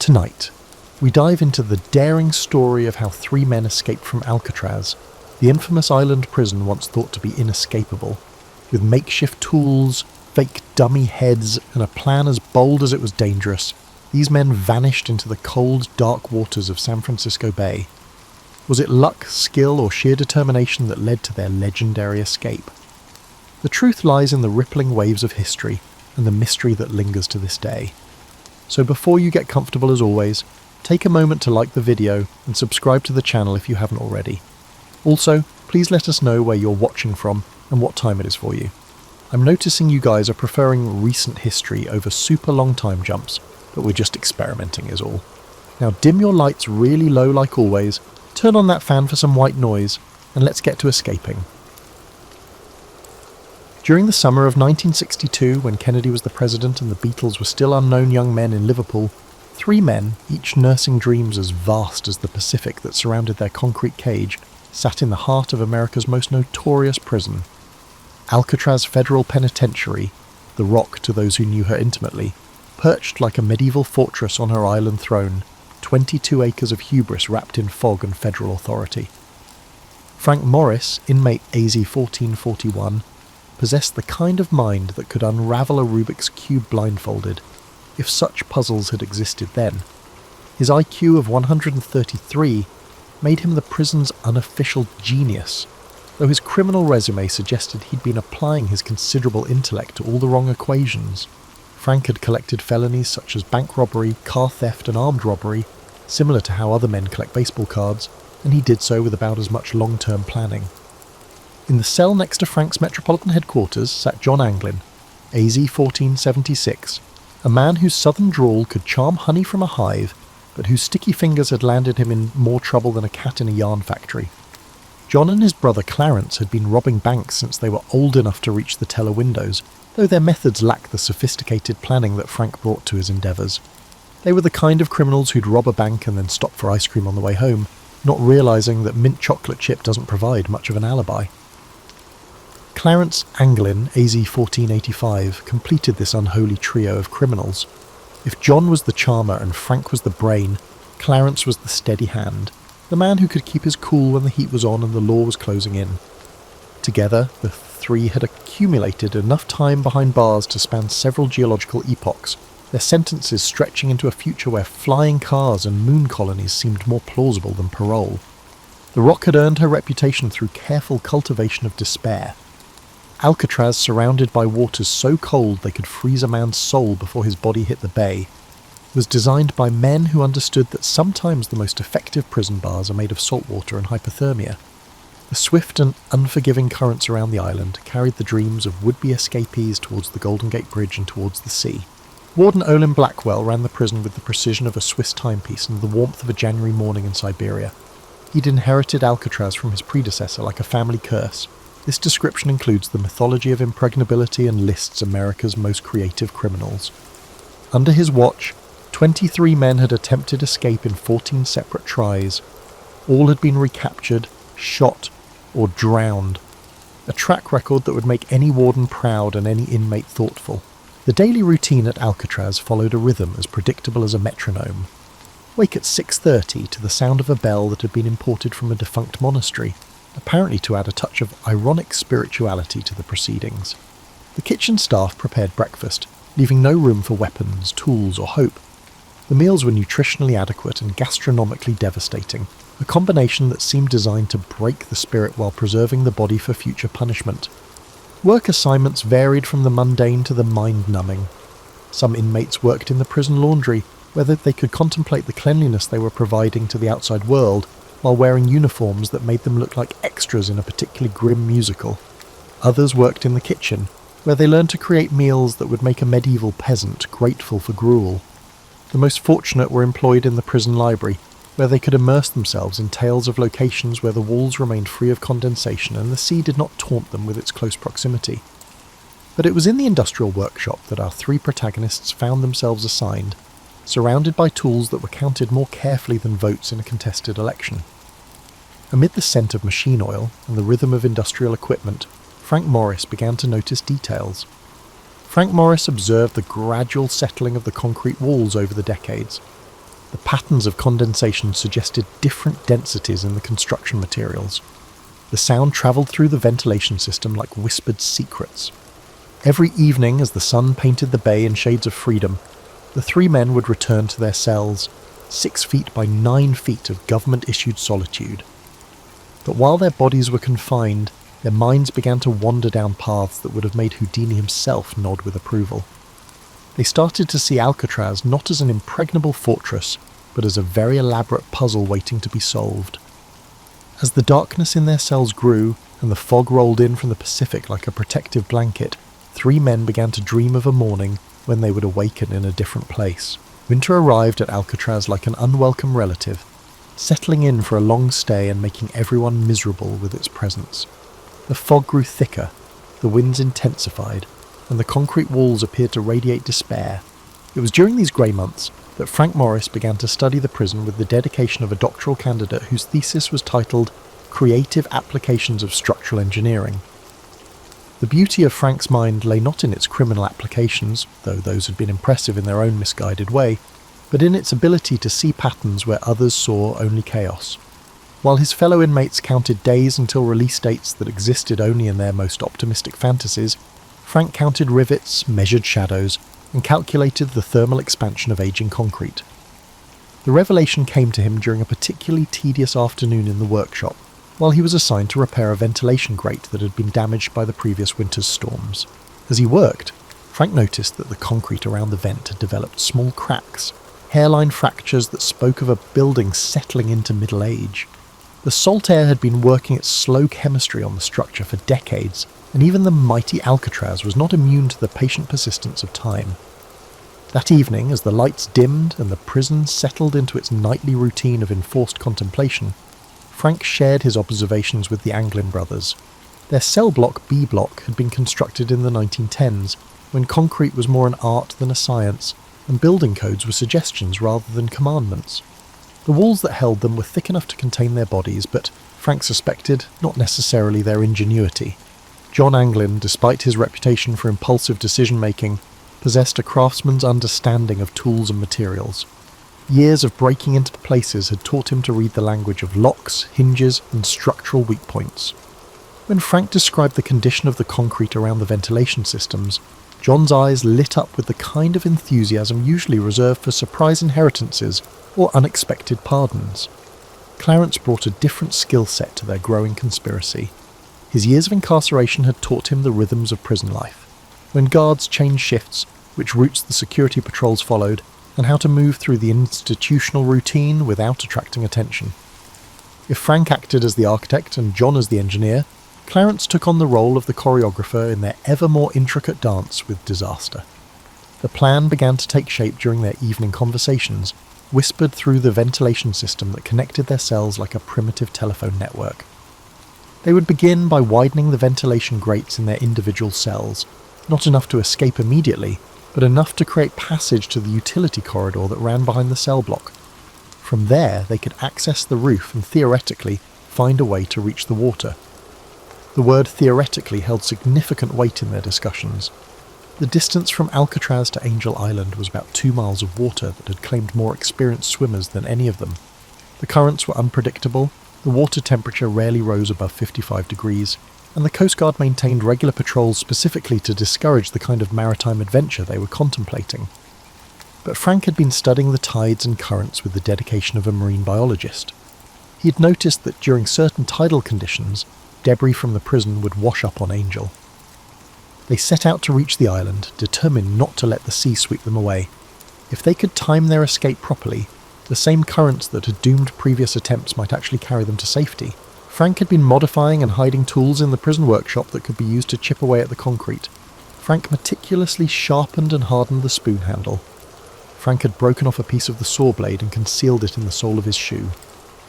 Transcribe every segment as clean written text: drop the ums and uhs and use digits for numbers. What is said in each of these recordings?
Tonight, we dive into the daring story of how three men escaped from Alcatraz, the infamous island prison once thought to be inescapable. With makeshift tools, fake dummy heads, and a plan as bold as it was dangerous, these men vanished into the cold, dark waters of San Francisco Bay. Was it luck, skill, or sheer determination that led to their legendary escape? The truth lies in the rippling waves of history and the mystery that lingers to this day. So before you get comfortable, as always, take a moment to like the video and subscribe to the channel if you haven't already. Also, please let us know where you're watching from and what time it is for you. I'm noticing you guys are preferring recent history over super long time jumps, but we're just experimenting is all. Now dim your lights really low like always, turn on that fan for some white noise, and let's get to escaping. During the summer of 1962, when Kennedy was the president and the Beatles were still unknown young men in Liverpool, three men, each nursing dreams as vast as the Pacific that surrounded their concrete cage, sat in the heart of America's most notorious prison. Alcatraz Federal Penitentiary, the Rock to those who knew her intimately, perched like a medieval fortress on her island throne, 22 acres of hubris wrapped in fog and federal authority. Frank Morris, inmate AZ 1441, possessed the kind of mind that could unravel a Rubik's Cube blindfolded, if such puzzles had existed then. His IQ of 133 made him the prison's unofficial genius, though his criminal resume suggested he'd been applying his considerable intellect to all the wrong equations. Frank had collected felonies such as bank robbery, car theft and armed robbery, similar to how other men collect baseball cards, and he did so with about as much long-term planning. In the cell next to Frank's metropolitan headquarters sat John Anglin, AZ 1476, a man whose southern drawl could charm honey from a hive, but whose sticky fingers had landed him in more trouble than a cat in a yarn factory. John and his brother Clarence had been robbing banks since they were old enough to reach the teller windows, though their methods lacked the sophisticated planning that Frank brought to his endeavours. They were the kind of criminals who'd rob a bank and then stop for ice cream on the way home, not realising that mint chocolate chip doesn't provide much of an alibi. Clarence Anglin, AZ 1485, completed this unholy trio of criminals. If John was the charmer and Frank was the brain, Clarence was the steady hand, the man who could keep his cool when the heat was on and the law was closing in. Together, the three had accumulated enough time behind bars to span several geological epochs, their sentences stretching into a future where flying cars and moon colonies seemed more plausible than parole. The Rock had earned her reputation through careful cultivation of despair. Alcatraz, surrounded by waters so cold they could freeze a man's soul before his body hit the bay, was designed by men who understood that sometimes the most effective prison bars are made of salt water and hypothermia. The swift and unforgiving currents around the island carried the dreams of would-be escapees towards the Golden Gate Bridge and towards the sea. Warden Olin Blackwell ran the prison with the precision of a Swiss timepiece and the warmth of a January morning in Siberia. He'd inherited Alcatraz from his predecessor like a family curse. This description includes the mythology of impregnability and lists America's most creative criminals. Under his watch, 23 men had attempted escape in 14 separate tries. All had been recaptured, shot, or drowned. A track record that would make any warden proud and any inmate thoughtful. The daily routine at Alcatraz followed a rhythm as predictable as a metronome. Wake at 6:30 to the sound of a bell that had been imported from a defunct monastery, apparently to add a touch of ironic spirituality to the proceedings. The kitchen staff prepared breakfast, leaving no room for weapons, tools, or hope. The meals were nutritionally adequate and gastronomically devastating, a combination that seemed designed to break the spirit while preserving the body for future punishment. Work assignments varied from the mundane to the mind-numbing. Some inmates worked in the prison laundry, where they could contemplate the cleanliness they were providing to the outside world, while wearing uniforms that made them look like extras in a particularly grim musical. Others worked in the kitchen, where they learned to create meals that would make a medieval peasant grateful for gruel. The most fortunate were employed in the prison library, where they could immerse themselves in tales of locations where the walls remained free of condensation and the sea did not taunt them with its close proximity. But it was in the industrial workshop that our three protagonists found themselves assigned, surrounded by tools that were counted more carefully than votes in a contested election. Amid the scent of machine oil and the rhythm of industrial equipment, Frank Morris began to notice details. Frank Morris observed the gradual settling of the concrete walls over the decades. The patterns of condensation suggested different densities in the construction materials. The sound travelled through the ventilation system like whispered secrets. Every evening, as the sun painted the bay in shades of freedom, the three men would return to their cells, 6 feet by 9 feet of government-issued solitude. But while their bodies were confined, their minds began to wander down paths that would have made Houdini himself nod with approval. They started to see Alcatraz not as an impregnable fortress, but as a very elaborate puzzle waiting to be solved. As the darkness in their cells grew, and the fog rolled in from the Pacific like a protective blanket, 3 men began to dream of a morning when they would awaken in a different place. Winter arrived at Alcatraz like an unwelcome relative, settling in for a long stay and making everyone miserable with its presence. The fog grew thicker, the winds intensified, and the concrete walls appeared to radiate despair. It was during these grey months that Frank Morris began to study the prison with the dedication of a doctoral candidate whose thesis was titled Creative Applications of Structural Engineering. The beauty of Frank's mind lay not in its criminal applications, though those had been impressive in their own misguided way, but in its ability to see patterns where others saw only chaos. While his fellow inmates counted days until release dates that existed only in their most optimistic fantasies, Frank counted rivets, measured shadows, and calculated the thermal expansion of aging concrete. The revelation came to him during a particularly tedious afternoon in the workshop, while he was assigned to repair a ventilation grate that had been damaged by the previous winter's storms. As he worked, Frank noticed that the concrete around the vent had developed small cracks, hairline fractures that spoke of a building settling into middle age. The salt air had been working its slow chemistry on the structure for decades, and even the mighty Alcatraz was not immune to the patient persistence of time. That evening, as the lights dimmed and the prison settled into its nightly routine of enforced contemplation, Frank shared his observations with the Anglin brothers. Their cell block B block had been constructed in the 1910s, when concrete was more an art than a science, and building codes were suggestions rather than commandments. The walls that held them were thick enough to contain their bodies, but, Frank suspected, not necessarily their ingenuity. John Anglin, despite his reputation for impulsive decision-making, possessed a craftsman's understanding of tools and materials. Years of breaking into places had taught him to read the language of locks, hinges, and structural weak points. When Frank described the condition of the concrete around the ventilation systems, John's eyes lit up with the kind of enthusiasm usually reserved for surprise inheritances or unexpected pardons. Clarence brought a different skill set to their growing conspiracy. His years of incarceration had taught him the rhythms of prison life, when guards changed shifts, which routes the security patrols followed, and how to move through the institutional routine without attracting attention. If Frank acted as the architect and John as the engineer, Clarence took on the role of the choreographer in their ever more intricate dance with disaster. The plan began to take shape during their evening conversations, whispered through the ventilation system that connected their cells like a primitive telephone network. They would begin by widening the ventilation grates in their individual cells, not enough to escape immediately, but enough to create passage to the utility corridor that ran behind the cell block. From there, they could access the roof and theoretically find a way to reach the water. The word theoretically held significant weight in their discussions. The distance from Alcatraz to Angel Island was about 2 miles of water that had claimed more experienced swimmers than any of them. The currents were unpredictable, the water temperature rarely rose above 55 degrees, and the Coast Guard maintained regular patrols specifically to discourage the kind of maritime adventure they were contemplating. But Frank had been studying the tides and currents with the dedication of a marine biologist. He had noticed that during certain tidal conditions, debris from the prison would wash up on Angel. They set out to reach the island, determined not to let the sea sweep them away. If they could time their escape properly, the same currents that had doomed previous attempts might actually carry them to safety. Frank had been modifying and hiding tools in the prison workshop that could be used to chip away at the concrete. Frank meticulously sharpened and hardened the spoon handle. Frank had broken off a piece of the saw blade and concealed it in the sole of his shoe.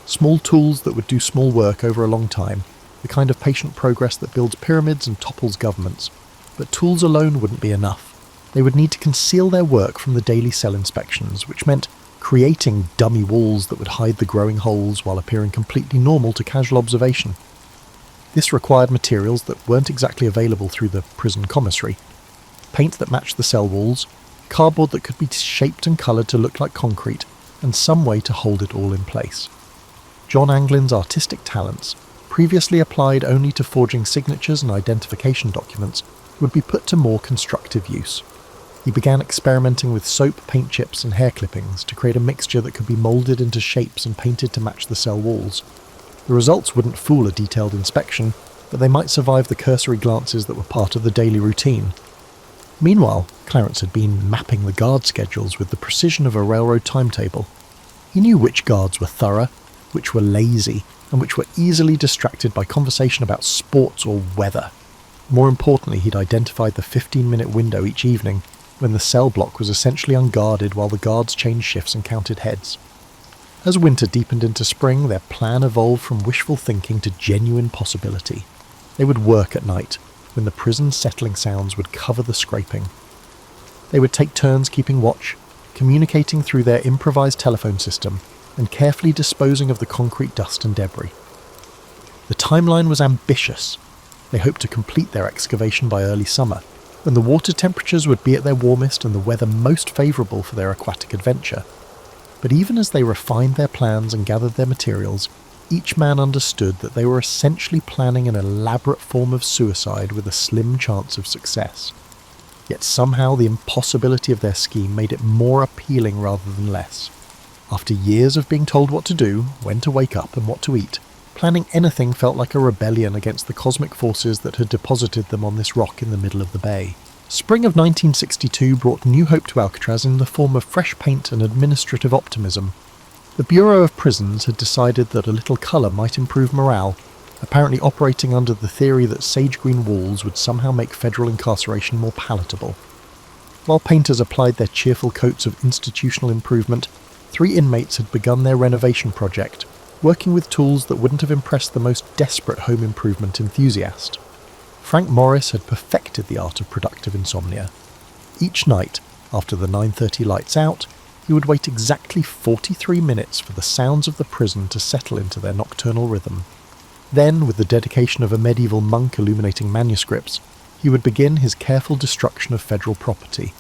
Small tools that would do small work over a long time, the kind of patient progress that builds pyramids and topples governments. But tools alone wouldn't be enough. They would need to conceal their work from the daily cell inspections, which meant creating dummy walls that would hide the growing holes while appearing completely normal to casual observation. This required materials that weren't exactly available through the prison commissary. Paint that matched the cell walls, cardboard that could be shaped and coloured to look like concrete, and some way to hold it all in place. John Anglin's artistic talents, previously applied only to forging signatures and identification documents, would be put to more constructive use. He began experimenting with soap, paint chips and hair clippings to create a mixture that could be moulded into shapes and painted to match the cell walls. The results wouldn't fool a detailed inspection, but they might survive the cursory glances that were part of the daily routine. Meanwhile, Clarence had been mapping the guard schedules with the precision of a railroad timetable. He knew which guards were thorough, which were lazy, and which were easily distracted by conversation about sports or weather. More importantly, he'd identified the 15-minute window each evening when the cell block was essentially unguarded while the guards changed shifts and counted heads. As winter deepened into spring, their plan evolved from wishful thinking to genuine possibility. They would work at night, when the prison's settling sounds would cover the scraping. They would take turns keeping watch, communicating through their improvised telephone system, and carefully disposing of the concrete dust and debris. The timeline was ambitious. They hoped to complete their excavation by early summer, when the water temperatures would be at their warmest and the weather most favourable for their aquatic adventure. But even as they refined their plans and gathered their materials, each man understood that they were essentially planning an elaborate form of suicide with a slim chance of success. Yet somehow the impossibility of their scheme made it more appealing rather than less. After years of being told what to do, when to wake up and what to eat, planning anything felt like a rebellion against the cosmic forces that had deposited them on this rock in the middle of the bay. Spring of 1962 brought new hope to Alcatraz in the form of fresh paint and administrative optimism. The Bureau of Prisons had decided that a little colour might improve morale, apparently operating under the theory that sage-green walls would somehow make federal incarceration more palatable. While painters applied their cheerful coats of institutional improvement, 3 inmates had begun their renovation project, working with tools that wouldn't have impressed the most desperate home improvement enthusiast. Frank Morris had perfected the art of productive insomnia. Each night, after the 9:30 lights out, he would wait exactly 43 minutes for the sounds of the prison to settle into their nocturnal rhythm. Then, with the dedication of a medieval monk illuminating manuscripts, he would begin his careful destruction of federal property.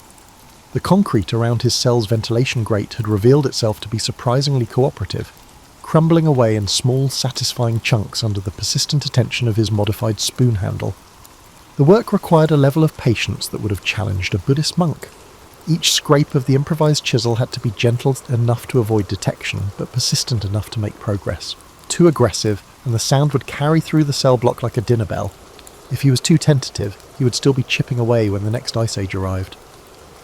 The concrete around his cell's ventilation grate had revealed itself to be surprisingly cooperative, crumbling away in small, satisfying chunks under the persistent attention of his modified spoon handle. The work required a level of patience that would have challenged a Buddhist monk. Each scrape of the improvised chisel had to be gentle enough to avoid detection, but persistent enough to make progress. Too aggressive, and the sound would carry through the cell block like a dinner bell. If he was too tentative, he would still be chipping away when the next ice age arrived.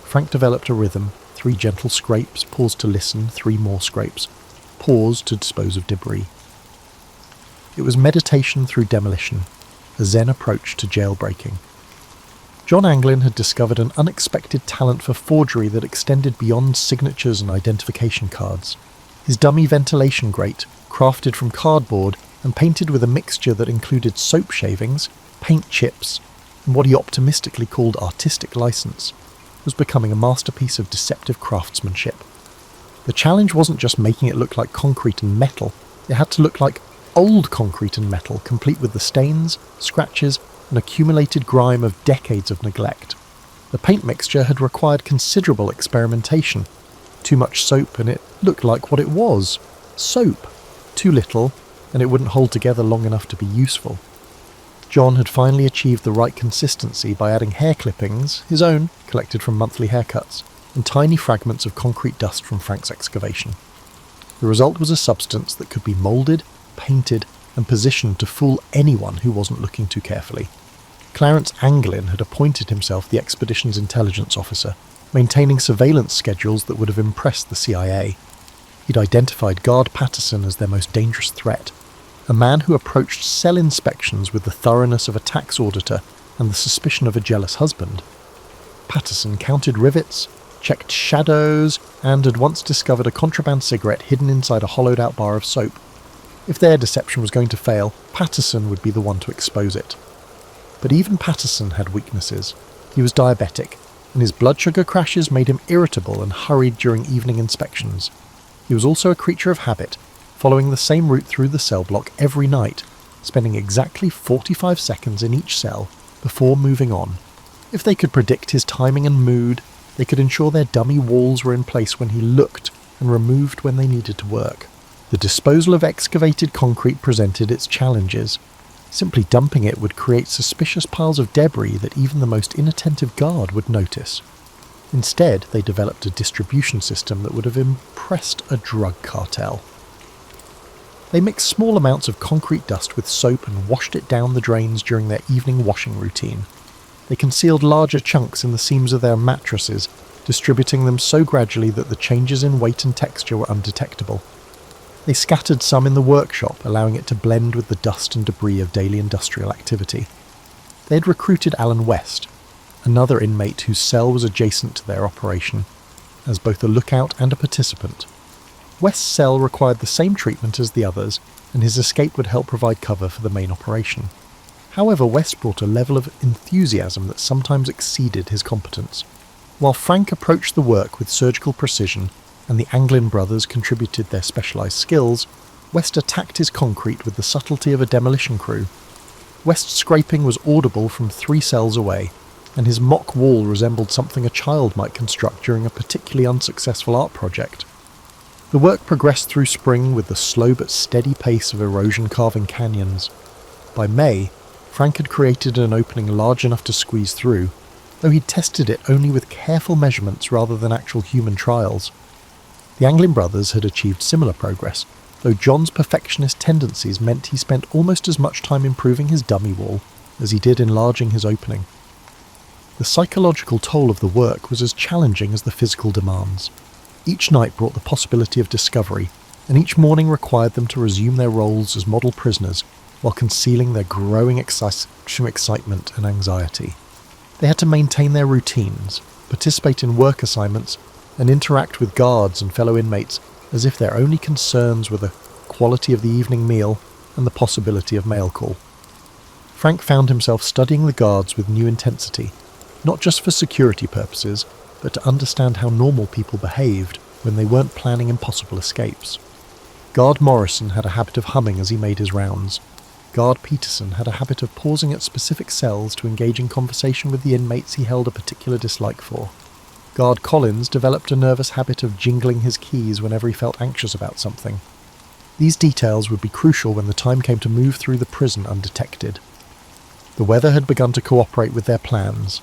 Frank developed a rhythm: 3 gentle scrapes, pause to listen, 3 more scrapes, pause to dispose of debris. It was meditation through demolition, a Zen approach to jailbreaking. John Anglin had discovered an unexpected talent for forgery that extended beyond signatures and identification cards. His dummy ventilation grate, crafted from cardboard and painted with a mixture that included soap shavings, paint chips, and what he optimistically called artistic license, was becoming a masterpiece of deceptive craftsmanship. The challenge wasn't just making it look like concrete and metal, it had to look like old concrete and metal, complete with the stains, scratches, and accumulated grime of decades of neglect. The paint mixture had required considerable experimentation. Too much soap and it looked like what it was: soap. Too little, and it wouldn't hold together long enough to be useful. John had finally achieved the right consistency by adding hair clippings, his own, collected from monthly haircuts, and tiny fragments of concrete dust from Frank's excavation. The result was a substance that could be moulded, painted, and positioned to fool anyone who wasn't looking too carefully. Clarence Anglin had appointed himself the expedition's intelligence officer, maintaining surveillance schedules that would have impressed the CIA. He'd identified Guard Patterson as their most dangerous threat, a man who approached cell inspections with the thoroughness of a tax auditor and the suspicion of a jealous husband. Patterson counted rivets, checked shadows, and had once discovered a contraband cigarette hidden inside a hollowed-out bar of soap. If their deception was going to fail, Patterson would be the one to expose it. But even Patterson had weaknesses. He was diabetic, and his blood sugar crashes made him irritable and hurried during evening inspections. He was also a creature of habit, following the same route through the cell block every night, spending exactly 45 seconds in each cell before moving on. If they could predict his timing and mood, they could ensure their dummy walls were in place when he looked, and removed when they needed to work. The disposal of excavated concrete presented its challenges. Simply dumping it would create suspicious piles of debris that even the most inattentive guard would notice. Instead, they developed a distribution system that would have impressed a drug cartel. They mixed small amounts of concrete dust with soap and washed it down the drains during their evening washing routine. They concealed larger chunks in the seams of their mattresses, distributing them so gradually that the changes in weight and texture were undetectable. They scattered some in the workshop, allowing it to blend with the dust and debris of daily industrial activity. They had recruited Alan West, another inmate whose cell was adjacent to their operation, as both a lookout and a participant. West's cell required the same treatment as the others, and his escape would help provide cover for the main operation. However, West brought a level of enthusiasm that sometimes exceeded his competence. While Frank approached the work with surgical precision, and the Anglin brothers contributed their specialised skills, West attacked his concrete with the subtlety of a demolition crew. West's scraping was audible from 3 cells away, and his mock wall resembled something a child might construct during a particularly unsuccessful art project. The work progressed through spring with the slow but steady pace of erosion carving canyons. By May, Frank had created an opening large enough to squeeze through, though he'd tested it only with careful measurements rather than actual human trials. The Anglin brothers had achieved similar progress, though John's perfectionist tendencies meant he spent almost as much time improving his dummy wall as he did enlarging his opening. The psychological toll of the work was as challenging as the physical demands. Each night brought the possibility of discovery, and each morning required them to resume their roles as model prisoners while concealing their growing excitement and anxiety. They had to maintain their routines, participate in work assignments, and interact with guards and fellow inmates as if their only concerns were the quality of the evening meal and the possibility of mail call. Frank found himself studying the guards with new intensity, not just for security purposes, but to understand how normal people behaved when they weren't planning impossible escapes. Guard Morrison had a habit of humming as he made his rounds. Guard Peterson had a habit of pausing at specific cells to engage in conversation with the inmates he held a particular dislike for. Guard Collins developed a nervous habit of jingling his keys whenever he felt anxious about something. These details would be crucial when the time came to move through the prison undetected. The weather had begun to cooperate with their plans.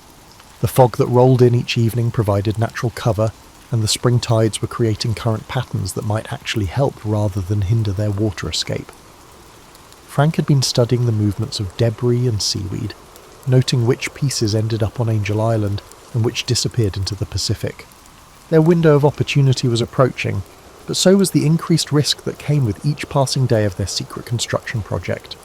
The fog that rolled in each evening provided natural cover, and the spring tides were creating current patterns that might actually help rather than hinder their water escape. Frank had been studying the movements of debris and seaweed, noting which pieces ended up on Angel Island and which disappeared into the Pacific. Their window of opportunity was approaching, but so was the increased risk that came with each passing day of their secret construction project.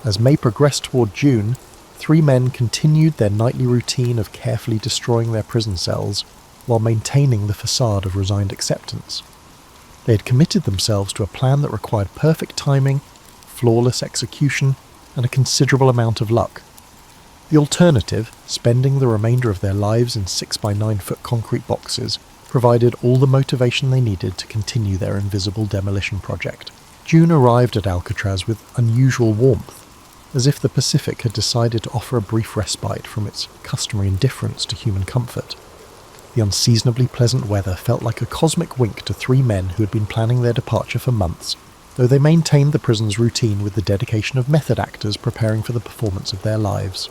As May progressed toward June, 3 men continued their nightly routine of carefully destroying their prison cells while maintaining the facade of resigned acceptance. They had committed themselves to a plan that required perfect timing, flawless execution, and a considerable amount of luck. The alternative, spending the remainder of their lives in 6 by 9 foot concrete boxes, provided all the motivation they needed to continue their invisible demolition project. June arrived at Alcatraz with unusual warmth, as if the Pacific had decided to offer a brief respite from its customary indifference to human comfort. The unseasonably pleasant weather felt like a cosmic wink to 3 men who had been planning their departure for months, though they maintained the prison's routine with the dedication of method actors preparing for the performance of their lives.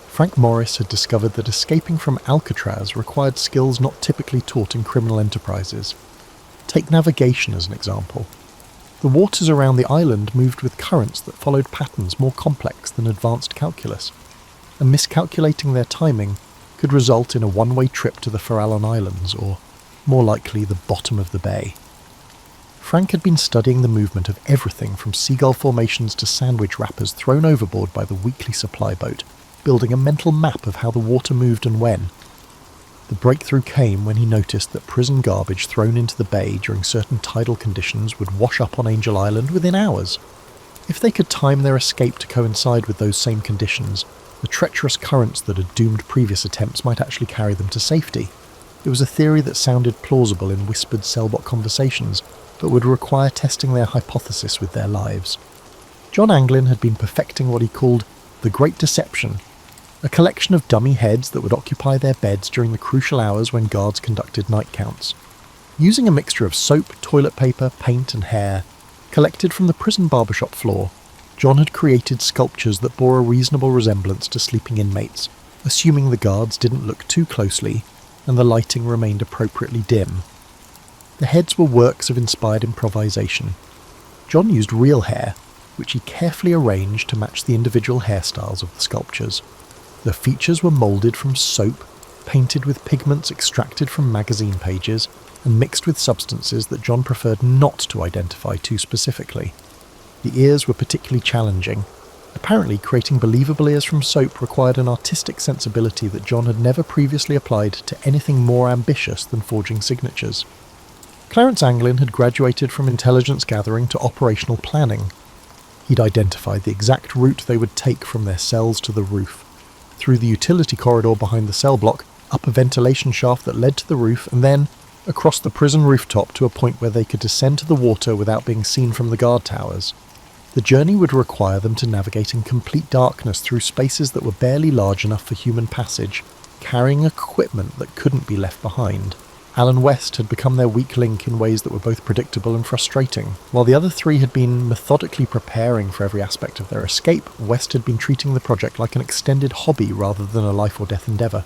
Frank Morris had discovered that escaping from Alcatraz required skills not typically taught in criminal enterprises. Take navigation as an example. The waters around the island moved with currents that followed patterns more complex than advanced calculus, and miscalculating their timing could result in a one-way trip to the Farallon Islands, or, more likely, the bottom of the bay. Frank had been studying the movement of everything from seagull formations to sandwich wrappers thrown overboard by the weekly supply boat, building a mental map of how the water moved and when. The breakthrough came when he noticed that prison garbage thrown into the bay during certain tidal conditions would wash up on Angel Island within hours. If they could time their escape to coincide with those same conditions, the treacherous currents that had doomed previous attempts might actually carry them to safety. It was a theory that sounded plausible in whispered cellblock conversations, but would require testing their hypothesis with their lives. John Anglin had been perfecting what he called the Great Deception, a collection of dummy heads that would occupy their beds during the crucial hours when guards conducted night counts. Using a mixture of soap, toilet paper, paint and hair, collected from the prison barbershop floor, John had created sculptures that bore a reasonable resemblance to sleeping inmates, assuming the guards didn't look too closely and the lighting remained appropriately dim. The heads were works of inspired improvisation. John used real hair, which he carefully arranged to match the individual hairstyles of the sculptures. The features were moulded from soap, painted with pigments extracted from magazine pages, and mixed with substances that John preferred not to identify too specifically. The ears were particularly challenging. Apparently, creating believable ears from soap required an artistic sensibility that John had never previously applied to anything more ambitious than forging signatures. Clarence Anglin had graduated from intelligence gathering to operational planning. He'd identified the exact route they would take from their cells to the roof, through the utility corridor behind the cell block, up a ventilation shaft that led to the roof, and then across the prison rooftop to a point where they could descend to the water without being seen from the guard towers. The journey would require them to navigate in complete darkness through spaces that were barely large enough for human passage, carrying equipment that couldn't be left behind. Alan West had become their weak link in ways that were both predictable and frustrating. While the other three had been methodically preparing for every aspect of their escape, West had been treating the project like an extended hobby rather than a life-or-death endeavour.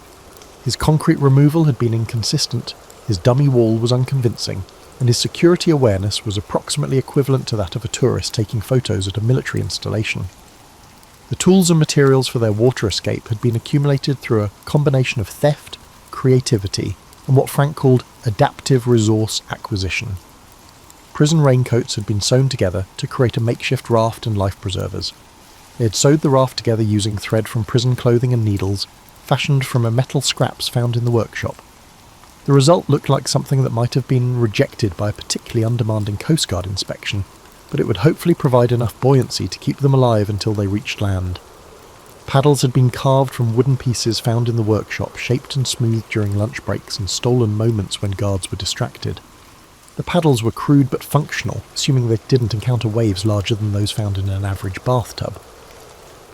His concrete removal had been inconsistent, his dummy wall was unconvincing, and his security awareness was approximately equivalent to that of a tourist taking photos at a military installation. The tools and materials for their water escape had been accumulated through a combination of theft, creativity, and what Frank called adaptive resource acquisition. Prison raincoats had been sewn together to create a makeshift raft and life preservers. They had sewed the raft together using thread from prison clothing and needles, fashioned from a metal scraps found in the workshop. The result looked like something that might have been rejected by a particularly undemanding Coast Guard inspection, but it would hopefully provide enough buoyancy to keep them alive until they reached land. Paddles had been carved from wooden pieces found in the workshop, shaped and smoothed during lunch breaks and stolen moments when guards were distracted. The paddles were crude but functional, assuming they didn't encounter waves larger than those found in an average bathtub.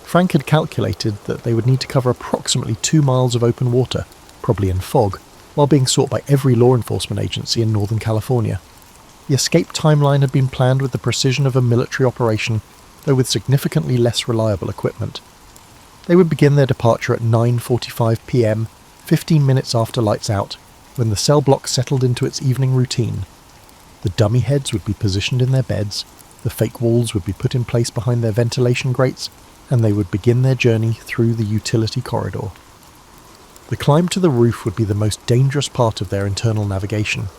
Frank had calculated that they would need to cover approximately 2 miles of open water, probably in fog, while being sought by every law enforcement agency in Northern California. The escape timeline had been planned with the precision of a military operation, though with significantly less reliable equipment. They would begin their departure at 9:45 p.m, 15 minutes after lights out, when the cell block settled into its evening routine. The dummy heads would be positioned in their beds, the fake walls would be put in place behind their ventilation grates, and they would begin their journey through the utility corridor. The climb to the roof would be the most dangerous part of their internal navigation.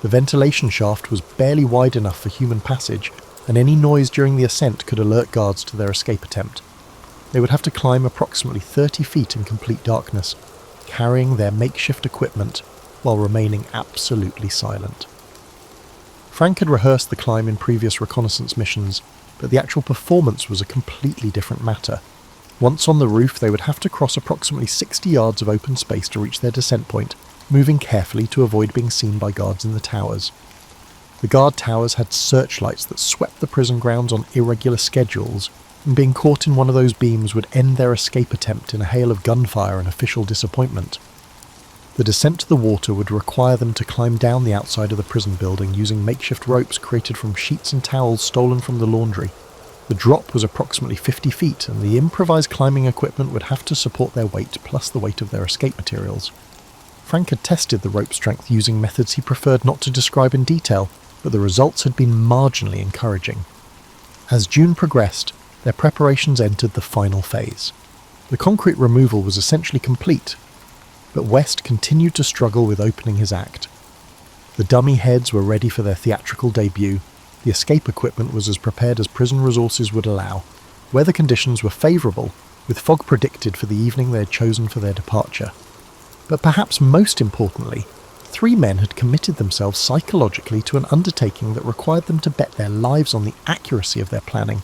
The ventilation shaft was barely wide enough for human passage, and any noise during the ascent could alert guards to their escape attempt. They would have to climb approximately 30 feet in complete darkness, carrying their makeshift equipment while remaining absolutely silent. Frank had rehearsed the climb in previous reconnaissance missions, but the actual performance was a completely different matter. Once on the roof, they would have to cross approximately 60 yards of open space to reach their descent point, moving carefully to avoid being seen by guards in the towers. The guard towers had searchlights that swept the prison grounds on irregular schedules, and being caught in one of those beams would end their escape attempt in a hail of gunfire and official disappointment. The descent to the water would require them to climb down the outside of the prison building using makeshift ropes created from sheets and towels stolen from the laundry. The drop was approximately 50 feet, and the improvised climbing equipment would have to support their weight plus the weight of their escape materials. Frank had tested the rope strength using methods he preferred not to describe in detail, but the results had been marginally encouraging. As June progressed, their preparations entered the final phase. The concrete removal was essentially complete, but West continued to struggle with opening his act. The dummy heads were ready for their theatrical debut. The escape equipment was as prepared as prison resources would allow. Weather conditions were favourable, with fog predicted for the evening they had chosen for their departure. But perhaps most importantly, 3 men had committed themselves psychologically to an undertaking that required them to bet their lives on the accuracy of their planning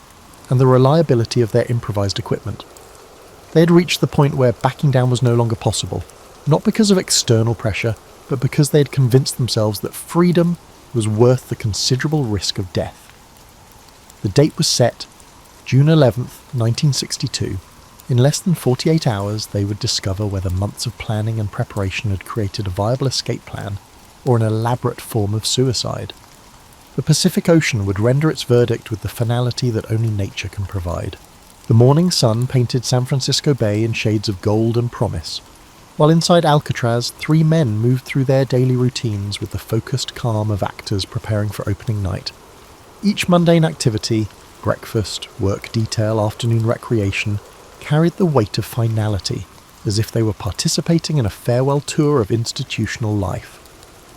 and the reliability of their improvised equipment. They had reached the point where backing down was no longer possible, not because of external pressure, but because they had convinced themselves that freedom was worth the considerable risk of death. The date was set, June 11th, 1962. In less than 48 hours, they would discover whether months of planning and preparation had created a viable escape plan, or an elaborate form of suicide. The Pacific Ocean would render its verdict with the finality that only nature can provide. The morning sun painted San Francisco Bay in shades of gold and promise, while inside Alcatraz, 3 men moved through their daily routines with the focused calm of actors preparing for opening night. Each mundane activity, breakfast, work detail, afternoon recreation, carried the weight of finality, as if they were participating in a farewell tour of institutional life.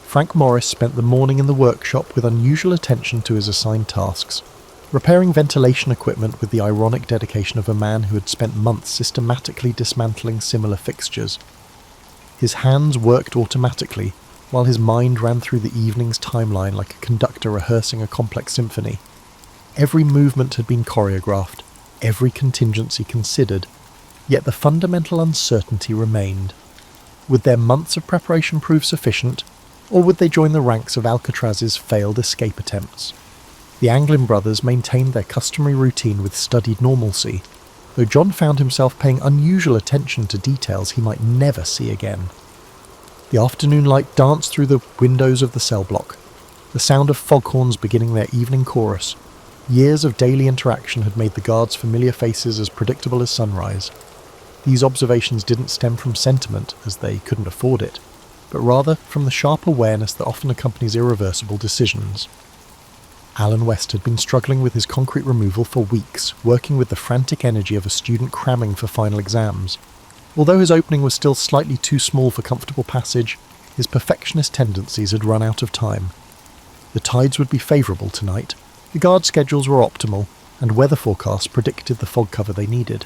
Frank Morris spent the morning in the workshop with unusual attention to his assigned tasks, repairing ventilation equipment with the ironic dedication of a man who had spent months systematically dismantling similar fixtures. His hands worked automatically, while his mind ran through the evening's timeline like a conductor rehearsing a complex symphony. Every movement had been choreographed, every contingency considered, yet the fundamental uncertainty remained. Would their months of preparation prove sufficient, or would they join the ranks of Alcatraz's failed escape attempts? The Anglin brothers maintained their customary routine with studied normalcy, though John found himself paying unusual attention to details he might never see again. The afternoon light danced through the windows of the cell block, the sound of foghorns beginning their evening chorus. Years of daily interaction had made the guards' familiar faces as predictable as sunrise. These observations didn't stem from sentiment, as they couldn't afford it, but rather from the sharp awareness that often accompanies irreversible decisions. Alan West had been struggling with his concrete removal for weeks, working with the frantic energy of a student cramming for final exams. Although his opening was still slightly too small for comfortable passage, his perfectionist tendencies had run out of time. The tides would be favourable tonight, the guard schedules were optimal, and weather forecasts predicted the fog cover they needed.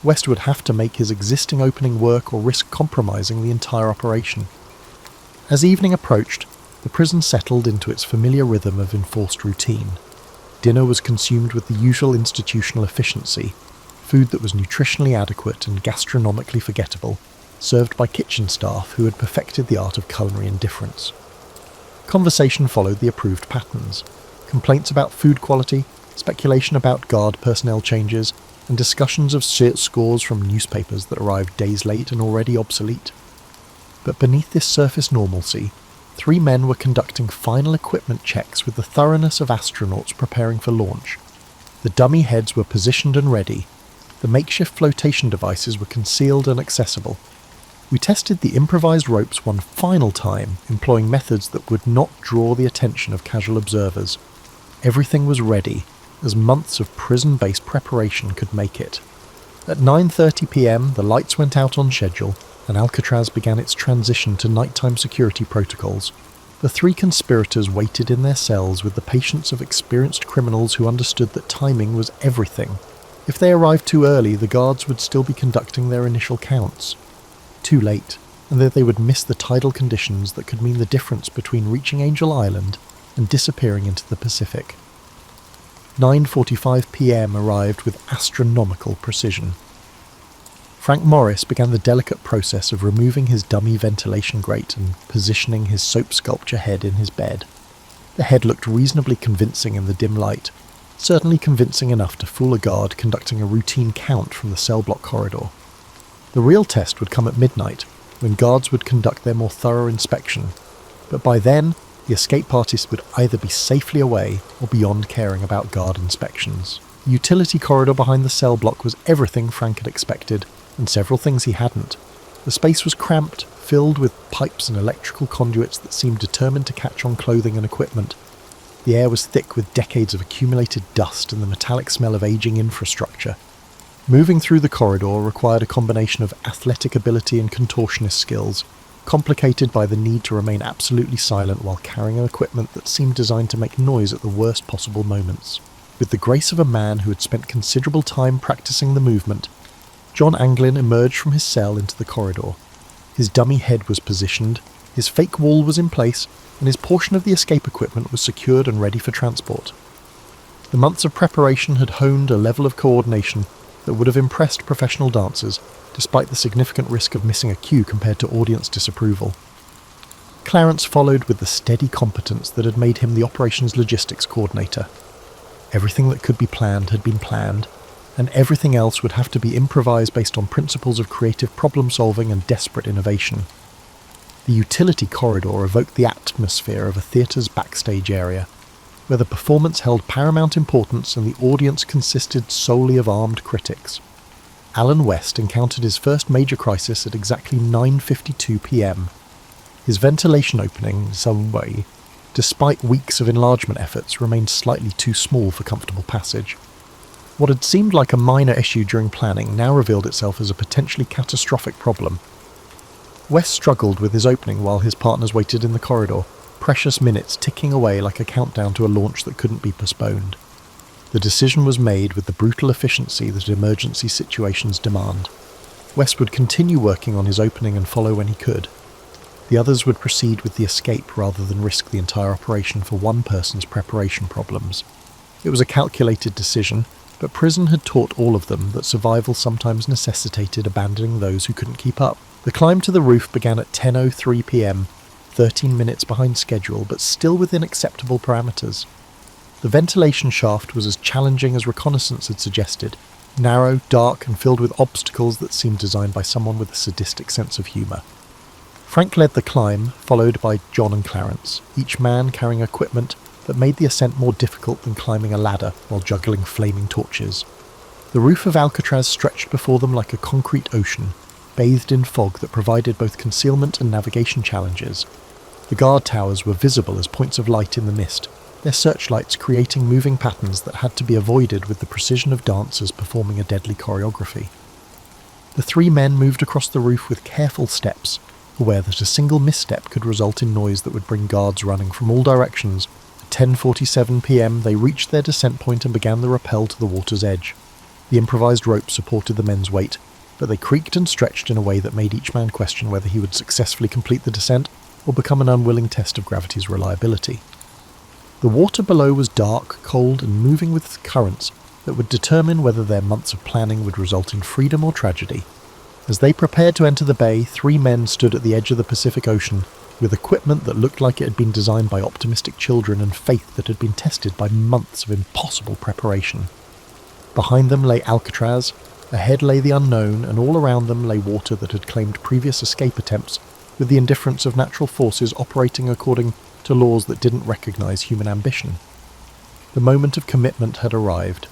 West would have to make his existing opening work or risk compromising the entire operation. As evening approached, the prison settled into its familiar rhythm of enforced routine. Dinner was consumed with the usual institutional efficiency, food that was nutritionally adequate and gastronomically forgettable, served by kitchen staff who had perfected the art of culinary indifference. Conversation followed the approved patterns. Complaints about food quality, speculation about guard personnel changes, and discussions of scores from newspapers that arrived days late and already obsolete. But beneath this surface normalcy, 3 men were conducting final equipment checks with the thoroughness of astronauts preparing for launch. The dummy heads were positioned and ready. The makeshift flotation devices were concealed and accessible. We tested the improvised ropes one final time, employing methods that would not draw the attention of casual observers. Everything was ready, as months of prison-based preparation could make it. At 9:30 p.m, the lights went out on schedule, and Alcatraz began its transition to nighttime security protocols. The 3 conspirators waited in their cells with the patience of experienced criminals who understood that timing was everything. If they arrived too early, the guards would still be conducting their initial counts. Too late, and that they would miss the tidal conditions that could mean the difference between reaching Angel Island and disappearing into the Pacific. 9:45 p.m. arrived with astronomical precision. Frank Morris began the delicate process of removing his dummy ventilation grate and positioning his soap sculpture head in his bed. The head looked reasonably convincing in the dim light, certainly convincing enough to fool a guard conducting a routine count from the cell block corridor. The real test would come at midnight, when guards would conduct their more thorough inspection, but by then, the escape parties would either be safely away or beyond caring about guard inspections. The utility corridor behind the cell block was everything Frank had expected, and several things he hadn't. The space was cramped, filled with pipes and electrical conduits that seemed determined to catch on clothing and equipment. The air was thick with decades of accumulated dust and the metallic smell of aging infrastructure. Moving through the corridor required a combination of athletic ability and contortionist skills, complicated by the need to remain absolutely silent while carrying equipment that seemed designed to make noise at the worst possible moments. With the grace of a man who had spent considerable time practicing the movement, John Anglin emerged from his cell into the corridor. His dummy head was positioned, his fake wall was in place, and his portion of the escape equipment was secured and ready for transport. The months of preparation had honed a level of coordination that would have impressed professional dancers, despite the significant risk of missing a cue compared to audience disapproval. Clarence followed with the steady competence that had made him the operations logistics coordinator. Everything that could be planned had been planned, and everything else would have to be improvised based on principles of creative problem-solving and desperate innovation. The utility corridor evoked the atmosphere of a theatre's backstage area, where the performance held paramount importance and the audience consisted solely of armed critics. Alan West encountered his first major crisis at exactly 9:52 p.m. His ventilation opening, subway, despite weeks of enlargement efforts, remained slightly too small for comfortable passage. What had seemed like a minor issue during planning now revealed itself as a potentially catastrophic problem. West struggled with his opening while his partners waited in the corridor, precious minutes ticking away like a countdown to a launch that couldn't be postponed. The decision was made with the brutal efficiency that emergency situations demand. West would continue working on his opening and follow when he could. The others would proceed with the escape rather than risk the entire operation for one person's preparation problems. It was a calculated decision, but prison had taught all of them that survival sometimes necessitated abandoning those who couldn't keep up. The climb to the roof began at 10:03 p.m, 13 minutes behind schedule, but still within acceptable parameters. The ventilation shaft was as challenging as reconnaissance had suggested, narrow, dark, and filled with obstacles that seemed designed by someone with a sadistic sense of humour. Frank led the climb, followed by John and Clarence, each man carrying equipment that made the ascent more difficult than climbing a ladder while juggling flaming torches. The roof of Alcatraz stretched before them like a concrete ocean, bathed in fog that provided both concealment and navigation challenges. The guard towers were visible as points of light in the mist, their searchlights creating moving patterns that had to be avoided with the precision of dancers performing a deadly choreography. The three men moved across the roof with careful steps, aware that a single misstep could result in noise that would bring guards running from all directions. At 10:47 p.m, they reached their descent point and began the rappel to the water's edge. The improvised rope supported the men's weight, but they creaked and stretched in a way that made each man question whether he would successfully complete the descent or become an unwilling test of gravity's reliability. The water below was dark, cold, and moving with currents that would determine whether their months of planning would result in freedom or tragedy. As they prepared to enter the bay, three men stood at the edge of the Pacific Ocean, with equipment that looked like it had been designed by optimistic children and faith that had been tested by months of impossible preparation. Behind them lay Alcatraz, ahead lay the unknown, and all around them lay water that had claimed previous escape attempts, with the indifference of natural forces operating according to laws that didn't recognise human ambition. The moment of commitment had arrived.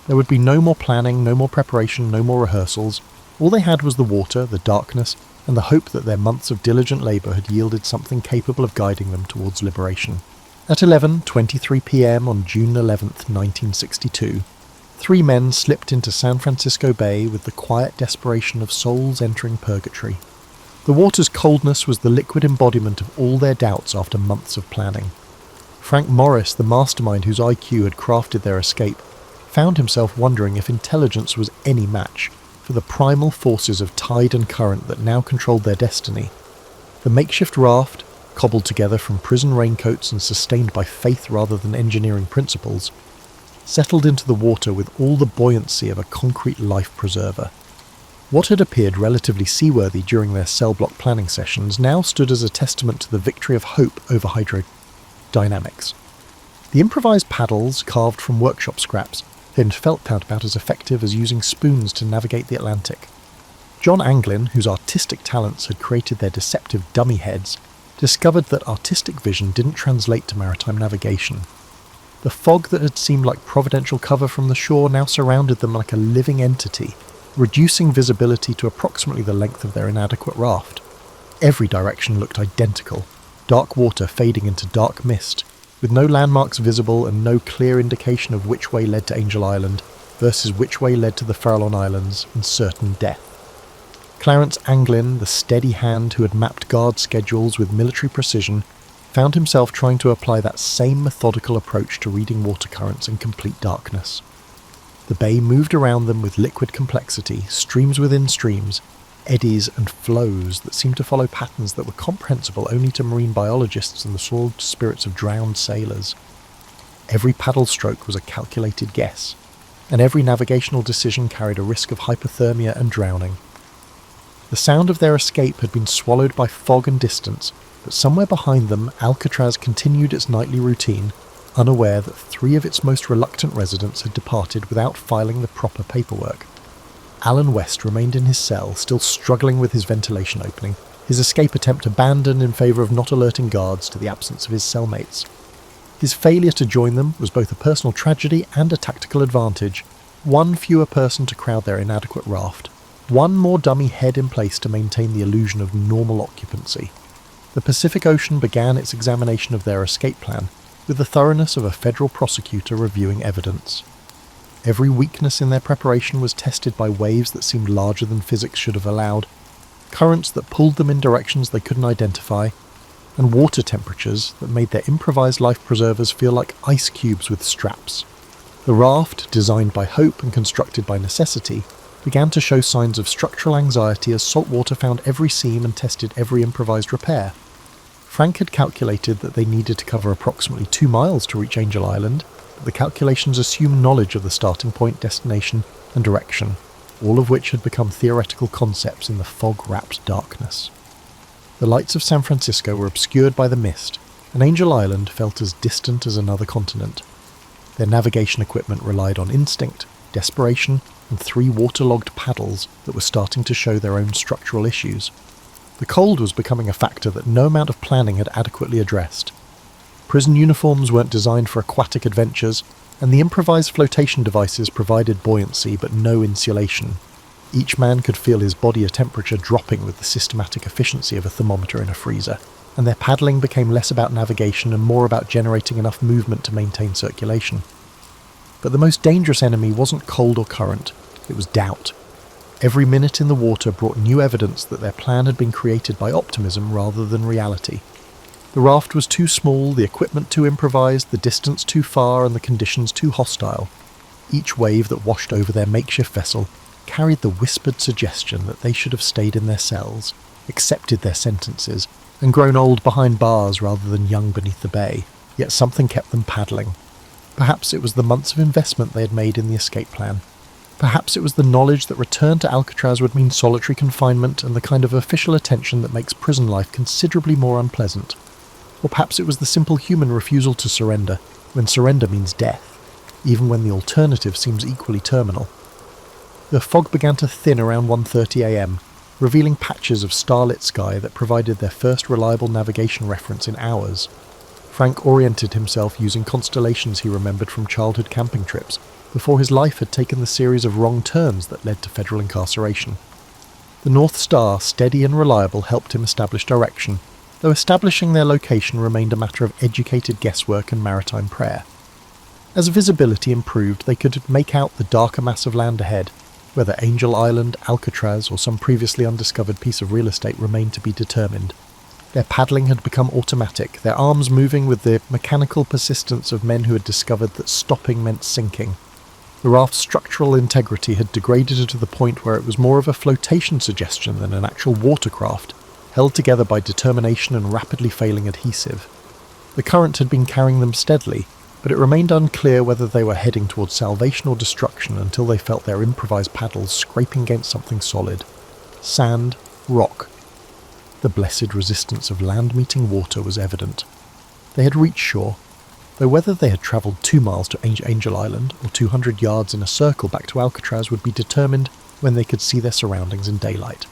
There would be no more planning, no more preparation, no more rehearsals. All they had was the water, the darkness, and the hope that their months of diligent labour had yielded something capable of guiding them towards liberation. At 11:23 p.m. on June 11th, 1962, three men slipped into San Francisco Bay with the quiet desperation of souls entering purgatory. The water's coldness was the liquid embodiment of all their doubts after months of planning. Frank Morris, the mastermind whose IQ had crafted their escape, found himself wondering if intelligence was any match for the primal forces of tide and current that now controlled their destiny. The makeshift raft, cobbled together from prison raincoats and sustained by faith rather than engineering principles, settled into the water with all the buoyancy of a concrete life preserver. What had appeared relatively seaworthy during their cell block planning sessions now stood as a testament to the victory of hope over hydrodynamics. The improvised paddles, carved from workshop scraps, then felt out about as effective as using spoons to navigate the Atlantic. John Anglin, whose artistic talents had created their deceptive dummy heads, discovered that artistic vision didn't translate to maritime navigation. The fog that had seemed like providential cover from the shore now surrounded them like a living entity, reducing visibility to approximately the length of their inadequate raft. Every direction looked identical, dark water fading into dark mist, with no landmarks visible and no clear indication of which way led to Angel Island versus which way led to the Farallon Islands and certain death. Clarence Anglin, the steady hand who had mapped guard schedules with military precision, found himself trying to apply that same methodical approach to reading water currents in complete darkness. The bay moved around them with liquid complexity, streams within streams, eddies and flows that seemed to follow patterns that were comprehensible only to marine biologists and the soiled spirits of drowned sailors. Every paddle stroke was a calculated guess, and every navigational decision carried a risk of hypothermia and drowning. The sound of their escape had been swallowed by fog and distance, but somewhere behind them Alcatraz continued its nightly routine, unaware that three of its most reluctant residents had departed without filing the proper paperwork. Alan West remained in his cell, still struggling with his ventilation opening, his escape attempt abandoned in favour of not alerting guards to the absence of his cellmates. His failure to join them was both a personal tragedy and a tactical advantage. One fewer person to crowd their inadequate raft. One more dummy head in place to maintain the illusion of normal occupancy. The Pacific Ocean began its examination of their escape plan with the thoroughness of a federal prosecutor reviewing evidence. Every weakness in their preparation was tested by waves that seemed larger than physics should have allowed, currents that pulled them in directions they couldn't identify, and water temperatures that made their improvised life preservers feel like ice cubes with straps. The raft, designed by hope and constructed by necessity, began to show signs of structural anxiety as salt water found every seam and tested every improvised repair. Frank had calculated that they needed to cover approximately 2 miles to reach Angel Island, but the calculations assumed knowledge of the starting point, destination, and direction, all of which had become theoretical concepts in the fog-wrapped darkness. The lights of San Francisco were obscured by the mist, and Angel Island felt as distant as another continent. Their navigation equipment relied on instinct, desperation, and 3 waterlogged paddles that were starting to show their own structural issues. The cold was becoming a factor that no amount of planning had adequately addressed. Prison uniforms weren't designed for aquatic adventures, and the improvised flotation devices provided buoyancy but no insulation. Each man could feel his body temperature dropping with the systematic efficiency of a thermometer in a freezer, and their paddling became less about navigation and more about generating enough movement to maintain circulation. But the most dangerous enemy wasn't cold or current, it was doubt. Every minute in the water brought new evidence that their plan had been created by optimism rather than reality. The raft was too small, the equipment too improvised, the distance too far, and the conditions too hostile. Each wave that washed over their makeshift vessel carried the whispered suggestion that they should have stayed in their cells, accepted their sentences, and grown old behind bars rather than young beneath the bay, yet something kept them paddling. Perhaps it was the months of investment they had made in the escape plan. Perhaps it was the knowledge that return to Alcatraz would mean solitary confinement and the kind of official attention that makes prison life considerably more unpleasant. Or perhaps it was the simple human refusal to surrender, when surrender means death, even when the alternative seems equally terminal. The fog began to thin around 1:30 a.m, revealing patches of starlit sky that provided their first reliable navigation reference in hours. Frank oriented himself using constellations he remembered from childhood camping trips, before his life had taken the series of wrong turns that led to federal incarceration. The North Star, steady and reliable, helped him establish direction, though establishing their location remained a matter of educated guesswork and maritime prayer. As visibility improved, they could make out the darker mass of land ahead. Whether Angel Island, Alcatraz, or some previously undiscovered piece of real estate remained to be determined. Their paddling had become automatic, their arms moving with the mechanical persistence of men who had discovered that stopping meant sinking. The raft's structural integrity had degraded to the point where it was more of a flotation suggestion than an actual watercraft, held together by determination and rapidly failing adhesive. The current had been carrying them steadily, but it remained unclear whether they were heading towards salvation or destruction until they felt their improvised paddles scraping against something solid. Sand, rock. The blessed resistance of land meeting water was evident. They had reached shore, though whether they had travelled 2 miles to Angel Island or 200 yards in a circle back to Alcatraz would be determined when they could see their surroundings in daylight.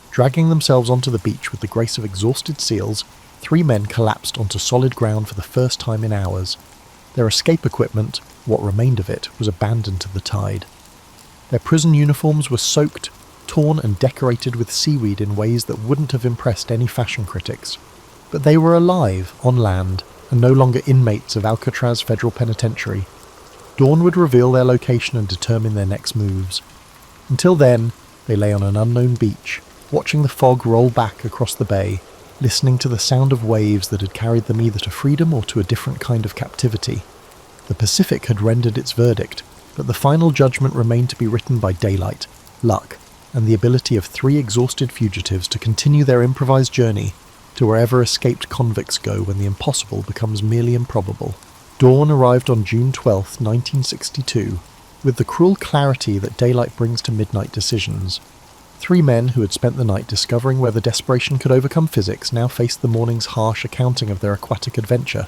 Dragging themselves onto the beach with the grace of exhausted seals, 3 men collapsed onto solid ground for the first time in hours. Their escape equipment, what remained of it, was abandoned to the tide. Their prison uniforms were soaked, torn and decorated with seaweed in ways that wouldn't have impressed any fashion critics. But they were alive, on land, and no longer inmates of Alcatraz Federal Penitentiary. Dawn would reveal their location and determine their next moves. Until then, they lay on an unknown beach, watching the fog roll back across the bay, listening to the sound of waves that had carried them either to freedom or to a different kind of captivity. The Pacific had rendered its verdict, but the final judgment remained to be written by daylight, luck, and the ability of 3 exhausted fugitives to continue their improvised journey to wherever escaped convicts go when the impossible becomes merely improbable. Dawn arrived on June 12, 1962, with the cruel clarity that daylight brings to midnight decisions. 3 men who had spent the night discovering whether desperation could overcome physics now faced the morning's harsh accounting of their aquatic adventure.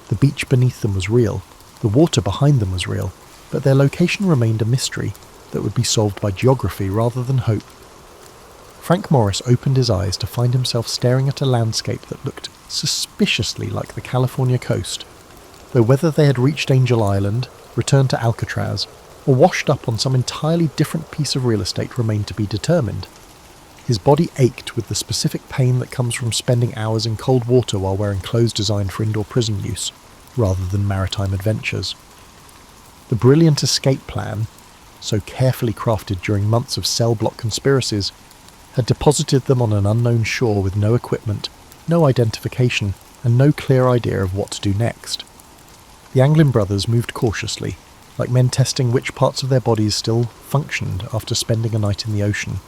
The beach beneath them was real, the water behind them was real, but their location remained a mystery that would be solved by geography rather than hope. Frank Morris opened his eyes to find himself staring at a landscape that looked suspiciously like the California coast, though whether they had reached Angel Island, returned to Alcatraz, or washed up on some entirely different piece of real estate remained to be determined. His body ached with the specific pain that comes from spending hours in cold water while wearing clothes designed for indoor prison use, rather than maritime adventures. The brilliant escape plan, so carefully crafted during months of cell block conspiracies, had deposited them on an unknown shore with no equipment, no identification, and no clear idea of what to do next. The Anglin brothers moved cautiously, like men testing which parts of their bodies still functioned after spending a night in the ocean.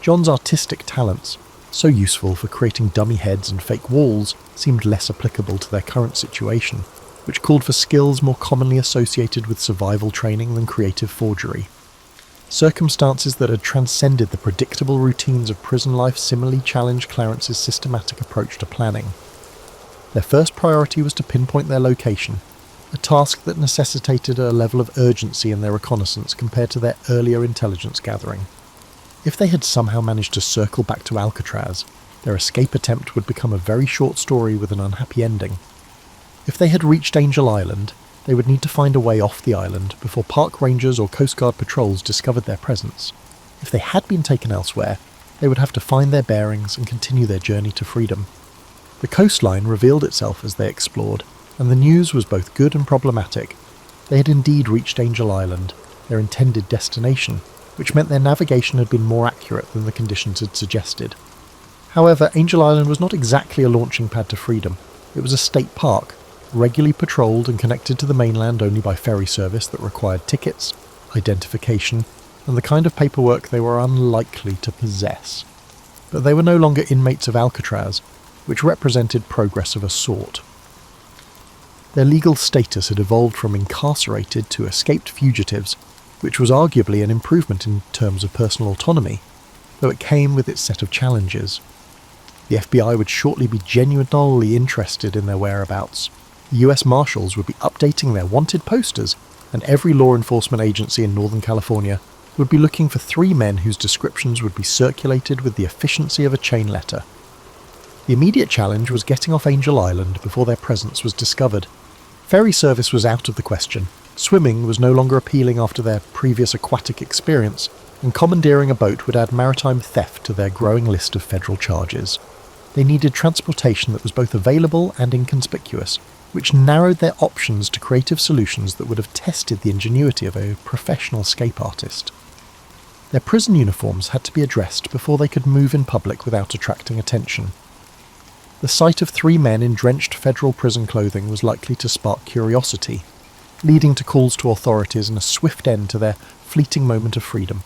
John's artistic talents, so useful for creating dummy heads and fake walls, seemed less applicable to their current situation, which called for skills more commonly associated with survival training than creative forgery. Circumstances that had transcended the predictable routines of prison life similarly challenged Clarence's systematic approach to planning. Their first priority was to pinpoint their location, a task that necessitated a level of urgency in their reconnaissance compared to their earlier intelligence gathering. If they had somehow managed to circle back to Alcatraz, their escape attempt would become a very short story with an unhappy ending. If they had reached Angel Island, they would need to find a way off the island before park rangers or Coast Guard patrols discovered their presence. If they had been taken elsewhere, they would have to find their bearings and continue their journey to freedom. The coastline revealed itself as they explored, and the news was both good and problematic. They had indeed reached Angel Island, their intended destination, which meant their navigation had been more accurate than the conditions had suggested. However, Angel Island was not exactly a launching pad to freedom. It was a state park, regularly patrolled and connected to the mainland only by ferry service that required tickets, identification, and the kind of paperwork they were unlikely to possess. But they were no longer inmates of Alcatraz, which represented progress of a sort. Their legal status had evolved from incarcerated to escaped fugitives, which was arguably an improvement in terms of personal autonomy, though it came with its set of challenges. The FBI would shortly be genuinely interested in their whereabouts. The US Marshals would be updating their wanted posters, and every law enforcement agency in Northern California would be looking for 3 men whose descriptions would be circulated with the efficiency of a chain letter. The immediate challenge was getting off Angel Island before their presence was discovered. Ferry service was out of the question. Swimming was no longer appealing after their previous aquatic experience, and commandeering a boat would add maritime theft to their growing list of federal charges. They needed transportation that was both available and inconspicuous, which narrowed their options to creative solutions that would have tested the ingenuity of a professional escape artist. Their prison uniforms had to be addressed before they could move in public without attracting attention. The sight of 3 men in drenched federal prison clothing was likely to spark curiosity, leading to calls to authorities and a swift end to their fleeting moment of freedom.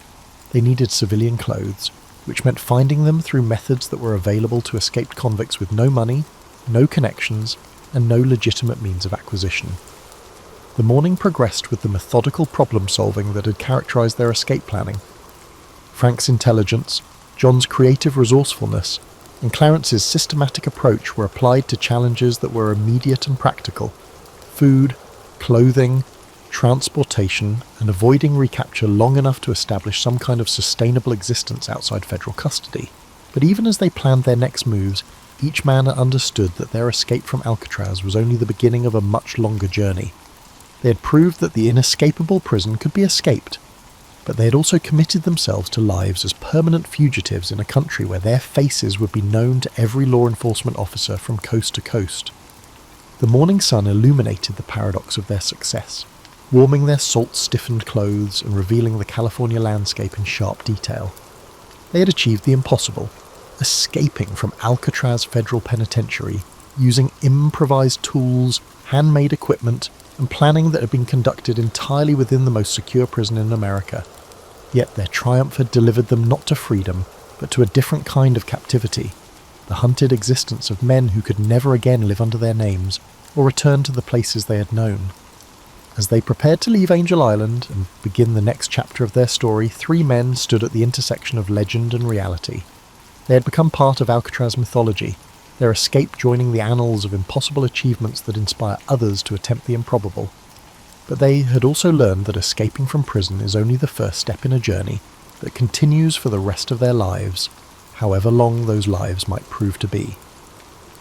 They needed civilian clothes, which meant finding them through methods that were available to escaped convicts with no money, no connections, and no legitimate means of acquisition. The morning progressed with the methodical problem-solving that had characterized their escape planning. Frank's intelligence, John's creative resourcefulness, and Clarence's systematic approach were applied to challenges that were immediate and practical: food, clothing, transportation, and avoiding recapture long enough to establish some kind of sustainable existence outside federal custody. But even as they planned their next moves, each man understood that their escape from Alcatraz was only the beginning of a much longer journey. They had proved that the inescapable prison could be escaped, but they had also committed themselves to lives as permanent fugitives in a country where their faces would be known to every law enforcement officer from coast to coast. The morning sun illuminated the paradox of their success, warming their salt-stiffened clothes and revealing the California landscape in sharp detail. They had achieved the impossible, escaping from Alcatraz Federal Penitentiary, using improvised tools, handmade equipment, and planning that had been conducted entirely within the most secure prison in America. Yet their triumph had delivered them not to freedom, but to a different kind of captivity, the hunted existence of men who could never again live under their names or return to the places they had known. As they prepared to leave Angel Island and begin the next chapter of their story, 3 men stood at the intersection of legend and reality. They had become part of Alcatraz mythology, their escape joining the annals of impossible achievements that inspire others to attempt the improbable. But they had also learned that escaping from prison is only the first step in a journey that continues for the rest of their lives. however long those lives might prove to be.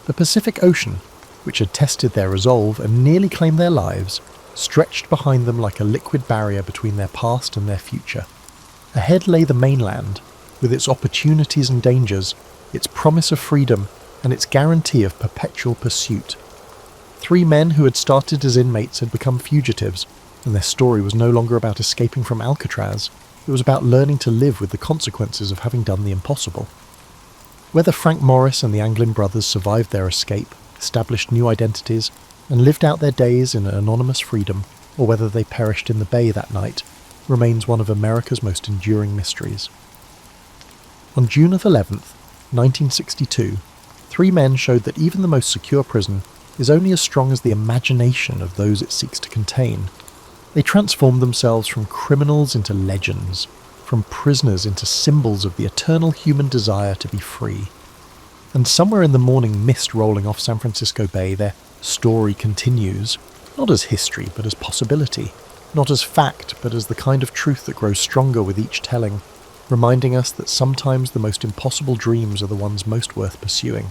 The Pacific Ocean, which had tested their resolve and nearly claimed their lives, stretched behind them like a liquid barrier between their past and their future. Ahead lay the mainland, with its opportunities and dangers, its promise of freedom, and its guarantee of perpetual pursuit. 3 men who had started as inmates had become fugitives, and their story was no longer about escaping from Alcatraz. It was about learning to live with the consequences of having done the impossible. Whether Frank Morris and the Anglin brothers survived their escape, established new identities, and lived out their days in anonymous freedom, or whether they perished in the bay that night, remains one of America's most enduring mysteries. On June 11th, 1962, 3 men showed that even the most secure prison is only as strong as the imagination of those it seeks to contain. They transformed themselves from criminals into legends, from prisoners into symbols of the eternal human desire to be free. And somewhere in the morning mist rolling off San Francisco Bay, their story continues, not as history but as possibility, not as fact but as the kind of truth that grows stronger with each telling, reminding us that sometimes the most impossible dreams are the ones most worth pursuing.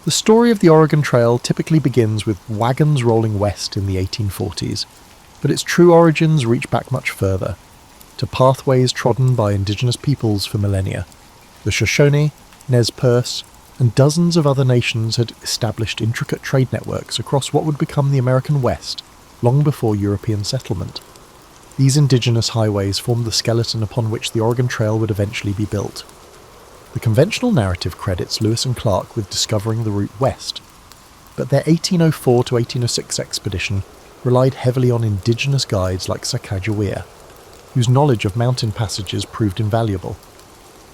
The story of the Oregon Trail typically begins with wagons rolling west in the 1840s, but its true origins reach back much further, to pathways trodden by indigenous peoples for millennia. The Shoshone, Nez Perce, and dozens of other nations had established intricate trade networks across what would become the American West long before European settlement. These indigenous highways formed the skeleton upon which the Oregon Trail would eventually be built. The conventional narrative credits Lewis and Clark with discovering the route west, but their 1804 to 1806 expedition relied heavily on indigenous guides like Sacagawea, whose knowledge of mountain passages proved invaluable.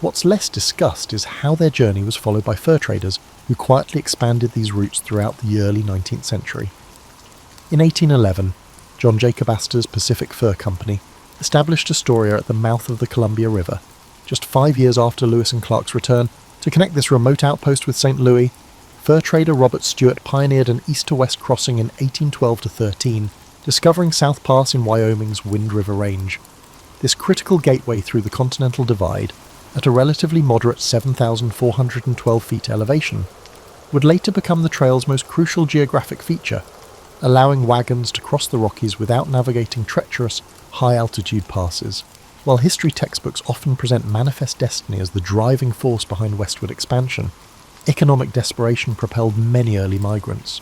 What's less discussed is how their journey was followed by fur traders who quietly expanded these routes throughout the early 19th century. In 1811, John Jacob Astor's Pacific Fur Company established Astoria at the mouth of the Columbia River, just 5 years after Lewis and Clark's return. To connect this remote outpost with St. Louis, fur trader Robert Stewart pioneered an east-to-west crossing in 1812-13, discovering South Pass in Wyoming's Wind River Range. This critical gateway through the Continental Divide, at a relatively moderate 7,412 feet elevation, would later become the trail's most crucial geographic feature, allowing wagons to cross the Rockies without navigating treacherous, high-altitude passes. While history textbooks often present manifest destiny as the driving force behind westward expansion, economic desperation propelled many early migrants.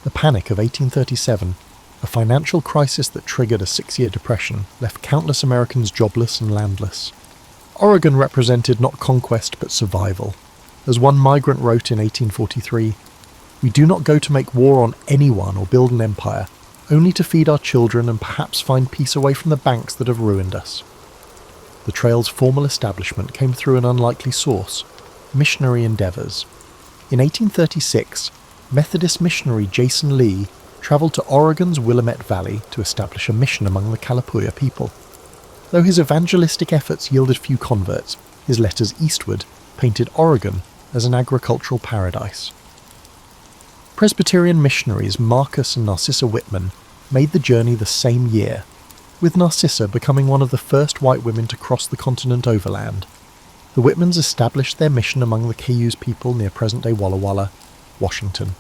The Panic of 1837, a financial crisis that triggered a 6-year depression, left countless Americans jobless and landless. Oregon represented not conquest but survival. As one migrant wrote in 1843, "We do not go to make war on anyone or build an empire, only to feed our children and perhaps find peace away from the banks that have ruined us." The trail's formal establishment came through an unlikely source: missionary endeavours. In 1836, Methodist missionary Jason Lee travelled to Oregon's Willamette Valley to establish a mission among the Kalapuya people. Though his evangelistic efforts yielded few converts, his letters eastward painted Oregon as an agricultural paradise. Presbyterian missionaries Marcus and Narcissa Whitman made the journey the same year, with Narcissa becoming one of the first white women to cross the continent overland. The Whitmans established their mission among the Cayuse people near present-day Walla Walla, Washington.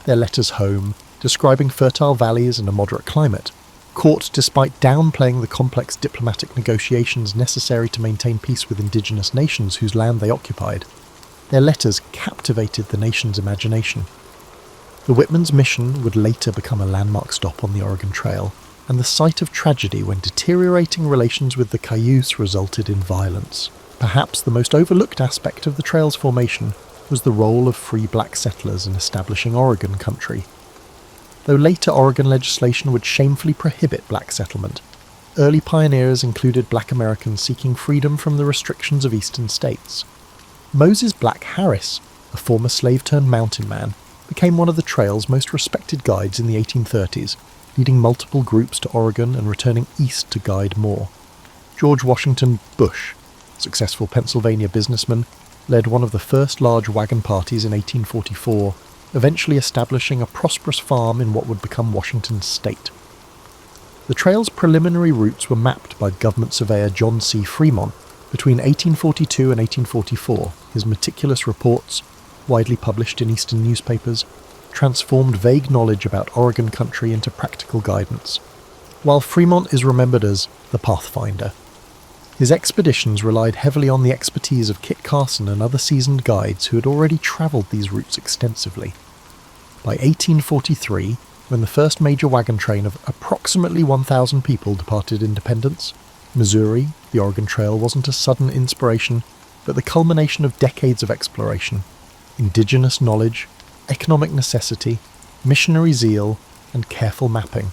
Their letters home, describing fertile valleys and a moderate climate, caught despite downplaying the complex diplomatic negotiations necessary to maintain peace with indigenous nations whose land they occupied. Their letters captivated the nation's imagination. The Whitmans' mission would later become a landmark stop on the Oregon Trail, and the site of tragedy when deteriorating relations with the Cayuse resulted in violence. Perhaps the most overlooked aspect of the trail's formation was the role of free black settlers in establishing Oregon country. Though later Oregon legislation would shamefully prohibit black settlement, early pioneers included black Americans seeking freedom from the restrictions of eastern states. Moses Black Harris, a former slave-turned-mountain man, became one of the trail's most respected guides in the 1830s, leading multiple groups to Oregon and returning east to guide more. George Washington Bush, successful Pennsylvania businessman, led one of the first large wagon parties in 1844, eventually establishing a prosperous farm in what would become Washington's state. The trail's preliminary routes were mapped by government surveyor John C. Fremont between 1842 and 1844. His meticulous reports, widely published in Eastern newspapers, transformed vague knowledge about Oregon country into practical guidance, while Fremont is remembered as the Pathfinder. His expeditions relied heavily on the expertise of Kit Carson and other seasoned guides who had already travelled these routes extensively. By 1843, when the first major wagon train of approximately 1,000 people departed Independence, Missouri, the Oregon Trail wasn't a sudden inspiration, but the culmination of decades of exploration, indigenous knowledge, economic necessity, missionary zeal, and careful mapping.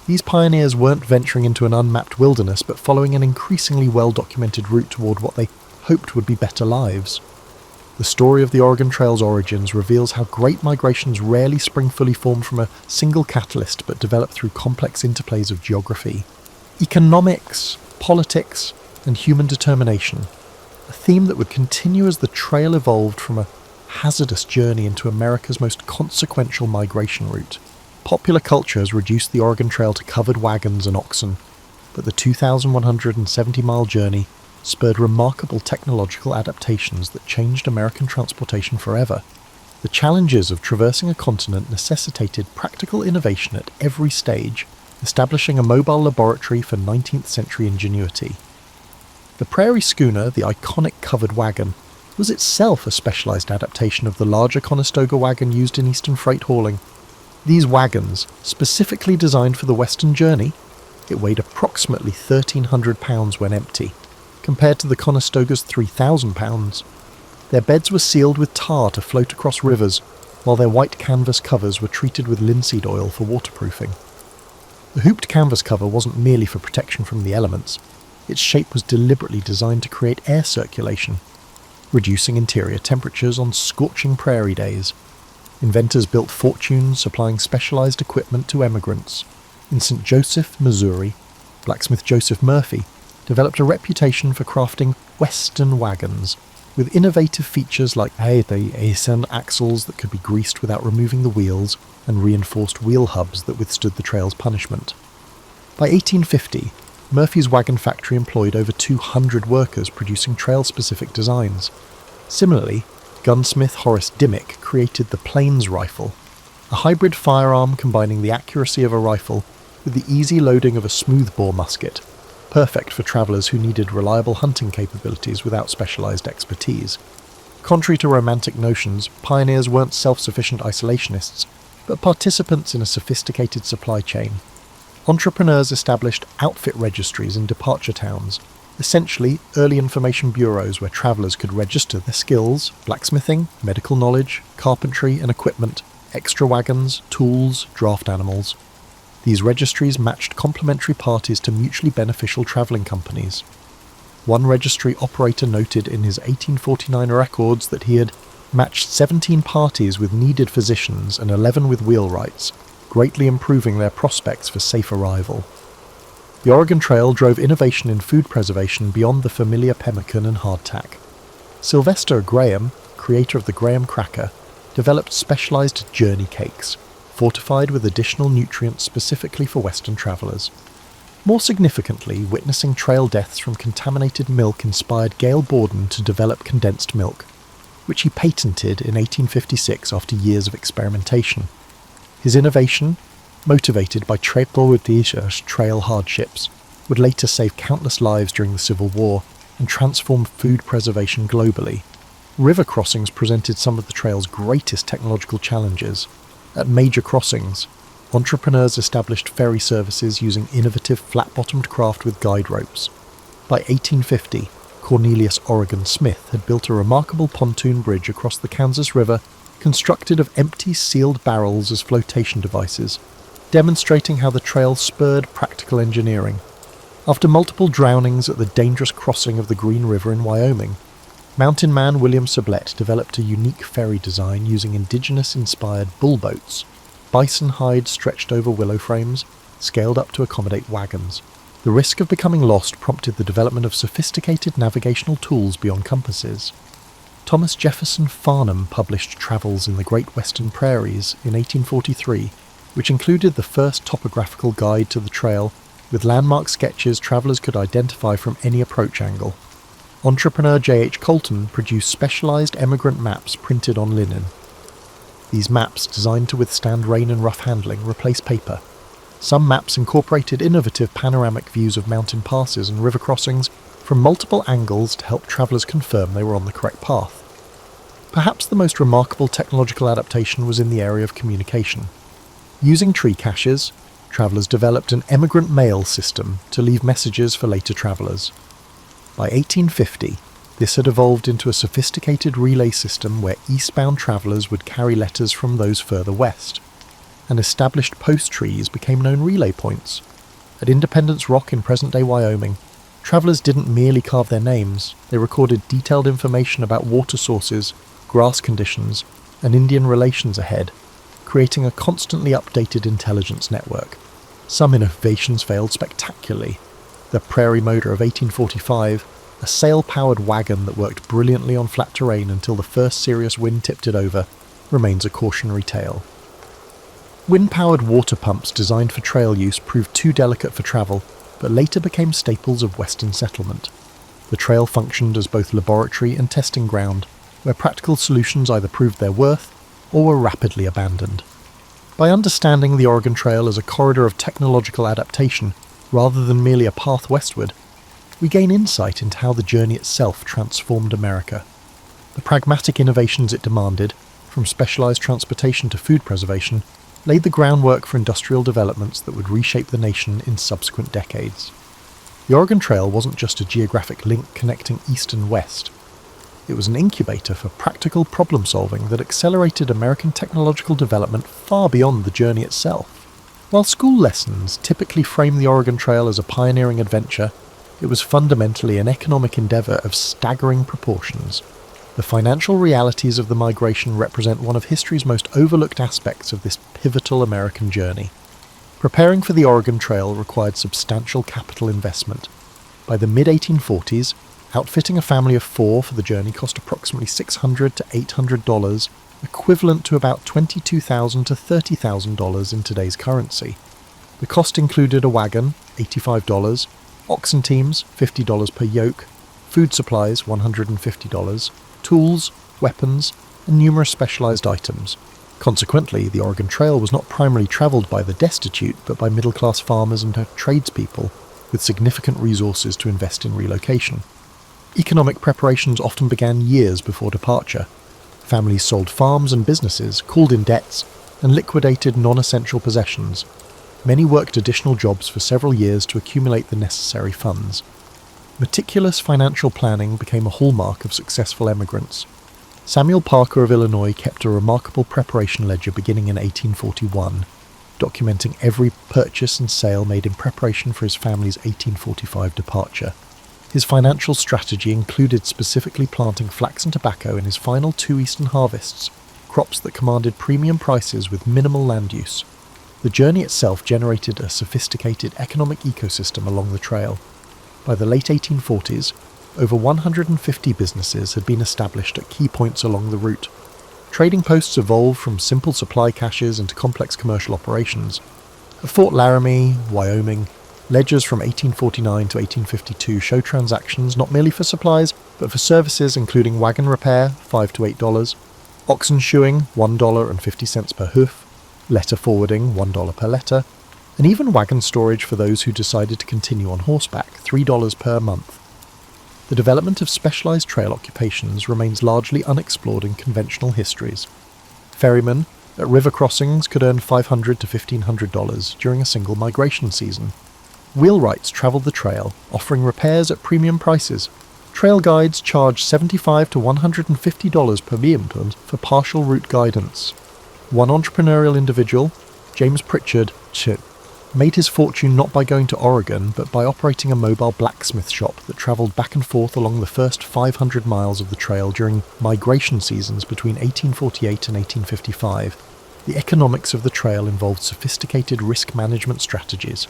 These pioneers weren't venturing into an unmapped wilderness, but following an increasingly well-documented route toward what they hoped would be better lives. The story of the Oregon Trail's origins reveals how great migrations rarely spring fully formed from a single catalyst, but develop through complex interplays of geography, economics, politics, and human determination, a theme that would continue as the trail evolved from a hazardous journey into America's most consequential migration route. Popular culture has reduced the Oregon Trail to covered wagons and oxen, but the 2,170-mile journey spurred remarkable technological adaptations that changed American transportation forever. The challenges of traversing a continent necessitated practical innovation at every stage, establishing a mobile laboratory for 19th century ingenuity. The prairie schooner, the iconic covered wagon, was itself a specialized adaptation of the larger Conestoga wagon used in eastern freight hauling. These wagons, specifically designed for the western journey, it weighed approximately 1,300 pounds when empty, compared to the Conestoga's 3,000 pounds. Their beds were sealed with tar to float across rivers, while their white canvas covers were treated with linseed oil for waterproofing. The hooped canvas cover wasn't merely for protection from the elements. Its shape was deliberately designed to create air circulation, reducing interior temperatures on scorching prairie days. Inventors built fortunes supplying specialized equipment to emigrants. In St. Joseph, Missouri, blacksmith Joseph Murphy developed a reputation for crafting Western wagons, with innovative features like the Eisen axles that could be greased without removing the wheels, and reinforced wheel hubs that withstood the trail's punishment. By 1850, Murphy's wagon factory employed over 200 workers producing trail-specific designs. Similarly, gunsmith Horace Dimmick created the Plains rifle, a hybrid firearm combining the accuracy of a rifle with the easy loading of a smoothbore musket, perfect for travellers who needed reliable hunting capabilities without specialised expertise. Contrary to romantic notions, pioneers weren't self-sufficient isolationists, but participants in a sophisticated supply chain. Entrepreneurs established outfit registries in departure towns, essentially early information bureaus where travellers could register their skills, blacksmithing, medical knowledge, carpentry and equipment, extra wagons, tools, draft animals. These registries matched complementary parties to mutually beneficial travelling companies. One registry operator noted in his 1849 records that he had matched 17 parties with needed physicians and 11 with wheelwrights, greatly improving their prospects for safe arrival. The Oregon Trail drove innovation in food preservation beyond the familiar pemmican and hardtack. Sylvester Graham, creator of the Graham cracker, developed specialized journey cakes, fortified with additional nutrients specifically for Western travelers. More significantly, witnessing trail deaths from contaminated milk inspired Gale Borden to develop condensed milk, which he patented in 1856 after years of experimentation. His innovation, motivated by Trailblauer trail hardships, would later save countless lives during the Civil War and transform food preservation globally. River crossings presented some of the trail's greatest technological challenges. At major crossings, entrepreneurs established ferry services using innovative flat-bottomed craft with guide ropes. By 1850, Cornelius Oregon Smith had built a remarkable pontoon bridge across the Kansas River constructed of empty sealed barrels as flotation devices, demonstrating how the trail spurred practical engineering. After multiple drownings at the dangerous crossing of the Green River in Wyoming, mountain man William Sublette developed a unique ferry design using indigenous-inspired bull boats, bison hide stretched over willow frames, scaled up to accommodate wagons. The risk of becoming lost prompted the development of sophisticated navigational tools beyond compasses. Thomas Jefferson Farnham published Travels in the Great Western Prairies in 1843, which included the first topographical guide to the trail, with landmark sketches travellers could identify from any approach angle. Entrepreneur J.H. Colton produced specialised emigrant maps printed on linen. These maps, designed to withstand rain and rough handling, replaced paper. Some maps incorporated innovative panoramic views of mountain passes and river crossings from multiple angles to help travellers confirm they were on the correct path. Perhaps the most remarkable technological adaptation was in the area of communication. Using tree caches, travellers developed an emigrant mail system to leave messages for later travellers. By 1850, this had evolved into a sophisticated relay system where eastbound travellers would carry letters from those further west, and established post trees became known relay points. At Independence Rock in present-day Wyoming, travellers didn't merely carve their names, they recorded detailed information about water sources, grass conditions, and Indian relations ahead, creating a constantly updated intelligence network. Some innovations failed spectacularly. The Prairie Motor of 1845, a sail-powered wagon that worked brilliantly on flat terrain until the first serious wind tipped it over, remains a cautionary tale. Wind-powered water pumps designed for trail use proved too delicate for travel, but later became staples of Western settlement. The trail functioned as both laboratory and testing ground, where practical solutions either proved their worth or were rapidly abandoned. By understanding the Oregon Trail as a corridor of technological adaptation, rather than merely a path westward, we gain insight into how the journey itself transformed America. The pragmatic innovations it demanded, from specialised transportation to food preservation, laid the groundwork for industrial developments that would reshape the nation in subsequent decades. The Oregon Trail wasn't just a geographic link connecting east and west. It was an incubator for practical problem-solving that accelerated American technological development far beyond the journey itself. While school lessons typically frame the Oregon Trail as a pioneering adventure, it was fundamentally an economic endeavour of staggering proportions. The financial realities of the migration represent one of history's most overlooked aspects of this pivotal American journey. Preparing for the Oregon Trail required substantial capital investment. By the mid-1840s, outfitting a family of 4 for the journey cost approximately $600 to $800, equivalent to about $22,000 to $30,000 in today's currency. The cost included a wagon, $85, oxen teams, $50 per yoke, food supplies, $150, tools, weapons, and numerous specialised items. Consequently, the Oregon Trail was not primarily travelled by the destitute, but by middle-class farmers and tradespeople, with significant resources to invest in relocation. Economic preparations often began years before departure. Families sold farms and businesses, called in debts, and liquidated non-essential possessions. Many worked additional jobs for several years to accumulate the necessary funds. Meticulous financial planning became a hallmark of successful emigrants. Samuel Parker of Illinois kept a remarkable preparation ledger beginning in 1841, documenting every purchase and sale made in preparation for his family's 1845 departure. His financial strategy included specifically planting flax and tobacco in his final 2 eastern harvests, crops that commanded premium prices with minimal land use. The journey itself generated a sophisticated economic ecosystem along the trail. By the late 1840s, over 150 businesses had been established at key points along the route. Trading posts evolved from simple supply caches into complex commercial operations. At Fort Laramie, Wyoming, ledgers from 1849 to 1852 show transactions not merely for supplies, but for services including wagon repair, $5 to $8, oxen shoeing, $1.50 per hoof, letter forwarding, $1 per letter, and even wagon storage for those who decided to continue on horseback, $3 per month. The development of specialised trail occupations remains largely unexplored in conventional histories. Ferrymen at river crossings could earn $500 to $1,500 during a single migration season. Wheelwrights travelled the trail, offering repairs at premium prices. Trail guides charged $75 to $150 per diem for partial route guidance. One entrepreneurial individual, James Pritchard, made his fortune not by going to Oregon, but by operating a mobile blacksmith shop that travelled back and forth along the first 500 miles of the trail during migration seasons between 1848 and 1855. The economics of the trail involved sophisticated risk management strategies.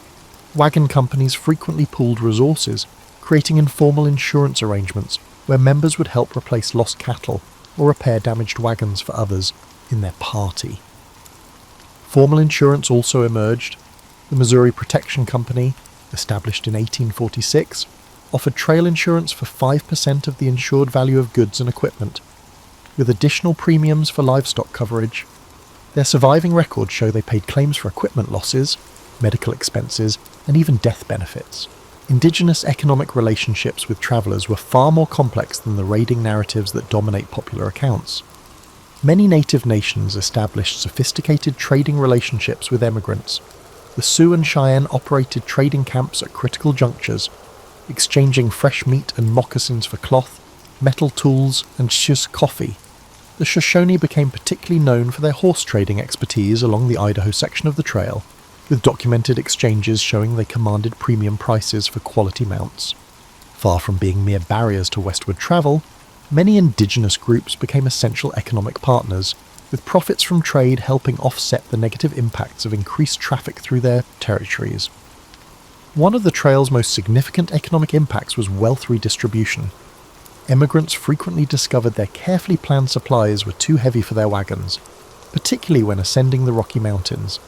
Wagon companies frequently pooled resources, creating informal insurance arrangements where members would help replace lost cattle or repair damaged wagons for others in their party. Formal insurance also emerged. The Missouri Protection Company, established in 1846, offered trail insurance for 5% of the insured value of goods and equipment, with additional premiums for livestock coverage. Their surviving records show they paid claims for equipment losses, medical expenses, and even death benefits. Indigenous economic relationships with travellers were far more complex than the raiding narratives that dominate popular accounts. Many native nations established sophisticated trading relationships with emigrants. The Sioux and Cheyenne operated trading camps at critical junctures, exchanging fresh meat and moccasins for cloth, metal tools, and shus coffee. The Shoshone became particularly known for their horse trading expertise along the Idaho section of the trail, with documented exchanges showing they commanded premium prices for quality mounts. Far from being mere barriers to westward travel, many indigenous groups became essential economic partners, with profits from trade helping offset the negative impacts of increased traffic through their territories. One of the trail's most significant economic impacts was wealth redistribution. Emigrants frequently discovered their carefully planned supplies were too heavy for their wagons, particularly when ascending the Rocky Mountains.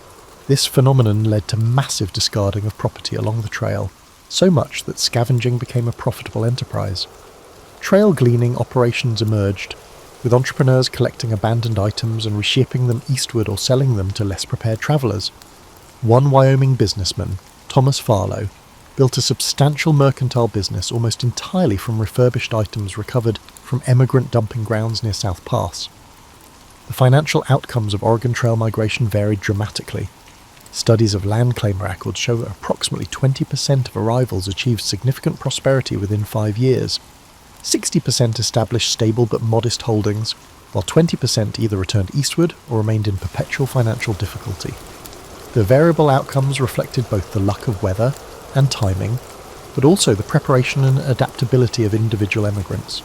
This phenomenon led to massive discarding of property along the trail, so much that scavenging became a profitable enterprise. Trail gleaning operations emerged, with entrepreneurs collecting abandoned items and reshaping them eastward or selling them to less prepared travellers. One Wyoming businessman, Thomas Farlow, built a substantial mercantile business almost entirely from refurbished items recovered from emigrant dumping grounds near South Pass. The financial outcomes of Oregon Trail migration varied dramatically. Studies of land claim records show that approximately 20% of arrivals achieved significant prosperity within 5 years. 60% established stable but modest holdings, while 20% either returned eastward or remained in perpetual financial difficulty. The variable outcomes reflected both the luck of weather and timing, but also the preparation and adaptability of individual emigrants.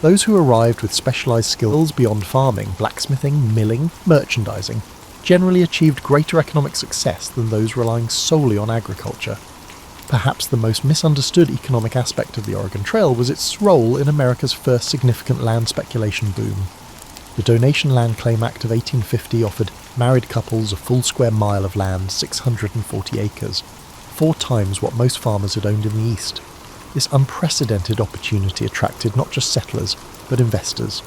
Those who arrived with specialised skills beyond farming, blacksmithing, milling, merchandising, generally achieved greater economic success than those relying solely on agriculture. Perhaps the most misunderstood economic aspect of the Oregon Trail was its role in America's first significant land speculation boom. The Donation Land Claim Act of 1850 offered married couples a full square mile of land, 640 acres, 4 times what most farmers had owned in the East. This unprecedented opportunity attracted not just settlers, but investors.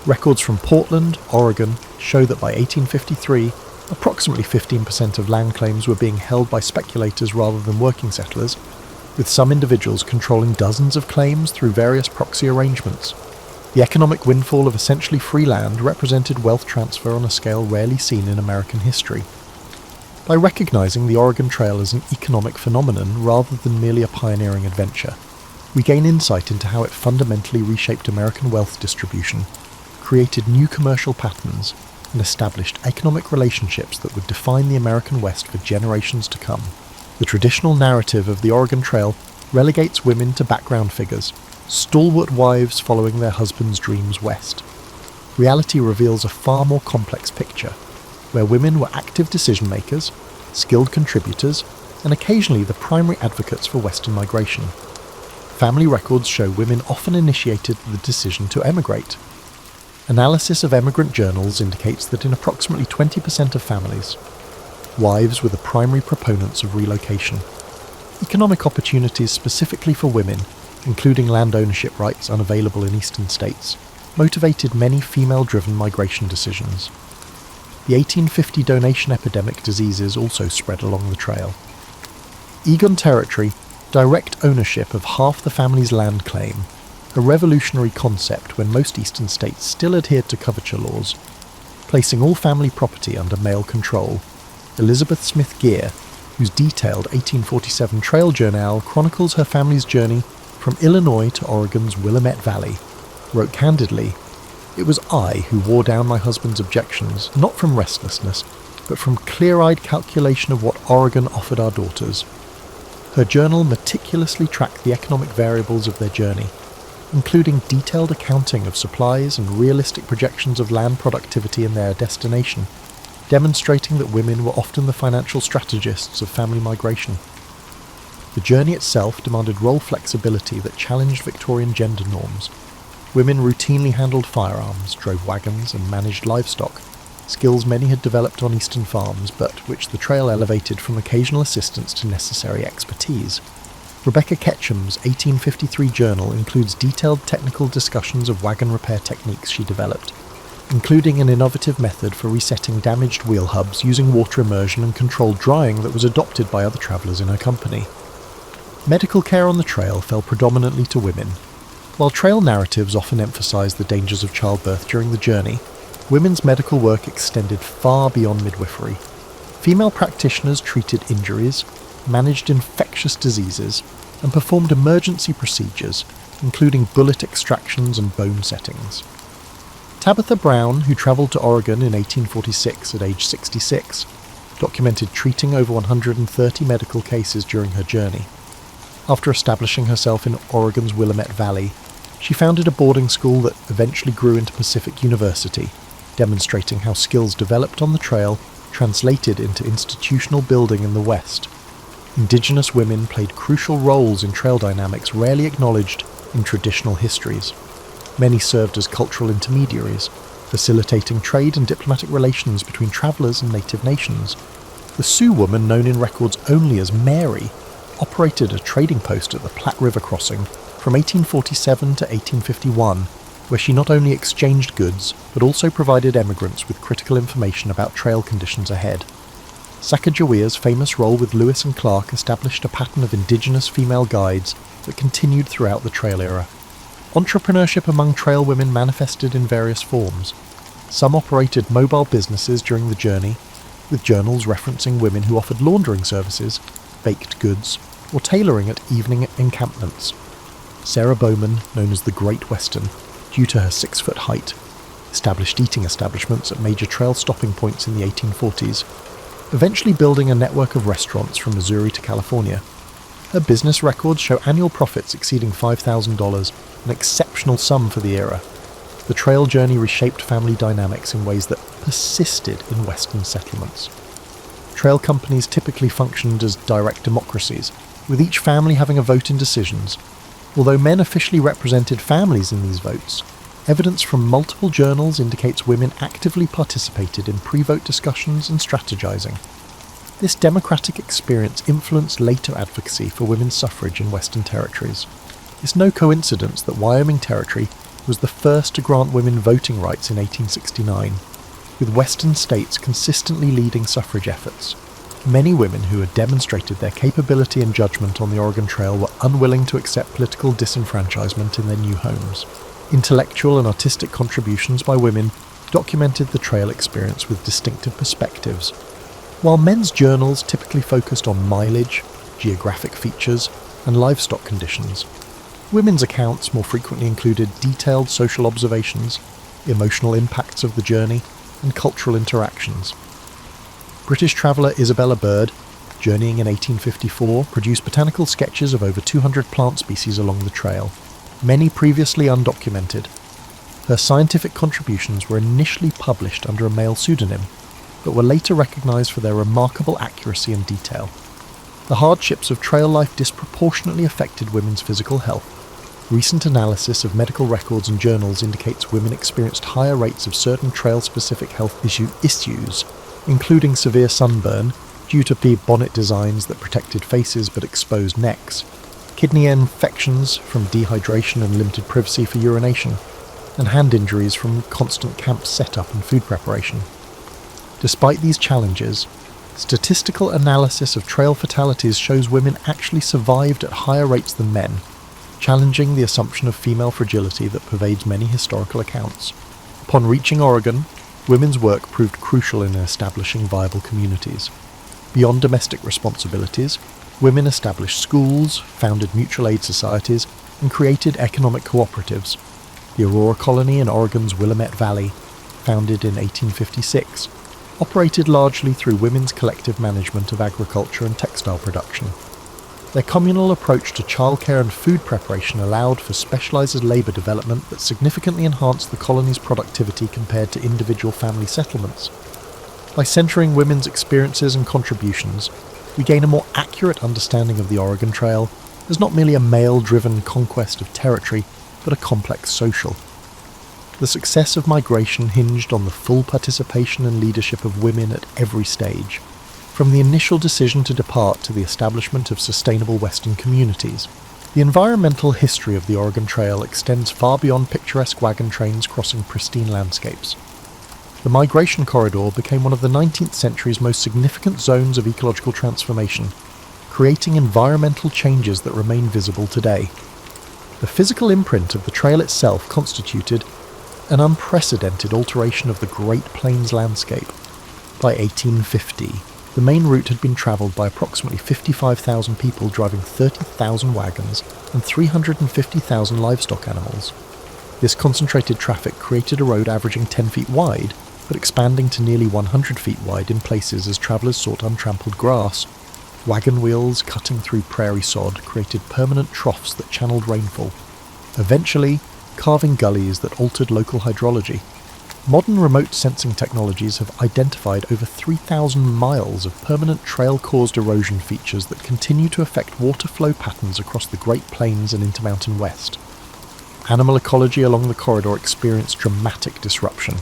Records from Portland, Oregon, show that by 1853, approximately 15% of land claims were being held by speculators rather than working settlers, with some individuals controlling dozens of claims through various proxy arrangements. The economic windfall of essentially free land represented wealth transfer on a scale rarely seen in American history. By recognising the Oregon Trail as an economic phenomenon rather than merely a pioneering adventure, we gain insight into how it fundamentally reshaped American wealth distribution, created new commercial patterns, and established economic relationships that would define the American West for generations to come. The traditional narrative of the Oregon Trail relegates women to background figures, stalwart wives following their husbands' dreams west. Reality reveals a far more complex picture, where women were active decision-makers, skilled contributors, and occasionally the primary advocates for Western migration. Family records show women often initiated the decision to emigrate. Analysis of emigrant journals indicates that in approximately 20% of families, wives were the primary proponents of relocation. Economic opportunities specifically for women, including land ownership rights unavailable in eastern states, motivated many female-driven migration decisions. The 1850 donation epidemic diseases also spread along the trail. Egon Territory, direct ownership of half the family's land claim, a revolutionary concept when most eastern states still adhered to coverture laws, placing all family property under male control. Elizabeth Smith Geer, whose detailed 1847 trail journal chronicles her family's journey from Illinois to Oregon's Willamette Valley, wrote candidly, "It was I who wore down my husband's objections, not from restlessness, but from clear-eyed calculation of what Oregon offered our daughters." Her journal meticulously tracked the economic variables of their journey, including detailed accounting of supplies and realistic projections of land productivity in their destination, demonstrating that women were often the financial strategists of family migration. The journey itself demanded role flexibility that challenged Victorian gender norms. Women routinely handled firearms, drove wagons, and managed livestock, skills many had developed on eastern farms, but which the trail elevated from occasional assistance to necessary expertise. Rebecca Ketchum's 1853 journal includes detailed technical discussions of wagon repair techniques she developed, including an innovative method for resetting damaged wheel hubs using water immersion and controlled drying that was adopted by other travellers in her company. Medical care on the trail fell predominantly to women. While trail narratives often emphasise the dangers of childbirth during the journey, women's medical work extended far beyond midwifery. Female practitioners treated injuries, managed infectious diseases, and performed emergency procedures, including bullet extractions and bone settings. Tabitha Brown, who travelled to Oregon in 1846 at age 66, documented treating over 130 medical cases during her journey. After establishing herself in Oregon's Willamette Valley, she founded a boarding school that eventually grew into Pacific University, demonstrating how skills developed on the trail translated into institutional building in the West. Indigenous women played crucial roles in trail dynamics rarely acknowledged in traditional histories. Many served as cultural intermediaries, facilitating trade and diplomatic relations between travellers and native nations. The Sioux woman, known in records only as Mary, operated a trading post at the Platte River crossing from 1847 to 1851, where she not only exchanged goods, but also provided emigrants with critical information about trail conditions ahead. Sacagawea's famous role with Lewis and Clark established a pattern of indigenous female guides that continued throughout the trail era. Entrepreneurship among trail women manifested in various forms. Some operated mobile businesses during the journey, with journals referencing women who offered laundering services, baked goods, or tailoring at evening encampments. Sarah Bowman, known as the Great Western, due to her 6-foot height, established eating establishments at major trail stopping points in the 1840s, eventually building a network of restaurants from Missouri to California. Her business records show annual profits exceeding $5,000, an exceptional sum for the era. The trail journey reshaped family dynamics in ways that persisted in Western settlements. Trail companies typically functioned as direct democracies, with each family having a vote in decisions. Although men officially represented families in these votes, evidence from multiple journals indicates women actively participated in pre-vote discussions and strategizing. This democratic experience influenced later advocacy for women's suffrage in Western territories. It's no coincidence that Wyoming Territory was the first to grant women voting rights in 1869, with Western states consistently leading suffrage efforts. Many women who had demonstrated their capability and judgment on the Oregon Trail were unwilling to accept political disenfranchisement in their new homes. Intellectual and artistic contributions by women documented the trail experience with distinctive perspectives. While men's journals typically focused on mileage, geographic features, and livestock conditions, women's accounts more frequently included detailed social observations, emotional impacts of the journey, and cultural interactions. British traveller Isabella Bird, journeying in 1854, produced botanical sketches of over 200 plant species along the trail, many previously undocumented. Her scientific contributions were initially published under a male pseudonym, but were later recognised for their remarkable accuracy and detail. The hardships of trail life disproportionately affected women's physical health. Recent analysis of medical records and journals indicates women experienced higher rates of certain trail-specific health issues, including severe sunburn due to bonnet designs that protected faces but exposed necks, kidney infections from dehydration and limited privacy for urination, and hand injuries from constant camp setup and food preparation. Despite these challenges, statistical analysis of trail fatalities shows women actually survived at higher rates than men, challenging the assumption of female fragility that pervades many historical accounts. Upon reaching Oregon, women's work proved crucial in establishing viable communities. Beyond domestic responsibilities, women established schools, founded mutual aid societies, and created economic cooperatives. The Aurora Colony in Oregon's Willamette Valley, founded in 1856, operated largely through women's collective management of agriculture and textile production. Their communal approach to childcare and food preparation allowed for specialised labour development that significantly enhanced the colony's productivity compared to individual family settlements. By centering women's experiences and contributions, we gain a more accurate understanding of the Oregon Trail as not merely a male-driven conquest of territory, but a complex social, The success of migration hinged on the full participation and leadership of women at every stage, from the initial decision to depart to the establishment of sustainable Western communities. The environmental history of the Oregon Trail extends far beyond picturesque wagon trains crossing pristine landscapes. The migration corridor became one of the 19th century's most significant zones of ecological transformation, creating environmental changes that remain visible today. The physical imprint of the trail itself constituted an unprecedented alteration of the Great Plains landscape. By 1850, the main route had been travelled by approximately 55,000 people driving 30,000 wagons and 350,000 livestock animals. This concentrated traffic created a road averaging 10 feet wide, but expanding to nearly 100 feet wide in places as travellers sought untrampled grass. Wagon wheels cutting through prairie sod created permanent troughs that channeled rainfall, eventually carving gullies that altered local hydrology. Modern remote sensing technologies have identified over 3,000 miles of permanent trail-caused erosion features that continue to affect water flow patterns across the Great Plains and Intermountain West. Animal ecology along the corridor experienced dramatic disruption.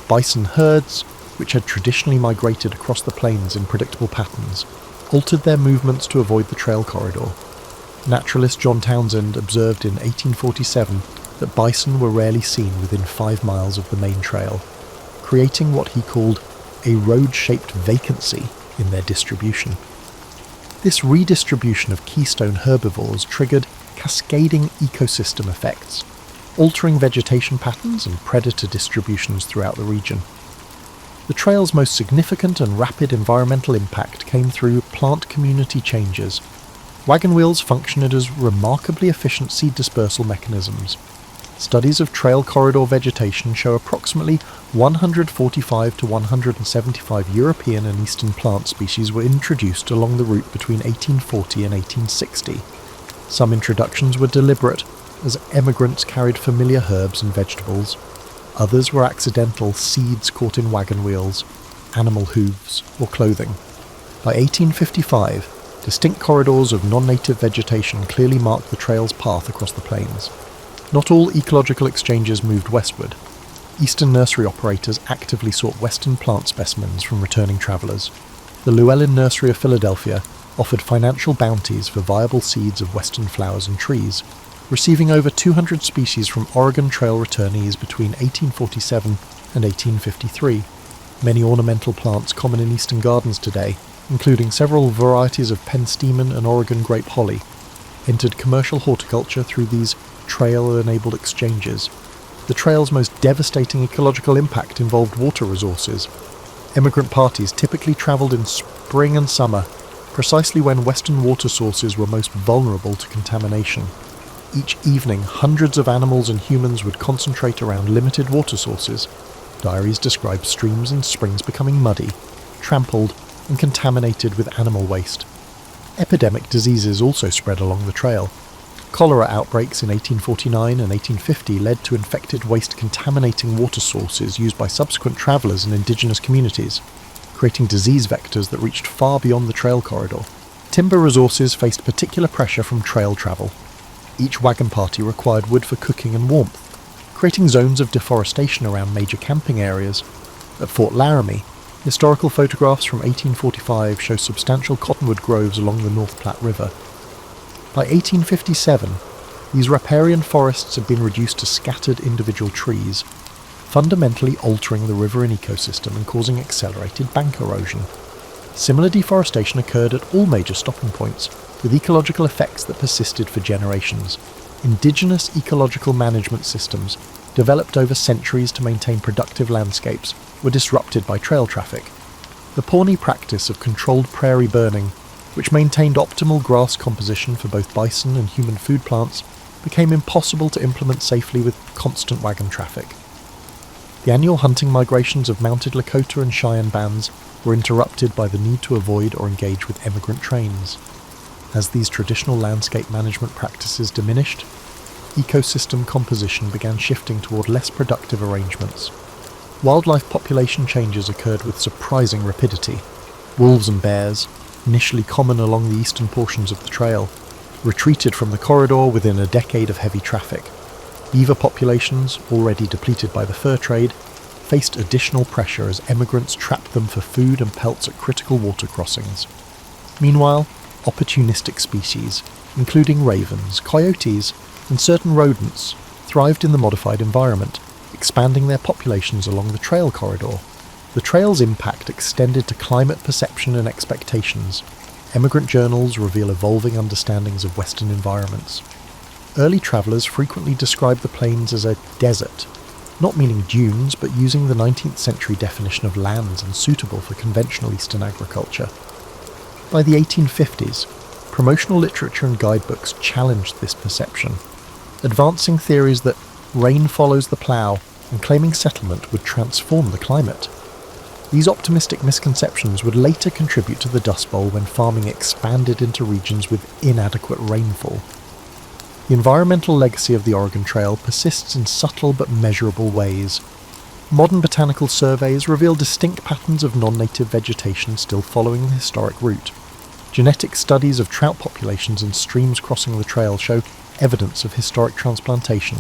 Bison herds, which had traditionally migrated across the plains in predictable patterns, altered their movements to avoid the trail corridor. Naturalist John Townsend observed in 1847 that bison were rarely seen within 5 miles of the main trail, creating what he called a road-shaped vacancy in their distribution. This redistribution of keystone herbivores triggered cascading ecosystem effects, altering vegetation patterns and predator distributions throughout the region. The trail's most significant and rapid environmental impact came through plant community changes. Wagon wheels functioned as remarkably efficient seed dispersal mechanisms. Studies of trail corridor vegetation show approximately 145 to 175 European and Eastern plant species were introduced along the route between 1840 and 1860. Some introductions were deliberate, as emigrants carried familiar herbs and vegetables. Others were accidental seeds caught in wagon wheels, animal hooves, or clothing. By 1855, distinct corridors of non-native vegetation clearly marked the trail's path across the plains. Not all ecological exchanges moved westward. Eastern nursery operators actively sought Western plant specimens from returning travellers. The Llewellyn Nursery of Philadelphia offered financial bounties for viable seeds of Western flowers and trees, receiving over 200 species from Oregon Trail returnees between 1847 and 1853. Many ornamental plants common in eastern gardens today, including several varieties of penstemon and Oregon grape holly, entered commercial horticulture through these trail-enabled exchanges. The trail's most devastating ecological impact involved water resources. Emigrant parties typically travelled in spring and summer, precisely when Western water sources were most vulnerable to contamination. Each evening, hundreds of animals and humans would concentrate around limited water sources. Diaries describe streams and springs becoming muddy, trampled, and contaminated with animal waste. Epidemic diseases also spread along the trail. Cholera outbreaks in 1849 and 1850 led to infected waste contaminating water sources used by subsequent travellers and indigenous communities, creating disease vectors that reached far beyond the trail corridor. Timber resources faced particular pressure from trail travel. Each wagon party required wood for cooking and warmth, creating zones of deforestation around major camping areas. At Fort Laramie, historical photographs from 1845 show substantial cottonwood groves along the North Platte River. By 1857, these riparian forests had been reduced to scattered individual trees, fundamentally altering the riverine ecosystem and causing accelerated bank erosion. Similar deforestation occurred at all major stopping points, with ecological effects that persisted for generations. Indigenous ecological management systems, developed over centuries to maintain productive landscapes, were disrupted by trail traffic. The Pawnee practice of controlled prairie burning, which maintained optimal grass composition for both bison and human food plants, became impossible to implement safely with constant wagon traffic. The annual hunting migrations of mounted Lakota and Cheyenne bands were interrupted by the need to avoid or engage with emigrant trains. As these traditional landscape management practices diminished, ecosystem composition began shifting toward less productive arrangements. Wildlife population changes occurred with surprising rapidity. Wolves and bears, initially common along the eastern portions of the trail, retreated from the corridor within a decade of heavy traffic. Beaver populations, already depleted by the fur trade, faced additional pressure as emigrants trapped them for food and pelts at critical water crossings. Meanwhile, opportunistic species, including ravens, coyotes, and certain rodents, thrived in the modified environment, expanding their populations along the trail corridor. The trail's impact extended to climate perception and expectations. Emigrant journals reveal evolving understandings of Western environments. Early travellers frequently described the plains as a desert, not meaning dunes, but using the 19th century definition of lands unsuitable for conventional Eastern agriculture. By the 1850s, promotional literature and guidebooks challenged this perception, advancing theories that rain follows the plough and claiming settlement would transform the climate. These optimistic misconceptions would later contribute to the Dust Bowl when farming expanded into regions with inadequate rainfall. The environmental legacy of the Oregon Trail persists in subtle but measurable ways. Modern botanical surveys reveal distinct patterns of non-native vegetation still following the historic route. Genetic studies of trout populations in streams crossing the trail show evidence of historic transplantation,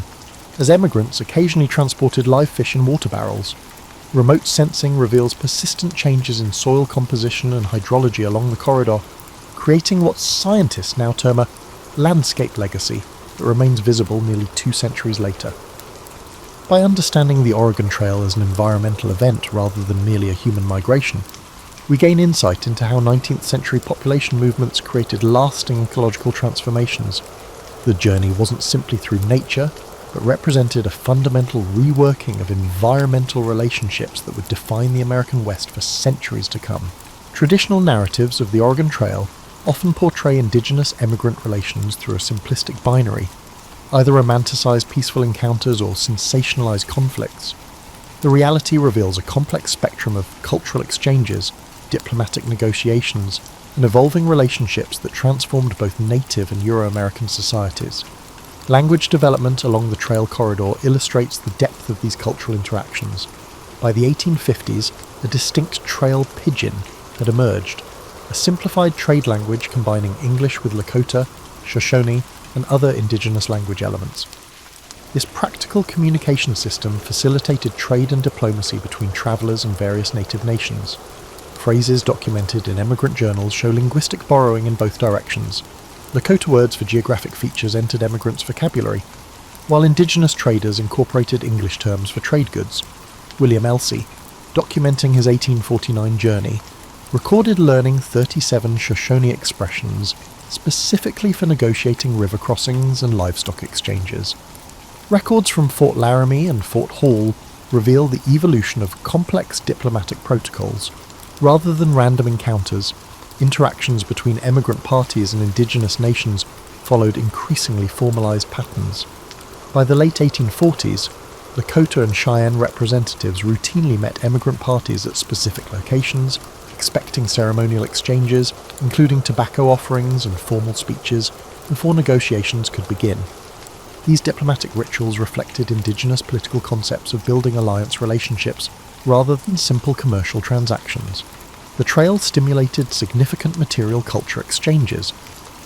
as emigrants occasionally transported live fish in water barrels. Remote sensing reveals persistent changes in soil composition and hydrology along the corridor, creating what scientists now term a landscape legacy that remains visible nearly 2 centuries later. By understanding the Oregon Trail as an environmental event rather than merely a human migration, we gain insight into how 19th century population movements created lasting ecological transformations. The journey wasn't simply through nature, but represented a fundamental reworking of environmental relationships that would define the American West for centuries to come. Traditional narratives of the Oregon Trail often portray indigenous emigrant relations through a simplistic binary, either romanticize peaceful encounters or sensationalize conflicts. The reality reveals a complex spectrum of cultural exchanges, diplomatic negotiations, and evolving relationships that transformed both native and Euro-American societies. Language development along the trail corridor illustrates the depth of these cultural interactions. By the 1850s, a distinct trail pidgin had emerged, a simplified trade language combining English with Lakota, Shoshone, and other indigenous language elements. This practical communication system facilitated trade and diplomacy between travellers and various native nations. Phrases documented in emigrant journals show linguistic borrowing in both directions. Lakota words for geographic features entered emigrants' vocabulary, while indigenous traders incorporated English terms for trade goods. William Elsie, documenting his 1849 journey, recorded learning 37 Shoshone expressions specifically for negotiating river crossings and livestock exchanges. Records from Fort Laramie and Fort Hall reveal the evolution of complex diplomatic protocols. Rather than random encounters, interactions between emigrant parties and indigenous nations followed increasingly formalized patterns. By the late 1840s, Lakota and Cheyenne representatives routinely met emigrant parties at specific locations, expecting ceremonial exchanges, including tobacco offerings and formal speeches, before negotiations could begin. These diplomatic rituals reflected indigenous political concepts of building alliance relationships rather than simple commercial transactions. The trail stimulated significant material culture exchanges.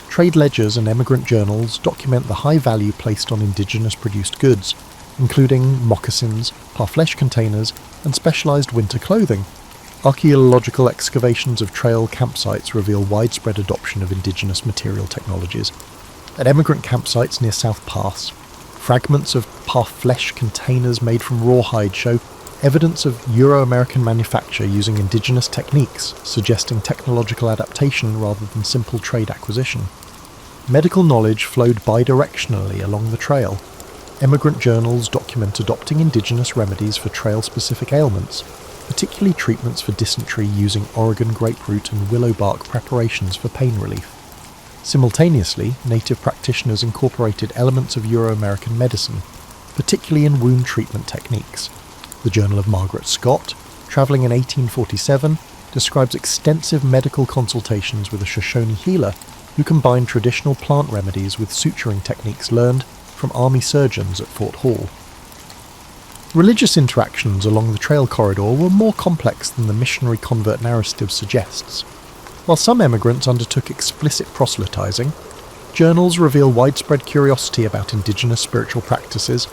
Trade ledgers and emigrant journals document the high value placed on indigenous-produced goods, including moccasins, parfleche containers, and specialized winter clothing. Archaeological excavations of trail campsites reveal widespread adoption of indigenous material technologies. At emigrant campsites near South Pass, fragments of parfleche containers made from rawhide show evidence of Euro-American manufacture using indigenous techniques, suggesting technological adaptation rather than simple trade acquisition. Medical knowledge flowed bidirectionally along the trail. Emigrant journals document adopting indigenous remedies for trail-specific ailments, particularly treatments for dysentery using Oregon grapefruit and willow bark preparations for pain relief. Simultaneously, native practitioners incorporated elements of Euro-American medicine, particularly in wound treatment techniques. The Journal of Margaret Scott, travelling in 1847, describes extensive medical consultations with a Shoshone healer who combined traditional plant remedies with suturing techniques learned from army surgeons at Fort Hall. Religious interactions along the trail corridor were more complex than the missionary convert narrative suggests. While some emigrants undertook explicit proselytizing, Journals reveal widespread curiosity about indigenous spiritual practices.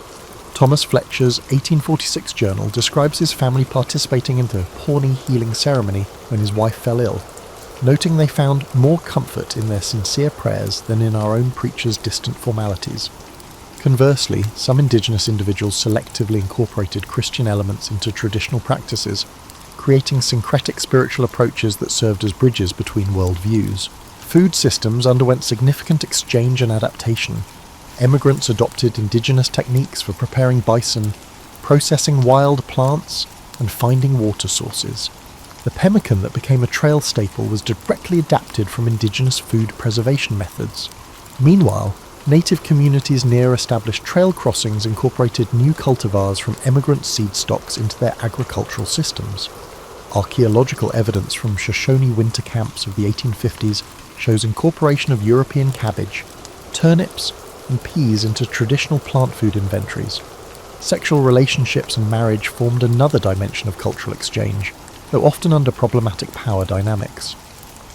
Thomas Fletcher's 1846 journal describes his family participating in the Pawnee healing ceremony when his wife fell ill, noting they found more comfort in their sincere prayers than in our own preacher's distant formalities. Conversely, some indigenous individuals selectively incorporated Christian elements into traditional practices, creating syncretic spiritual approaches that served as bridges between worldviews. Food systems underwent significant exchange and adaptation. Emigrants adopted indigenous techniques for preparing bison, processing wild plants, and finding water sources. The pemmican that became a trail staple was directly adapted from indigenous food preservation methods. Meanwhile, native communities near established trail crossings incorporated new cultivars from emigrant seed stocks into their agricultural systems. Archaeological evidence from Shoshone winter camps of the 1850s shows incorporation of European cabbage, turnips, and peas into traditional plant food inventories. Sexual relationships and marriage formed another dimension of cultural exchange, though often under problematic power dynamics.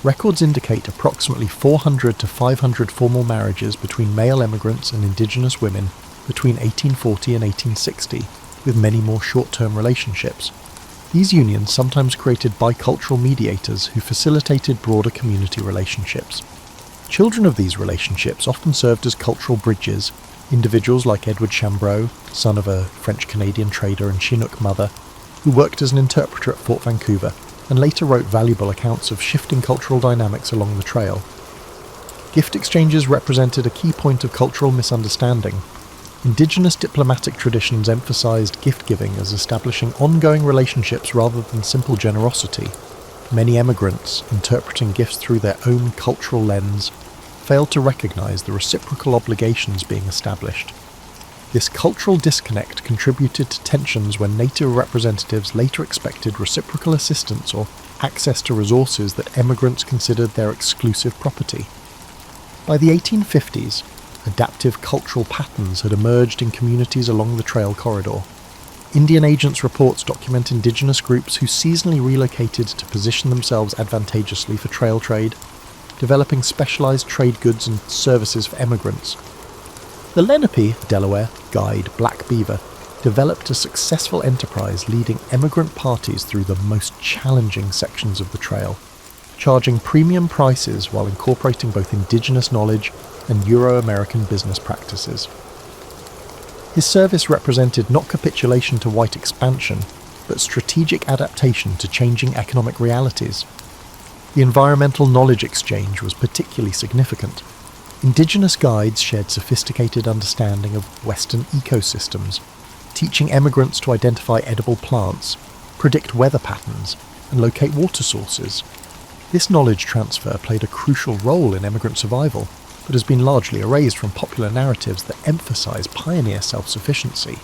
Records indicate approximately 400 to 500 formal marriages between male emigrants and indigenous women between 1840 and 1860, with many more short-term relationships. These unions sometimes created bicultural mediators who facilitated broader community relationships. Children of these relationships often served as cultural bridges. Individuals like Edward Chambreau, son of a French-Canadian trader and Chinook mother, who worked as an interpreter at Fort Vancouver and later wrote valuable accounts of shifting cultural dynamics along the trail. Gift exchanges represented a key point of cultural misunderstanding. Indigenous diplomatic traditions emphasized gift-giving as establishing ongoing relationships rather than simple generosity. Many emigrants, interpreting gifts through their own cultural lens, failed to recognize the reciprocal obligations being established. This cultural disconnect contributed to tensions when native representatives later expected reciprocal assistance or access to resources that emigrants considered their exclusive property. By the 1850s, adaptive cultural patterns had emerged in communities along the trail corridor. Indian agents' reports document indigenous groups who seasonally relocated to position themselves advantageously for trail trade, developing specialized trade goods and services for emigrants. The Lenape, Delaware, guide Black Beaver developed a successful enterprise leading emigrant parties through the most challenging sections of the trail, charging premium prices while incorporating both indigenous knowledge and Euro-American business practices. His service represented not capitulation to white expansion, but strategic adaptation to changing economic realities. The environmental knowledge exchange was particularly significant. Indigenous guides shared sophisticated understanding of Western ecosystems, teaching emigrants to identify edible plants, predict weather patterns, and locate water sources. This knowledge transfer played a crucial role in emigrant survival, but has been largely erased from popular narratives that emphasize pioneer self-sufficiency.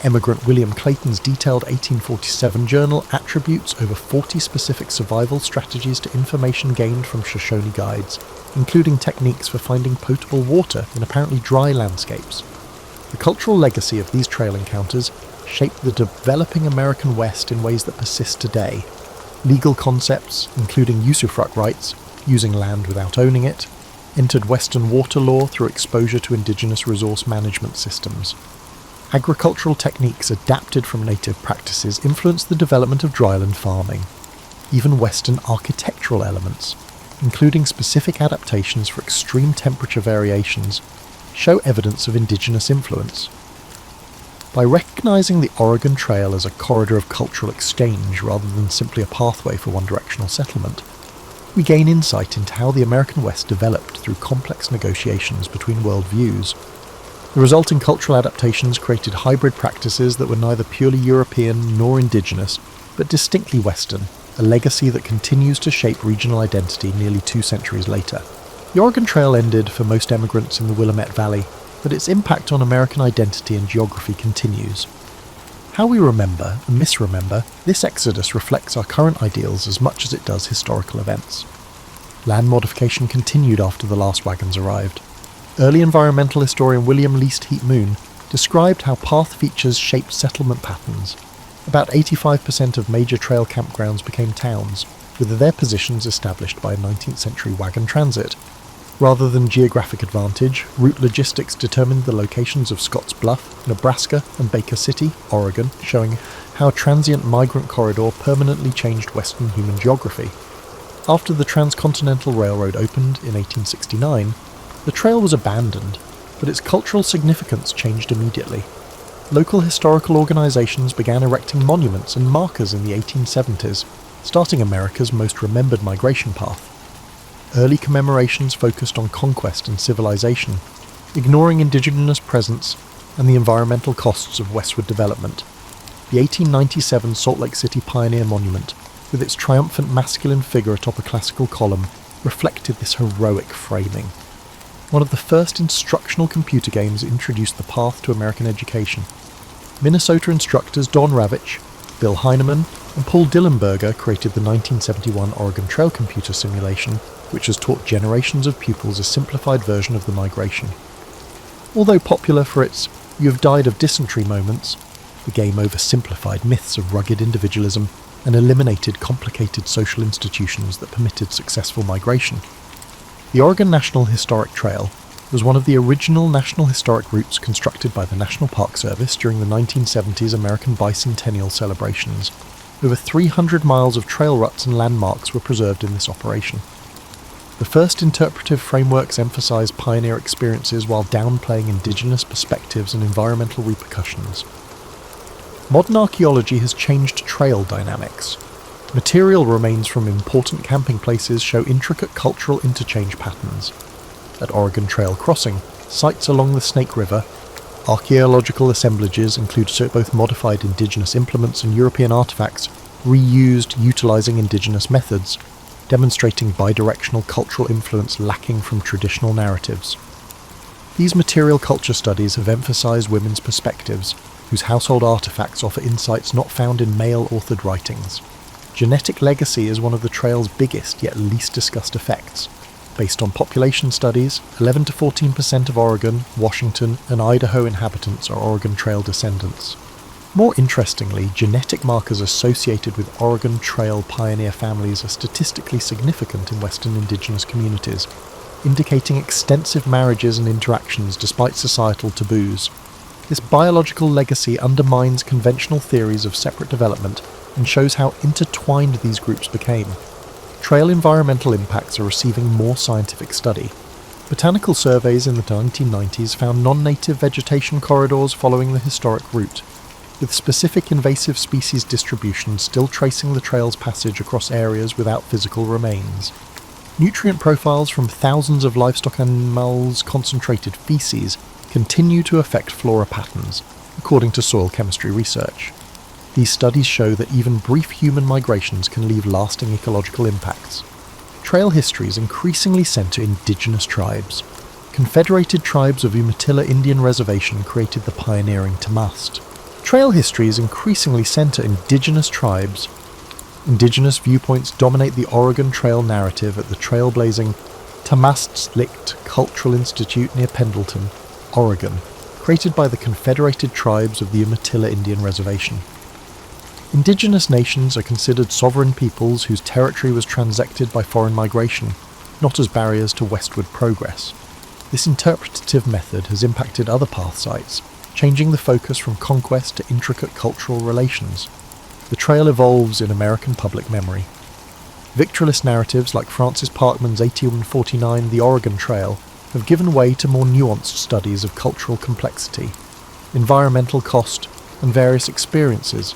Emigrant William Clayton's detailed 1847 journal attributes over 40 specific survival strategies to information gained from Shoshone guides, including techniques for finding potable water in apparently dry landscapes. The cultural legacy of these trail encounters shaped the developing American West in ways that persist today. Legal concepts, including usufruct rights, using land without owning it, entered Western water law through exposure to indigenous resource management systems. Agricultural techniques adapted from native practices influenced the development of dryland farming. Even Western architectural elements, including specific adaptations for extreme temperature variations, show evidence of indigenous influence. By recognizing the Oregon Trail as a corridor of cultural exchange rather than simply a pathway for one-directional settlement, we gain insight into how the American West developed through complex negotiations between worldviews. The resulting cultural adaptations created hybrid practices that were neither purely European nor indigenous, but distinctly Western, a legacy that continues to shape regional identity nearly 2 centuries later. The Oregon Trail ended for most emigrants in the Willamette Valley, but its impact on American identity and geography continues. How we remember and misremember this exodus reflects our current ideals as much as it does historical events. Land modification continued after the last wagons arrived. Early environmental historian William Least Heat Moon described how path features shaped settlement patterns. About 85% of major trail campgrounds became towns, with their positions established by a 19th century wagon transit. Rather than geographic advantage, route logistics determined the locations of Scotts Bluff, Nebraska, and Baker City, Oregon, showing how a transient migrant corridor permanently changed Western human geography. After the Transcontinental Railroad opened in 1869, the trail was abandoned, but its cultural significance changed immediately. Local historical organizations began erecting monuments and markers in the 1870s, starting America's most remembered migration path. Early commemorations focused on conquest and civilization, ignoring indigenous presence and the environmental costs of westward development. The 1897 Salt Lake City Pioneer Monument, with its triumphant masculine figure atop a classical column, reflected this heroic framing. One of the first instructional computer games introduced the path to American education. Minnesota instructors Don Ravitch, Bill Heinemann, and Paul Dillenberger created the 1971 Oregon Trail computer simulation, which has taught generations of pupils a simplified version of the migration. Although popular for its "you have died of dysentery" moments, the game oversimplified myths of rugged individualism and eliminated complicated social institutions that permitted successful migration. The Oregon National Historic Trail was one of the original national historic routes constructed by the National Park Service during the 1970s American bicentennial celebrations. Over 300 miles of trail ruts and landmarks were preserved in this operation. The first interpretive frameworks emphasize pioneer experiences while downplaying indigenous perspectives and environmental repercussions. Modern archaeology has changed trail dynamics. Material remains from important camping places show intricate cultural interchange patterns. At Oregon Trail Crossing, sites along the Snake River, archaeological assemblages include both modified indigenous implements and European artifacts reused utilizing indigenous methods, demonstrating bidirectional cultural influence lacking from traditional narratives. These material culture studies have emphasized women's perspectives, whose household artifacts offer insights not found in male-authored writings. Genetic legacy is one of the trail's biggest yet least discussed effects. Based on population studies, 11 to 14% of Oregon, Washington, and Idaho inhabitants are Oregon Trail descendants. More interestingly, genetic markers associated with Oregon Trail pioneer families are statistically significant in Western indigenous communities, indicating extensive marriages and interactions despite societal taboos. This biological legacy undermines conventional theories of separate development and shows how intertwined these groups became. Trail environmental impacts are receiving more scientific study. Botanical surveys in the 1990s found non-native vegetation corridors following the historic route, with specific invasive species distribution still tracing the trail's passage across areas without physical remains. Nutrient profiles from thousands of livestock animals' concentrated feces continue to affect flora patterns, according to soil chemistry research. These studies show that even brief human migrations can leave lasting ecological impacts. Trail histories increasingly center indigenous tribes. Confederated Tribes of Umatilla Indian Reservation created the pioneering Tamast. Trail histories increasingly center indigenous tribes. Indigenous viewpoints dominate the Oregon Trail narrative at the trailblazing Tamast Cultural Institute near Pendleton, Oregon, created by the Confederated Tribes of the Umatilla Indian Reservation. Indigenous nations are considered sovereign peoples whose territory was transected by foreign migration, not as barriers to westward progress. This interpretative method has impacted other path sites, changing the focus from conquest to intricate cultural relations. The trail evolves in American public memory. Victorialist narratives like Francis Parkman's 1849 The Oregon Trail have given way to more nuanced studies of cultural complexity, environmental cost, and various experiences.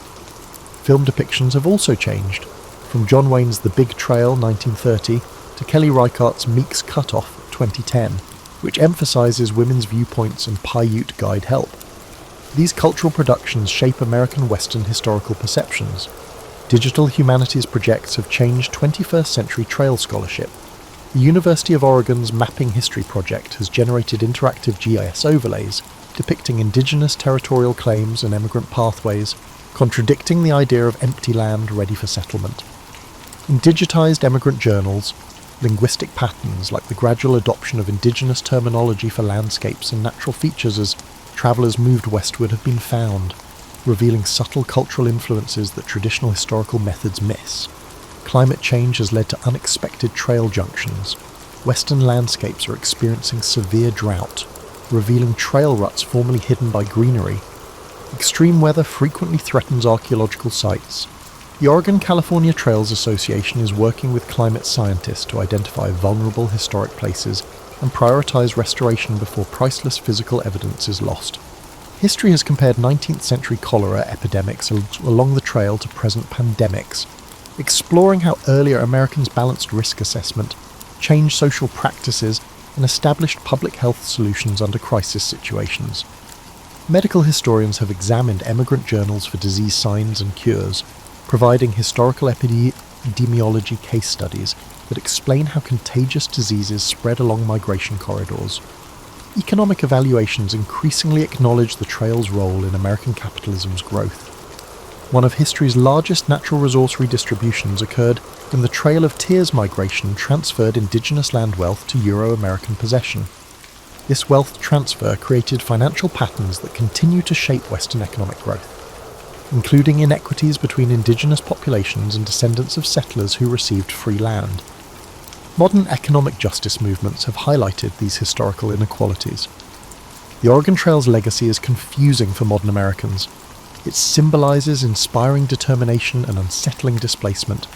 Film depictions have also changed, from John Wayne's The Big Trail 1930 to Kelly Reichardt's Meek's Cutoff 2010, which emphasizes women's viewpoints and Paiute guide help. These cultural productions shape American Western historical perceptions. Digital humanities projects have changed 21st century trail scholarship. The University of Oregon's Mapping History project has generated interactive GIS overlays depicting indigenous territorial claims and emigrant pathways, contradicting the idea of empty land ready for settlement. In digitized emigrant journals, linguistic patterns like the gradual adoption of indigenous terminology for landscapes and natural features as travellers moved westward have been found, revealing subtle cultural influences that traditional historical methods miss. Climate change has led to unexpected trail junctions. Western landscapes are experiencing severe drought, revealing trail ruts formerly hidden by greenery. Extreme weather frequently threatens archaeological sites. The Oregon-California Trails Association is working with climate scientists to identify vulnerable historic places and prioritize restoration before priceless physical evidence is lost. History has compared 19th century cholera epidemics along the trail to present pandemics, exploring how earlier Americans balanced risk assessment, changed social practices, and established public health solutions under crisis situations. Medical historians have examined emigrant journals for disease signs and cures, providing historical epidemiology case studies that explain how contagious diseases spread along migration corridors. Economic evaluations increasingly acknowledge the trail's role in American capitalism's growth. One of history's largest natural resource redistributions occurred when the Trail of Tears migration transferred indigenous land wealth to Euro-American possession. This wealth transfer created financial patterns that continue to shape Western economic growth, including inequities between indigenous populations and descendants of settlers who received free land. Modern economic justice movements have highlighted these historical inequalities. The Oregon Trail's legacy is confusing for modern Americans. It symbolizes inspiring determination and unsettling displacement,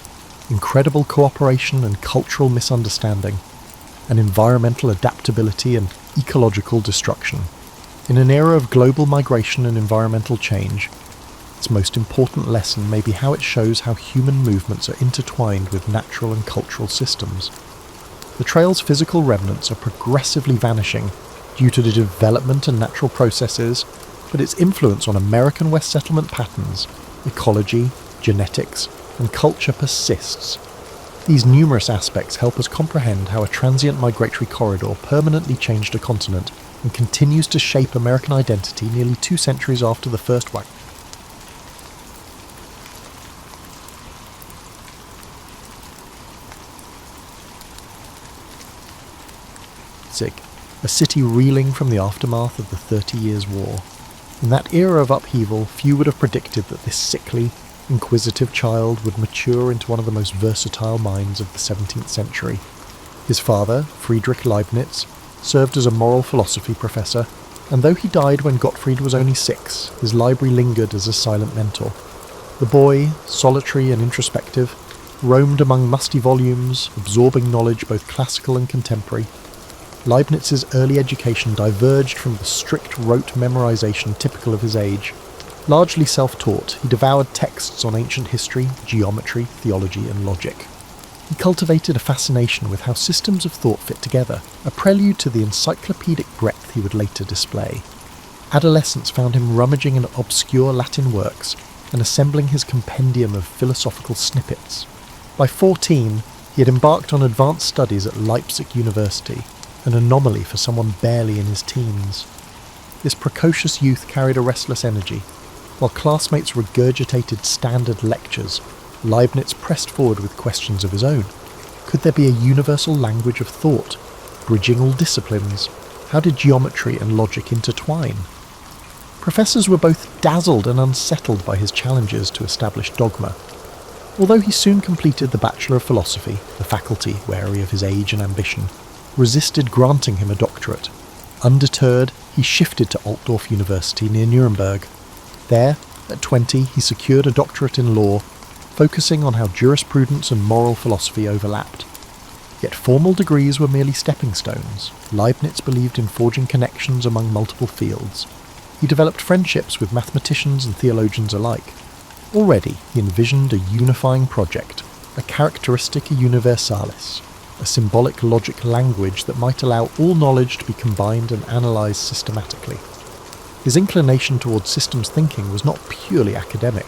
incredible cooperation and cultural misunderstanding, and environmental adaptability and ecological destruction. In an era of global migration and environmental change, its most important lesson may be how it shows how human movements are intertwined with natural and cultural systems. The trail's physical remnants are progressively vanishing due to the development and natural processes, but its influence on American West settlement patterns, ecology, genetics, and culture persists. These numerous aspects help us comprehend how a transient migratory corridor permanently changed a continent and continues to shape American identity nearly 2 centuries after the first wagon. A city reeling from the aftermath of the 30 Years' War. In that era of upheaval, few would have predicted that this sickly, inquisitive child would mature into one of the most versatile minds of the 17th century. His father, Friedrich Leibniz, served as a moral philosophy professor, and though he died when Gottfried was only 6, his library lingered as a silent mentor. The boy, solitary and introspective, roamed among musty volumes, absorbing knowledge both classical and contemporary. Leibniz's early education diverged from the strict rote memorization typical of his age. Largely self-taught, he devoured texts on ancient history, geometry, theology, and logic. He cultivated a fascination with how systems of thought fit together, a prelude to the encyclopedic breadth he would later display. Adolescence found him rummaging in obscure Latin works and assembling his compendium of philosophical snippets. By 14, he had embarked on advanced studies at Leipzig University, an anomaly for someone barely in his teens. This precocious youth carried a restless energy. While classmates regurgitated standard lectures, Leibniz pressed forward with questions of his own. Could there be a universal language of thought, bridging all disciplines? How did geometry and logic intertwine? Professors were both dazzled and unsettled by his challenges to established dogma. Although he soon completed the Bachelor of Philosophy, the faculty, wary of his age and ambition, resisted granting him a doctorate. Undeterred, he shifted to Altdorf University near Nuremberg. There, at 20, he secured a doctorate in law, focusing on how jurisprudence and moral philosophy overlapped. Yet formal degrees were merely stepping stones. Leibniz believed in forging connections among multiple fields. He developed friendships with mathematicians and theologians alike. Already, he envisioned a unifying project, a characteristica universalis, a symbolic logic language that might allow all knowledge to be combined and analysed systematically. His inclination towards systems thinking was not purely academic.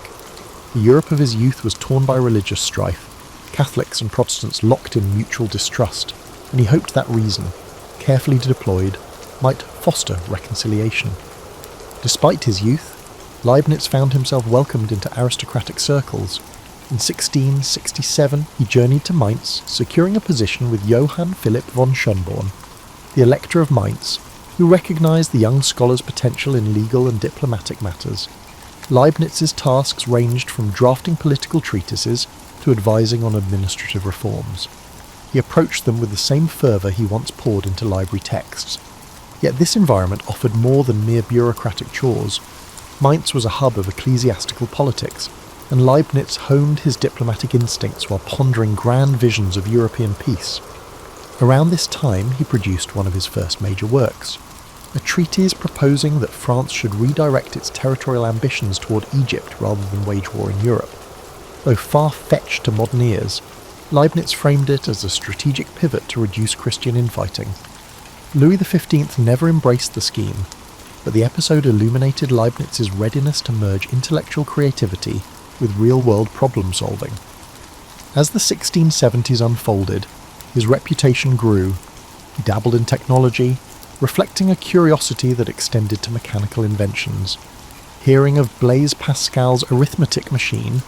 The Europe of his youth was torn by religious strife, Catholics and Protestants locked in mutual distrust, and he hoped that reason, carefully deployed, might foster reconciliation. Despite his youth, Leibniz found himself welcomed into aristocratic circles. In 1667, he journeyed to Mainz, securing a position with Johann Philipp von Schönborn, the Elector of Mainz, who recognised the young scholar's potential in legal and diplomatic matters. Leibniz's tasks ranged from drafting political treatises to advising on administrative reforms. He he approached them with the same fervour he once poured into library texts. Yet this environment offered more than mere bureaucratic chores. Mainz was a hub of ecclesiastical politics, and Leibniz honed his diplomatic instincts while pondering grand visions of European peace. Around this time he produced one of his first major works, a treatise proposing that France should redirect its territorial ambitions toward Egypt rather than wage war in Europe. Though far-fetched to modern ears, Leibniz framed it as a strategic pivot to reduce Christian infighting. Louis XV never embraced the scheme, but the episode illuminated Leibniz's readiness to merge intellectual creativity with real-world problem-solving. As the 1670s unfolded, his reputation grew. He dabbled in technology, reflecting a curiosity that extended to mechanical inventions. Hearing of Blaise Pascal's arithmetic machine,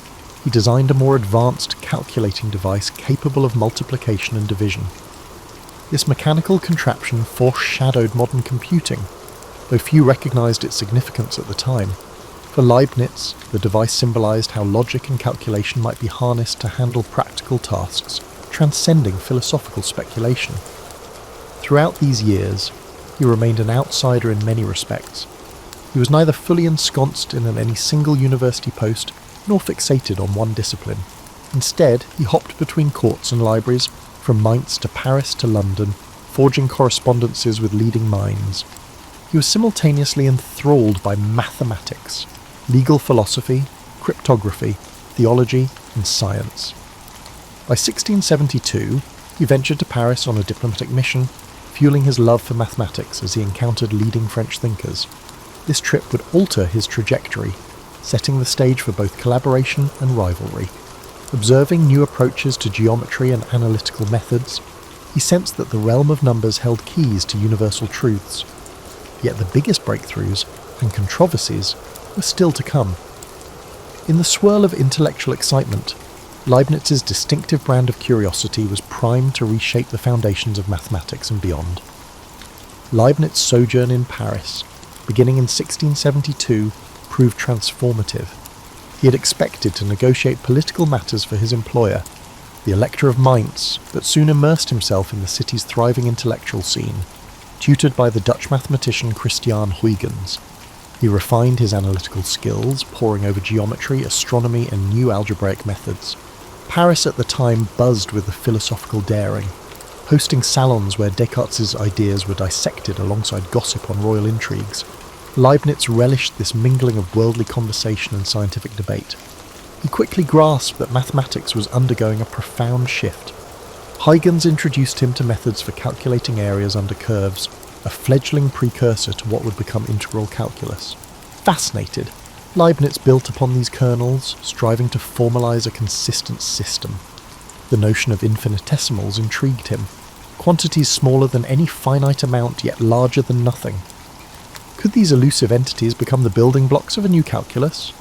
he designed a more advanced calculating device capable of multiplication and division. This mechanical contraption foreshadowed modern computing, though few recognised its significance at the time. For Leibniz, the device symbolised how logic and calculation might be harnessed to handle practical tasks, transcending philosophical speculation. Throughout these years, he remained an outsider in many respects. He was neither fully ensconced in any single university post, nor fixated on one discipline. Instead, he hopped between courts and libraries, from Mainz to Paris to London, forging correspondences with leading minds. He was simultaneously enthralled by mathematics, legal philosophy, cryptography, theology, and science. By 1672, he ventured to Paris on a diplomatic mission, fueling his love for mathematics as he encountered leading French thinkers. This trip would alter his trajectory, setting the stage for both collaboration and rivalry. Observing new approaches to geometry and analytical methods, he sensed that the realm of numbers held keys to universal truths. Yet the biggest breakthroughs and controversies were still to come. In the swirl of intellectual excitement, Leibniz's distinctive brand of curiosity was primed to reshape the foundations of mathematics and beyond. Leibniz's sojourn in Paris, beginning in 1672, proved transformative. He had expected to negotiate political matters for his employer, the Elector of Mainz, but soon immersed himself in the city's thriving intellectual scene, tutored by the Dutch mathematician Christiaan Huygens. He refined his analytical skills, poring over geometry, astronomy, and new algebraic methods. Paris at the time buzzed with the philosophical daring, hosting salons where Descartes' ideas were dissected alongside gossip on royal intrigues. Leibniz relished this mingling of worldly conversation and scientific debate. He quickly grasped that mathematics was undergoing a profound shift. Huygens introduced him to methods for calculating areas under curves, a fledgling precursor to what would become integral calculus. Fascinated, Leibniz built upon these kernels, striving to formalize a consistent system. The notion of infinitesimals intrigued him, quantities smaller than any finite amount yet larger than nothing. Could these elusive entities become the building blocks of a new calculus?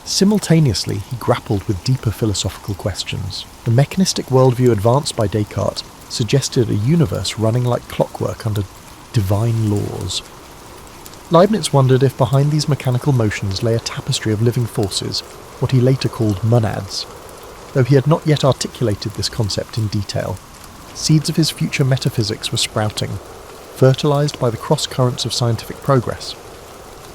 Simultaneously, he grappled with deeper philosophical questions. The mechanistic worldview advanced by Descartes suggested a universe running like clockwork under divine laws. Leibniz wondered if behind these mechanical motions lay a tapestry of living forces, what he later called monads. Though he had not yet articulated this concept in detail, seeds of his future metaphysics were sprouting, fertilized by the cross-currents of scientific progress.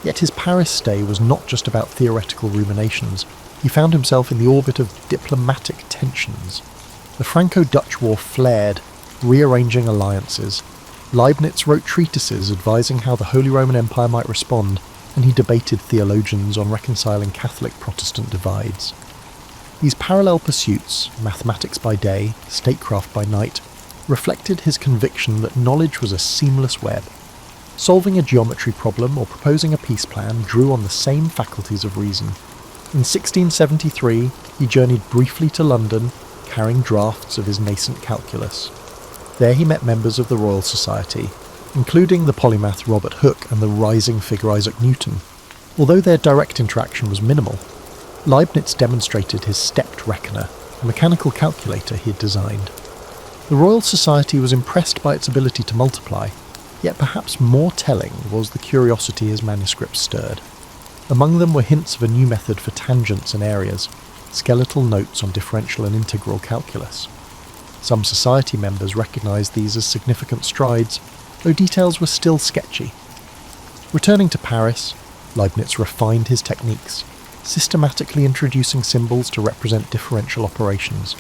Yet his Paris stay was not just about theoretical ruminations. He found himself in the orbit of diplomatic tensions. The Franco-Dutch War flared, rearranging alliances. Leibniz wrote treatises advising how the Holy Roman Empire might respond, and he debated theologians on reconciling Catholic-Protestant divides. These parallel pursuits, mathematics by day, statecraft by night, reflected his conviction that knowledge was a seamless web. Solving a geometry problem or proposing a peace plan drew on the same faculties of reason. In 1673, he journeyed briefly to London, carrying drafts of his nascent calculus. There he met members of the Royal Society, including the polymath Robert Hooke and the rising figure Isaac Newton. Although their direct interaction was minimal, Leibniz demonstrated his stepped reckoner, a mechanical calculator he had designed. The Royal Society was impressed by its ability to multiply, yet perhaps more telling was the curiosity his manuscripts stirred. Among them were hints of a new method for tangents and areas, skeletal notes on differential and integral calculus. Some society members recognised these as significant strides, though details were still sketchy. Returning to Paris, Leibniz refined his techniques, systematically introducing symbols to represent differential operations.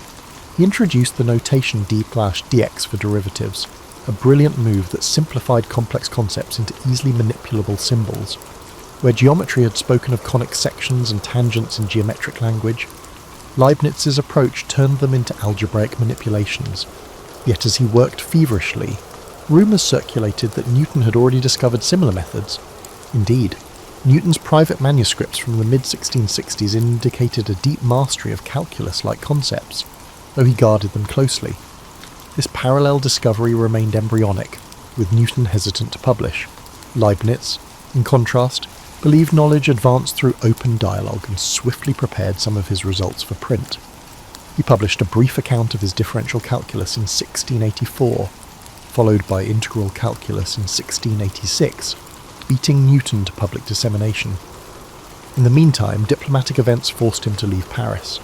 He introduced the notation d/dx for derivatives, a brilliant move that simplified complex concepts into easily manipulable symbols. Where geometry had spoken of conic sections and tangents in geometric language, Leibniz's approach turned them into algebraic manipulations. Yet as he worked feverishly, rumours circulated that Newton had already discovered similar methods. Indeed, Newton's private manuscripts from the mid-1660s indicated a deep mastery of calculus-like concepts, though he guarded them closely. This parallel discovery remained embryonic, with Newton hesitant to publish. Leibniz, in contrast, believed knowledge advanced through open dialogue and swiftly prepared some of his results for print. He published a brief account of his differential calculus in 1684, followed by integral calculus in 1686, beating Newton to public dissemination. In the meantime, diplomatic events forced him to leave Paris.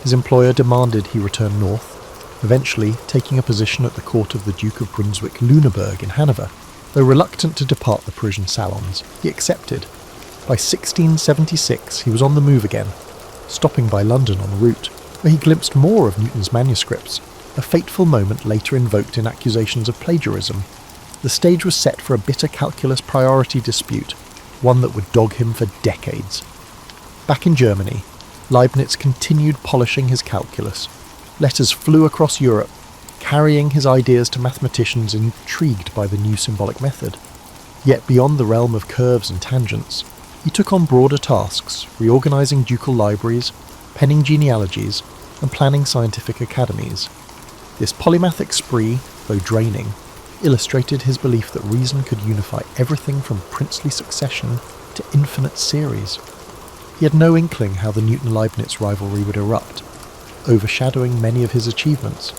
His employer demanded he return north, eventually taking a position at the court of the Duke of Brunswick-Lüneburg in Hanover. Though reluctant to depart the Parisian salons, he accepted. By 1676 he was on the move again, stopping by London en route, where he glimpsed more of Newton's manuscripts, a fateful moment later invoked in accusations of plagiarism. The stage was set for a bitter calculus priority dispute, one that would dog him for decades. Back in Germany, Leibniz continued polishing his calculus. Letters flew across Europe, carrying his ideas to mathematicians intrigued by the new symbolic method. Yet beyond the realm of curves and tangents, he took on broader tasks, reorganising ducal libraries, penning genealogies, and planning scientific academies. This polymathic spree, though draining, illustrated his belief that reason could unify everything from princely succession to infinite series. He had no inkling how the Newton-Leibniz rivalry would erupt, overshadowing many of his achievements.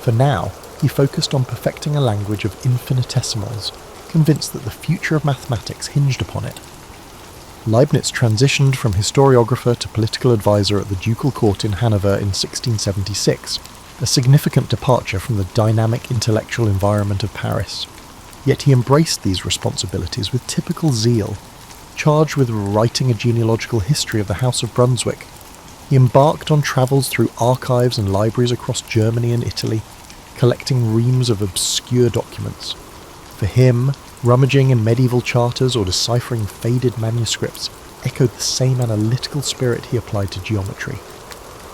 For now, he focused on perfecting a language of infinitesimals, convinced that the future of mathematics hinged upon it. Leibniz transitioned from historiographer to political advisor at the ducal court in Hanover in 1676, a significant departure from the dynamic intellectual environment of Paris. Yet he embraced these responsibilities with typical zeal. Charged with writing a genealogical history of the House of Brunswick, he embarked on travels through archives and libraries across Germany and Italy, collecting reams of obscure documents. For him, rummaging in medieval charters or deciphering faded manuscripts echoed the same analytical spirit he applied to geometry.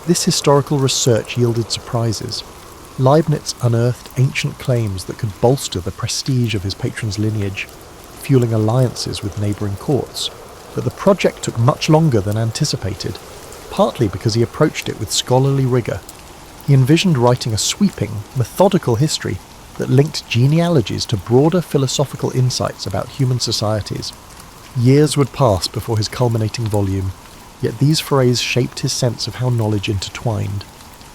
This historical research yielded surprises. Leibniz unearthed ancient claims that could bolster the prestige of his patron's lineage, fueling alliances with neighbouring courts. But the project took much longer than anticipated, partly because he approached it with scholarly rigour. He envisioned writing a sweeping, methodical history that linked genealogies to broader philosophical insights about human societies. Years would pass before his culminating volume, yet these forays shaped his sense of how knowledge intertwined.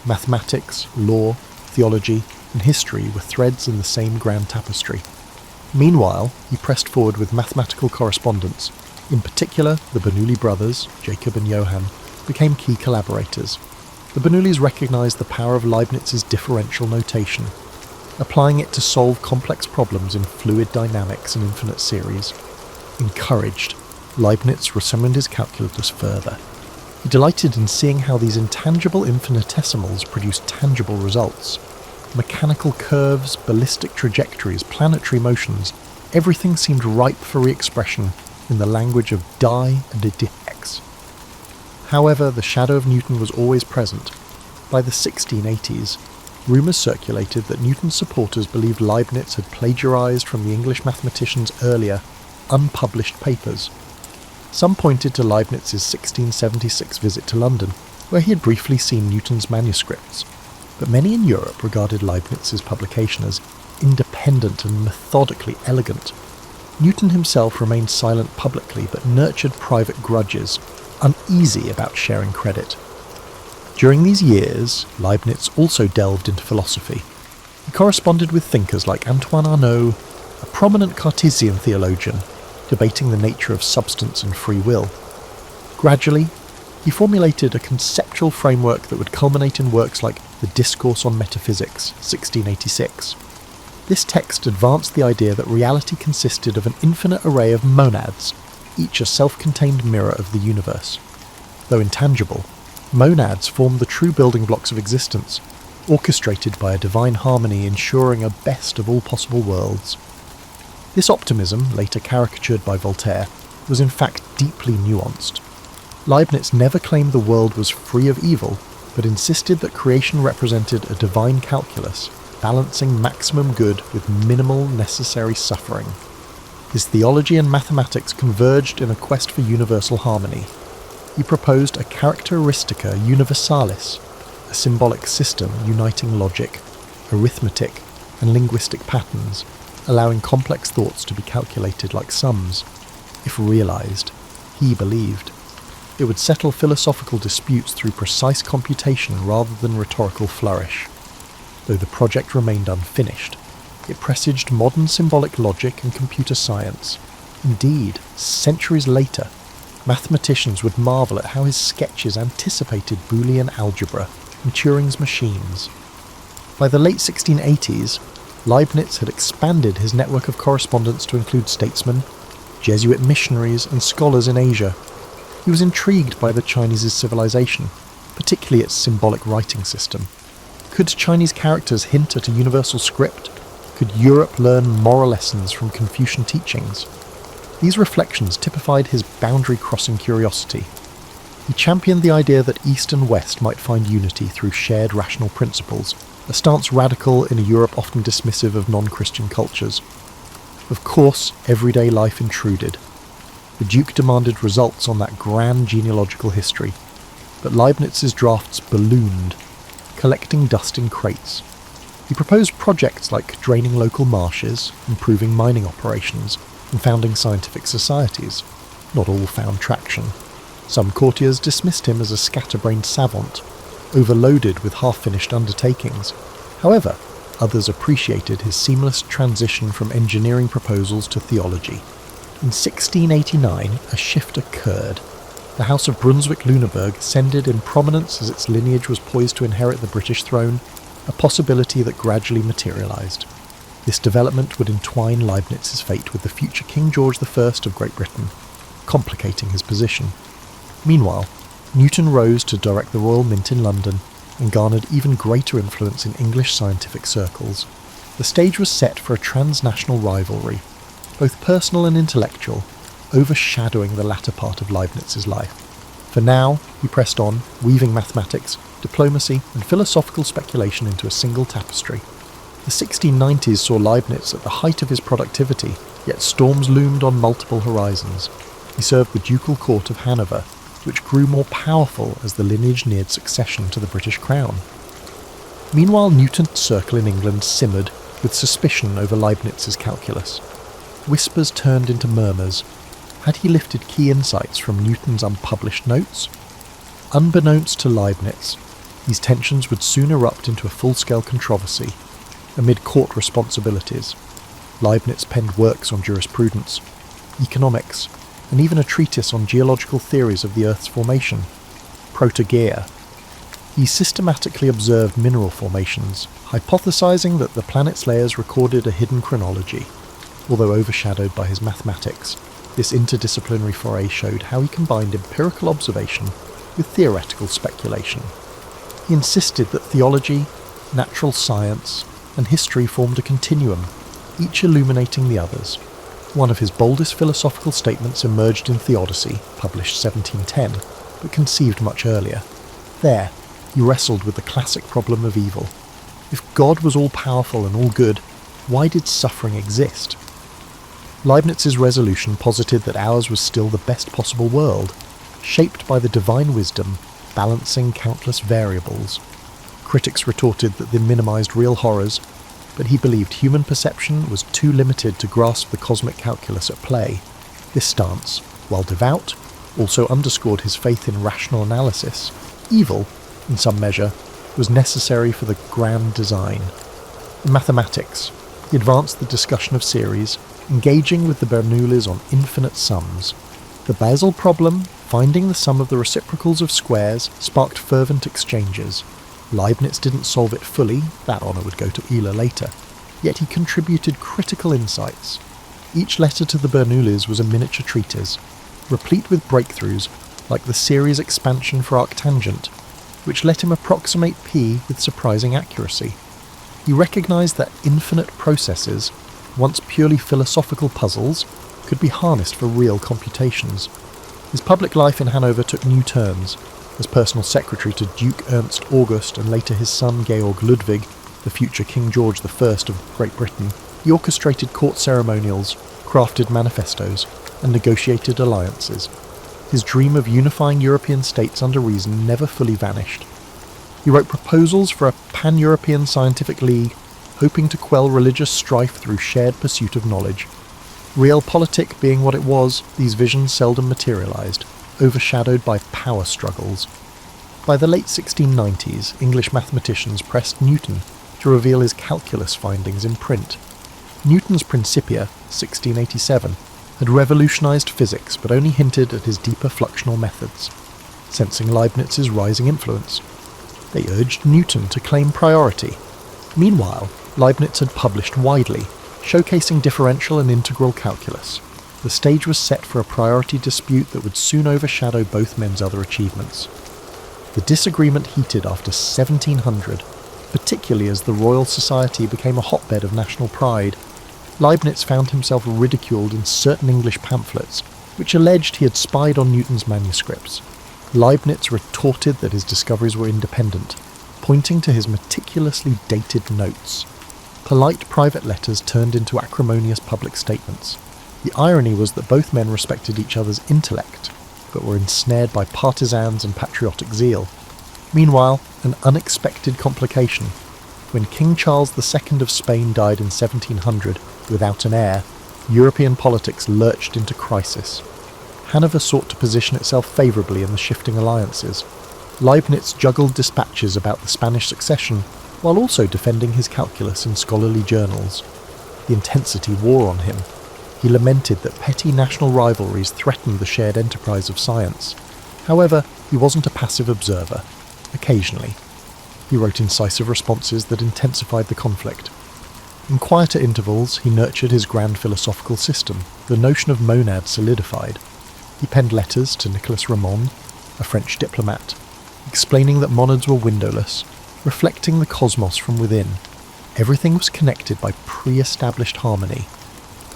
Mathematics, law, theology, and history were threads in the same grand tapestry. Meanwhile, he pressed forward with mathematical correspondence. In particular, the Bernoulli brothers, Jacob and Johann, became key collaborators. The Bernoullis recognized the power of Leibniz's differential notation, applying it to solve complex problems in fluid dynamics and infinite series. Encouraged, Leibniz refined his calculus further. He delighted in seeing how these intangible infinitesimals produced tangible results. Mechanical curves, ballistic trajectories, planetary motions, everything seemed ripe for re-expression in the language of die and dx. However, the shadow of Newton was always present. By the 1680s, rumours circulated that Newton's supporters believed Leibniz had plagiarised from the English mathematician's earlier, unpublished papers. Some pointed to Leibniz's 1676 visit to London, where he had briefly seen Newton's manuscripts, but many in Europe regarded Leibniz's publication as independent and methodically elegant. Newton himself remained silent publicly but nurtured private grudges, uneasy about sharing credit. During these years, Leibniz also delved into philosophy. He corresponded with thinkers like Antoine Arnauld, a prominent Cartesian theologian, debating the nature of substance and free will. Gradually, He formulated a conceptual framework that would culminate in works like The Discourse on Metaphysics, 1686. This text advanced the idea that reality consisted of an infinite array of monads, each a self-contained mirror of the universe. Though intangible, monads formed the true building blocks of existence, orchestrated by a divine harmony ensuring a best of all possible worlds. This optimism, later caricatured by Voltaire, was in fact deeply nuanced. Leibniz never claimed the world was free of evil, but insisted that creation represented a divine calculus, balancing maximum good with minimal necessary suffering. His theology and mathematics converged in a quest for universal harmony. He proposed a characteristica universalis, a symbolic system uniting logic, arithmetic, and linguistic patterns, allowing complex thoughts to be calculated like sums. If realized, he believed, it would settle philosophical disputes through precise computation rather than rhetorical flourish. Though the project remained unfinished, it presaged modern symbolic logic and computer science. Indeed, centuries later, mathematicians would marvel at how his sketches anticipated Boolean algebra and Turing's machines. By the late 1680s, Leibniz had expanded his network of correspondence to include statesmen, Jesuit missionaries, and scholars in Asia. He was intrigued by the Chinese civilization, particularly its symbolic writing system. Could Chinese characters hint at a universal script? Could Europe learn moral lessons from Confucian teachings? These reflections typified his boundary-crossing curiosity. He championed the idea that East and West might find unity through shared rational principles, a stance radical in a Europe often dismissive of non-Christian cultures. Of course, everyday life intruded. The Duke demanded results on that grand genealogical history, but Leibniz's drafts ballooned, collecting dust in crates. He proposed projects like draining local marshes, improving mining operations, and founding scientific societies. Not all found traction. Some courtiers dismissed him as a scatterbrained savant, overloaded with half-finished undertakings. However, others appreciated his seamless transition from engineering proposals to theology. In 1689, a shift occurred. The House of Brunswick-Lüneburg ascended in prominence as its lineage was poised to inherit the British throne, a possibility that gradually materialised. This development would entwine Leibniz's fate with the future King George I of Great Britain, complicating his position. Meanwhile, Newton rose to direct the Royal Mint in London and garnered even greater influence in English scientific circles. The stage was set for a transnational rivalry, both personal and intellectual, overshadowing the latter part of Leibniz's life. For now, he pressed on, weaving mathematics, diplomacy, and philosophical speculation into a single tapestry. The 1690s saw Leibniz at the height of his productivity, yet storms loomed on multiple horizons. He served the ducal court of Hanover, which grew more powerful as the lineage neared succession to the British crown. Meanwhile, Newton's circle in England simmered with suspicion over Leibniz's calculus. Whispers turned into murmurs. Had he lifted key insights from Newton's unpublished notes? Unbeknownst to Leibniz, these tensions would soon erupt into a full-scale controversy. Amid court responsibilities, Leibniz penned works on jurisprudence, economics, and even a treatise on geological theories of the Earth's formation, Protogaea. He systematically observed mineral formations, hypothesizing that the planet's layers recorded a hidden chronology. Although overshadowed by his mathematics, this interdisciplinary foray showed how he combined empirical observation with theoretical speculation. He insisted that theology, natural science, and history formed a continuum, each illuminating the others. One of his boldest philosophical statements emerged in Theodicy, published 1710, but conceived much earlier. There, he wrestled with the classic problem of evil. If God was all-powerful and all-good, why did suffering exist? Leibniz's resolution posited that ours was still the best possible world, shaped by the divine wisdom, balancing countless variables. Critics retorted that they minimized real horrors, but he believed human perception was too limited to grasp the cosmic calculus at play. This stance, while devout, also underscored his faith in rational analysis. Evil, in some measure, was necessary for the grand design. In mathematics, he advanced the discussion of series, engaging with the Bernoullis on infinite sums. The Basel problem Finding the sum of the reciprocals of squares sparked fervent exchanges. Leibniz didn't solve it fully, that honour would go to Euler later, yet he contributed critical insights. Each letter to the Bernoullis was a miniature treatise, replete with breakthroughs like the series expansion for arctangent, which let him approximate P with surprising accuracy. He recognised that infinite processes, once purely philosophical puzzles, could be harnessed for real computations. His public life in Hanover took new turns. As personal secretary to Duke Ernst August and later his son Georg Ludwig, the future King George I of Great Britain, he orchestrated court ceremonials, crafted manifestos, and negotiated alliances. His dream of unifying European states under reason never fully vanished. He wrote proposals for a pan-European scientific league, hoping to quell religious strife through shared pursuit of knowledge. Realpolitik being what it was, these visions seldom materialised, overshadowed by power struggles. By the late 1690s, English mathematicians pressed Newton to reveal his calculus findings in print. Newton's Principia, 1687, had revolutionised physics but only hinted at his deeper fluxional methods. Sensing Leibniz's rising influence, they urged Newton to claim priority. Meanwhile, Leibniz had published widely, showcasing differential and integral calculus. The stage was set for a priority dispute that would soon overshadow both men's other achievements. The disagreement heated after 1700, particularly as the Royal Society became a hotbed of national pride. Leibniz found himself ridiculed in certain English pamphlets, which alleged he had spied on Newton's manuscripts. Leibniz retorted that his discoveries were independent, pointing to his meticulously dated notes. Polite private letters turned into acrimonious public statements. The irony was that both men respected each other's intellect, but were ensnared by partisans and patriotic zeal. Meanwhile, an unexpected complication. When King Charles II of Spain died in 1700 without an heir, European politics lurched into crisis. Hanover sought to position itself favourably in the shifting alliances. Leibniz juggled dispatches about the Spanish succession, while also defending his calculus in scholarly journals. The intensity wore on him. He lamented that petty national rivalries threatened the shared enterprise of science. However, he wasn't a passive observer. Occasionally, he wrote incisive responses that intensified the conflict. In quieter intervals, he nurtured his grand philosophical system. The notion of monad solidified. He penned letters to Nicolas Ramon, a French diplomat, explaining that monads were windowless, reflecting the cosmos from within. Everything was connected by pre-established harmony,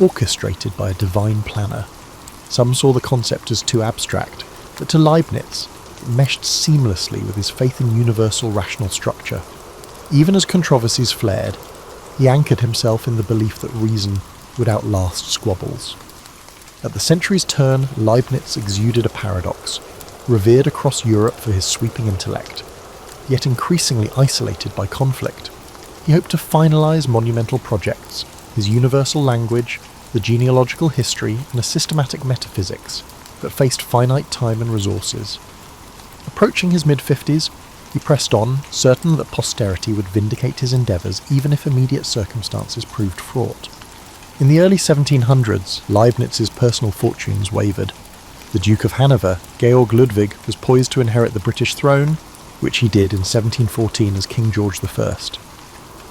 orchestrated by a divine planner. Some saw the concept as too abstract, but to Leibniz, it meshed seamlessly with his faith in universal rational structure. Even as controversies flared, he anchored himself in the belief that reason would outlast squabbles. At the century's turn, Leibniz exuded a paradox, revered across Europe for his sweeping intellect, yet increasingly isolated by conflict. He hoped to finalise monumental projects, his universal language, the genealogical history, and a systematic metaphysics, but faced finite time and resources. Approaching his mid-50s, he pressed on, certain that posterity would vindicate his endeavours even if immediate circumstances proved fraught. In the early 1700s, Leibniz's personal fortunes wavered. The Duke of Hanover, Georg Ludwig, was poised to inherit the British throne, which he did in 1714 as King George I.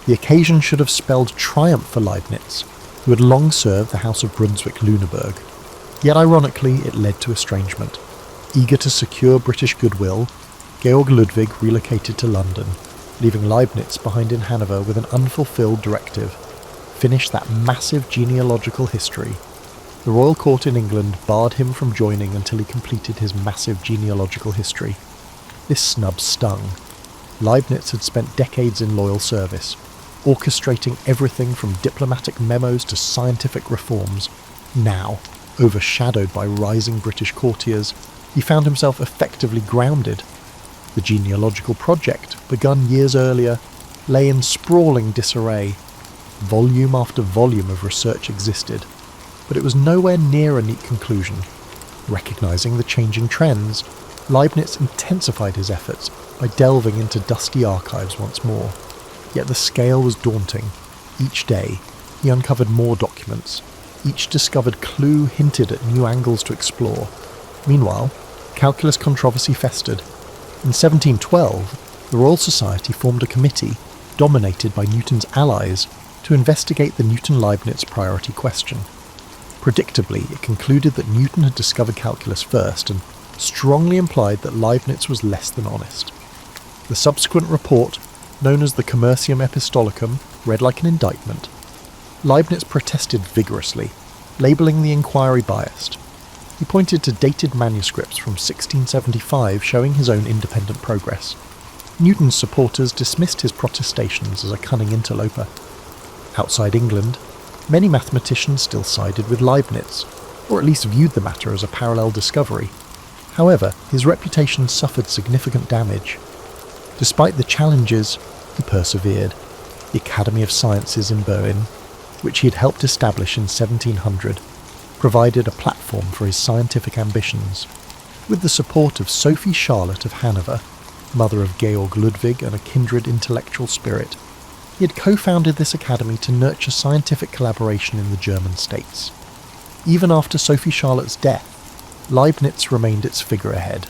The occasion should have spelled triumph for Leibniz, who had long served the House of Brunswick-Lüneburg. Yet ironically, it led to estrangement. Eager to secure British goodwill, Georg Ludwig relocated to London, leaving Leibniz behind in Hanover with an unfulfilled directive: finish that massive genealogical history. The royal court in England barred him from joining until he completed his massive genealogical history. This snub stung. Leibniz had spent decades in loyal service, orchestrating everything from diplomatic memos to scientific reforms. Now, overshadowed by rising British courtiers, he found himself effectively grounded. The genealogical project, begun years earlier, lay in sprawling disarray. Volume after volume of research existed, but it was nowhere near a neat conclusion. Recognising the changing trends, Leibniz intensified his efforts by delving into dusty archives once more. Yet the scale was daunting. Each day, he uncovered more documents. Each discovered clue hinted at new angles to explore. Meanwhile, calculus controversy festered. In 1712, the Royal Society formed a committee, dominated by Newton's allies, to investigate the Newton-Leibniz priority question. Predictably, it concluded that Newton had discovered calculus first and strongly implied that Leibniz was less than honest. The subsequent report, known as the Commercium Epistolicum, read like an indictment. Leibniz protested vigorously, labelling the inquiry biased. He pointed to dated manuscripts from 1675 showing his own independent progress. Newton's supporters dismissed his protestations as a cunning interloper. Outside England, many mathematicians still sided with Leibniz, or at least viewed the matter as a parallel discovery. However, his reputation suffered significant damage. Despite the challenges, he persevered. The Academy of Sciences in Berlin, which he had helped establish in 1700, provided a platform for his scientific ambitions. With the support of Sophie Charlotte of Hanover, mother of Georg Ludwig and a kindred intellectual spirit, he had co-founded this academy to nurture scientific collaboration in the German states. Even after Sophie Charlotte's death, Leibniz remained its figurehead,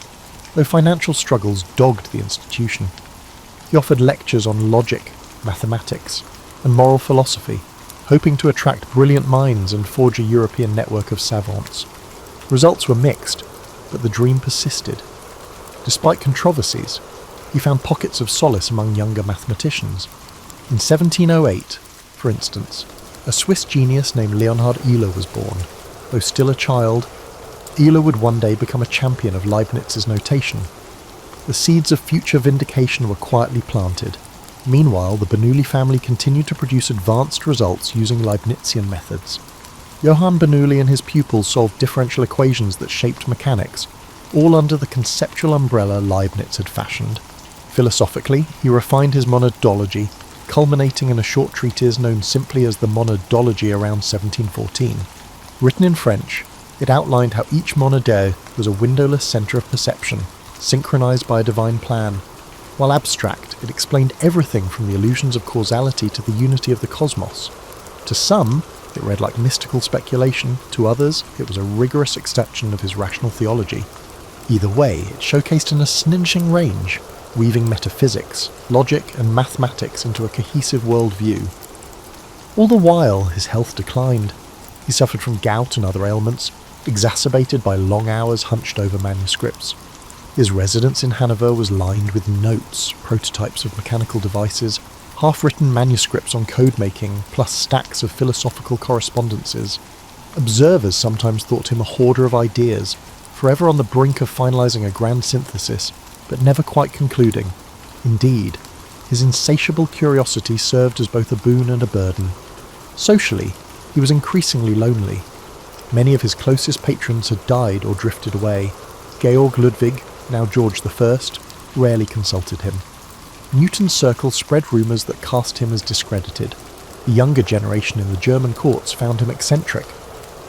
though financial struggles dogged the institution. He offered lectures on logic, mathematics, and moral philosophy, hoping to attract brilliant minds and forge a European network of savants. Results were mixed, but the dream persisted. Despite controversies, he found pockets of solace among younger mathematicians. In 1708, for instance, a Swiss genius named Leonhard Euler was born. Though still a child, Euler would one day become a champion of Leibniz's notation. The seeds of future vindication were quietly planted. Meanwhile, the Bernoulli family continued to produce advanced results using Leibnizian methods. Johann Bernoulli and his pupils solved differential equations that shaped mechanics, all under the conceptual umbrella Leibniz had fashioned. Philosophically, he refined his monadology, culminating in a short treatise known simply as the Monadology around 1714. Written in French, it outlined how each monade was a windowless centre of perception, synchronized by a divine plan. While abstract, it explained everything from the illusions of causality to the unity of the cosmos. To some, it read like mystical speculation, to others, it was a rigorous extension of his rational theology. Either way, it showcased an astonishing range, weaving metaphysics, logic, and mathematics into a cohesive worldview. All the while, his health declined. He suffered from gout and other ailments, exacerbated by long hours hunched over manuscripts. His residence in Hanover was lined with notes, prototypes of mechanical devices, half-written manuscripts on code-making, plus stacks of philosophical correspondences. Observers sometimes thought him a hoarder of ideas, forever on the brink of finalizing a grand synthesis, but never quite concluding. Indeed, his insatiable curiosity served as both a boon and a burden. Socially, he was increasingly lonely. Many of his closest patrons had died or drifted away. Georg Ludwig, now George I, rarely consulted him. Newton's circle spread rumours that cast him as discredited. The younger generation in the German courts found him eccentric,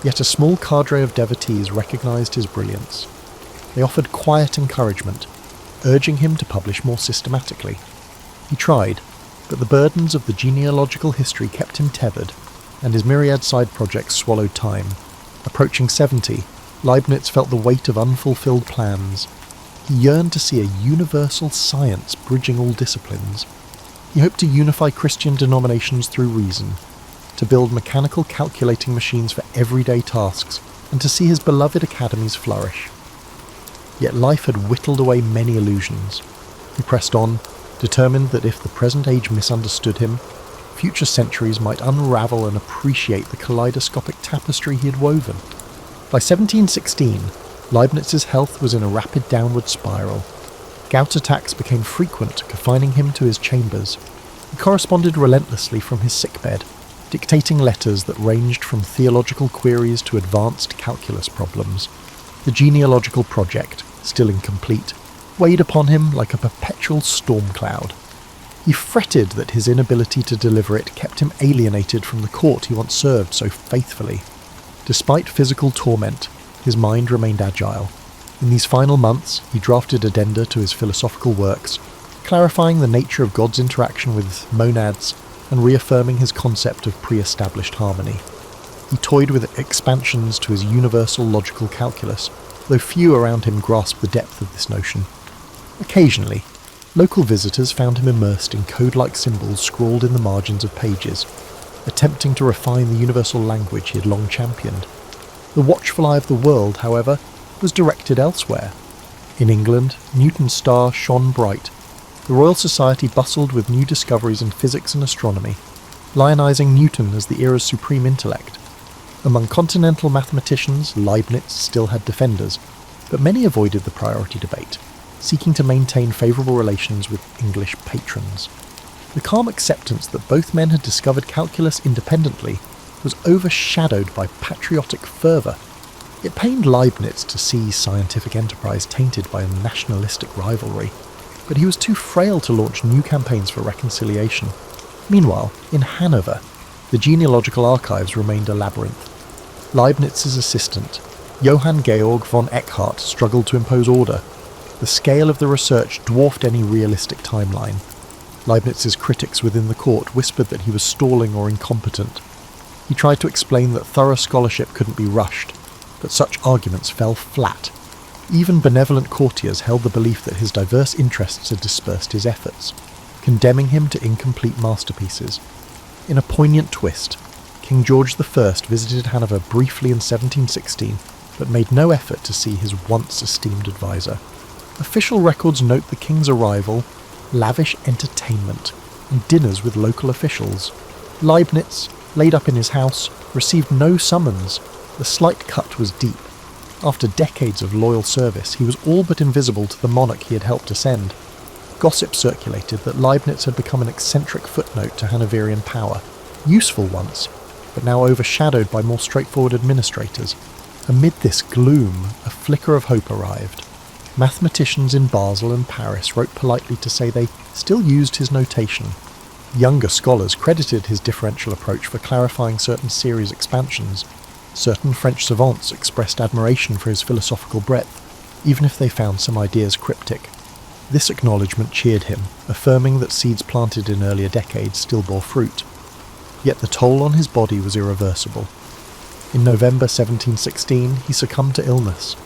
yet a small cadre of devotees recognised his brilliance. They offered quiet encouragement, urging him to publish more systematically. He tried, but the burdens of the genealogical history kept him tethered, and his myriad side projects swallowed time. Approaching 70, Leibniz felt the weight of unfulfilled plans. He yearned to see a universal science bridging all disciplines. He hoped to unify Christian denominations through reason, to build mechanical calculating machines for everyday tasks, and to see his beloved academies flourish. Yet life had whittled away many illusions. He pressed on, determined that if the present age misunderstood him, future centuries might unravel and appreciate the kaleidoscopic tapestry he had woven. By 1716, Leibniz's health was in a rapid downward spiral. Gout attacks became frequent, confining him to his chambers. He corresponded relentlessly from his sickbed, dictating letters that ranged from theological queries to advanced calculus problems. The genealogical project, still incomplete, weighed upon him like a perpetual storm cloud. He fretted that his inability to deliver it kept him alienated from the court he once served so faithfully. Despite physical torment, his mind remained agile. In these final months, he drafted addenda to his philosophical works, clarifying the nature of God's interaction with monads and reaffirming his concept of pre-established harmony. He toyed with expansions to his universal logical calculus, though few around him grasped the depth of this notion. Occasionally, local visitors found him immersed in code-like symbols scrawled in the margins of pages, attempting to refine the universal language he had long championed. The watchful eye of the world, however, was directed elsewhere. In England, Newton's star shone bright. The Royal Society bustled with new discoveries in physics and astronomy, lionising Newton as the era's supreme intellect. Among continental mathematicians, Leibniz still had defenders, but many avoided the priority debate, seeking to maintain favourable relations with English patrons. The calm acceptance that both men had discovered calculus independently was overshadowed by patriotic fervour. It pained Leibniz to see scientific enterprise tainted by a nationalistic rivalry, but he was too frail to launch new campaigns for reconciliation. Meanwhile, in Hanover, the genealogical archives remained a labyrinth. Leibniz's assistant, Johann Georg von Eckhart, struggled to impose order. The scale of the research dwarfed any realistic timeline. Leibniz's critics within the court whispered that he was stalling or incompetent. He tried to explain that thorough scholarship couldn't be rushed, but such arguments fell flat. Even benevolent courtiers held the belief that his diverse interests had dispersed his efforts, condemning him to incomplete masterpieces. In a poignant twist, King George I visited Hanover briefly in 1716, but made no effort to see his once esteemed advisor. Official records note the king's arrival, lavish entertainment, and dinners with local officials. Leibniz, laid up in his house, received no summons. The slight cut was deep. After decades of loyal service, he was all but invisible to the monarch he had helped ascend. Gossip circulated that Leibniz had become an eccentric footnote to Hanoverian power, useful once, but now overshadowed by more straightforward administrators. Amid this gloom, a flicker of hope arrived. Mathematicians in Basel and Paris wrote politely to say they still used his notation. Younger scholars credited his differential approach for clarifying certain series expansions. Certain French savants expressed admiration for his philosophical breadth, even if they found some ideas cryptic. This acknowledgement cheered him, affirming that seeds planted in earlier decades still bore fruit. Yet the toll on his body was irreversible. In November 1716, he succumbed to illness.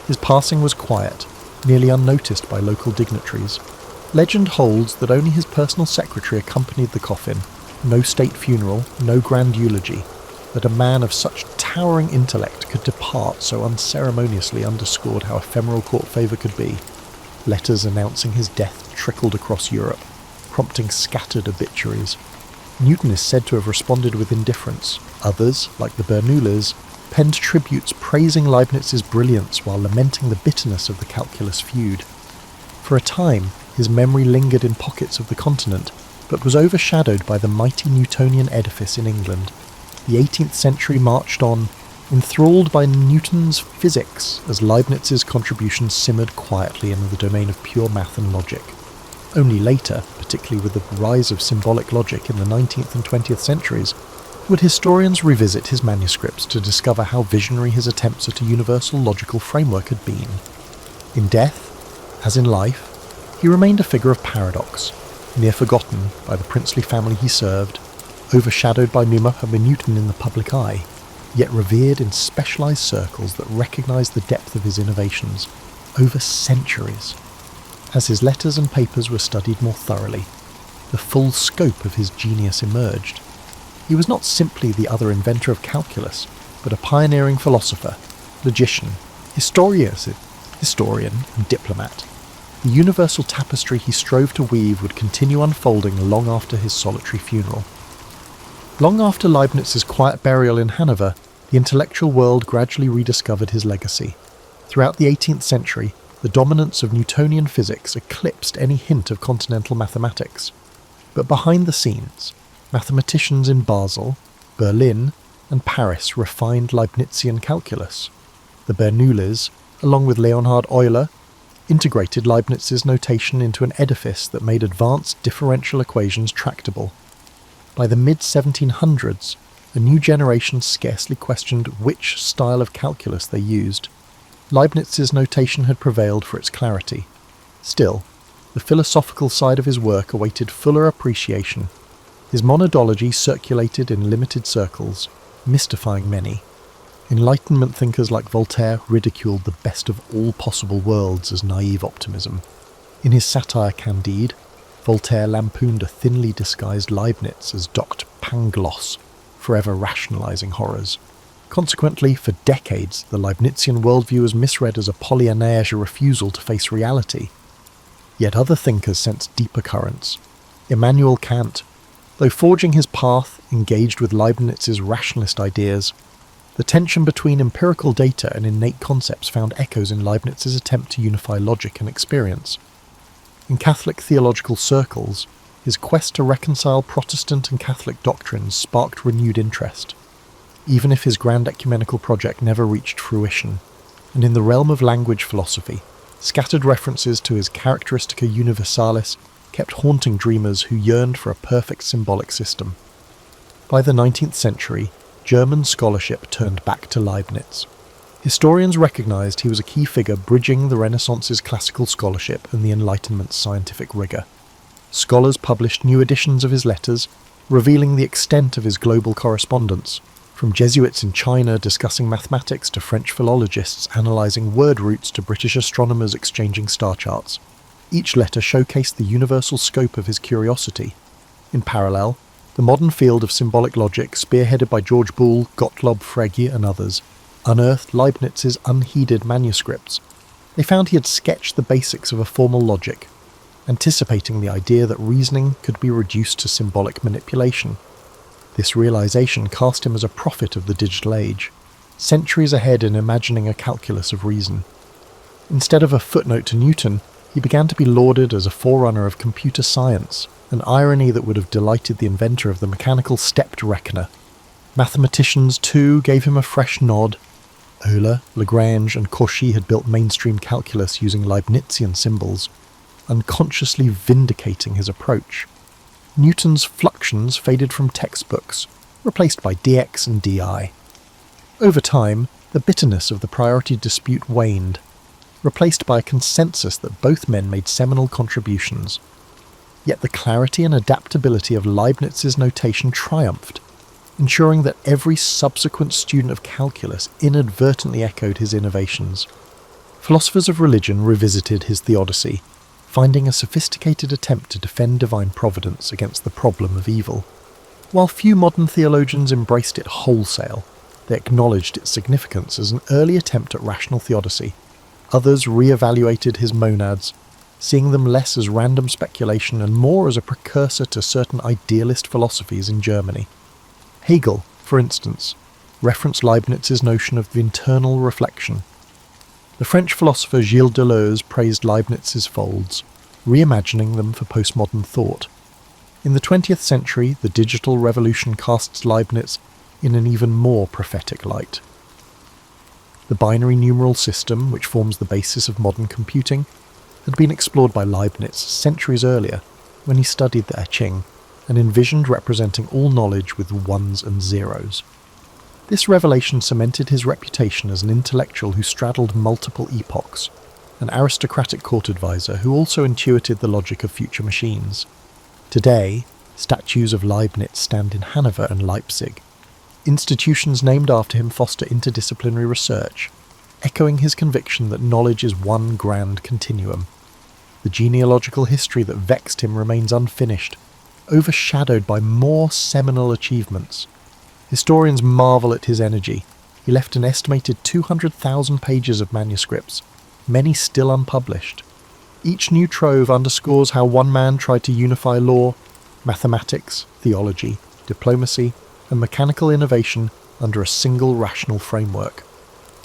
His passing was quiet, nearly unnoticed by local dignitaries. Legend holds that only his personal secretary accompanied the coffin. No state funeral, no grand eulogy. That a man of such towering intellect could depart so unceremoniously underscored how ephemeral court favour could be. Letters announcing his death trickled across Europe, prompting scattered obituaries. Newton is said to have responded with indifference. Others, like the Bernoullis, penned tributes praising Leibniz's brilliance while lamenting the bitterness of the calculus feud. For a time, his memory lingered in pockets of the continent, but was overshadowed by the mighty Newtonian edifice in England. The 18th century marched on, enthralled by Newton's physics, as Leibniz's contributions simmered quietly in the domain of pure math and logic. Only later, particularly with the rise of symbolic logic in the 19th and 20th centuries, would historians revisit his manuscripts to discover how visionary his attempts at a universal logical framework had been. In death, as in life, he remained a figure of paradox, near forgotten by the princely family he served, overshadowed by Mohammed Newton in the public eye, yet revered in specialised circles that recognised the depth of his innovations over centuries. As his letters and papers were studied more thoroughly, the full scope of his genius emerged. He was not simply the other inventor of calculus, but a pioneering philosopher, logician, historian and diplomat. The universal tapestry he strove to weave would continue unfolding long after his solitary funeral. Long after Leibniz's quiet burial in Hanover, the intellectual world gradually rediscovered his legacy. Throughout the 18th century, the dominance of Newtonian physics eclipsed any hint of continental mathematics. But behind the scenes, mathematicians in Basel, Berlin, and Paris refined Leibnizian calculus. The Bernoullis, along with Leonhard Euler, integrated Leibniz's notation into an edifice that made advanced differential equations tractable. By the mid-1700s, a new generation scarcely questioned which style of calculus they used. Leibniz's notation had prevailed for its clarity. Still, the philosophical side of his work awaited fuller appreciation. His monadology circulated in limited circles, mystifying many. Enlightenment thinkers like Voltaire ridiculed the best of all possible worlds as naive optimism. In his satire Candide, Voltaire lampooned a thinly disguised Leibniz as Dr. Pangloss, forever rationalising horrors. Consequently, for decades, the Leibnizian worldview was misread as a Pollyannish refusal to face reality. Yet other thinkers sensed deeper currents. Immanuel Kant, though forging his path, engaged with Leibniz's rationalist ideas. The tension between empirical data and innate concepts found echoes in Leibniz's attempt to unify logic and experience. In Catholic theological circles, his quest to reconcile Protestant and Catholic doctrines sparked renewed interest, even if his grand ecumenical project never reached fruition. And in the realm of language philosophy, scattered references to his Characteristica Universalis kept haunting dreamers who yearned for a perfect symbolic system. By the 19th century, German scholarship turned back to Leibniz. Historians recognised he was a key figure bridging the Renaissance's classical scholarship and the Enlightenment's scientific rigour. Scholars published new editions of his letters, revealing the extent of his global correspondence, from Jesuits in China discussing mathematics to French philologists analysing word roots to British astronomers exchanging star charts. Each letter showcased the universal scope of his curiosity. In parallel, the modern field of symbolic logic, spearheaded by George Boole, Gottlob Frege and others, unearthed Leibniz's unheeded manuscripts. They found he had sketched the basics of a formal logic, anticipating the idea that reasoning could be reduced to symbolic manipulation. This realization cast him as a prophet of the digital age, centuries ahead in imagining a calculus of reason. Instead of a footnote to Newton, he began to be lauded as a forerunner of computer science, an irony that would have delighted the inventor of the mechanical stepped reckoner. Mathematicians, too, gave him a fresh nod. Euler, Lagrange and Cauchy had built mainstream calculus using Leibnizian symbols, unconsciously vindicating his approach. Newton's fluxions faded from textbooks, replaced by dx and di. Over time, the bitterness of the priority dispute waned, replaced by a consensus that both men made seminal contributions. Yet the clarity and adaptability of Leibniz's notation triumphed, ensuring that every subsequent student of calculus inadvertently echoed his innovations. Philosophers of religion revisited his theodicy, finding a sophisticated attempt to defend divine providence against the problem of evil. While few modern theologians embraced it wholesale, they acknowledged its significance as an early attempt at rational theodicy. Others re-evaluated his monads, seeing them less as random speculation and more as a precursor to certain idealist philosophies in Germany. Hegel, for instance, referenced Leibniz's notion of the internal reflection. The French philosopher Gilles Deleuze praised Leibniz's folds, reimagining them for postmodern thought. In the 20th century, the digital revolution casts Leibniz in an even more prophetic light. The binary numeral system, which forms the basis of modern computing, had been explored by Leibniz centuries earlier when he studied the I Ching and envisioned representing all knowledge with ones and zeros. This revelation cemented his reputation as an intellectual who straddled multiple epochs, an aristocratic court advisor who also intuited the logic of future machines. Today, statues of Leibniz stand in Hanover and Leipzig. Institutions named after him foster interdisciplinary research, echoing his conviction that knowledge is one grand continuum. The genealogical history that vexed him remains unfinished, overshadowed by more seminal achievements. Historians marvel at his energy. He left an estimated 200,000 pages of manuscripts, many still unpublished. Each new trove underscores how one man tried to unify law, mathematics, theology, diplomacy, and mechanical innovation under a single rational framework.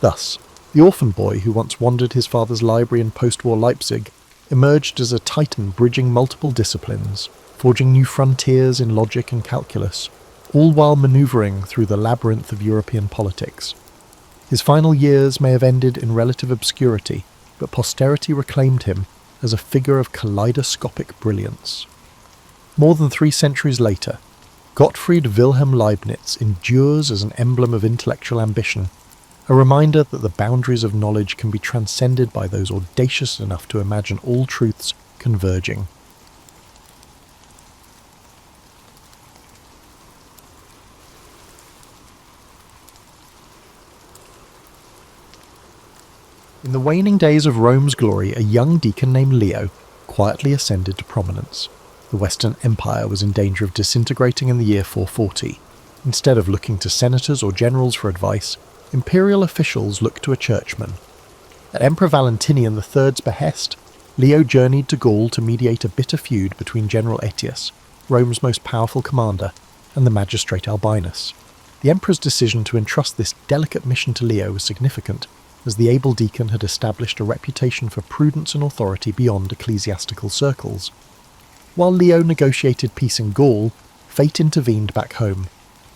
Thus, the orphan boy who once wandered his father's library in post-war Leipzig emerged as a titan bridging multiple disciplines, forging new frontiers in logic and calculus, all while manoeuvring through the labyrinth of European politics. His final years may have ended in relative obscurity, but posterity reclaimed him as a figure of kaleidoscopic brilliance. More than 3 centuries later, Gottfried Wilhelm Leibniz endures as an emblem of intellectual ambition, a reminder that the boundaries of knowledge can be transcended by those audacious enough to imagine all truths converging. In the waning days of Rome's glory, a young deacon named Leo quietly ascended to prominence. The Western Empire was in danger of disintegrating in the year 440. Instead of looking to senators or generals for advice, imperial officials looked to a churchman. At Emperor Valentinian III's behest, Leo journeyed to Gaul to mediate a bitter feud between General Aetius, Rome's most powerful commander, and the magistrate Albinus. The emperor's decision to entrust this delicate mission to Leo was significant, as the able deacon had established a reputation for prudence and authority beyond ecclesiastical circles. While Leo negotiated peace in Gaul, fate intervened back home.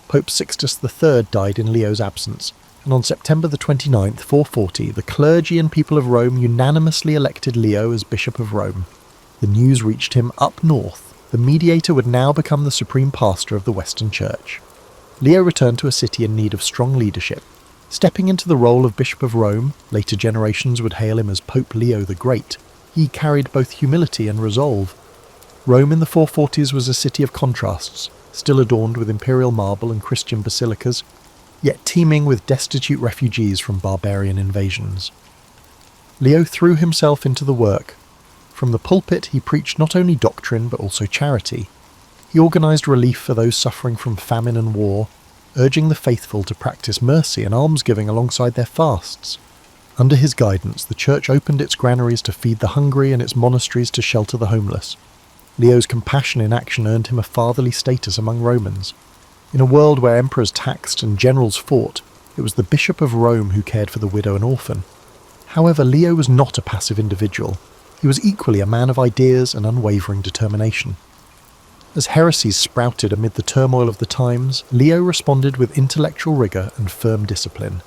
Pope Sixtus III died in Leo's absence, and on September the 29th, 440, the clergy and people of Rome unanimously elected Leo as Bishop of Rome. The news reached him up north. The mediator would now become the supreme pastor of the Western Church. Leo returned to a city in need of strong leadership. Stepping into the role of Bishop of Rome, later generations would hail him as Pope Leo the Great, he carried both humility and resolve. Rome in the 440s was a city of contrasts, still adorned with imperial marble and Christian basilicas, yet teeming with destitute refugees from barbarian invasions. Leo threw himself into the work. From the pulpit he preached not only doctrine but also charity. He organised relief for those suffering from famine and war, urging the faithful to practice mercy and almsgiving alongside their fasts. Under his guidance, the church opened its granaries to feed the hungry and its monasteries to shelter the homeless. Leo's compassion in action earned him a fatherly status among Romans. In a world where emperors taxed and generals fought, it was the Bishop of Rome who cared for the widow and orphan. However, Leo was not a passive individual. He was equally a man of ideas and unwavering determination. As heresies sprouted amid the turmoil of the times, Leo responded with intellectual rigour and firm discipline.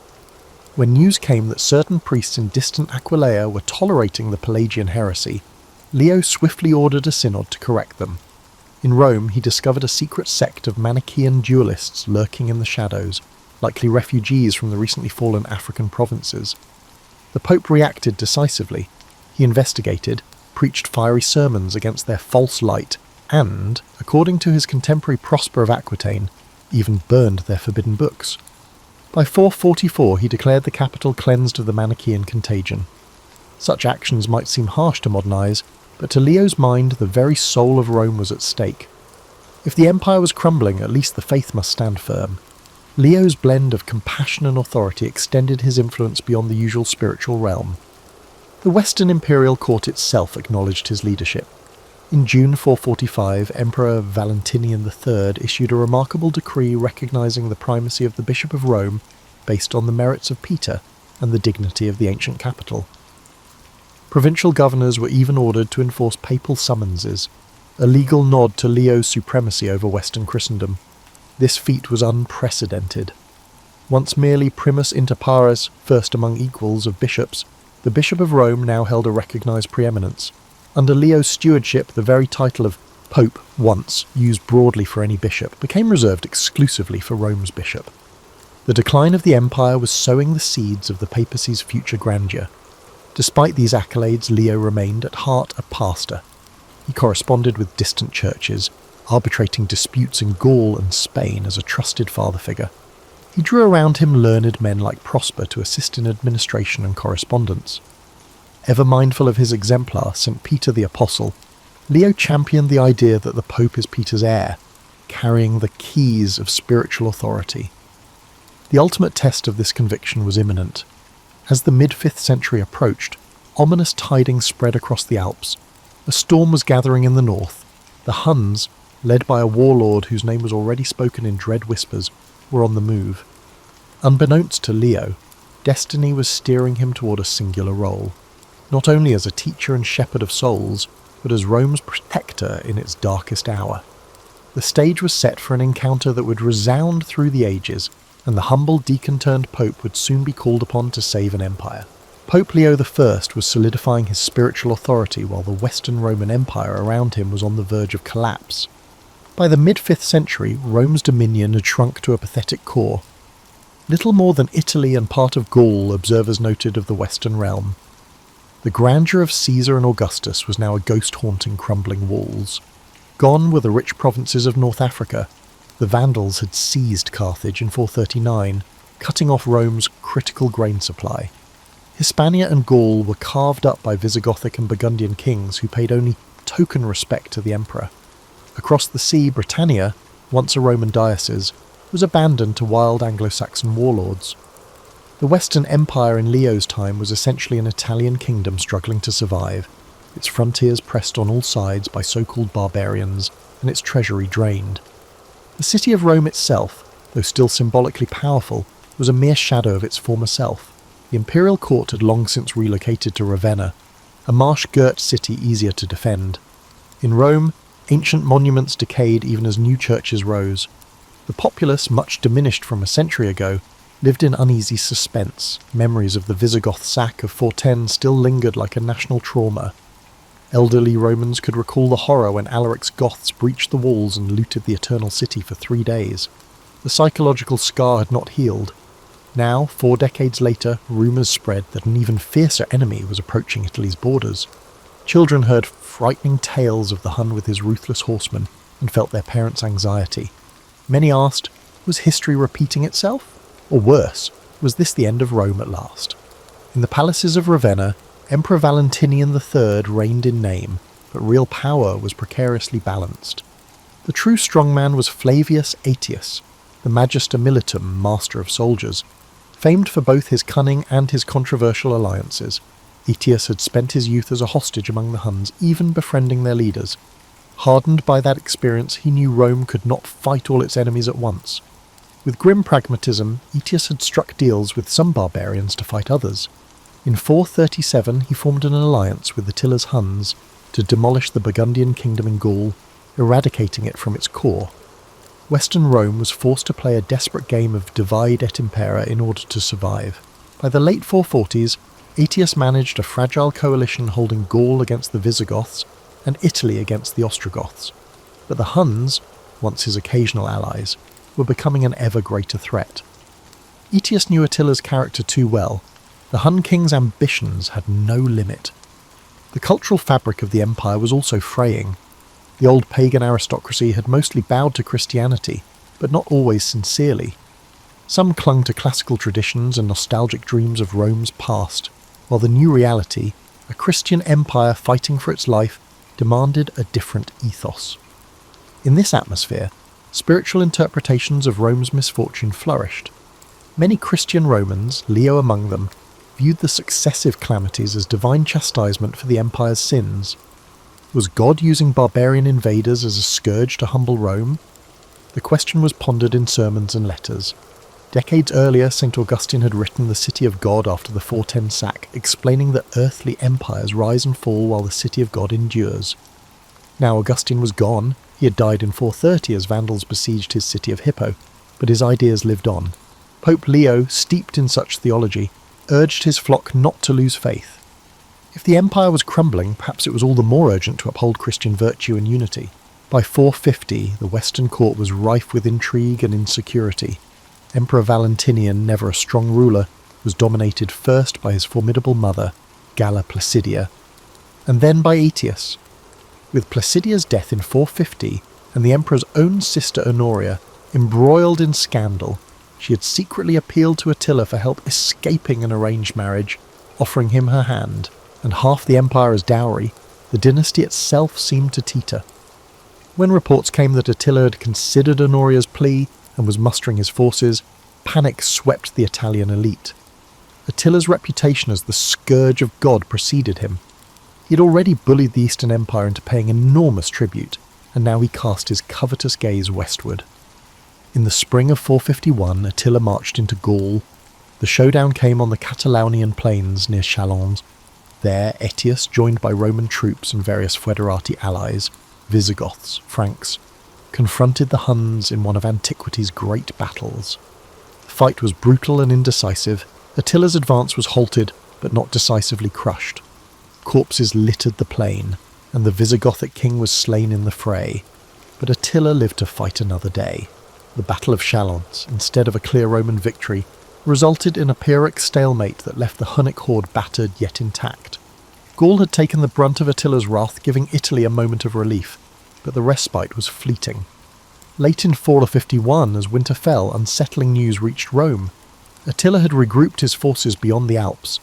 When news came that certain priests in distant Aquileia were tolerating the Pelagian heresy, Leo swiftly ordered a synod to correct them. In Rome, he discovered a secret sect of Manichaean dualists lurking in the shadows, likely refugees from the recently fallen African provinces. The Pope reacted decisively. He investigated, preached fiery sermons against their false light, and, according to his contemporary Prosper of Aquitaine, even burned their forbidden books. By 444 he declared the capital cleansed of the Manichaean contagion. Such actions might seem harsh to modern eyes, but to Leo's mind the very soul of Rome was at stake. If the empire was crumbling, at least the faith must stand firm. Leo's blend of compassion and authority extended his influence beyond the usual spiritual realm. The Western imperial court itself acknowledged his leadership. In June 445, Emperor Valentinian III issued a remarkable decree recognizing the primacy of the Bishop of Rome based on the merits of Peter and the dignity of the ancient capital. Provincial governors were even ordered to enforce papal summonses, a legal nod to Leo's supremacy over Western Christendom. This feat was unprecedented. Once merely primus inter pares, first among equals of bishops, the Bishop of Rome now held a recognized preeminence. Under Leo's stewardship, the very title of Pope, once used broadly for any bishop, became reserved exclusively for Rome's bishop. The decline of the empire was sowing the seeds of the papacy's future grandeur. Despite these accolades, Leo remained at heart a pastor. He corresponded with distant churches, arbitrating disputes in Gaul and Spain as a trusted father figure. He drew around him learned men like Prosper to assist in administration and correspondence. Ever mindful of his exemplar, St. Peter the Apostle, Leo championed the idea that the Pope is Peter's heir, carrying the keys of spiritual authority. The ultimate test of this conviction was imminent. As the mid-5th century approached, ominous tidings spread across the Alps. A storm was gathering in the north. The Huns, led by a warlord whose name was already spoken in dread whispers, were on the move. Unbeknownst to Leo, destiny was steering him toward a singular role, not only as a teacher and shepherd of souls, but as Rome's protector in its darkest hour. The stage was set for an encounter that would resound through the ages, and the humble deacon-turned-pope would soon be called upon to save an empire. Pope Leo I was solidifying his spiritual authority while the Western Roman Empire around him was on the verge of collapse. By the mid-5th century, Rome's dominion had shrunk to a pathetic core. Little more than Italy and part of Gaul, observers noted of the Western realm. The grandeur of Caesar and Augustus was now a ghost-haunting crumbling walls. Gone were the rich provinces of North Africa. The Vandals had seized Carthage in 439, cutting off Rome's critical grain supply. Hispania and Gaul were carved up by Visigothic and Burgundian kings who paid only token respect to the emperor. Across the sea, Britannia, once a Roman diocese, was abandoned to wild Anglo-Saxon warlords. The Western Empire in Leo's time was essentially an Italian kingdom struggling to survive, its frontiers pressed on all sides by so-called barbarians, and its treasury drained. The city of Rome itself, though still symbolically powerful, was a mere shadow of its former self. The imperial court had long since relocated to Ravenna, a marsh-girt city easier to defend. In Rome, ancient monuments decayed even as new churches rose. The populace, much diminished from a century ago, lived in uneasy suspense. Memories of the Visigoth sack of 410 still lingered like a national trauma. Elderly Romans could recall the horror when Alaric's Goths breached the walls and looted the Eternal City for 3 days. The psychological scar had not healed. Now, 4 decades later, rumours spread that an even fiercer enemy was approaching Italy's borders. Children heard frightening tales of the Hun with his ruthless horsemen and felt their parents' anxiety. Many asked, was history repeating itself? Or worse, was this the end of Rome at last? In the palaces of Ravenna, Emperor Valentinian III reigned in name, but real power was precariously balanced. The true strongman was Flavius Aetius, the Magister Militum, master of soldiers. Famed for both his cunning and his controversial alliances, Aetius had spent his youth as a hostage among the Huns, even befriending their leaders. Hardened by that experience, he knew Rome could not fight all its enemies at once. With grim pragmatism, Aetius had struck deals with some barbarians to fight others. In 437 he formed an alliance with Attila's Huns to demolish the Burgundian kingdom in Gaul, eradicating it from its core. Western Rome was forced to play a desperate game of divide et impera in order to survive. By the late 440s, Aetius managed a fragile coalition holding Gaul against the Visigoths and Italy against the Ostrogoths. But the Huns, once his occasional allies, were becoming an ever greater threat. Aetius knew Attila's character too well. The Hun king's ambitions had no limit. The cultural fabric of the empire was also fraying. The old pagan aristocracy had mostly bowed to Christianity, but not always sincerely. Some clung to classical traditions and nostalgic dreams of Rome's past, while the new reality, a Christian empire fighting for its life, demanded a different ethos. In this atmosphere, spiritual interpretations of Rome's misfortune flourished. Many Christian Romans, Leo among them, viewed the successive calamities as divine chastisement for the empire's sins. Was God using barbarian invaders as a scourge to humble Rome? The question was pondered in sermons and letters. Decades earlier, St. Augustine had written The City of God after the 410 sack, explaining that earthly empires rise and fall while the City of God endures. Now Augustine was gone. He had died in 430 as Vandals besieged his city of Hippo, but his ideas lived on. Pope Leo, steeped in such theology, urged his flock not to lose faith. If the empire was crumbling, perhaps it was all the more urgent to uphold Christian virtue and unity. By 450, the Western court was rife with intrigue and insecurity. Emperor Valentinian, never a strong ruler, was dominated first by his formidable mother, Galla Placidia, and then by Aetius. With Placidia's death in 450 and the emperor's own sister Honoria embroiled in scandal, she had secretly appealed to Attila for help escaping an arranged marriage, offering him her hand, and half the empire as dowry. The dynasty itself seemed to teeter. When reports came that Attila had considered Honoria's plea and was mustering his forces, panic swept the Italian elite. Attila's reputation as the scourge of God preceded him. He had already bullied the Eastern Empire into paying enormous tribute, and now he cast his covetous gaze westward. In the spring of 451, Attila marched into Gaul. The showdown came on the Catalonian plains near Chalons. There, Aetius, joined by Roman troops and various foederati allies, Visigoths, Franks, confronted the Huns in one of antiquity's great battles. The fight was brutal and indecisive. Attila's advance was halted, but not decisively crushed. Corpses littered the plain, and the Visigothic king was slain in the fray. But Attila lived to fight another day. The Battle of Chalons, instead of a clear Roman victory, resulted in a Pyrrhic stalemate that left the Hunnic horde battered yet intact. Gaul had taken the brunt of Attila's wrath, giving Italy a moment of relief, but the respite was fleeting. Late in 451, as winter fell, unsettling news reached Rome. Attila had regrouped his forces beyond the Alps.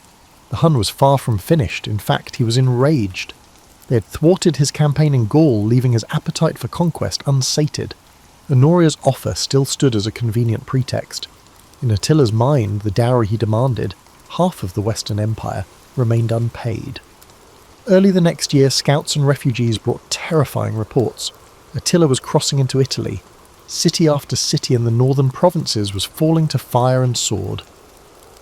The The Hun was far from finished. In fact, he was enraged. They had thwarted his campaign in Gaul, leaving his appetite for conquest unsated. Honoria's offer still stood as a convenient pretext. In Attila's mind, the dowry he demanded, half of the Western Empire, remained unpaid. Early the next year, scouts and refugees brought terrifying reports. Attila was crossing into Italy. City after city in the northern provinces was falling to fire and sword.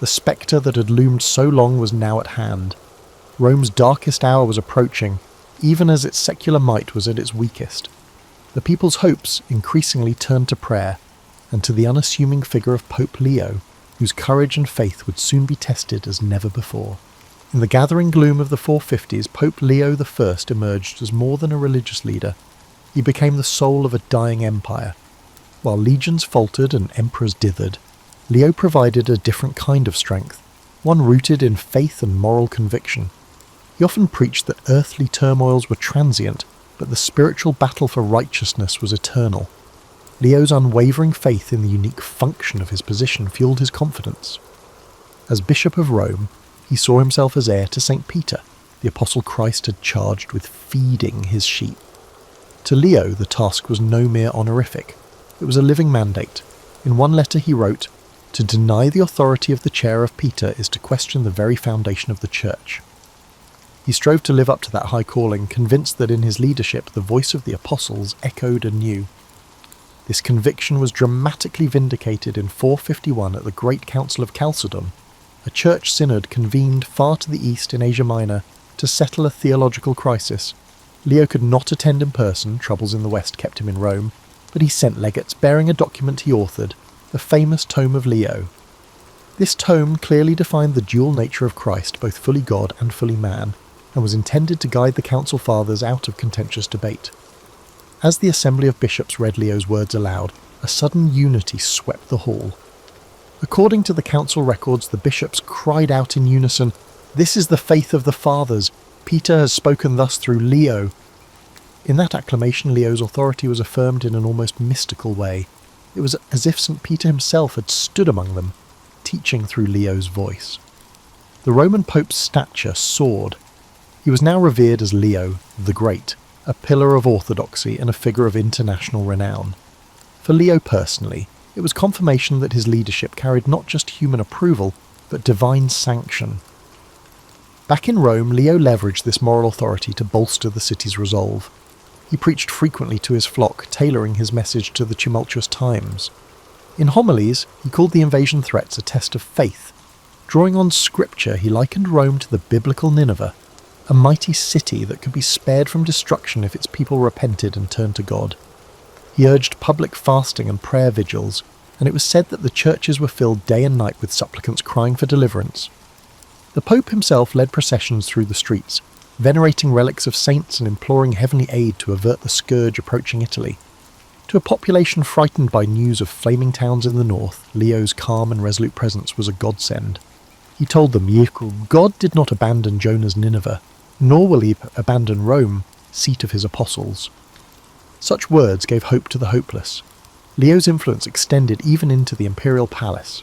The spectre that had loomed so long was now at hand. Rome's darkest hour was approaching, even as its secular might was at its weakest. The people's hopes increasingly turned to prayer, and to the unassuming figure of Pope Leo, whose courage and faith would soon be tested as never before. In the gathering gloom of the 450s, Pope Leo I emerged as more than a religious leader. He became the soul of a dying empire. While legions faltered and emperors dithered, Leo provided a different kind of strength, one rooted in faith and moral conviction. He often preached that earthly turmoils were transient, but the spiritual battle for righteousness was eternal. Leo's unwavering faith in the unique function of his position fueled his confidence. As Bishop of Rome, he saw himself as heir to St. Peter, the Apostle Christ had charged with feeding his sheep. To Leo, the task was no mere honorific. It was a living mandate. In one letter he wrote, "To deny the authority of the chair of Peter is to question the very foundation of the Church." He strove to live up to that high calling, convinced that in his leadership the voice of the apostles echoed anew. This conviction was dramatically vindicated in 451 at the Great Council of Chalcedon, a church synod convened far to the east in Asia Minor to settle a theological crisis. Leo could not attend in person, troubles in the west kept him in Rome, but he sent legates bearing a document he authored, the famous Tome of Leo. This tome clearly defined the dual nature of Christ, both fully God and fully man, and was intended to guide the Council Fathers out of contentious debate. As the assembly of bishops read Leo's words aloud, a sudden unity swept the hall. According to the council records, the bishops cried out in unison, "This is the faith of the fathers. Peter has spoken thus through Leo." In that acclamation, Leo's authority was affirmed in an almost mystical way. It was as if St. Peter himself had stood among them, teaching through Leo's voice. The Roman Pope's stature soared. He was now revered as Leo the Great, a pillar of orthodoxy and a figure of international renown. For Leo personally, it was confirmation that his leadership carried not just human approval, but divine sanction. Back in Rome, Leo leveraged this moral authority to bolster the city's resolve. He preached frequently to his flock, tailoring his message to the tumultuous times. In homilies, he called the invasion threats a test of faith. Drawing on scripture, he likened Rome to the biblical Nineveh, a mighty city that could be spared from destruction if its people repented and turned to God. He urged public fasting and prayer vigils, and it was said that the churches were filled day and night with supplicants crying for deliverance. The Pope himself led processions through the streets, venerating relics of saints and imploring heavenly aid to avert the scourge approaching Italy. To a population frightened by news of flaming towns in the north, Leo's calm and resolute presence was a godsend. He told them, God did not abandon Jonah's Nineveh, nor will he abandon Rome, seat of his apostles. Such words gave hope to the hopeless. Leo's influence extended even into the imperial palace.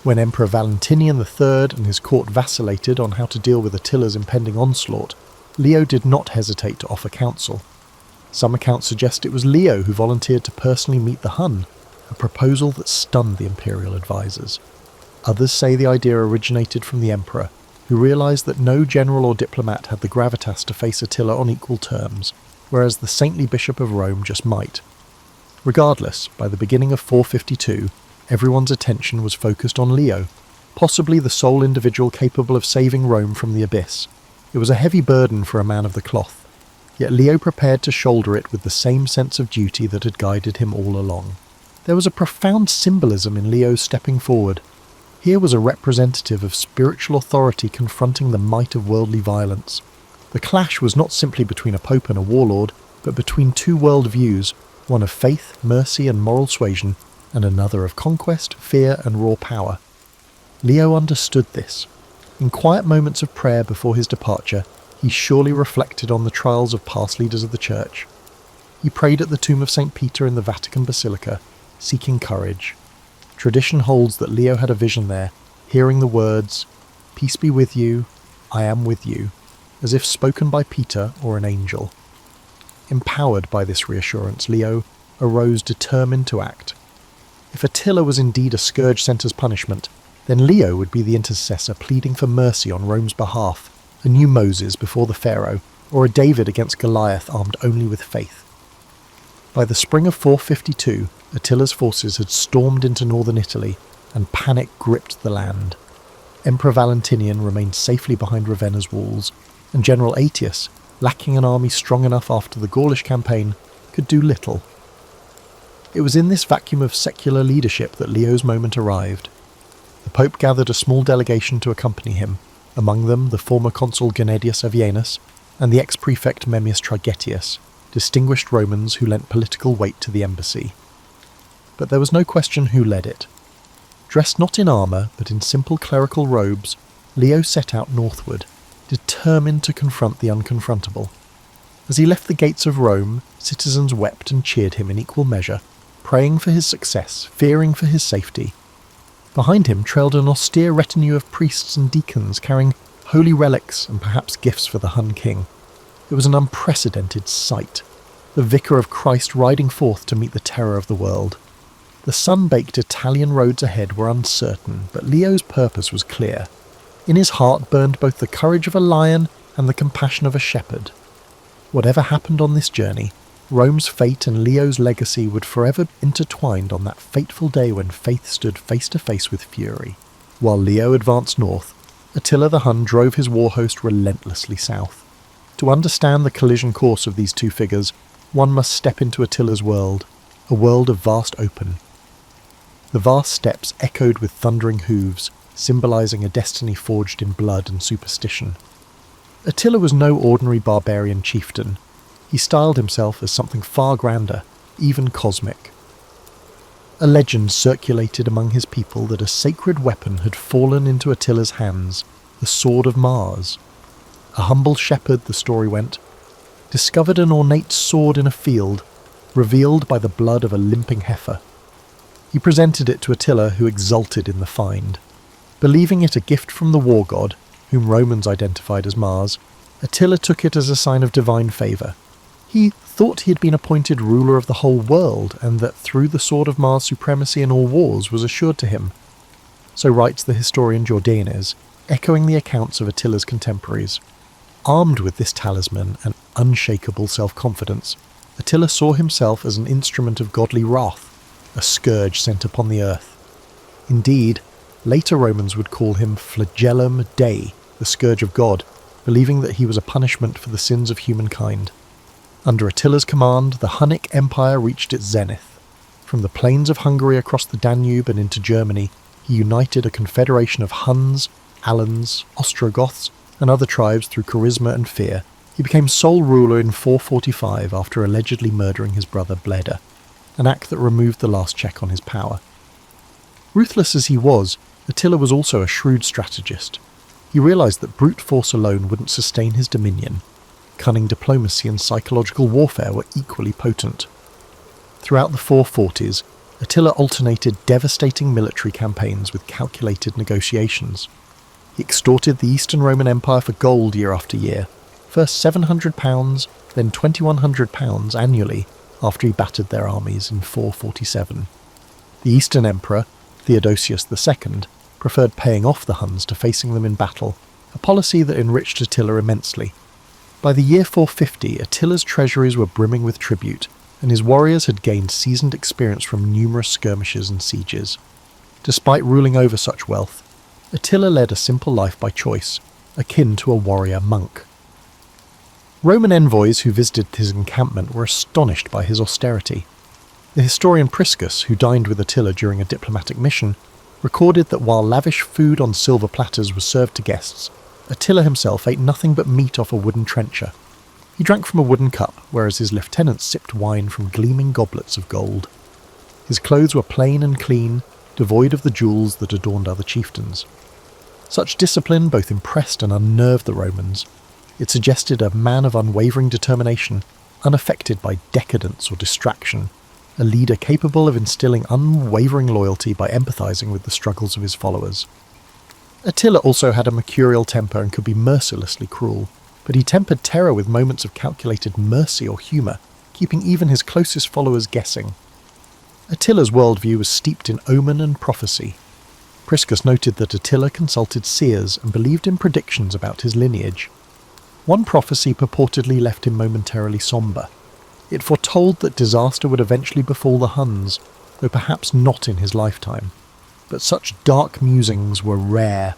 When Emperor Valentinian III and his court vacillated on how to deal with Attila's impending onslaught, Leo did not hesitate to offer counsel. Some accounts suggest it was Leo who volunteered to personally meet the Hun, a proposal that stunned the imperial advisors. Others say the idea originated from the emperor, who realised that no general or diplomat had the gravitas to face Attila on equal terms, whereas the saintly Bishop of Rome just might. Regardless, by the beginning of 452, everyone's attention was focused on Leo, possibly the sole individual capable of saving Rome from the abyss. It was a heavy burden for a man of the cloth, yet Leo prepared to shoulder it with the same sense of duty that had guided him all along. There was a profound symbolism in Leo's stepping forward. Here was a representative of spiritual authority confronting the might of worldly violence. The clash was not simply between a pope and a warlord, but between two world views, one of faith, mercy and moral suasion, and another of conquest, fear and raw power. Leo understood this. In quiet moments of prayer before his departure, he surely reflected on the trials of past leaders of the Church. He prayed at the tomb of St. Peter in the Vatican Basilica, seeking courage. Tradition holds that Leo had a vision there, hearing the words, "Peace be with you, I am with you," as if spoken by Peter or an angel. Empowered by this reassurance, Leo arose determined to act. If Attila was indeed a scourge sent as punishment, then Leo would be the intercessor pleading for mercy on Rome's behalf, a new Moses before the Pharaoh, or a David against Goliath armed only with faith. By the spring of 452, Attila's forces had stormed into northern Italy, and panic gripped the land. Emperor Valentinian remained safely behind Ravenna's walls, and General Aetius, lacking an army strong enough after the Gaulish campaign, could do little. It was in this vacuum of secular leadership that Leo's moment arrived. The Pope gathered a small delegation to accompany him, among them the former consul Gennadius Avienus and the ex-prefect Memmius Trigetius, distinguished Romans who lent political weight to the embassy. But there was no question who led it. Dressed not in armour, but in simple clerical robes, Leo set out northward, determined to confront the unconfrontable. As he left the gates of Rome, citizens wept and cheered him in equal measure, praying for his success, fearing for his safety. Behind him trailed an austere retinue of priests and deacons carrying holy relics and perhaps gifts for the Hun king. It was an unprecedented sight, the vicar of Christ riding forth to meet the terror of the world. The sun-baked Italian roads ahead were uncertain, but Leo's purpose was clear. In his heart burned both the courage of a lion and the compassion of a shepherd. Whatever happened on this journey, Rome's fate and Leo's legacy would forever be intertwined on that fateful day when faith stood face to face with fury. While Leo advanced north, Attila the Hun drove his war host relentlessly south. To understand the collision course of these two figures, one must step into Attila's world, a world of vast open. The vast steppes echoed with thundering hooves, symbolising a destiny forged in blood and superstition. Attila was no ordinary barbarian chieftain. He styled himself as something far grander, even cosmic. A legend circulated among his people that a sacred weapon had fallen into Attila's hands, the Sword of Mars. A humble shepherd, the story went, discovered an ornate sword in a field, revealed by the blood of a limping heifer. He presented it to Attila, who exulted in the find. Believing it a gift from the war god, whom Romans identified as Mars, Attila took it as a sign of divine favour. He thought he had been appointed ruler of the whole world, and that through the Sword of Mars supremacy in all wars was assured to him. So writes the historian Jordanes, echoing the accounts of Attila's contemporaries. Armed with this talisman and unshakable self-confidence, Attila saw himself as an instrument of godly wrath, a scourge sent upon the earth. Indeed, later Romans would call him Flagellum Dei, the scourge of God, believing that he was a punishment for the sins of humankind. Under Attila's command, the Hunnic Empire reached its zenith. From the plains of Hungary across the Danube and into Germany, he united a confederation of Huns, Alans, Ostrogoths, and other tribes through charisma and fear. He became sole ruler in 445 after allegedly murdering his brother Bleda, an act that removed the last check on his power. Ruthless as he was, Attila was also a shrewd strategist. He realised that brute force alone wouldn't sustain his dominion. Cunning diplomacy and psychological warfare were equally potent. Throughout the 440s, Attila alternated devastating military campaigns with calculated negotiations. He extorted the Eastern Roman Empire for gold year after year, first £700, then £2,100 annually, after he battered their armies in 447. The Eastern Emperor, Theodosius II, preferred paying off the Huns to facing them in battle, a policy that enriched Attila immensely. By the year 450, Attila's treasuries were brimming with tribute, and his warriors had gained seasoned experience from numerous skirmishes and sieges. Despite ruling over such wealth, Attila led a simple life by choice, akin to a warrior monk. Roman envoys who visited his encampment were astonished by his austerity. The historian Priscus, who dined with Attila during a diplomatic mission, recorded that while lavish food on silver platters was served to guests, Attila himself ate nothing but meat off a wooden trencher. He drank from a wooden cup, whereas his lieutenants sipped wine from gleaming goblets of gold. His clothes were plain and clean, devoid of the jewels that adorned other chieftains. Such discipline both impressed and unnerved the Romans. It suggested a man of unwavering determination, unaffected by decadence or distraction, a leader capable of instilling unwavering loyalty by empathizing with the struggles of his followers. Attila also had a mercurial temper and could be mercilessly cruel, but he tempered terror with moments of calculated mercy or humour, keeping even his closest followers guessing. Attila's worldview was steeped in omen and prophecy. Priscus noted that Attila consulted seers and believed in predictions about his lineage. One prophecy purportedly left him momentarily sombre. It foretold that disaster would eventually befall the Huns, though perhaps not in his lifetime. But such dark musings were rare.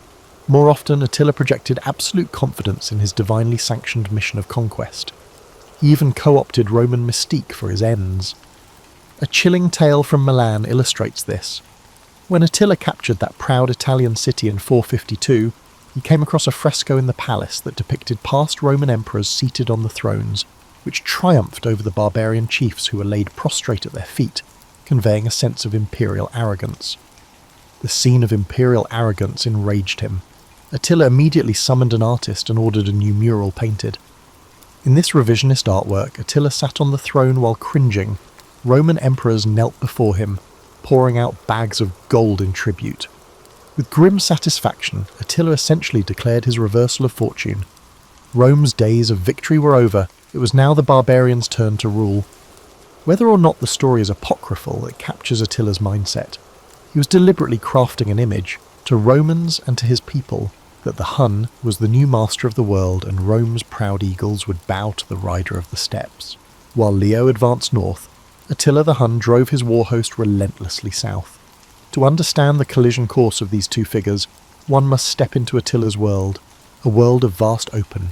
More often, Attila projected absolute confidence in his divinely sanctioned mission of conquest. He even co-opted Roman mystique for his ends. A chilling tale from Milan illustrates this. When Attila captured that proud Italian city in 452, he came across a fresco in the palace that depicted past Roman emperors seated on the thrones, which triumphed over the barbarian chiefs who were laid prostrate at their feet, conveying a sense of imperial arrogance. The scene of imperial arrogance enraged him. Attila immediately summoned an artist and ordered a new mural painted. In this revisionist artwork, Attila sat on the throne while cringing. Roman emperors knelt before him, pouring out bags of gold in tribute. With grim satisfaction, Attila essentially declared his reversal of fortune. Rome's days of victory were over. It was now the barbarians' turn to rule. Whether or not the story is apocryphal, it captures Attila's mindset. He was deliberately crafting an image, to Romans and to his people, that the Hun was the new master of the world and Rome's proud eagles would bow to the rider of the steppes. While Leo advanced north, Attila the Hun drove his war host relentlessly south. To understand the collision course of these two figures, one must step into Attila's world, a world of vast open.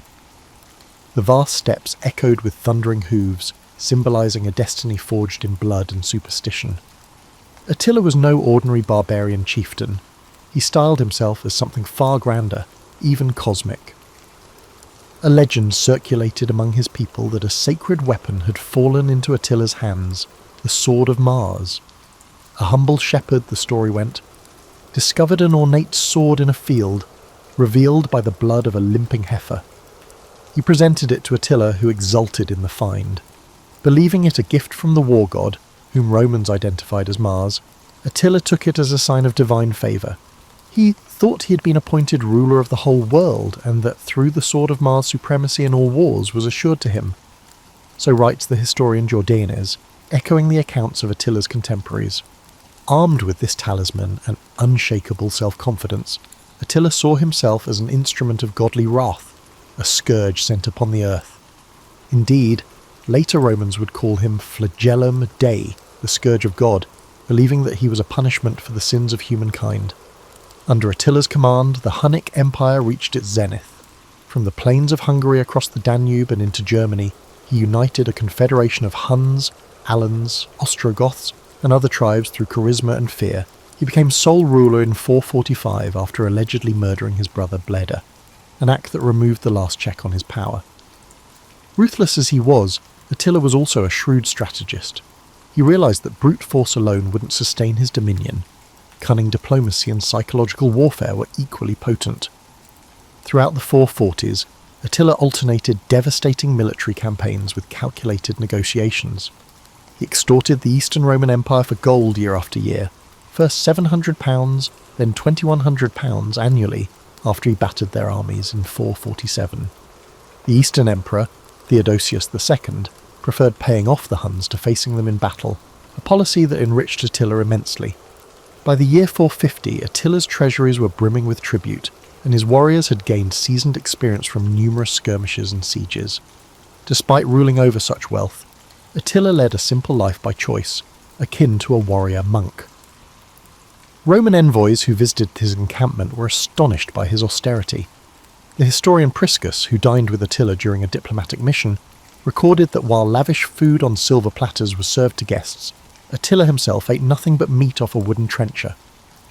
The vast steppes echoed with thundering hooves, symbolising a destiny forged in blood and superstition. Attila was no ordinary barbarian chieftain. He styled himself as something far grander, even cosmic. A legend circulated among his people that a sacred weapon had fallen into Attila's hands, the Sword of Mars. A humble shepherd, the story went, discovered an ornate sword in a field, revealed by the blood of a limping heifer. He presented it to Attila, who exulted in the find. Believing it a gift from the war god, whom Romans identified as Mars, Attila took it as a sign of divine favour. He thought he had been appointed ruler of the whole world, and that through the Sword of Mars supremacy in all wars was assured to him. So writes the historian Jordanes, echoing the accounts of Attila's contemporaries. Armed with this talisman and unshakable self-confidence, Attila saw himself as an instrument of godly wrath, a scourge sent upon the earth. Indeed, later Romans would call him Flagellum Dei, the scourge of God, believing that he was a punishment for the sins of humankind. Under Attila's command, the Hunnic Empire reached its zenith. From the plains of Hungary across the Danube and into Germany, he united a confederation of Huns, Alans, Ostrogoths, and other tribes through charisma and fear. He became sole ruler in 445 after allegedly murdering his brother Bleda, an act that removed the last check on his power. Ruthless as he was, Attila was also a shrewd strategist. He realised that brute force alone wouldn't sustain his dominion. Cunning diplomacy and psychological warfare were equally potent. Throughout the 440s, Attila alternated devastating military campaigns with calculated negotiations. He extorted the Eastern Roman Empire for gold year after year, first £700, then £2,100 annually, after he battered their armies in 447. The Eastern Emperor, Theodosius II, preferred paying off the Huns to facing them in battle, a policy that enriched Attila immensely. By the year 450, Attila's treasuries were brimming with tribute, and his warriors had gained seasoned experience from numerous skirmishes and sieges. Despite ruling over such wealth, Attila led a simple life by choice, akin to a warrior monk. Roman envoys who visited his encampment were astonished by his austerity. The historian Priscus, who dined with Attila during a diplomatic mission, recorded that while lavish food on silver platters was served to guests, Attila himself ate nothing but meat off a wooden trencher.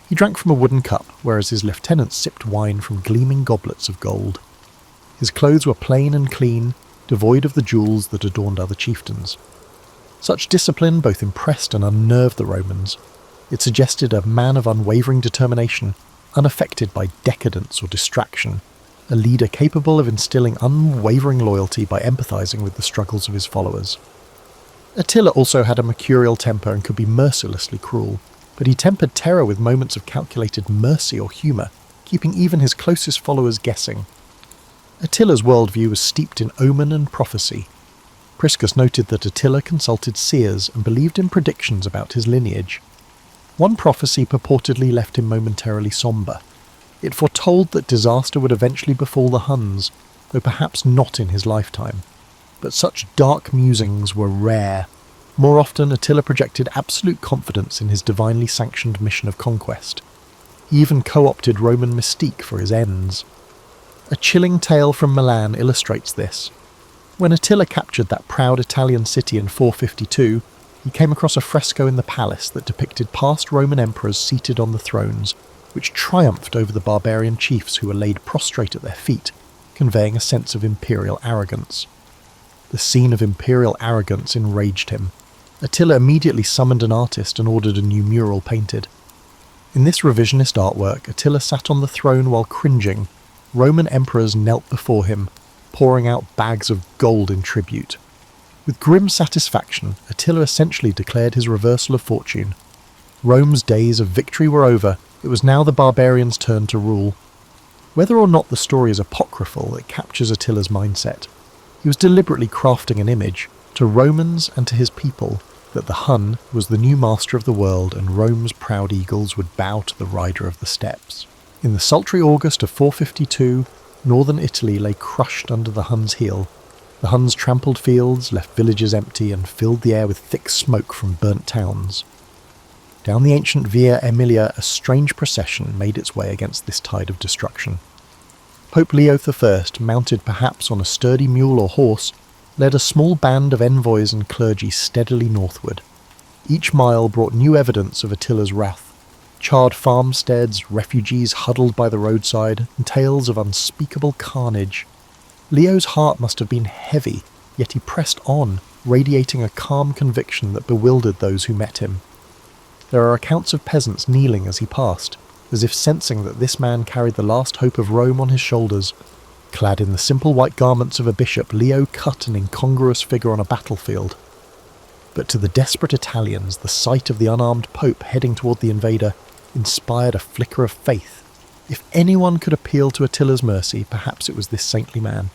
He drank from a wooden cup, whereas his lieutenants sipped wine from gleaming goblets of gold. His clothes were plain and clean, devoid of the jewels that adorned other chieftains. Such discipline both impressed and unnerved the Romans. It suggested a man of unwavering determination, unaffected by decadence or distraction, a leader capable of instilling unwavering loyalty by empathising with the struggles of his followers. Attila also had a mercurial temper and could be mercilessly cruel, but he tempered terror with moments of calculated mercy or humour, keeping even his closest followers guessing. Attila's worldview was steeped in omen and prophecy. Priscus noted that Attila consulted seers and believed in predictions about his lineage. One prophecy purportedly left him momentarily sombre. It foretold that disaster would eventually befall the Huns, though perhaps not in his lifetime. But such dark musings were rare. More often, Attila projected absolute confidence in his divinely sanctioned mission of conquest. He even co-opted Roman mystique for his ends. A chilling tale from Milan illustrates this. When Attila captured that proud Italian city in 452, he came across a fresco in the palace that depicted past Roman emperors seated on the thrones, which triumphed over the barbarian chiefs who were laid prostrate at their feet, conveying a sense of imperial arrogance. The scene of imperial arrogance enraged him. Attila immediately summoned an artist and ordered a new mural painted. In this revisionist artwork, Attila sat on the throne while cringing. Roman emperors knelt before him, pouring out bags of gold in tribute. With grim satisfaction, Attila essentially declared his reversal of fortune. Rome's days of victory were over. It was now the barbarians' turn to rule. Whether or not the story is apocryphal, it captures Attila's mindset. He was deliberately crafting an image, to Romans and to his people, that the Hun was the new master of the world and Rome's proud eagles would bow to the rider of the steppes. In the sultry August of 452, northern Italy lay crushed under the Huns' heel. The Huns trampled fields, left villages empty, and filled the air with thick smoke from burnt towns. Down the ancient Via Aemilia, a strange procession made its way against this tide of destruction. Pope Leo I, mounted perhaps on a sturdy mule or horse, led a small band of envoys and clergy steadily northward. Each mile brought new evidence of Attila's wrath. Charred farmsteads, refugees huddled by the roadside, and tales of unspeakable carnage. Leo's heart must have been heavy, yet he pressed on, radiating a calm conviction that bewildered those who met him. There are accounts of peasants kneeling as he passed, as if sensing that this man carried the last hope of Rome on his shoulders. Clad in the simple white garments of a bishop, Leo cut an incongruous figure on a battlefield. But to the desperate Italians, the sight of the unarmed pope heading toward the invader inspired a flicker of faith. If anyone could appeal to Attila's mercy, perhaps it was this saintly man.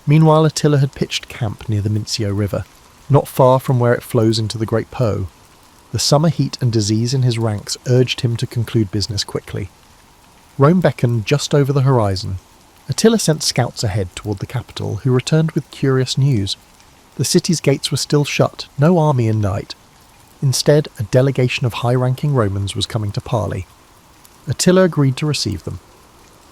Meanwhile, Attila had pitched camp near the Mincio River, not far from where it flows into the Great Po. The summer heat and disease in his ranks urged him to conclude business quickly. Rome beckoned just over the horizon. Attila sent scouts ahead toward the capital, who returned with curious news. The city's gates were still shut, no army in sight. Instead, a delegation of high-ranking Romans was coming to parley. Attila agreed to receive them.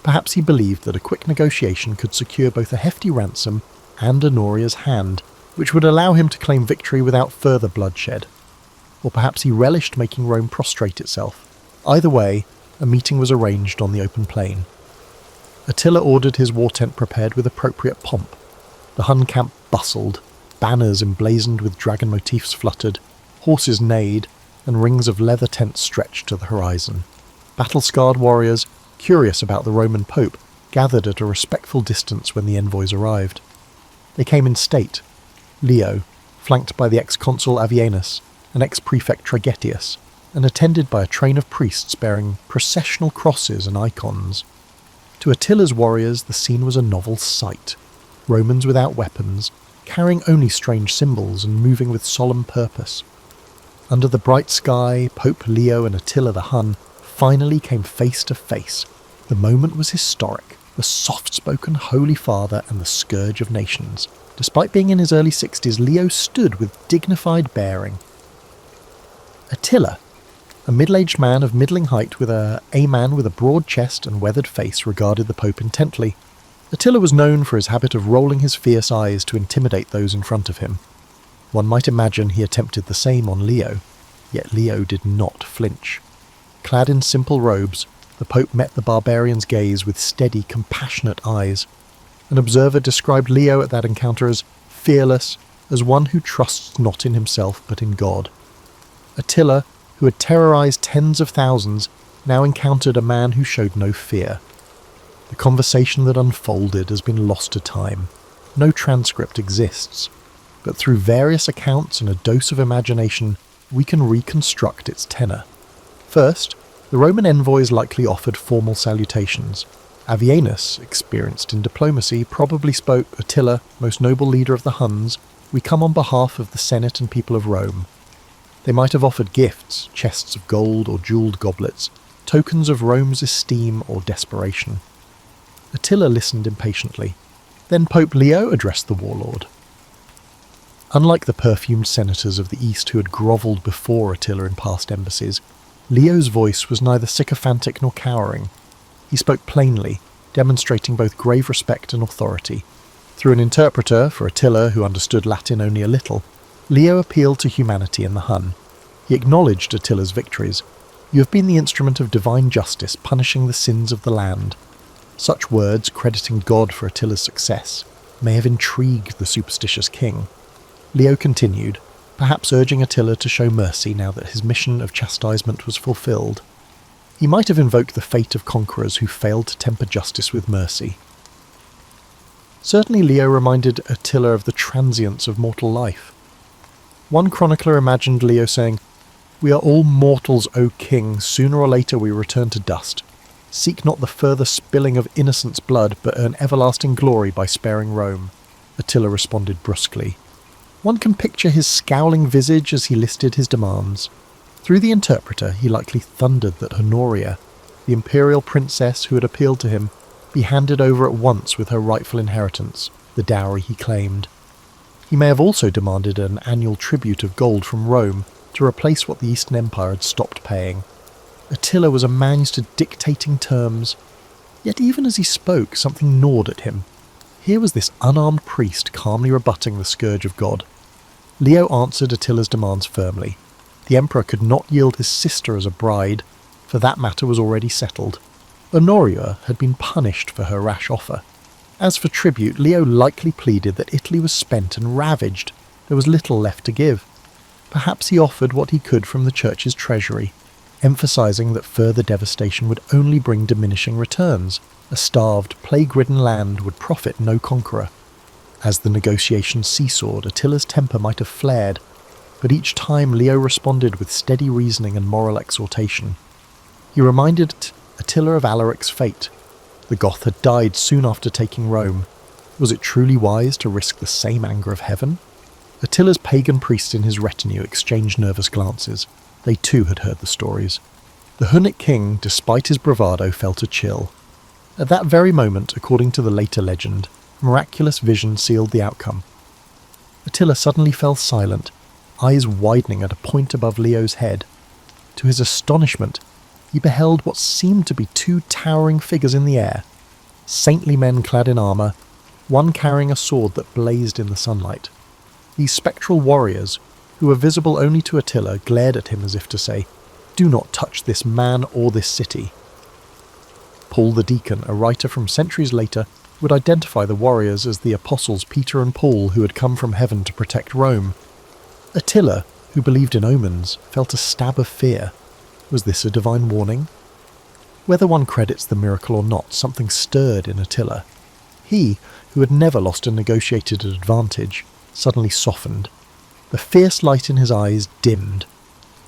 Perhaps he believed that a quick negotiation could secure both a hefty ransom and Honoria's hand, which would allow him to claim victory without further bloodshed. Or perhaps he relished making Rome prostrate itself. Either way, a meeting was arranged on the open plain. Attila ordered his war tent prepared with appropriate pomp. The Hun camp bustled, banners emblazoned with dragon motifs fluttered, horses neighed, and rings of leather tents stretched to the horizon. Battle-scarred warriors, curious about the Roman Pope, gathered at a respectful distance when the envoys arrived. They came in state. Leo, flanked by the ex-consul Avienus, and ex-prefect Tragetius, and attended by a train of priests bearing processional crosses and icons. To Attila's warriors, the scene was a novel sight. Romans without weapons, carrying only strange symbols and moving with solemn purpose. Under the bright sky, Pope Leo and Attila the Hun finally came face to face. The moment was historic. The soft-spoken Holy Father and the scourge of nations. Despite being in his early 60s, Leo stood with dignified bearing. Attila, a middle-aged man of middling height with a man with a broad chest and weathered face, regarded the Pope intently. Attila was known for his habit of rolling his fierce eyes to intimidate those in front of him. One might imagine he attempted the same on Leo, yet Leo did not flinch. Clad in simple robes, the Pope met the barbarian's gaze with steady, compassionate eyes. An observer described Leo at that encounter as fearless, as one who trusts not in himself but in God. Attila, who had terrorized tens of thousands, now encountered a man who showed no fear. The conversation that unfolded has been lost to time. No transcript exists, but through various accounts and a dose of imagination, we can reconstruct its tenor. First, The Roman envoys likely offered formal salutations. Avienus, experienced in diplomacy, probably spoke, "Attila, most noble leader of the Huns, we come on behalf of the Senate and people of Rome." They might have offered gifts, chests of gold or jewelled goblets, tokens of Rome's esteem or desperation. Attila listened impatiently. Then Pope Leo addressed the warlord. Unlike the perfumed senators of the East who had grovelled before Attila in past embassies, Leo's voice was neither sycophantic nor cowering. He spoke plainly, demonstrating both grave respect and authority. Through an interpreter, for Attila, who understood Latin only a little, Leo appealed to humanity in the Hun. He acknowledged Attila's victories. "You have been the instrument of divine justice, punishing the sins of the land." Such words, crediting God for Attila's success, may have intrigued the superstitious king. Leo continued, perhaps urging Attila to show mercy now that his mission of chastisement was fulfilled. He might have invoked the fate of conquerors who failed to temper justice with mercy. Certainly Leo reminded Attila of the transience of mortal life. One chronicler imagined Leo saying, "We are all mortals, O king, sooner or later we return to dust. Seek not the further spilling of innocents' blood, but earn everlasting glory by sparing Rome." Attila responded brusquely. One can picture his scowling visage as he listed his demands. Through the interpreter he likely thundered that Honoria, the imperial princess who had appealed to him, be handed over at once with her rightful inheritance, the dowry he claimed. He may have also demanded an annual tribute of gold from Rome to replace what the Eastern Empire had stopped paying. Attila was a man used to dictating terms, yet even as he spoke something gnawed at him. Here was this unarmed priest calmly rebutting the scourge of God. Leo answered Attila's demands firmly. The emperor could not yield his sister as a bride, for that matter was already settled. Honoria had been punished for her rash offer. As for tribute, Leo likely pleaded that Italy was spent and ravaged. There was little left to give. Perhaps he offered what he could from the church's treasury, emphasizing that further devastation would only bring diminishing returns. A starved, plague-ridden land would profit no conqueror. As the negotiations seesawed, Attila's temper might have flared, but each time Leo responded with steady reasoning and moral exhortation. He reminded Attila of Alaric's fate. The Goth had died soon after taking Rome. Was it truly wise to risk the same anger of heaven? Attila's pagan priests in his retinue exchanged nervous glances. They too had heard the stories. The Hunnic king, despite his bravado, felt a chill. At that very moment, according to the later legend, miraculous vision sealed the outcome. Attila suddenly fell silent, eyes widening at a point above Leo's head. To his astonishment, he beheld what seemed to be two towering figures in the air, saintly men clad in armour, one carrying a sword that blazed in the sunlight. These spectral warriors, who were visible only to Attila, glared at him as if to say, "Do not touch this man or this city." Paul the Deacon, a writer from centuries later, would identify the warriors as the apostles Peter and Paul who had come from heaven to protect Rome. Attila, who believed in omens, felt a stab of fear. Was this a divine warning? Whether one credits the miracle or not, something stirred in Attila. He, who had never lost a negotiated advantage, suddenly softened. The fierce light in his eyes dimmed.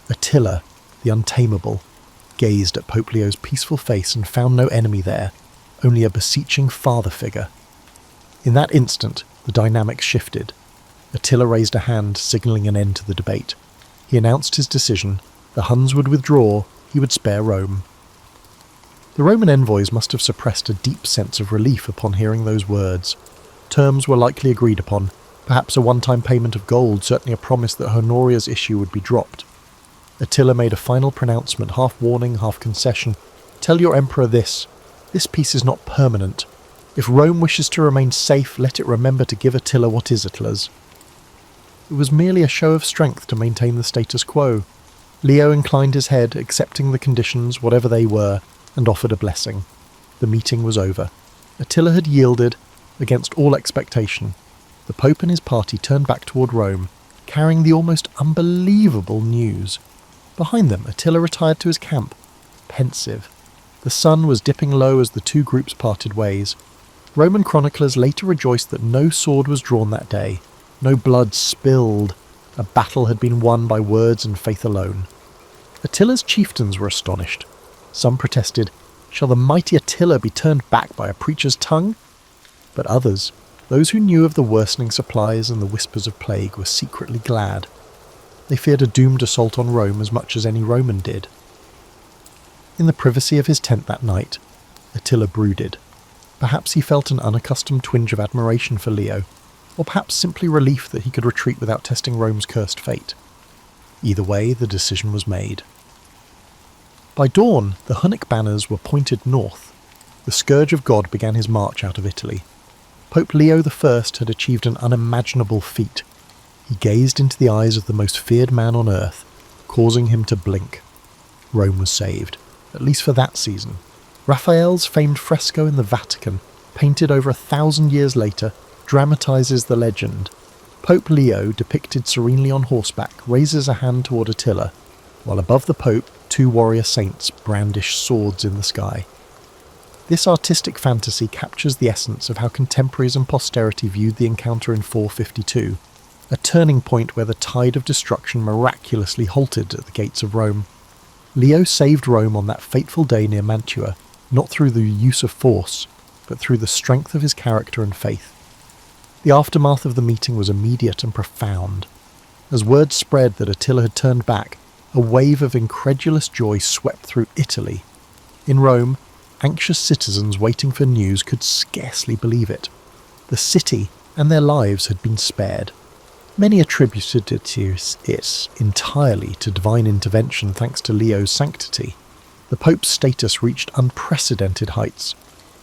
Attila, the untamable, gazed at Pope Leo's peaceful face and found no enemy there, only a beseeching father figure. In that instant, the dynamics shifted. Attila raised a hand, signalling an end to the debate. He announced his decision. The Huns would withdraw, he would spare Rome. The Roman envoys must have suppressed a deep sense of relief upon hearing those words. Terms were likely agreed upon, perhaps a one-time payment of gold, certainly a promise that Honoria's issue would be dropped. Attila made a final pronouncement, half warning, half concession. "Tell your emperor this. This peace is not permanent. If Rome wishes to remain safe, let it remember to give Attila what is Attila's." It was merely a show of strength to maintain the status quo. Leo inclined his head, accepting the conditions, whatever they were, and offered a blessing. The meeting was over. Attila had yielded, against all expectation. The Pope and his party turned back toward Rome, carrying the almost unbelievable news. Behind them, Attila retired to his camp, pensive. The sun was dipping low as the two groups parted ways. Roman chroniclers later rejoiced that no sword was drawn that day, no blood spilled. A battle had been won by words and faith alone. Attila's chieftains were astonished. Some protested, "Shall the mighty Attila be turned back by a preacher's tongue?" But others, those who knew of the worsening supplies and the whispers of plague, were secretly glad. They feared a doomed assault on Rome as much as any Roman did. In the privacy of his tent that night, Attila brooded. Perhaps he felt an unaccustomed twinge of admiration for Leo, or perhaps simply relief that he could retreat without testing Rome's cursed fate. Either way, the decision was made. By dawn, the Hunnic banners were pointed north. The scourge of God began his march out of Italy. Pope Leo I had achieved an unimaginable feat. He gazed into the eyes of the most feared man on earth, causing him to blink. Rome was saved, at least for that season. Raphael's famed fresco in the Vatican, painted over 1,000 years later, dramatizes the legend. Pope Leo, depicted serenely on horseback, raises a hand toward Attila, while above the Pope, 2 warrior saints brandish swords in the sky. This artistic fantasy captures the essence of how contemporaries and posterity viewed the encounter in 452, a turning point where the tide of destruction miraculously halted at the gates of Rome. Leo saved Rome on that fateful day near Mantua, not through the use of force, but through the strength of his character and faith. The aftermath of the meeting was immediate and profound. As word spread that Attila had turned back, a wave of incredulous joy swept through Italy. In Rome, anxious citizens waiting for news could scarcely believe it. The city and their lives had been spared. Many attributed it entirely to divine intervention thanks to Leo's sanctity. The Pope's status reached unprecedented heights.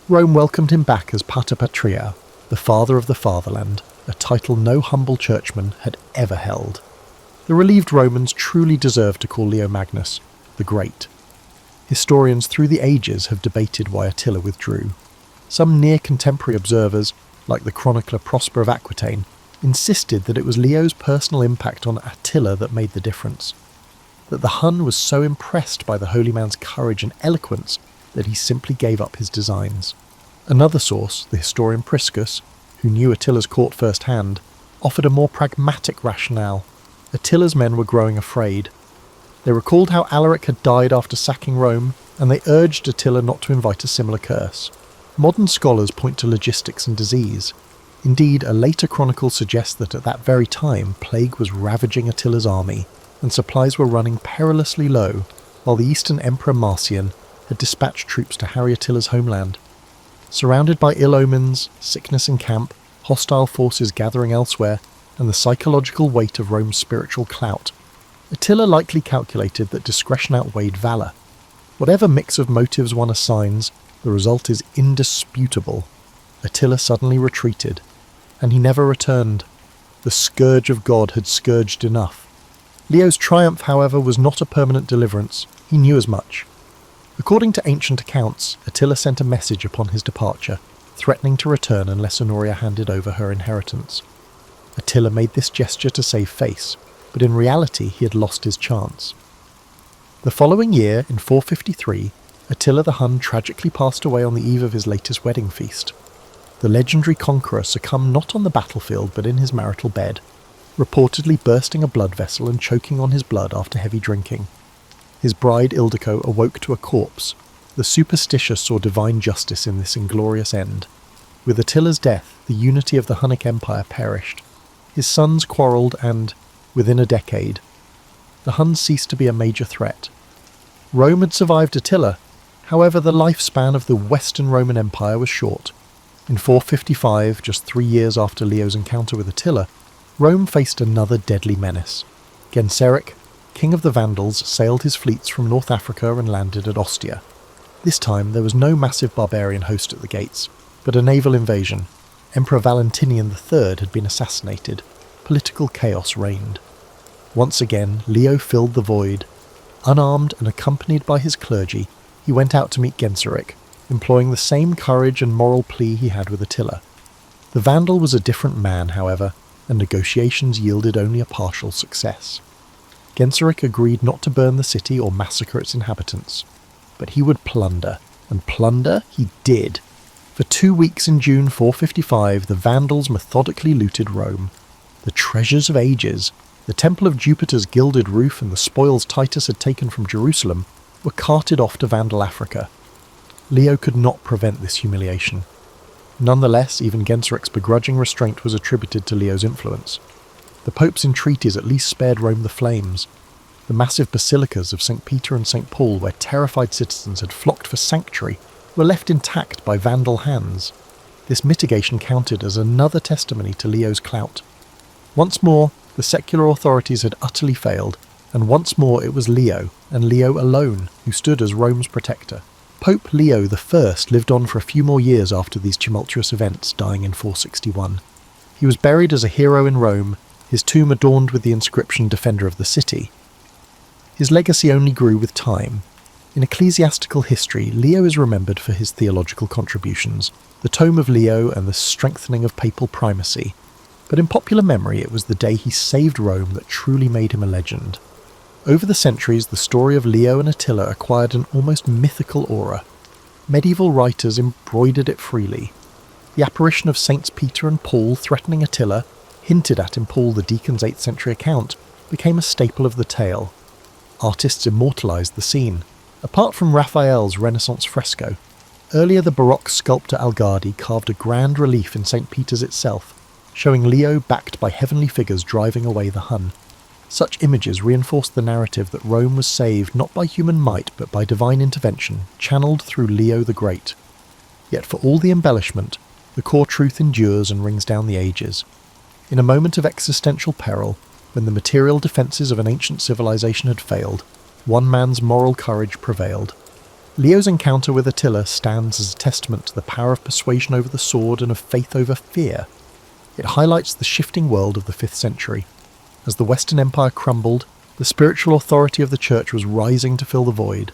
Rome welcomed him back as Pater Patria, the father of the fatherland, a title no humble churchman had ever held. The relieved Romans truly deserved to call Leo Magnus the Great. Historians through the ages have debated why Attila withdrew. Some near-contemporary observers, like the chronicler Prosper of Aquitaine, insisted that it was Leo's personal impact on Attila that made the difference, that the Hun was so impressed by the holy man's courage and eloquence that he simply gave up his designs. Another source, the historian Priscus, who knew Attila's court firsthand, offered a more pragmatic rationale. Attila's men were growing afraid. They recalled how Alaric had died after sacking Rome, and they urged Attila not to invite a similar curse. Modern scholars point to logistics and disease. Indeed, a later chronicle suggests that at that very time, plague was ravaging Attila's army, and supplies were running perilously low, while the Eastern Emperor Marcian had dispatched troops to harry Attila's homeland. Surrounded by ill omens, sickness in camp, hostile forces gathering elsewhere, and the psychological weight of Rome's spiritual clout, Attila likely calculated that discretion outweighed valour. Whatever mix of motives one assigns, the result is indisputable. Attila suddenly retreated, and he never returned. The scourge of God had scourged enough. Leo's triumph, however, was not a permanent deliverance. He knew as much. According to ancient accounts, Attila sent a message upon his departure, threatening to return unless Honoria handed over her inheritance. Attila made this gesture to save face, but in reality he had lost his chance. The following year, in 453, Attila the Hun tragically passed away on the eve of his latest wedding feast. The legendary conqueror succumbed not on the battlefield but in his marital bed, reportedly bursting a blood vessel and choking on his blood after heavy drinking. His bride Ildico awoke to a corpse. The superstitious saw divine justice in this inglorious end. With Attila's death, the unity of the Hunnic Empire perished. His sons quarrelled and, within a decade, the Huns ceased to be a major threat. Rome had survived Attila. However, the lifespan of the Western Roman Empire was short. In 455, just 3 years after Leo's encounter with Attila, Rome faced another deadly menace. Genseric, king of the Vandals, sailed his fleets from North Africa and landed at Ostia. This time there was no massive barbarian host at the gates, but a naval invasion. Emperor Valentinian III had been assassinated. Political chaos reigned. Once again, Leo filled the void. Unarmed and accompanied by his clergy, he went out to meet Genseric, employing the same courage and moral plea he had with Attila. The Vandal was a different man, however, and negotiations yielded only a partial success. Genseric agreed not to burn the city or massacre its inhabitants, but he would plunder, and plunder he did. For 2 weeks in June 455, the Vandals methodically looted Rome. The treasures of ages, the temple of Jupiter's gilded roof and the spoils Titus had taken from Jerusalem, were carted off to Vandal Africa. Leo could not prevent this humiliation. Nonetheless, even Genseric's begrudging restraint was attributed to Leo's influence. The Pope's entreaties at least spared Rome the flames. The massive basilicas of St. Peter and St. Paul, where terrified citizens had flocked for sanctuary, were left intact by Vandal hands. This mitigation counted as another testimony to Leo's clout. Once more, the secular authorities had utterly failed, and once more it was Leo, and Leo alone, who stood as Rome's protector. Pope Leo I lived on for a few more years after these tumultuous events, dying in 461. He was buried as a hero in Rome, his tomb adorned with the inscription Defender of the City. His legacy only grew with time. In ecclesiastical history, Leo is remembered for his theological contributions, the Tome of Leo and the strengthening of papal primacy. But in popular memory, it was the day he saved Rome that truly made him a legend. Over the centuries, the story of Leo and Attila acquired an almost mythical aura. Medieval writers embroidered it freely. The apparition of Saints Peter and Paul threatening Attila, hinted at in Paul the Deacon's 8th century account, became a staple of the tale. Artists immortalised the scene. Apart from Raphael's Renaissance fresco, earlier the Baroque sculptor Algardi carved a grand relief in St. Peter's itself, showing Leo backed by heavenly figures driving away the Hun. Such images reinforced the narrative that Rome was saved not by human might but by divine intervention, channeled through Leo the Great. Yet for all the embellishment, the core truth endures and rings down the ages. In a moment of existential peril, when the material defences of an ancient civilization had failed, one man's moral courage prevailed. Leo's encounter with Attila stands as a testament to the power of persuasion over the sword and of faith over fear. It highlights the shifting world of the 5th century. As the Western Empire crumbled, the spiritual authority of the Church was rising to fill the void.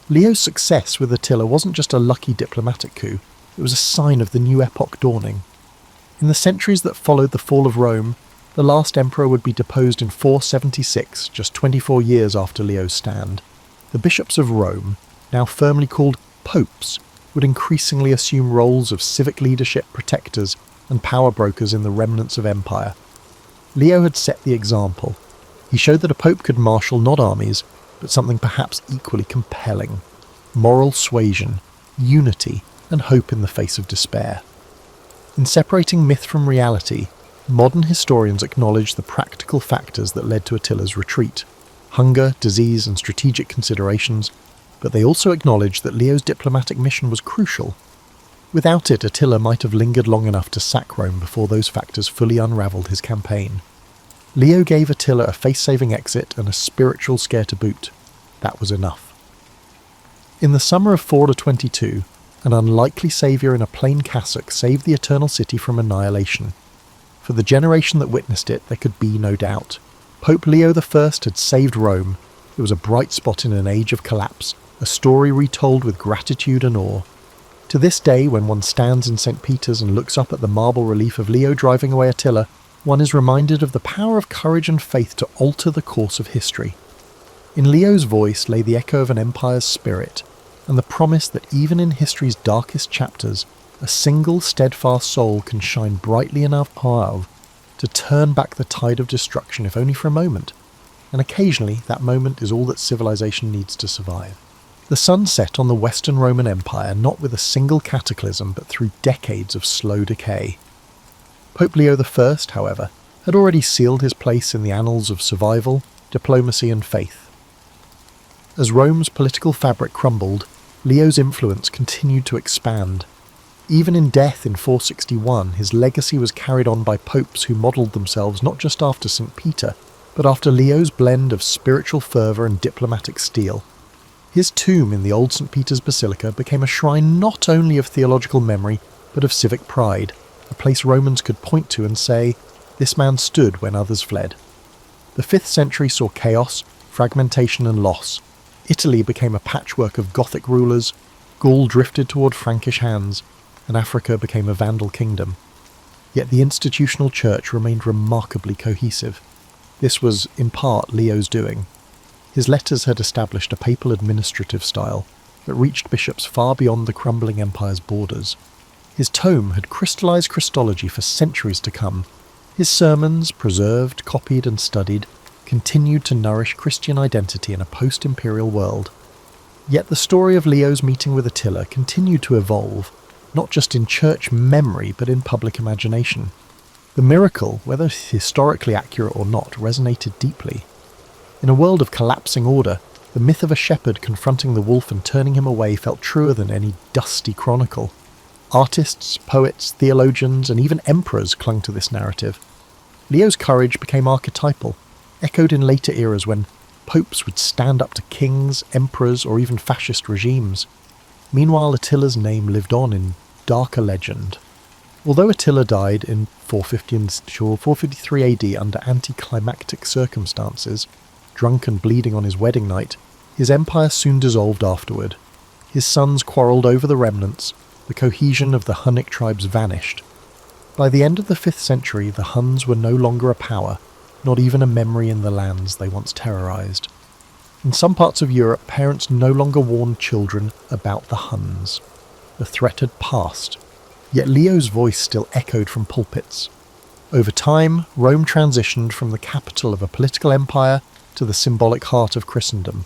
Leo's success with Attila wasn't just a lucky diplomatic coup, it was a sign of the new epoch dawning. In the centuries that followed the fall of Rome, the last emperor would be deposed in 476, just 24 years after Leo's stand. The bishops of Rome, now firmly called popes, would increasingly assume roles of civic leadership, protectors, and power brokers in the remnants of empire. Leo had set the example. He showed that a pope could marshal not armies, but something perhaps equally compelling: moral suasion, unity, and hope in the face of despair. In separating myth from reality, modern historians acknowledge the practical factors that led to Attila's retreat: hunger, disease, and strategic considerations, but they also acknowledge that Leo's diplomatic mission was crucial. Without it, Attila might have lingered long enough to sack Rome before those factors fully unravelled his campaign. Leo gave Attila a face-saving exit and a spiritual scare to boot. That was enough. In the summer of 422, an unlikely saviour in a plain cassock saved the Eternal City from annihilation. For the generation that witnessed it, there could be no doubt. Pope Leo I had saved Rome. It was a bright spot in an age of collapse, a story retold with gratitude and awe. To this day, when one stands in St. Peter's and looks up at the marble relief of Leo driving away Attila, one is reminded of the power of courage and faith to alter the course of history. In Leo's voice lay the echo of an empire's spirit, and the promise that even in history's darkest chapters, a single steadfast soul can shine brightly enough to turn back the tide of destruction, if only for a moment. And occasionally, that moment is all that civilization needs to survive. The sun set on the Western Roman Empire not with a single cataclysm, but through decades of slow decay. Pope Leo I, however, had already sealed his place in the annals of survival, diplomacy, and faith. As Rome's political fabric crumbled, Leo's influence continued to expand. Even in death in 461, his legacy was carried on by popes who modelled themselves not just after St. Peter, but after Leo's blend of spiritual fervour and diplomatic steel. His tomb in the old St. Peter's Basilica became a shrine not only of theological memory, but of civic pride, a place Romans could point to and say, "This man stood when others fled." The 5th century saw chaos, fragmentation and loss. Italy became a patchwork of Gothic rulers, Gaul drifted toward Frankish hands, and Africa became a Vandal kingdom. Yet the institutional church remained remarkably cohesive. This was, in part, Leo's doing. His letters had established a papal administrative style that reached bishops far beyond the crumbling empire's borders. His tome had crystallized Christology for centuries to come. His sermons, preserved, copied and studied, continued to nourish Christian identity in a post-imperial world. Yet the story of Leo's meeting with Attila continued to evolve, not just in church memory but in public imagination. The miracle, whether historically accurate or not, resonated deeply. In a world of collapsing order, the myth of a shepherd confronting the wolf and turning him away felt truer than any dusty chronicle. Artists, poets, theologians, and even emperors clung to this narrative. Leo's courage became archetypal, echoed in later eras when popes would stand up to kings, emperors, or even fascist regimes. Meanwhile, Attila's name lived on in darker legend. Although Attila died in 453 AD under anticlimactic circumstances, drunk and bleeding on his wedding night, his empire soon dissolved afterward. His sons quarrelled over the remnants, the cohesion of the Hunnic tribes vanished. By the end of the 5th century, the Huns were no longer a power, not even a memory in the lands they once terrorised. In some parts of Europe, parents no longer warned children about the Huns. The threat had passed, yet Leo's voice still echoed from pulpits. Over time, Rome transitioned from the capital of a political empire to the symbolic heart of Christendom.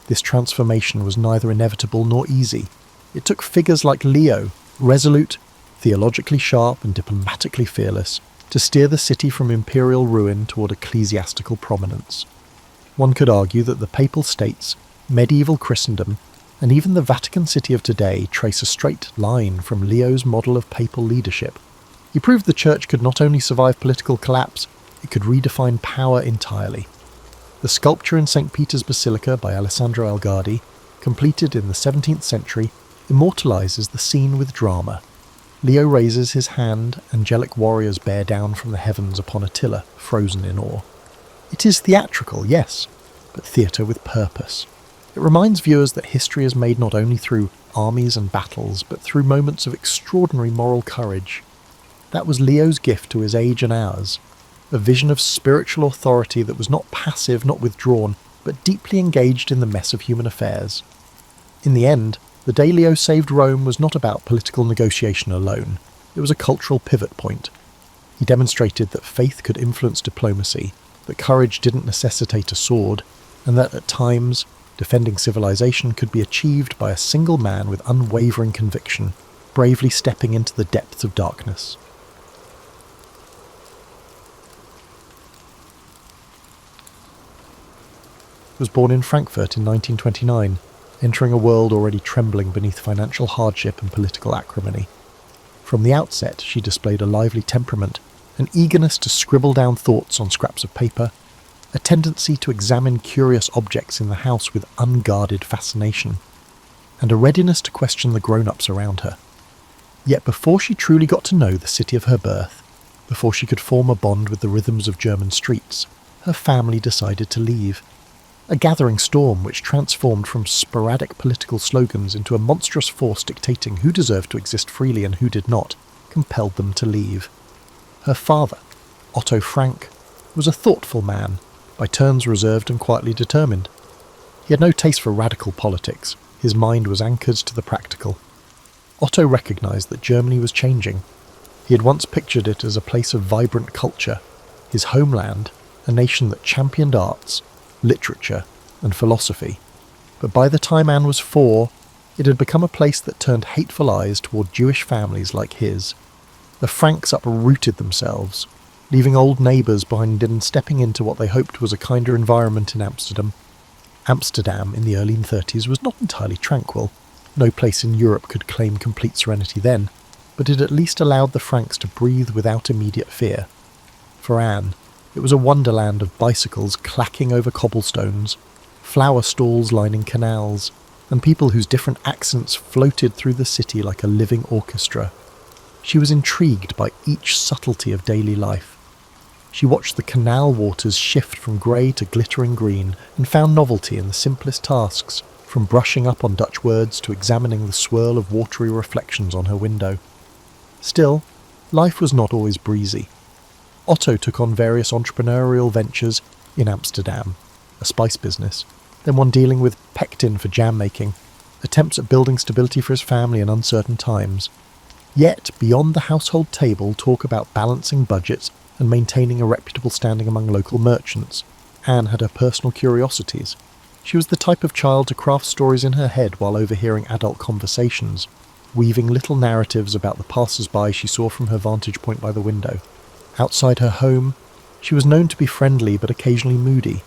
This transformation was neither inevitable nor easy. It took figures like Leo, resolute, theologically sharp and diplomatically fearless, to steer the city from imperial ruin toward ecclesiastical prominence. One could argue that the Papal States, medieval Christendom, and even the Vatican City of today trace a straight line from Leo's model of papal leadership. He proved the Church could not only survive political collapse, it could redefine power entirely. The sculpture in St. Peter's Basilica by Alessandro Algardi, completed in the 17th century, immortalises the scene with drama. Leo raises his hand, angelic warriors bear down from the heavens upon Attila, frozen in awe. It is theatrical, yes, but theatre with purpose. It reminds viewers that history is made not only through armies and battles, but through moments of extraordinary moral courage. That was Leo's gift to his age and ours, a vision of spiritual authority that was not passive, not withdrawn, but deeply engaged in the mess of human affairs. In the end, the day Leo saved Rome was not about political negotiation alone. It was a cultural pivot point. He demonstrated that faith could influence diplomacy, that courage didn't necessitate a sword, and that at times, defending civilization could be achieved by a single man with unwavering conviction, bravely stepping into the depths of darkness. He was born in Frankfurt in 1929, entering a world already trembling beneath financial hardship and political acrimony. From the outset, she displayed a lively temperament, an eagerness to scribble down thoughts on scraps of paper, a tendency to examine curious objects in the house with unguarded fascination, and a readiness to question the grown-ups around her. Yet before she truly got to know the city of her birth, before she could form a bond with the rhythms of German streets, her family decided to leave. A gathering storm which transformed from sporadic political slogans into a monstrous force dictating who deserved to exist freely and who did not, compelled them to leave. Her father, Otto Frank, was a thoughtful man, by turns reserved and quietly determined. He had no taste for radical politics. His mind was anchored to the practical. Otto recognised that Germany was changing. He had once pictured it as a place of vibrant culture, his homeland, a nation that championed arts, literature, and philosophy. But by the time Anne was 4, it had become a place that turned hateful eyes toward Jewish families like his. The Franks uprooted themselves, leaving old neighbours behind and stepping into what they hoped was a kinder environment in Amsterdam. Amsterdam in the early 30s was not entirely tranquil. No place in Europe could claim complete serenity then, but it at least allowed the Franks to breathe without immediate fear. For Anne, it was a wonderland of bicycles clacking over cobblestones, flower stalls lining canals, and people whose different accents floated through the city like a living orchestra. She was intrigued by each subtlety of daily life. She watched the canal waters shift from grey to glittering green and found novelty in the simplest tasks, from brushing up on Dutch words to examining the swirl of watery reflections on her window. Still, life was not always breezy. Otto took on various entrepreneurial ventures in Amsterdam, a spice business, then one dealing with pectin for jam making, attempts at building stability for his family in uncertain times. Yet, beyond the household table, talk about balancing budgets and maintaining a reputable standing among local merchants, Anne had her personal curiosities. She was the type of child to craft stories in her head while overhearing adult conversations, weaving little narratives about the passers-by she saw from her vantage point by the window. Outside her home, she was known to be friendly but occasionally moody,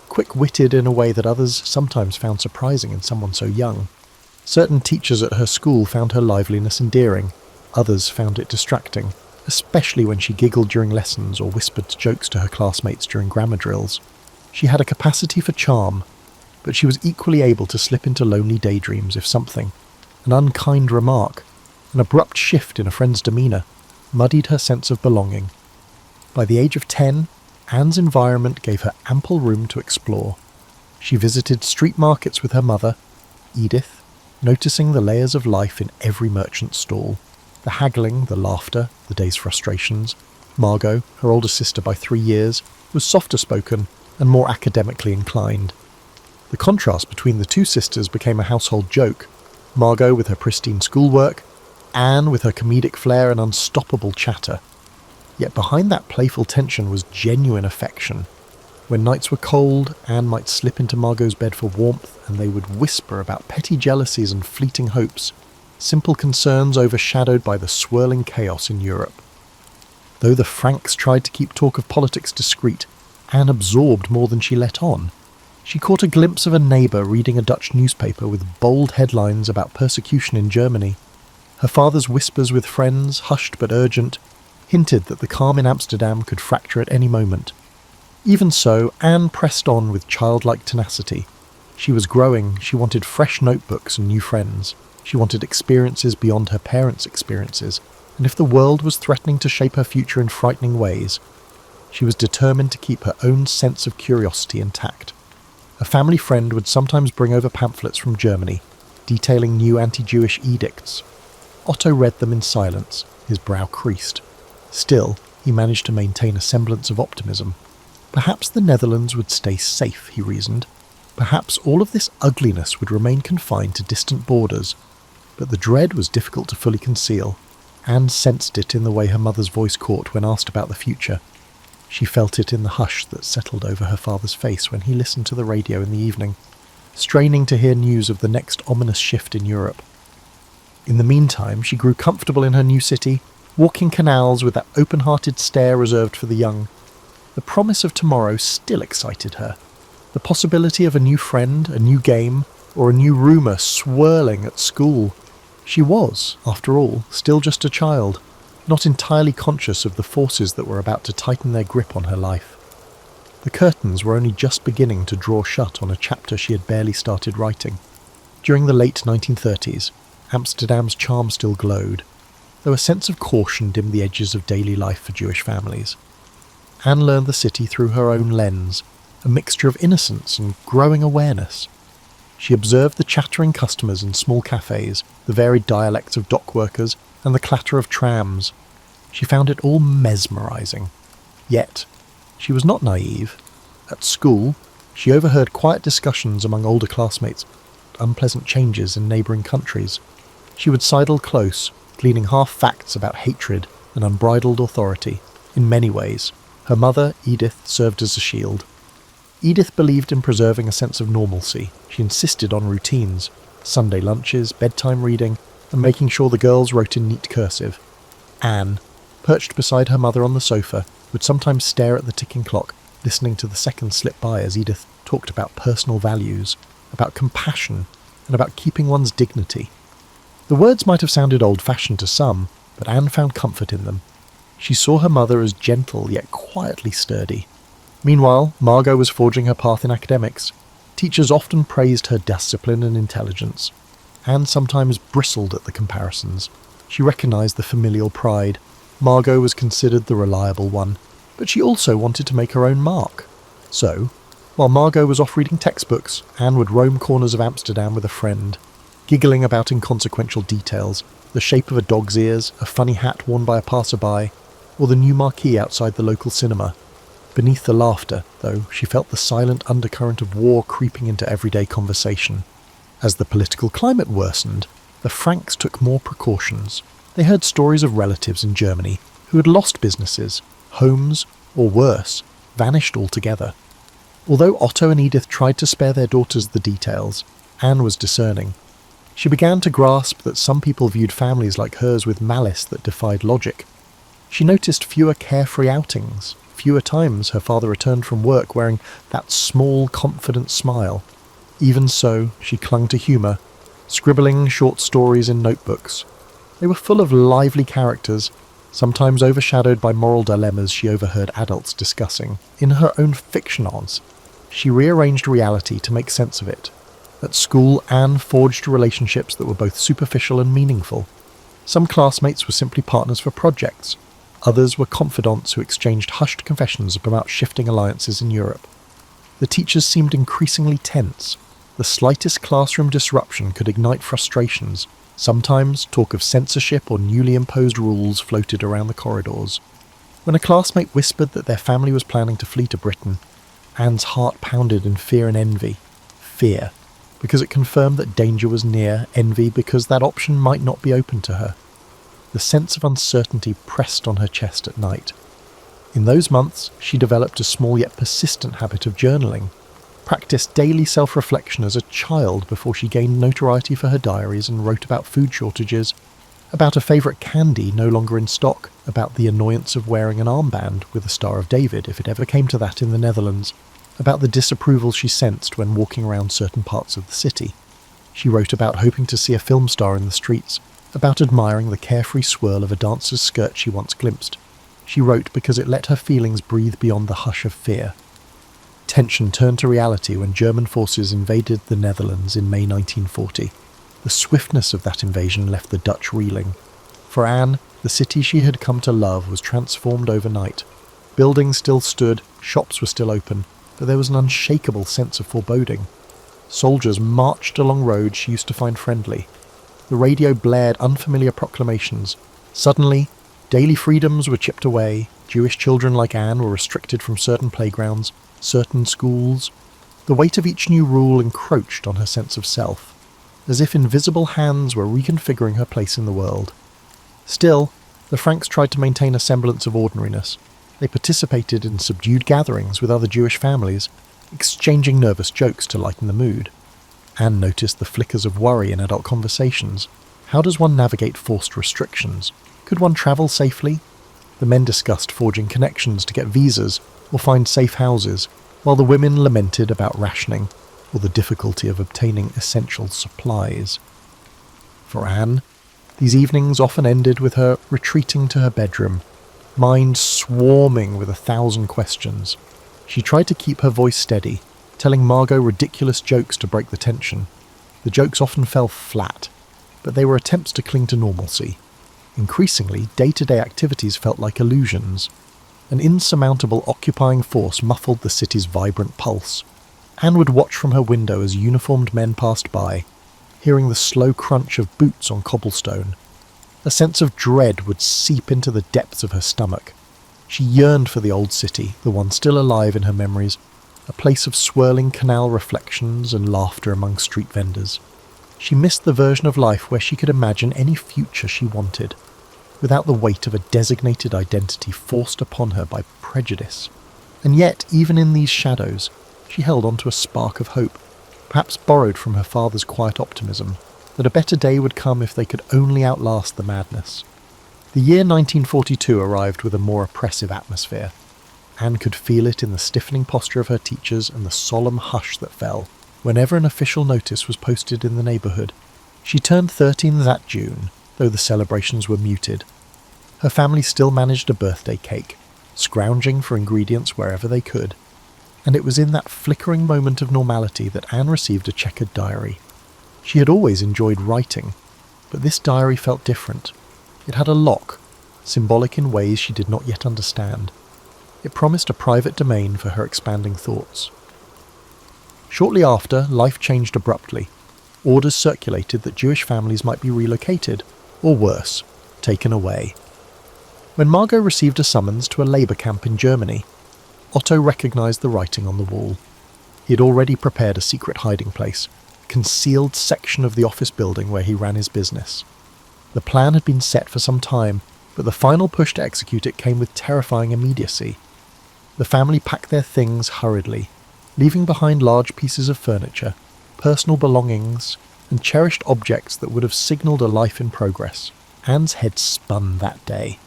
quick-witted in a way that others sometimes found surprising in someone so young. Certain teachers at her school found her liveliness endearing, others found it distracting, especially when she giggled during lessons or whispered jokes to her classmates during grammar drills. She had a capacity for charm, but she was equally able to slip into lonely daydreams if something, an unkind remark, an abrupt shift in a friend's demeanour, muddied her sense of belonging. By the age of 10, Anne's environment gave her ample room to explore. She visited street markets with her mother, Edith, noticing the layers of life in every merchant's stall, the haggling, the laughter, the day's frustrations. Margot, her older sister by 3 years, was softer spoken and more academically inclined. The contrast between the two sisters became a household joke, Margot with her pristine schoolwork, Anne with her comedic flair and unstoppable chatter. Yet behind that playful tension was genuine affection. When nights were cold, Anne might slip into Margot's bed for warmth, and they would whisper about petty jealousies and fleeting hopes, simple concerns overshadowed by the swirling chaos in Europe. Though the Franks tried to keep talk of politics discreet, Anne absorbed more than she let on. She caught a glimpse of a neighbour reading a Dutch newspaper with bold headlines about persecution in Germany. Her father's whispers with friends, hushed but urgent, hinted that the calm in Amsterdam could fracture at any moment. Even so, Anne pressed on with childlike tenacity. She was growing, she wanted fresh notebooks and new friends. She wanted experiences beyond her parents' experiences, and if the world was threatening to shape her future in frightening ways, she was determined to keep her own sense of curiosity intact. A family friend would sometimes bring over pamphlets from Germany, detailing new anti-Jewish edicts. Otto read them in silence, his brow creased. Still, he managed to maintain a semblance of optimism. Perhaps the Netherlands would stay safe, he reasoned. Perhaps all of this ugliness would remain confined to distant borders. But the dread was difficult to fully conceal. Anne sensed it in the way her mother's voice caught when asked about the future. She felt it in the hush that settled over her father's face when he listened to the radio in the evening, straining to hear news of the next ominous shift in Europe. In the meantime, she grew comfortable in her new city, walking canals with that open-hearted stare reserved for the young. The promise of tomorrow still excited her. The possibility of a new friend, a new game, or a new rumour swirling at school. She was, after all, still just a child, not entirely conscious of the forces that were about to tighten their grip on her life. The curtains were only just beginning to draw shut on a chapter she had barely started writing. During the late 1930s, Amsterdam's charm still glowed, though a sense of caution dimmed the edges of daily life for Jewish families. Anne learned the city through her own lens, a mixture of innocence and growing awareness. She observed the chattering customers in small cafes, the varied dialects of dock workers, and the clatter of trams. She found it all mesmerising. Yet, she was not naive. At school, she overheard quiet discussions among older classmates, unpleasant changes in neighbouring countries. She would sidle close, gleaning half-facts about hatred and unbridled authority. In many ways, her mother, Edith, served as a shield. Edith believed in preserving a sense of normalcy. She insisted on routines, Sunday lunches, bedtime reading, and making sure the girls wrote in neat cursive. Anne, perched beside her mother on the sofa, would sometimes stare at the ticking clock, listening to the seconds slip by as Edith talked about personal values, about compassion, and about keeping one's dignity. The words might have sounded old-fashioned to some, but Anne found comfort in them. She saw her mother as gentle yet quietly sturdy. Meanwhile, Margot was forging her path in academics. Teachers often praised her discipline and intelligence. Anne sometimes bristled at the comparisons. She recognised the familial pride. Margot was considered the reliable one, but she also wanted to make her own mark. So, while Margot was off reading textbooks, Anne would roam corners of Amsterdam with a friend, giggling about inconsequential details, the shape of a dog's ears, a funny hat worn by a passerby, or the new marquee outside the local cinema. Beneath the laughter, though, she felt the silent undercurrent of war creeping into everyday conversation. As the political climate worsened, the Franks took more precautions. They heard stories of relatives in Germany who had lost businesses, homes, or worse, vanished altogether. Although Otto and Edith tried to spare their daughters the details, Anne was discerning. She began to grasp that some people viewed families like hers with malice that defied logic. She noticed fewer carefree outings, fewer times her father returned from work wearing that small, confident smile. Even so, she clung to humour, scribbling short stories in notebooks. They were full of lively characters, sometimes overshadowed by moral dilemmas she overheard adults discussing. In her own fictionals, she rearranged reality to make sense of it. At school, Anne forged relationships that were both superficial and meaningful. Some classmates were simply partners for projects. Others were confidants who exchanged hushed confessions about shifting alliances in Europe. The teachers seemed increasingly tense. The slightest classroom disruption could ignite frustrations. Sometimes talk of censorship or newly imposed rules floated around the corridors. When a classmate whispered that their family was planning to flee to Britain, Anne's heart pounded in fear and envy. Fear, because it confirmed that danger was near, envy because that option might not be open to her. The sense of uncertainty pressed on her chest at night. In those months, she developed a small yet persistent habit of journaling, practiced daily self-reflection as a child before she gained notoriety for her diaries and wrote about food shortages, about a favourite candy no longer in stock, about the annoyance of wearing an armband with a Star of David if it ever came to that in the Netherlands, about the disapproval she sensed when walking around certain parts of the city. She wrote about hoping to see a film star in the streets, about admiring the carefree swirl of a dancer's skirt she once glimpsed. She wrote because it let her feelings breathe beyond the hush of fear. Tension turned to reality when German forces invaded the Netherlands in May 1940. The swiftness of that invasion left the Dutch reeling. For Anne, the city she had come to love was transformed overnight. Buildings still stood, shops were still open, but there was an unshakable sense of foreboding. Soldiers marched along roads she used to find friendly. The radio blared unfamiliar proclamations. Suddenly, daily freedoms were chipped away. Jewish children like Anne were restricted from certain playgrounds, certain schools. The weight of each new rule encroached on her sense of self, as if invisible hands were reconfiguring her place in the world. Still, the Franks tried to maintain a semblance of ordinariness. They participated in subdued gatherings with other Jewish families, exchanging nervous jokes to lighten the mood. Anne noticed the flickers of worry in adult conversations. How does one navigate forced restrictions? Could one travel safely? The men discussed forging connections to get visas or find safe houses, while the women lamented about rationing or the difficulty of obtaining essential supplies. For Anne, these evenings often ended with her retreating to her bedroom, mind swarming with 1,000 questions. She tried to keep her voice steady, telling Margot ridiculous jokes to break the tension. The jokes often fell flat, but they were attempts to cling to normalcy. Increasingly, day-to-day activities felt like illusions. An insurmountable occupying force muffled the city's vibrant pulse. Anne would watch from her window as uniformed men passed by, hearing the slow crunch of boots on cobblestone. A sense of dread would seep into the depths of her stomach. She yearned for the old city, the one still alive in her memories, a place of swirling canal reflections and laughter among street vendors. She missed the version of life where she could imagine any future she wanted, without the weight of a designated identity forced upon her by prejudice. And yet, even in these shadows, she held on to a spark of hope, perhaps borrowed from her father's quiet optimism, that a better day would come if they could only outlast the madness. The year 1942 arrived with a more oppressive atmosphere. Anne could feel it in the stiffening posture of her teachers and the solemn hush that fell whenever an official notice was posted in the neighbourhood. She turned 13 that June, though the celebrations were muted. Her family still managed a birthday cake, scrounging for ingredients wherever they could. And it was in that flickering moment of normality that Anne received a checkered diary. She had always enjoyed writing, but this diary felt different. It had a lock, symbolic in ways she did not yet understand. It promised a private domain for her expanding thoughts. Shortly after, life changed abruptly. Orders circulated that Jewish families might be relocated, or worse, taken away. When Margot received a summons to a labour camp in Germany, Otto recognised the writing on the wall. He had already prepared a secret hiding place, a concealed section of the office building where he ran his business. The plan had been set for some time, but the final push to execute it came with terrifying immediacy. The family packed their things hurriedly. leaving behind large pieces of furniture, personal belongings, and cherished objects that would have signalled a life in progress. Anne's head spun that day.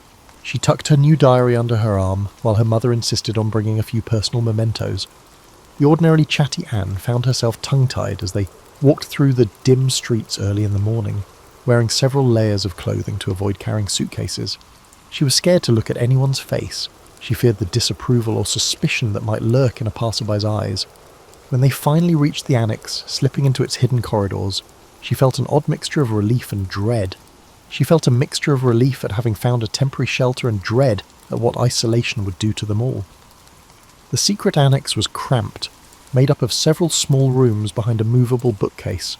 She tucked her new diary under her arm, while her mother insisted on bringing a few personal mementos. The ordinarily chatty Anne found herself tongue-tied as they walked through the dim streets early in the morning, wearing several layers of clothing to avoid carrying suitcases. She was scared to look at anyone's face. She feared the disapproval or suspicion that might lurk in a passerby's eyes. When they finally reached the annex, slipping into its hidden corridors, she felt an odd mixture of relief and dread. She felt a mixture of relief at having found a temporary shelter and dread at what isolation would do to them all. The secret annex was cramped, made up of several small rooms behind a movable bookcase.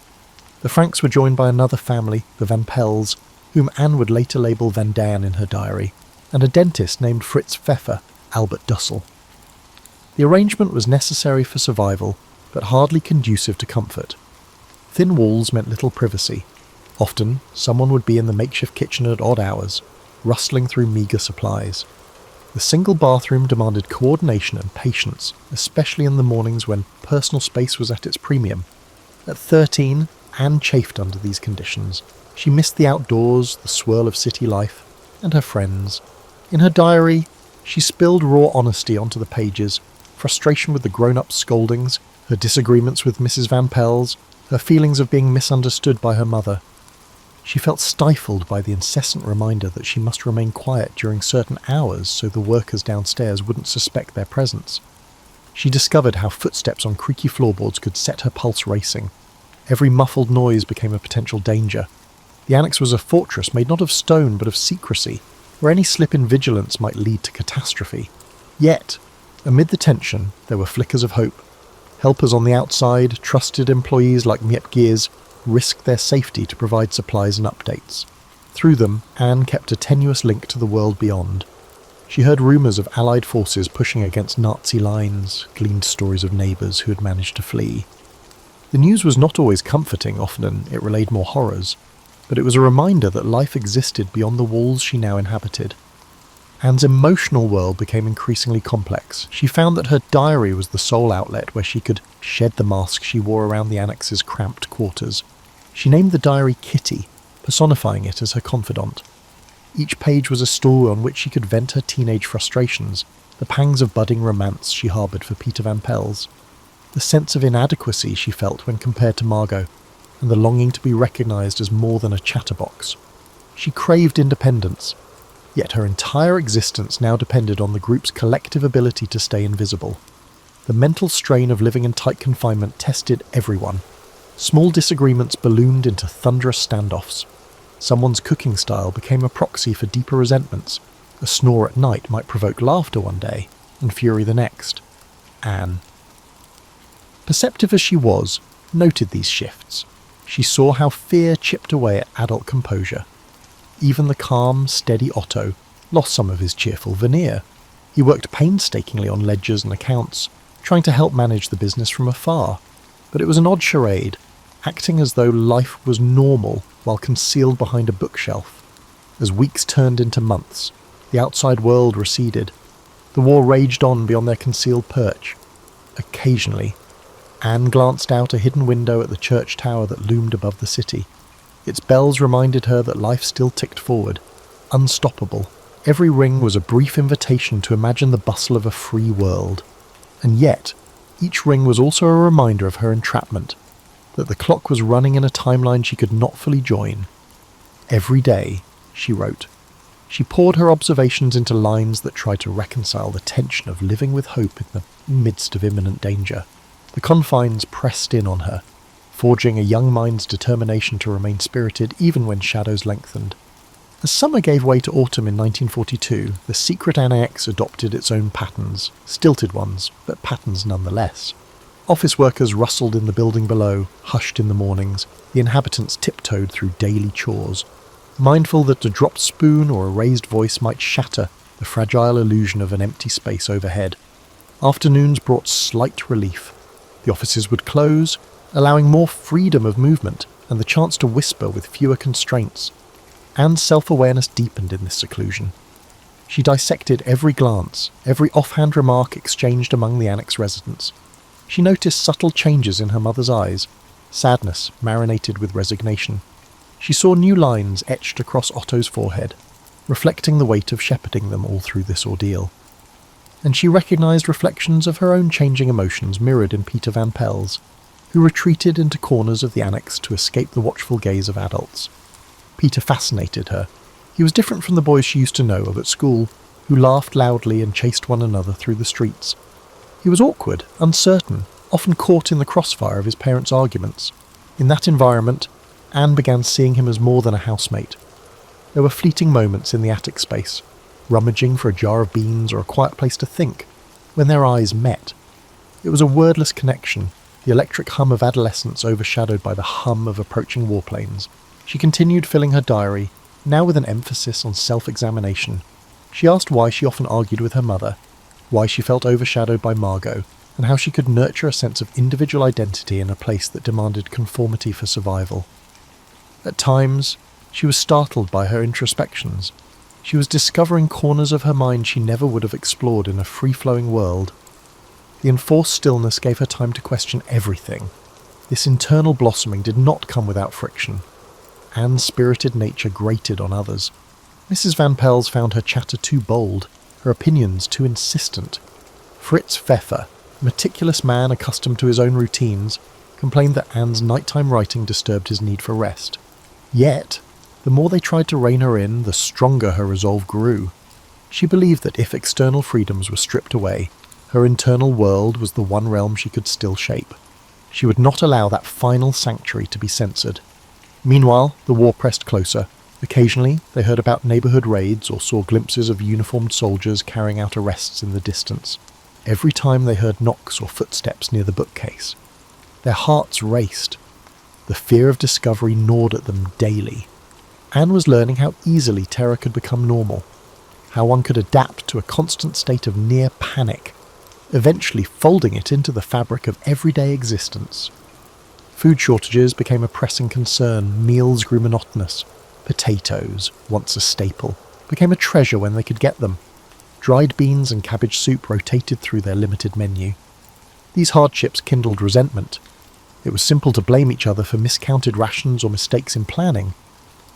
The Franks were joined by another family, the Van Pels, whom Anne would later label Van Daen in her diary, and a dentist named Fritz Pfeffer, Albert Dussel. The arrangement was necessary for survival, but hardly conducive to comfort. Thin walls meant little privacy. Often, someone would be in the makeshift kitchen at odd hours, rustling through meagre supplies. The single bathroom demanded coordination and patience, especially in the mornings when personal space was at its premium. At 13, Anne chafed under these conditions. She missed the outdoors, the swirl of city life, and her friends. In her diary, she spilled raw honesty onto the pages, frustration with the grown-up scoldings, her disagreements with Mrs. Van Pels, her feelings of being misunderstood by her mother. She felt stifled by the incessant reminder that she must remain quiet during certain hours so the workers downstairs wouldn't suspect their presence. She discovered how footsteps on creaky floorboards could set her pulse racing. Every muffled noise became a potential danger. The annex was a fortress made not of stone but of secrecy, where any slip in vigilance might lead to catastrophe. Yet, amid the tension, there were flickers of hope. Helpers on the outside, trusted employees like Miep Gears, risked their safety to provide supplies and updates. Through them, Anne kept a tenuous link to the world beyond. She heard rumours of Allied forces pushing against Nazi lines, gleaned stories of neighbours who had managed to flee. The news was not always comforting, often it relayed more horrors, but it was a reminder that life existed beyond the walls she now inhabited. Anne's emotional world became increasingly complex. She found that her diary was the sole outlet where she could shed the mask she wore around the annex's cramped quarters. She named the diary Kitty, personifying it as her confidant. Each page was a story on which she could vent her teenage frustrations, the pangs of budding romance she harboured for Peter Van Pels, the sense of inadequacy she felt when compared to Margot, and the longing to be recognised as more than a chatterbox. She craved independence, yet her entire existence now depended on the group's collective ability to stay invisible. The mental strain of living in tight confinement tested everyone. Small disagreements ballooned into thunderous standoffs. Someone's cooking style became a proxy for deeper resentments. A snore at night might provoke laughter one day, and fury the next. Anne, perceptive as she was, noted these shifts. She saw how fear chipped away at adult composure. Even the calm, steady Otto lost some of his cheerful veneer. He worked painstakingly on ledgers and accounts, trying to help manage the business from afar. But it was an odd charade, acting as though life was normal while concealed behind a bookshelf. As weeks turned into months, the outside world receded. The war raged on beyond their concealed perch. Occasionally, Anne glanced out a hidden window at the church tower that loomed above the city. Its bells reminded her that life still ticked forward, unstoppable. Every ring was a brief invitation to imagine the bustle of a free world. And yet, each ring was also a reminder of her entrapment, that the clock was running in a timeline she could not fully join. Every day, she wrote. She poured her observations into lines that tried to reconcile the tension of living with hope in the midst of imminent danger. The confines pressed in on her, forging a young mind's determination to remain spirited even when shadows lengthened. As summer gave way to autumn in 1942, the secret annex adopted its own patterns, stilted ones, but patterns nonetheless. Office workers rustled in the building below, hushed in the mornings. The inhabitants tiptoed through daily chores, mindful that a dropped spoon or a raised voice might shatter the fragile illusion of an empty space overhead. Afternoons brought slight relief. The offices would close, allowing more freedom of movement and the chance to whisper with fewer constraints. Anne's self-awareness deepened in this seclusion. She dissected every glance, every offhand remark exchanged among the annex residents. She noticed subtle changes in her mother's eyes, sadness marinated with resignation. She saw new lines etched across Otto's forehead, reflecting the weight of shepherding them all through this ordeal. And she recognised reflections of her own changing emotions mirrored in Peter Van Pel's, who retreated into corners of the annex to escape the watchful gaze of adults. Peter fascinated her. He was different from the boys she used to know of at school, who laughed loudly and chased one another through the streets. He was awkward, uncertain, often caught in the crossfire of his parents' arguments. In that environment, Anne began seeing him as more than a housemate. There were fleeting moments in the attic space, rummaging for a jar of beans or a quiet place to think, when their eyes met. It was a wordless connection, the electric hum of adolescence overshadowed by the hum of approaching warplanes. She continued filling her diary, now with an emphasis on self-examination. She asked why she often argued with her mother, why she felt overshadowed by Margot, and how she could nurture a sense of individual identity in a place that demanded conformity for survival. At times, she was startled by her introspections. She was discovering corners of her mind she never would have explored in a free-flowing world. The enforced stillness gave her time to question everything. This internal blossoming did not come without friction. Anne's spirited nature grated on others. Mrs. Van Pel's found her chatter too bold, her opinions too insistent. Fritz Pfeffer, a meticulous man accustomed to his own routines, complained that Anne's nighttime writing disturbed his need for rest. Yet, the more they tried to rein her in, the stronger her resolve grew. She believed that if external freedoms were stripped away, her internal world was the one realm she could still shape. She would not allow that final sanctuary to be censored. Meanwhile, the war pressed closer. Occasionally, they heard about neighbourhood raids or saw glimpses of uniformed soldiers carrying out arrests in the distance. Every time they heard knocks or footsteps near the bookcase, their hearts raced. The fear of discovery gnawed at them daily. Anne was learning how easily terror could become normal, how one could adapt to a constant state of near panic, eventually folding it into the fabric of everyday existence. Food shortages became a pressing concern, meals grew monotonous. Potatoes, once a staple, became a treasure when they could get them. Dried beans and cabbage soup rotated through their limited menu. These hardships kindled resentment. It was simple to blame each other for miscounted rations or mistakes in planning.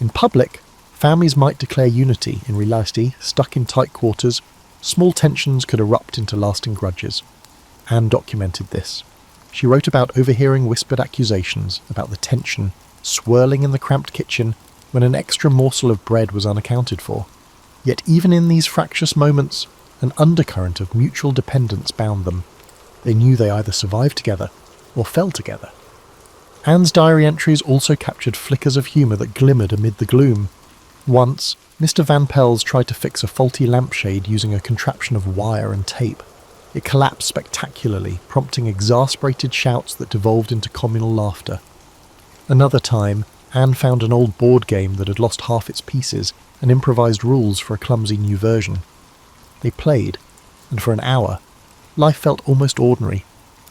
In public, families might declare unity. In reality, stuck in tight quarters, small tensions could erupt into lasting grudges. Anne documented this. She wrote about overhearing whispered accusations, about the tension swirling in the cramped kitchen when an extra morsel of bread was unaccounted for. Yet even in these fractious moments, an undercurrent of mutual dependence bound them. They knew they either survived together or fell together. Anne's diary entries also captured flickers of humour that glimmered amid the gloom. Once, Mr. Van Pel's tried to fix a faulty lampshade using a contraption of wire and tape. It collapsed spectacularly, prompting exasperated shouts that devolved into communal laughter. Another time, Anne found an old board game that had lost half its pieces and improvised rules for a clumsy new version. They played, and for an hour, life felt almost ordinary,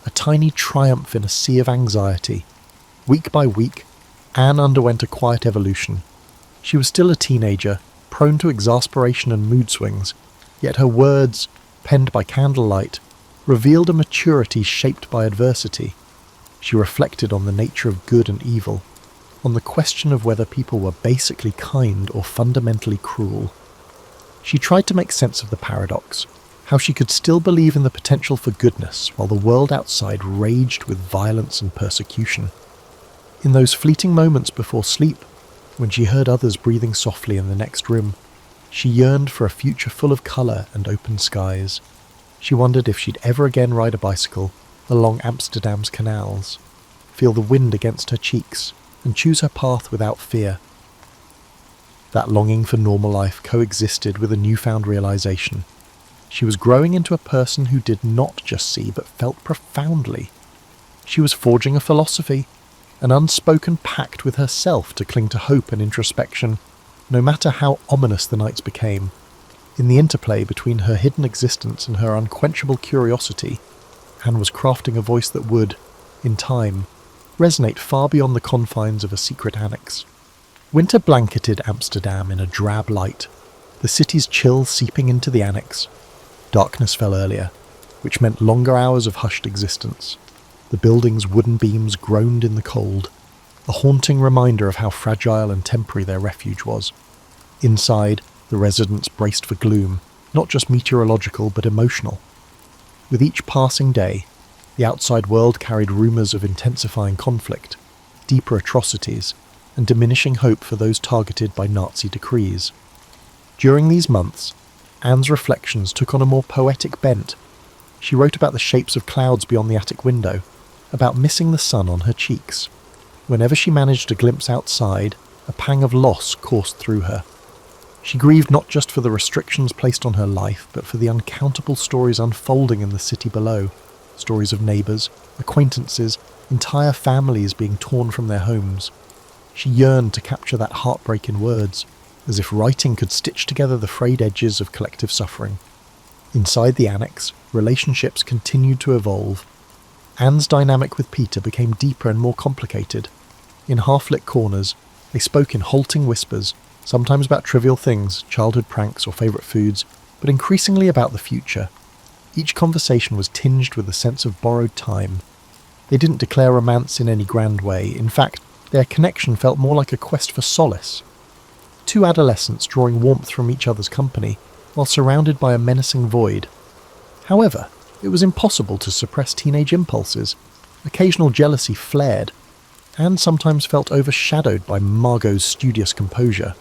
a tiny triumph in a sea of anxiety. Week by week, Anne underwent a quiet evolution. She was still a teenager, prone to exasperation and mood swings, yet her words, penned by candlelight, revealed a maturity shaped by adversity. She reflected on the nature of good and evil, on the question of whether people were basically kind or fundamentally cruel. She tried to make sense of the paradox, how she could still believe in the potential for goodness while the world outside raged with violence and persecution. In those fleeting moments before sleep, when she heard others breathing softly in the next room, she yearned for a future full of colour and open skies. She wondered if she'd ever again ride a bicycle along Amsterdam's canals, feel the wind against her cheeks, and choose her path without fear. That longing for normal life coexisted with a newfound realization. She was growing into a person who did not just see but felt profoundly. She was forging a philosophy, an unspoken pact with herself to cling to hope and introspection, no matter how ominous the nights became. In the interplay between her hidden existence and her unquenchable curiosity, Anne was crafting a voice that would, in time, resonate far beyond the confines of a secret annex. Winter blanketed Amsterdam in a drab light, the city's chill seeping into the annex. Darkness fell earlier, which meant longer hours of hushed existence. The building's wooden beams groaned in the cold, a haunting reminder of how fragile and temporary their refuge was. Inside, the residents braced for gloom, not just meteorological but emotional. With each passing day, the outside world carried rumours of intensifying conflict, deeper atrocities, and diminishing hope for those targeted by Nazi decrees. During these months, Anne's reflections took on a more poetic bent. She wrote about the shapes of clouds beyond the attic window, about missing the sun on her cheeks. Whenever she managed a glimpse outside, a pang of loss coursed through her. She grieved not just for the restrictions placed on her life, but for the uncountable stories unfolding in the city below. Stories of neighbours, acquaintances, entire families being torn from their homes. She yearned to capture that heartbreak in words, as if writing could stitch together the frayed edges of collective suffering. Inside the annex, relationships continued to evolve. Anne's dynamic with Peter became deeper and more complicated. In half-lit corners, they spoke in halting whispers, sometimes about trivial things, childhood pranks or favourite foods, but increasingly about the future. Each conversation was tinged with a sense of borrowed time. They didn't declare romance in any grand way. In fact, their connection felt more like a quest for solace. Two adolescents drawing warmth from each other's company, while surrounded by a menacing void. However, it was impossible to suppress teenage impulses. Occasional jealousy flared, and sometimes felt overshadowed by Margot's studious composure.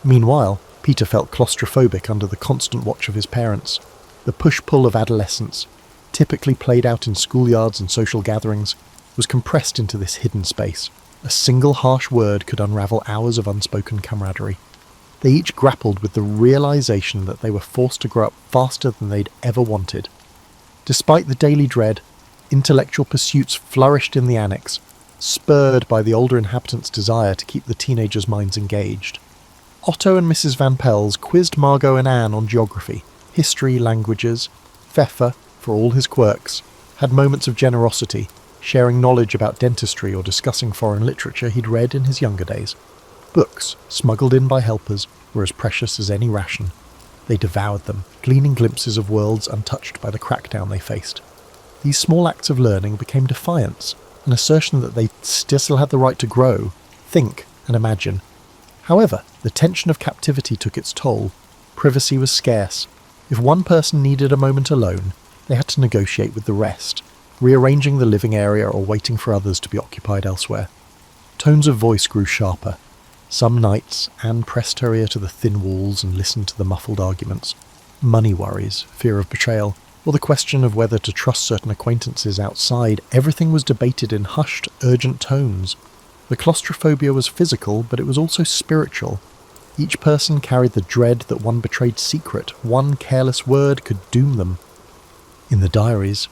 Meanwhile, Peter felt claustrophobic under the constant watch of his parents. The push-pull of adolescence, typically played out in schoolyards and social gatherings, was compressed into this hidden space. A single harsh word could unravel hours of unspoken camaraderie. They each grappled with the realization that they were forced to grow up faster than they'd ever wanted. Despite the daily dread, intellectual pursuits flourished in the annex, spurred by the older inhabitants' desire to keep the teenagers' minds engaged. Otto and Mrs. Van Pels quizzed Margot and Anne on geography, history, languages. Pfeffer, for all his quirks, had moments of generosity, sharing knowledge about dentistry or discussing foreign literature he'd read in his younger days. Books, smuggled in by helpers, were as precious as any ration. They devoured them, gleaning glimpses of worlds untouched by the crackdown they faced. These small acts of learning became defiance, an assertion that they still had the right to grow, think, and imagine. However, the tension of captivity took its toll. Privacy was scarce. If one person needed a moment alone, they had to negotiate with the rest, rearranging the living area or waiting for others to be occupied elsewhere. Tones of voice grew sharper. Some nights, Anne pressed her ear to the thin walls and listened to the muffled arguments. Money worries, fear of betrayal, or the question of whether to trust certain acquaintances outside, everything was debated in hushed, urgent tones. The claustrophobia was physical, but it was also spiritual. Each person carried the dread that one betrayed secret, one careless word could doom them. In the diaries,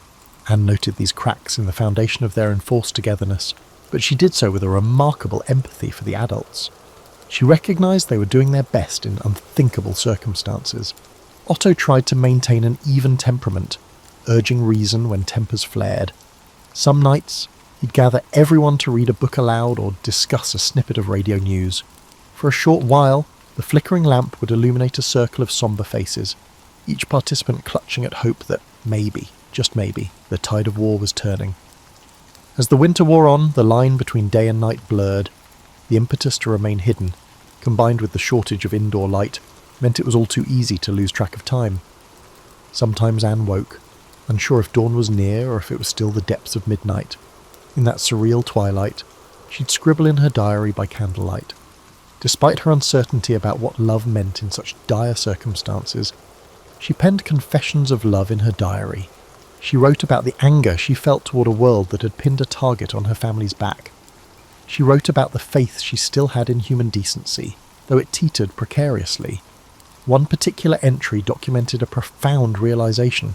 Anne noted these cracks in the foundation of their enforced togetherness, but she did so with a remarkable empathy for the adults. She recognised they were doing their best in unthinkable circumstances. Otto tried to maintain an even temperament, urging reason when tempers flared. Some nights, he'd gather everyone to read a book aloud or discuss a snippet of radio news. For a short while, the flickering lamp would illuminate a circle of sombre faces, each participant clutching at hope that maybe, just maybe, the tide of war was turning. As the winter wore on, the line between day and night blurred. The impetus to remain hidden, combined with the shortage of indoor light, meant it was all too easy to lose track of time. Sometimes Anne woke, unsure if dawn was near or if it was still the depths of midnight. In that surreal twilight, she'd scribble in her diary by candlelight. Despite her uncertainty about what love meant in such dire circumstances, she penned confessions of love in her diary. She wrote about the anger she felt toward a world that had pinned a target on her family's back. She wrote about the faith she still had in human decency, though it teetered precariously. One particular entry documented a profound realization.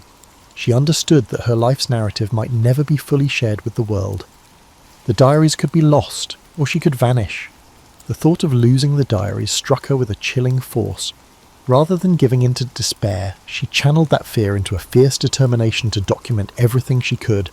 She understood that her life's narrative might never be fully shared with the world. The diaries could be lost, or she could vanish. The thought of losing the diaries struck her with a chilling force. Rather than giving in to despair, she channeled that fear into a fierce determination to document everything she could.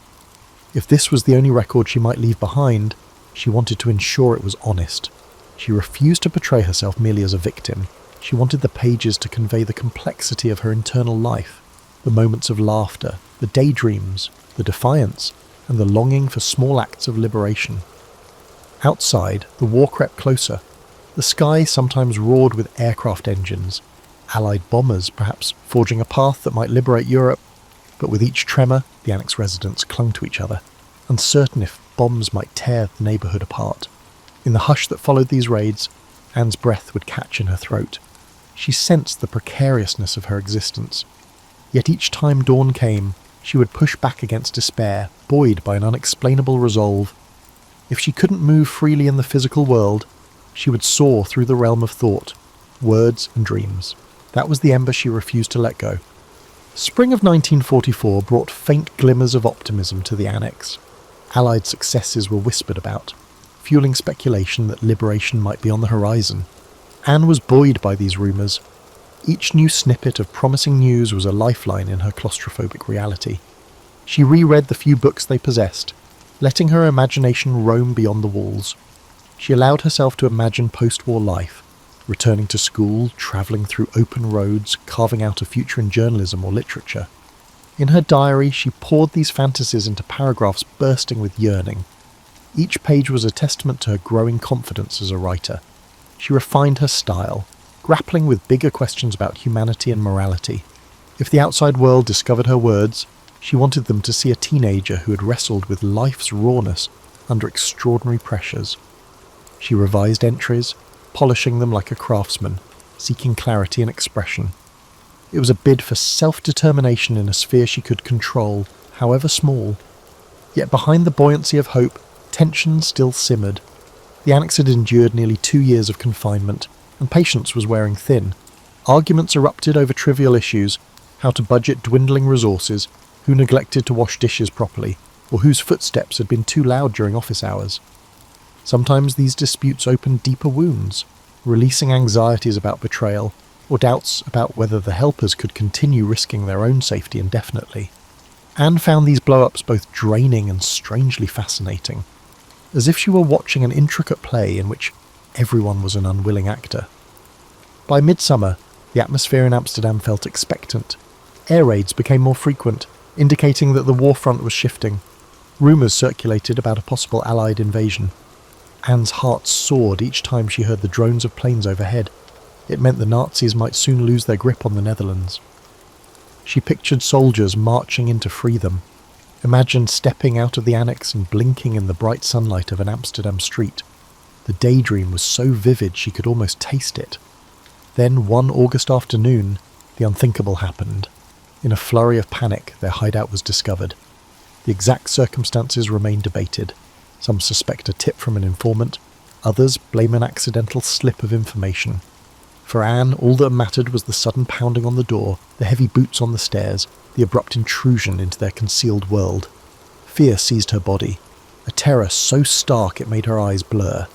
If this was the only record she might leave behind, she wanted to ensure it was honest. She refused to portray herself merely as a victim. She wanted the pages to convey the complexity of her internal life, the moments of laughter, the daydreams, the defiance, and the longing for small acts of liberation. Outside, the war crept closer. The sky sometimes roared with aircraft engines, Allied bombers perhaps forging a path that might liberate Europe, but with each tremor, the Annex residents clung to each other, uncertain if bombs might tear the neighbourhood apart. In the hush that followed these raids, Anne's breath would catch in her throat. She sensed the precariousness of her existence. Yet each time dawn came, she would push back against despair, buoyed by an unexplainable resolve. If she couldn't move freely in the physical world, she would soar through the realm of thought, words and dreams. That was the ember she refused to let go. Spring of 1944 brought faint glimmers of optimism to the Annex. Allied successes were whispered about, fueling speculation that liberation might be on the horizon. Anne was buoyed by these rumours. Each new snippet of promising news was a lifeline in her claustrophobic reality. She reread the few books they possessed, letting her imagination roam beyond the walls. She allowed herself to imagine post-war life, returning to school, travelling through open roads, carving out a future in journalism or literature. In her diary, she poured these fantasies into paragraphs bursting with yearning. Each page was a testament to her growing confidence as a writer. She refined her style, grappling with bigger questions about humanity and morality. If the outside world discovered her words, she wanted them to see a teenager who had wrestled with life's rawness under extraordinary pressures. She revised entries, polishing them like a craftsman, seeking clarity and expression. It was a bid for self-determination in a sphere she could control, however small. Yet behind the buoyancy of hope, tension still simmered. The Annex had endured nearly 2 years of confinement, and patience was wearing thin. Arguments erupted over trivial issues, how to budget dwindling resources, who neglected to wash dishes properly, or whose footsteps had been too loud during office hours. Sometimes these disputes opened deeper wounds, releasing anxieties about betrayal, or doubts about whether the helpers could continue risking their own safety indefinitely. Anne found these blow-ups both draining and strangely fascinating, as if she were watching an intricate play in which everyone was an unwilling actor. By midsummer, the atmosphere in Amsterdam felt expectant. Air raids became more frequent, indicating that the war front was shifting. Rumours circulated about a possible Allied invasion. Anne's heart soared each time she heard the drones of planes overhead. It meant the Nazis might soon lose their grip on the Netherlands. She pictured soldiers marching in to free them, imagined stepping out of the Annex and blinking in the bright sunlight of an Amsterdam street. The daydream was so vivid she could almost taste it. Then, one August afternoon, the unthinkable happened. In a flurry of panic, their hideout was discovered. The exact circumstances remain debated. Some suspect a tip from an informant, others blame an accidental slip of information. For Anne, all that mattered was the sudden pounding on the door, the heavy boots on the stairs, the abrupt intrusion into their concealed world. Fear seized her body, a terror so stark it made her eyes blur.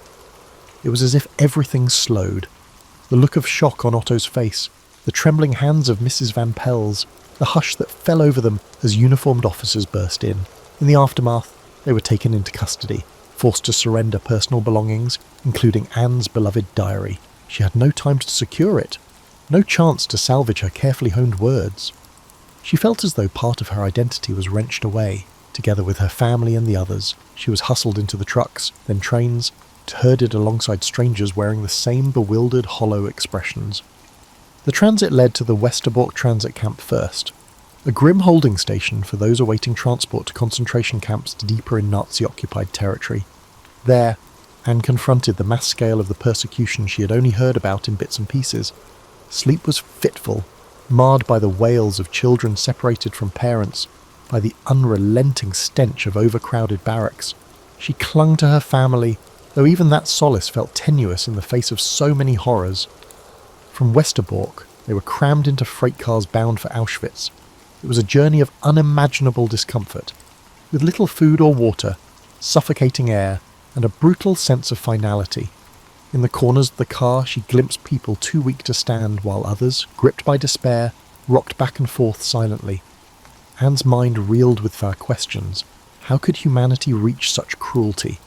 It was as if everything slowed. The look of shock on Otto's face, the trembling hands of Mrs. Van Pels, the hush that fell over them as uniformed officers burst in. In the aftermath, they were taken into custody, forced to surrender personal belongings, including Anne's beloved diary. She had no time to secure it, no chance to salvage her carefully honed words. She felt as though part of her identity was wrenched away. Together with her family and the others, she was hustled into the trucks, then trains, herded alongside strangers wearing the same bewildered, hollow expressions. The transit led to the Westerbork transit camp first, a grim holding station for those awaiting transport to concentration camps deeper in Nazi-occupied territory. There, Anne confronted the mass scale of the persecution she had only heard about in bits and pieces. Sleep was fitful, marred by the wails of children separated from parents, by the unrelenting stench of overcrowded barracks. She clung to her family, though even that solace felt tenuous in the face of so many horrors. From Westerbork, they were crammed into freight cars bound for Auschwitz. It was a journey of unimaginable discomfort, with little food or water, suffocating air, and a brutal sense of finality. In the corners of the car, she glimpsed people too weak to stand, while others, gripped by despair, rocked back and forth silently. Anne's mind reeled with her questions. How could humanity reach such cruelty?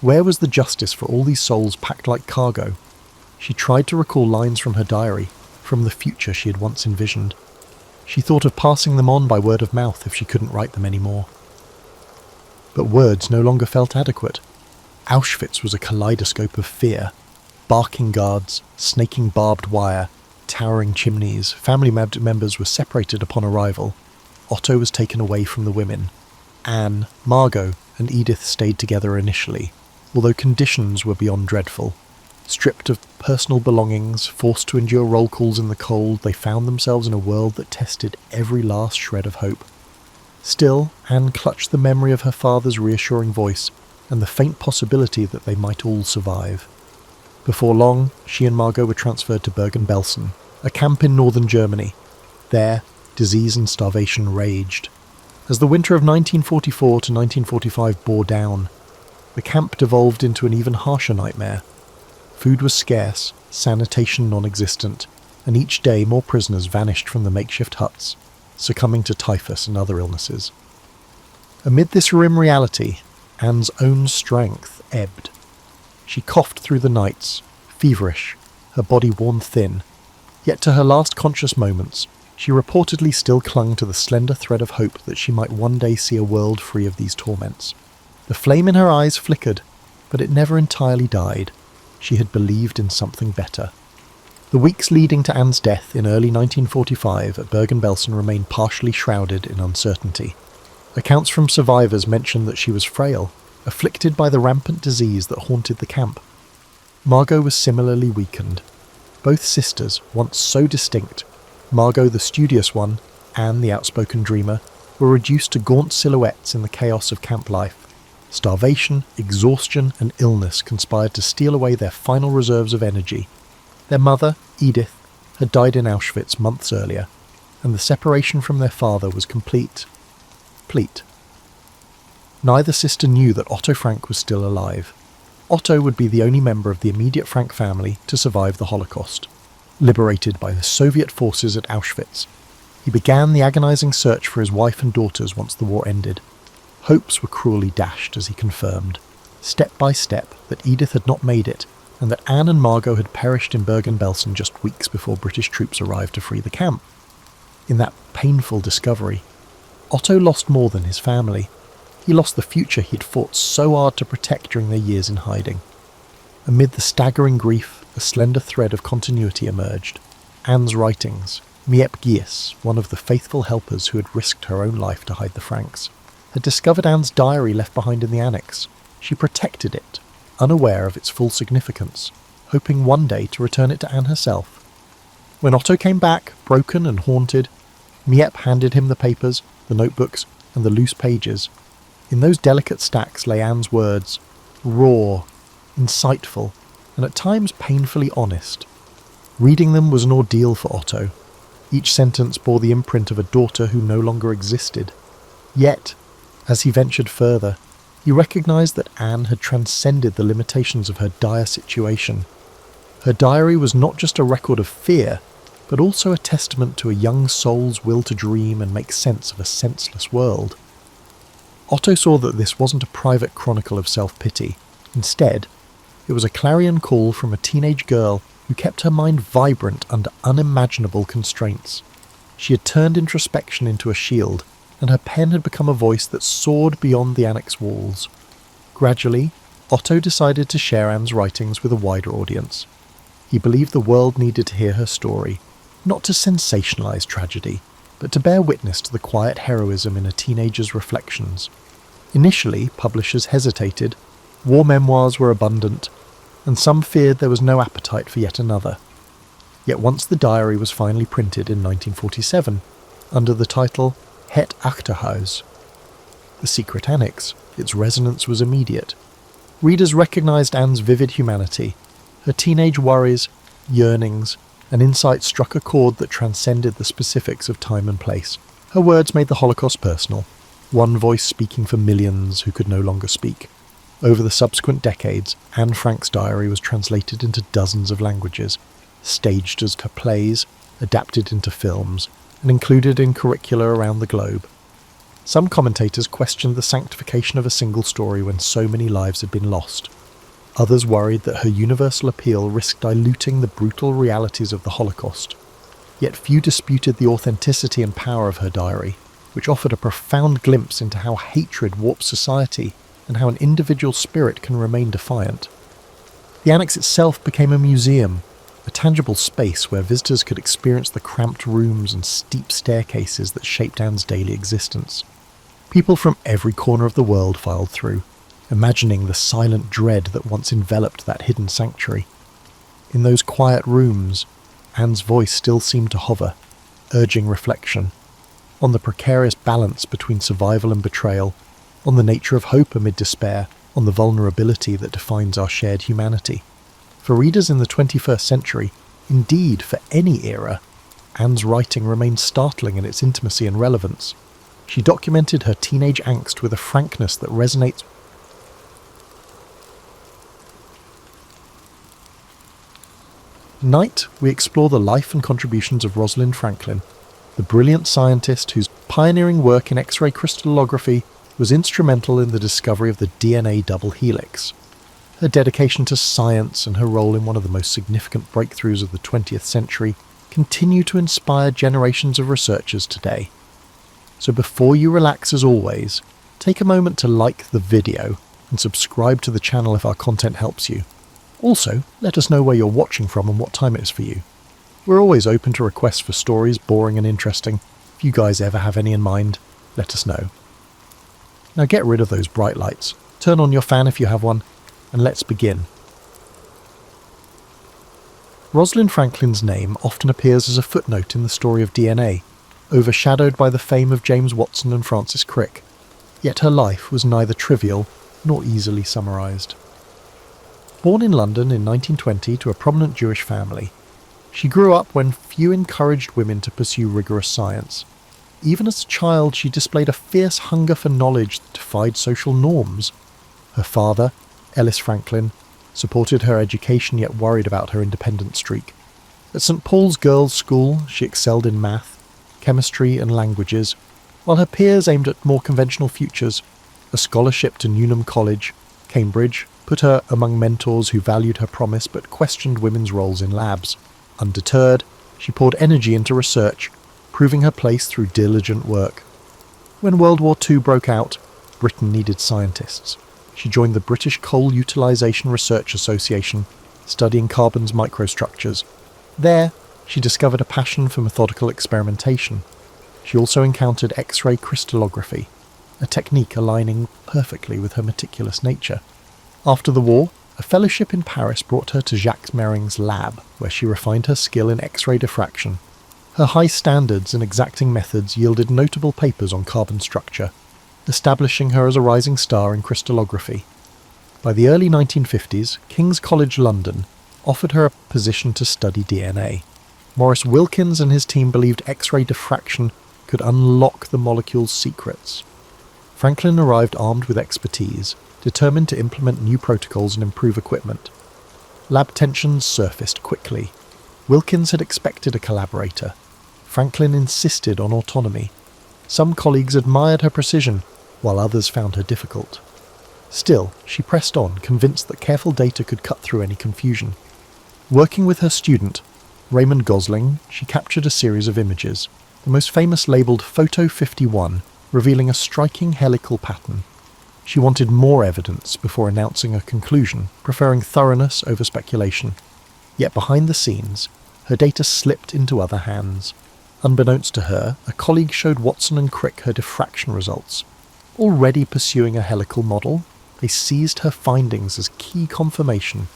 Where was the justice for all these souls packed like cargo? She tried to recall lines from her diary, from the future she had once envisioned. She thought of passing them on by word of mouth if she couldn't write them anymore. But words no longer felt adequate. Auschwitz was a kaleidoscope of fear. Barking guards, snaking barbed wire, towering chimneys. Family members were separated upon arrival. Otto was taken away from the women. Anne, Margot, and Edith stayed together initially, although conditions were beyond dreadful. Stripped of personal belongings, forced to endure roll calls in the cold, they found themselves in a world that tested every last shred of hope. Still, Anne clutched the memory of her father's reassuring voice and the faint possibility that they might all survive. Before long, she and Margot were transferred to Bergen-Belsen, a camp in northern Germany. There, disease and starvation raged. As the winter of 1944 to 1945 bore down, the camp devolved into an even harsher nightmare. Food was scarce, sanitation non-existent, and each day more prisoners vanished from the makeshift huts, succumbing to typhus and other illnesses. Amid this grim reality, Anne's own strength ebbed. She coughed through the nights, feverish, her body worn thin, yet to her last conscious moments, she reportedly still clung to the slender thread of hope that she might one day see a world free of these torments. The flame in her eyes flickered, but it never entirely died. She had believed in something better. The weeks leading to Anne's death in early 1945 at Bergen-Belsen remained partially shrouded in uncertainty. Accounts from survivors mentioned that she was frail, afflicted by the rampant disease that haunted the camp. Margot was similarly weakened. Both sisters, once so distinct, Margot the studious one, Anne the outspoken dreamer, were reduced to gaunt silhouettes in the chaos of camp life. Starvation, exhaustion, and illness conspired to steal away their final reserves of energy. Their mother, Edith, had died in Auschwitz months earlier, and the separation from their father was complete. Neither sister knew that Otto Frank was still alive. Otto would be the only member of the immediate Frank family to survive the Holocaust. Liberated by the Soviet forces at Auschwitz, he began the agonizing search for his wife and daughters once the war ended. Hopes were cruelly dashed as he confirmed, step by step, that Edith had not made it, and that Anne and Margot had perished in Bergen-Belsen just weeks before British troops arrived to free the camp. In that painful discovery, Otto lost more than his family. He lost the future he'd fought so hard to protect during their years in hiding. Amid the staggering grief, a slender thread of continuity emerged. Anne's writings, Miep Gies, one of the faithful helpers who had risked her own life to hide the Franks, had discovered Anne's diary left behind in the annex. She protected it, unaware of its full significance, hoping one day to return it to Anne herself. When Otto came back, broken and haunted, Miep handed him the papers, the notebooks, and the loose pages. In those delicate stacks lay Anne's words, raw, insightful, and at times painfully honest. Reading them was an ordeal for Otto. Each sentence bore the imprint of a daughter who no longer existed. Yet, as he ventured further, he recognized that Anne had transcended the limitations of her dire situation. Her diary was not just a record of fear, but also a testament to a young soul's will to dream and make sense of a senseless world. Otto saw that this wasn't a private chronicle of self-pity. Instead, it was a clarion call from a teenage girl who kept her mind vibrant under unimaginable constraints. She had turned introspection into a shield, and her pen had become a voice that soared beyond the annex walls. Gradually, Otto decided to share Anne's writings with a wider audience. He believed the world needed to hear her story, not to sensationalize tragedy, but to bear witness to the quiet heroism in a teenager's reflections. Initially, publishers hesitated. War memoirs were abundant, and some feared there was no appetite for yet another. Yet once the diary was finally printed in 1947, under the title Het Achterhuis, The Secret Annex, its resonance was immediate. Readers recognized Anne's vivid humanity. Her teenage worries, yearnings, and insight struck a chord that transcended the specifics of time and place. Her words made the Holocaust personal, one voice speaking for millions who could no longer speak. Over the subsequent decades, Anne Frank's diary was translated into dozens of languages, staged as her plays, adapted into films, and included in curricula around the globe. Some commentators questioned the sanctification of a single story when so many lives had been lost. Others worried that her universal appeal risked diluting the brutal realities of the Holocaust. Yet few disputed the authenticity and power of her diary. which offered a profound glimpse into how hatred warps society and how an individual spirit can remain defiant. The annex itself became a museum, a tangible space where visitors could experience the cramped rooms and steep staircases that shaped Anne's daily existence. People from every corner of the world filed through, imagining the silent dread that once enveloped that hidden sanctuary. In those quiet rooms, Anne's voice still seemed to hover, urging reflection, on the precarious balance between survival and betrayal, on the nature of hope amid despair, on the vulnerability that defines our shared humanity. For readers in the 21st century, indeed for any era, Anne's writing remains startling in its intimacy and relevance. She documented her teenage angst with a frankness that resonates. Tonight, we explore the life and contributions of Rosalind Franklin, the brilliant scientist whose pioneering work in X-ray crystallography was instrumental in the discovery of the DNA double helix. Her dedication to science and her role in one of the most significant breakthroughs of the 20th century continue to inspire generations of researchers today. So before you relax, as always, take a moment to like the video and subscribe to the channel if our content helps you. Also, let us know where you're watching from and what time it is for you. We're always open to requests for stories boring and interesting. If you guys ever have any in mind, let us know. Now get rid of those bright lights, turn on your fan if you have one, and let's begin. Rosalind Franklin's name often appears as a footnote in the story of DNA, overshadowed by the fame of James Watson and Francis Crick, yet her life was neither trivial nor easily summarised. Born in London in 1920 to a prominent Jewish family, she grew up when few encouraged women to pursue rigorous science. Even as a child, she displayed a fierce hunger for knowledge that defied social norms. Her father, Ellis Franklin, supported her education yet worried about her independent streak. At St Paul's Girls' School, she excelled in math, chemistry and languages, while her peers aimed at more conventional futures. A scholarship to Newnham College, Cambridge, put her among mentors who valued her promise but questioned women's roles in labs. Undeterred, she poured energy into research, proving her place through diligent work. When World War II broke out, Britain needed scientists. She joined the British Coal Utilisation Research Association, studying carbon's microstructures. There, she discovered a passion for methodical experimentation. She also encountered X-ray crystallography, a technique aligning perfectly with her meticulous nature. After the war, a fellowship in Paris brought her to Jacques Méring's lab, where she refined her skill in X-ray diffraction. Her high standards and exacting methods yielded notable papers on carbon structure, establishing her as a rising star in crystallography. By the early 1950s, King's College London offered her a position to study DNA. Maurice Wilkins and his team believed X-ray diffraction could unlock the molecule's secrets. Franklin arrived armed with expertise, determined to implement new protocols and improve equipment. Lab tensions surfaced quickly. Wilkins had expected a collaborator. Franklin insisted on autonomy. Some colleagues admired her precision, while others found her difficult. Still, she pressed on, convinced that careful data could cut through any confusion. Working with her student, Raymond Gosling, she captured a series of images, the most famous labelled Photo 51, revealing a striking helical pattern. She wanted more evidence before announcing a conclusion, preferring thoroughness over speculation. Yet behind the scenes, her data slipped into other hands. Unbeknownst to her, a colleague showed Watson and Crick her diffraction results. Already pursuing a helical model, they seized her findings as key confirmation.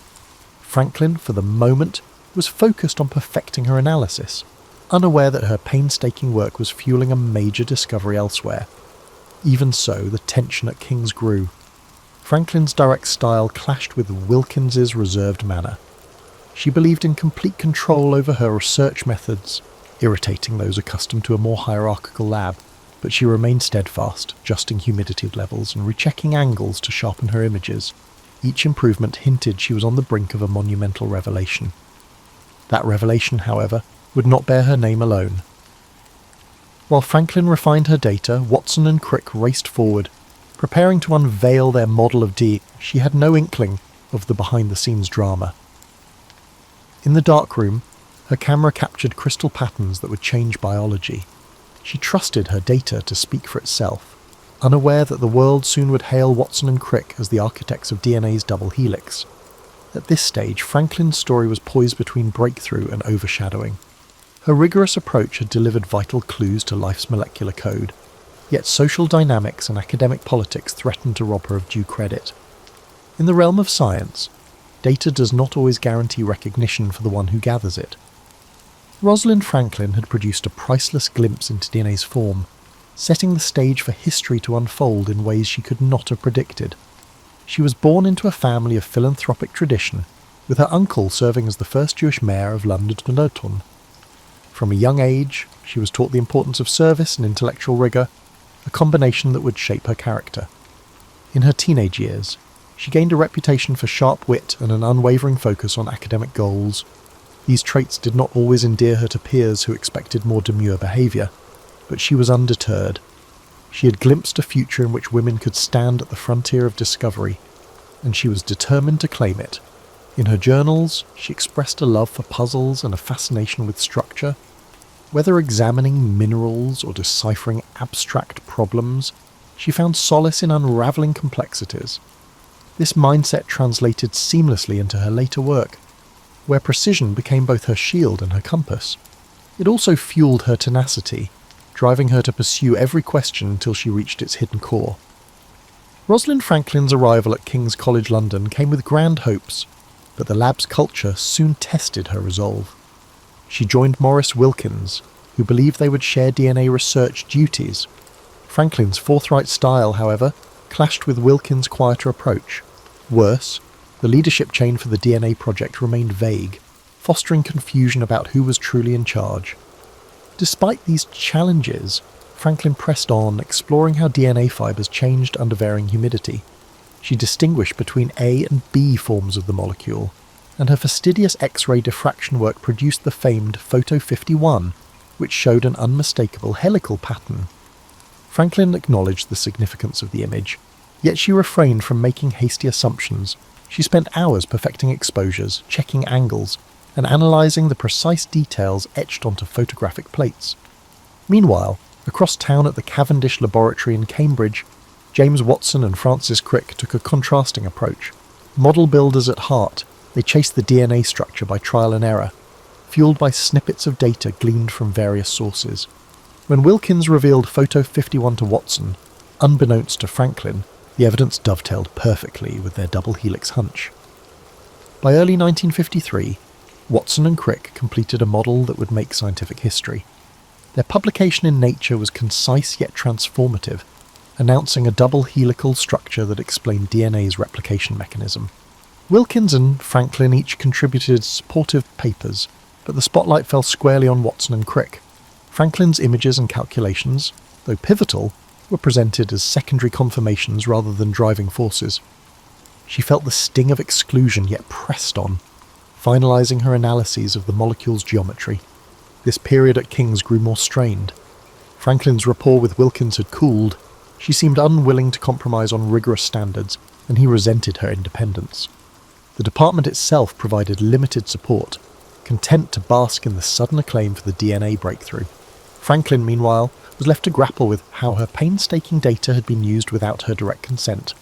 Franklin, for the moment, was focused on perfecting her analysis, unaware that her painstaking work was fueling a major discovery elsewhere. Even so, the tension at King's grew. Franklin's direct style clashed with Wilkins's reserved manner. She believed in complete control over her research methods, irritating those accustomed to a more hierarchical lab, but she remained steadfast, adjusting humidity levels and rechecking angles to sharpen her images. Each improvement hinted she was on the brink of a monumental revelation. That revelation, however, would not bear her name alone. While Franklin refined her data, Watson and Crick raced forward, preparing to unveil their model of D. She had no inkling of the behind-the-scenes drama. In the darkroom, her camera captured crystal patterns that would change biology. She trusted her data to speak for itself, unaware that the world soon would hail Watson and Crick as the architects of DNA's double helix. At this stage, Franklin's story was poised between breakthrough and overshadowing. Her rigorous approach had delivered vital clues to life's molecular code, yet social dynamics and academic politics threatened to rob her of due credit. In the realm of science, data does not always guarantee recognition for the one who gathers it. Rosalind Franklin had produced a priceless glimpse into DNA's form, setting the stage for history to unfold in ways she could not have predicted. She was born into a family of philanthropic tradition, with her uncle serving as the first Jewish mayor of London. From a young age, she was taught the importance of service and intellectual rigour, a combination that would shape her character. In her teenage years, she gained a reputation for sharp wit and an unwavering focus on academic goals. These traits did not always endear her to peers who expected more demure behaviour, but she was undeterred. She had glimpsed a future in which women could stand at the frontier of discovery, and she was determined to claim it. In her journals, she expressed a love for puzzles and a fascination with structure. Whether examining minerals or deciphering abstract problems, she found solace in unravelling complexities. This mindset translated seamlessly into her later work, where precision became both her shield and her compass. It also fueled her tenacity, driving her to pursue every question until she reached its hidden core. Rosalind Franklin's arrival at King's College London came with grand hopes, but the lab's culture soon tested her resolve. She joined Maurice Wilkins, who believed they would share DNA research duties. Franklin's forthright style, however, clashed with Wilkins' quieter approach. Worse, the leadership chain for the DNA project remained vague, fostering confusion about who was truly in charge. Despite these challenges, Franklin pressed on, exploring how DNA fibres changed under varying humidity. She distinguished between A and B forms of the molecule, and her fastidious X-ray diffraction work produced the famed Photo 51, which showed an unmistakable helical pattern. Franklin acknowledged the significance of the image, yet she refrained from making hasty assumptions. She spent hours perfecting exposures, checking angles, and analysing the precise details etched onto photographic plates. Meanwhile, across town at the Cavendish Laboratory in Cambridge, James Watson and Francis Crick took a contrasting approach. Model builders at heart, they chased the DNA structure by trial and error, fueled by snippets of data gleaned from various sources. When Wilkins revealed Photo 51 to Watson, unbeknownst to Franklin, the evidence dovetailed perfectly with their double helix hunch. By early 1953, Watson and Crick completed a model that would make scientific history. Their publication in Nature was concise yet transformative, announcing a double helical structure that explained DNA's replication mechanism. Wilkins and Franklin each contributed supportive papers, but the spotlight fell squarely on Watson and Crick. Franklin's images and calculations, though pivotal, were presented as secondary confirmations rather than driving forces. She felt the sting of exclusion, yet pressed on, finalising her analyses of the molecule's geometry. This period at King's grew more strained. Franklin's rapport with Wilkins had cooled. She seemed unwilling to compromise on rigorous standards, and he resented her independence. The department itself provided limited support, content to bask in the sudden acclaim for the DNA breakthrough. Franklin, meanwhile, was left to grapple with how her painstaking data had been used without her direct consent.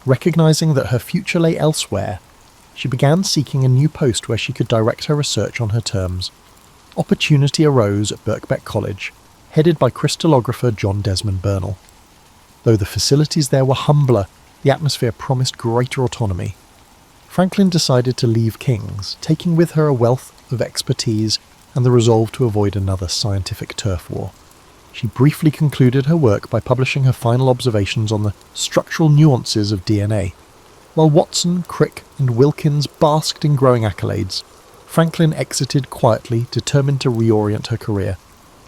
Recognising that her future lay elsewhere, she began seeking a new post where she could direct her research on her terms. Opportunity arose at Birkbeck College, headed by crystallographer John Desmond Burnell. Though the facilities there were humbler, the atmosphere promised greater autonomy. Franklin decided to leave King's, taking with her a wealth of expertise and the resolve to avoid another scientific turf war. She briefly concluded her work by publishing her final observations on the structural nuances of DNA. While Watson, Crick, and Wilkins basked in growing accolades, Franklin exited quietly, determined to reorient her career.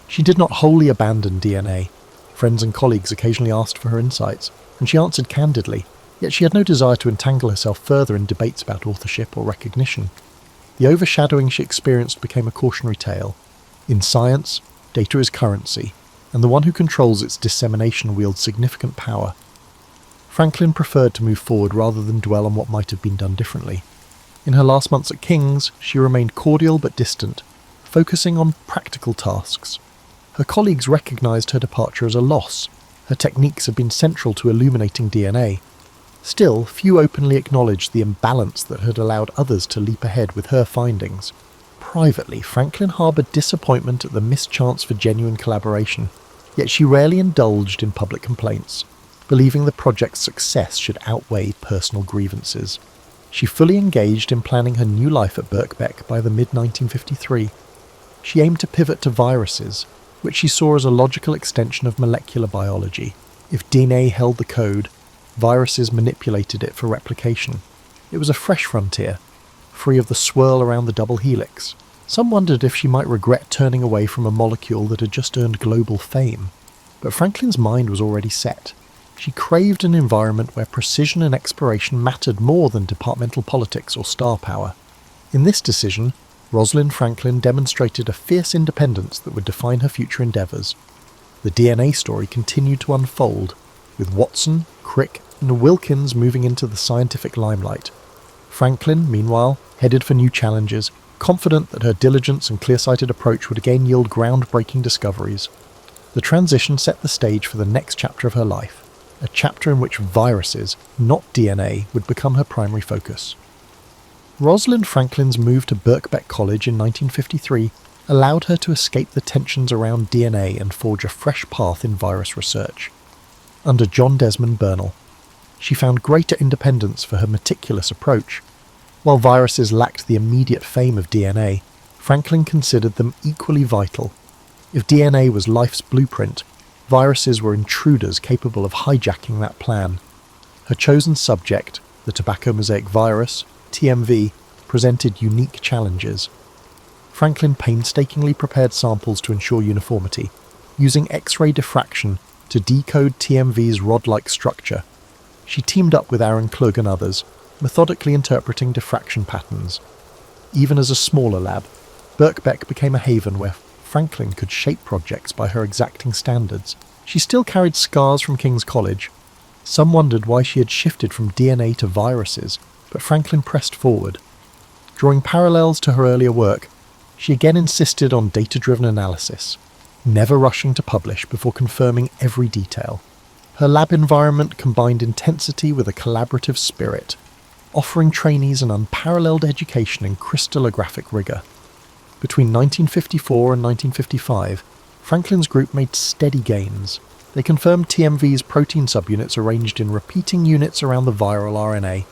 She did not wholly abandon DNA. Friends and colleagues occasionally asked for her insights, and she answered candidly, yet she had no desire to entangle herself further in debates about authorship or recognition. The overshadowing she experienced became a cautionary tale. In science, data is currency, and the one who controls its dissemination wields significant power. Franklin preferred to move forward rather than dwell on what might have been done differently. In her last months at King's, she remained cordial but distant, focusing on practical tasks. Her colleagues recognised her departure as a loss. Her techniques had been central to illuminating DNA. Still, few openly acknowledged the imbalance that had allowed others to leap ahead with her findings. Privately, Franklin harboured disappointment at the missed chance for genuine collaboration, yet she rarely indulged in public complaints, believing the project's success should outweigh personal grievances. She fully engaged in planning her new life at Birkbeck by the mid-1953. She aimed to pivot to viruses, which she saw as a logical extension of molecular biology. If DNA held the code, viruses manipulated it for replication. It was a fresh frontier, free of the swirl around the double helix. Some wondered if she might regret turning away from a molecule that had just earned global fame. But Franklin's mind was already set. She craved an environment where precision and exploration mattered more than departmental politics or star power. In this decision, Rosalind Franklin demonstrated a fierce independence that would define her future endeavours. The DNA story continued to unfold, with Watson, Crick, and Wilkins moving into the scientific limelight. Franklin, meanwhile, headed for new challenges, confident that her diligence and clear-sighted approach would again yield groundbreaking discoveries. The transition set the stage for the next chapter of her life, a chapter in which viruses, not DNA, would become her primary focus. Rosalind Franklin's move to Birkbeck College in 1953 allowed her to escape the tensions around DNA and forge a fresh path in virus research. Under John Desmond Bernal, she found greater independence for her meticulous approach. While viruses lacked the immediate fame of DNA, Franklin considered them equally vital. If DNA was life's blueprint, viruses were intruders capable of hijacking that plan. Her chosen subject, the tobacco mosaic virus, TMV, presented unique challenges. Franklin painstakingly prepared samples to ensure uniformity, using X-ray diffraction to decode TMV's rod-like structure. She teamed up with Aaron Klug and others, methodically interpreting diffraction patterns. Even as a smaller lab, Birkbeck became a haven where Franklin could shape projects by her exacting standards. She still carried scars from King's College. Some wondered why she had shifted from DNA to viruses, but Franklin pressed forward. Drawing parallels to her earlier work, she again insisted on data-driven analysis, never rushing to publish before confirming every detail. Her lab environment combined intensity with a collaborative spirit, offering trainees an unparalleled education in crystallographic rigour. Between 1954 and 1955, Franklin's group made steady gains. They confirmed TMV's protein subunits arranged in repeating units around the viral RNA.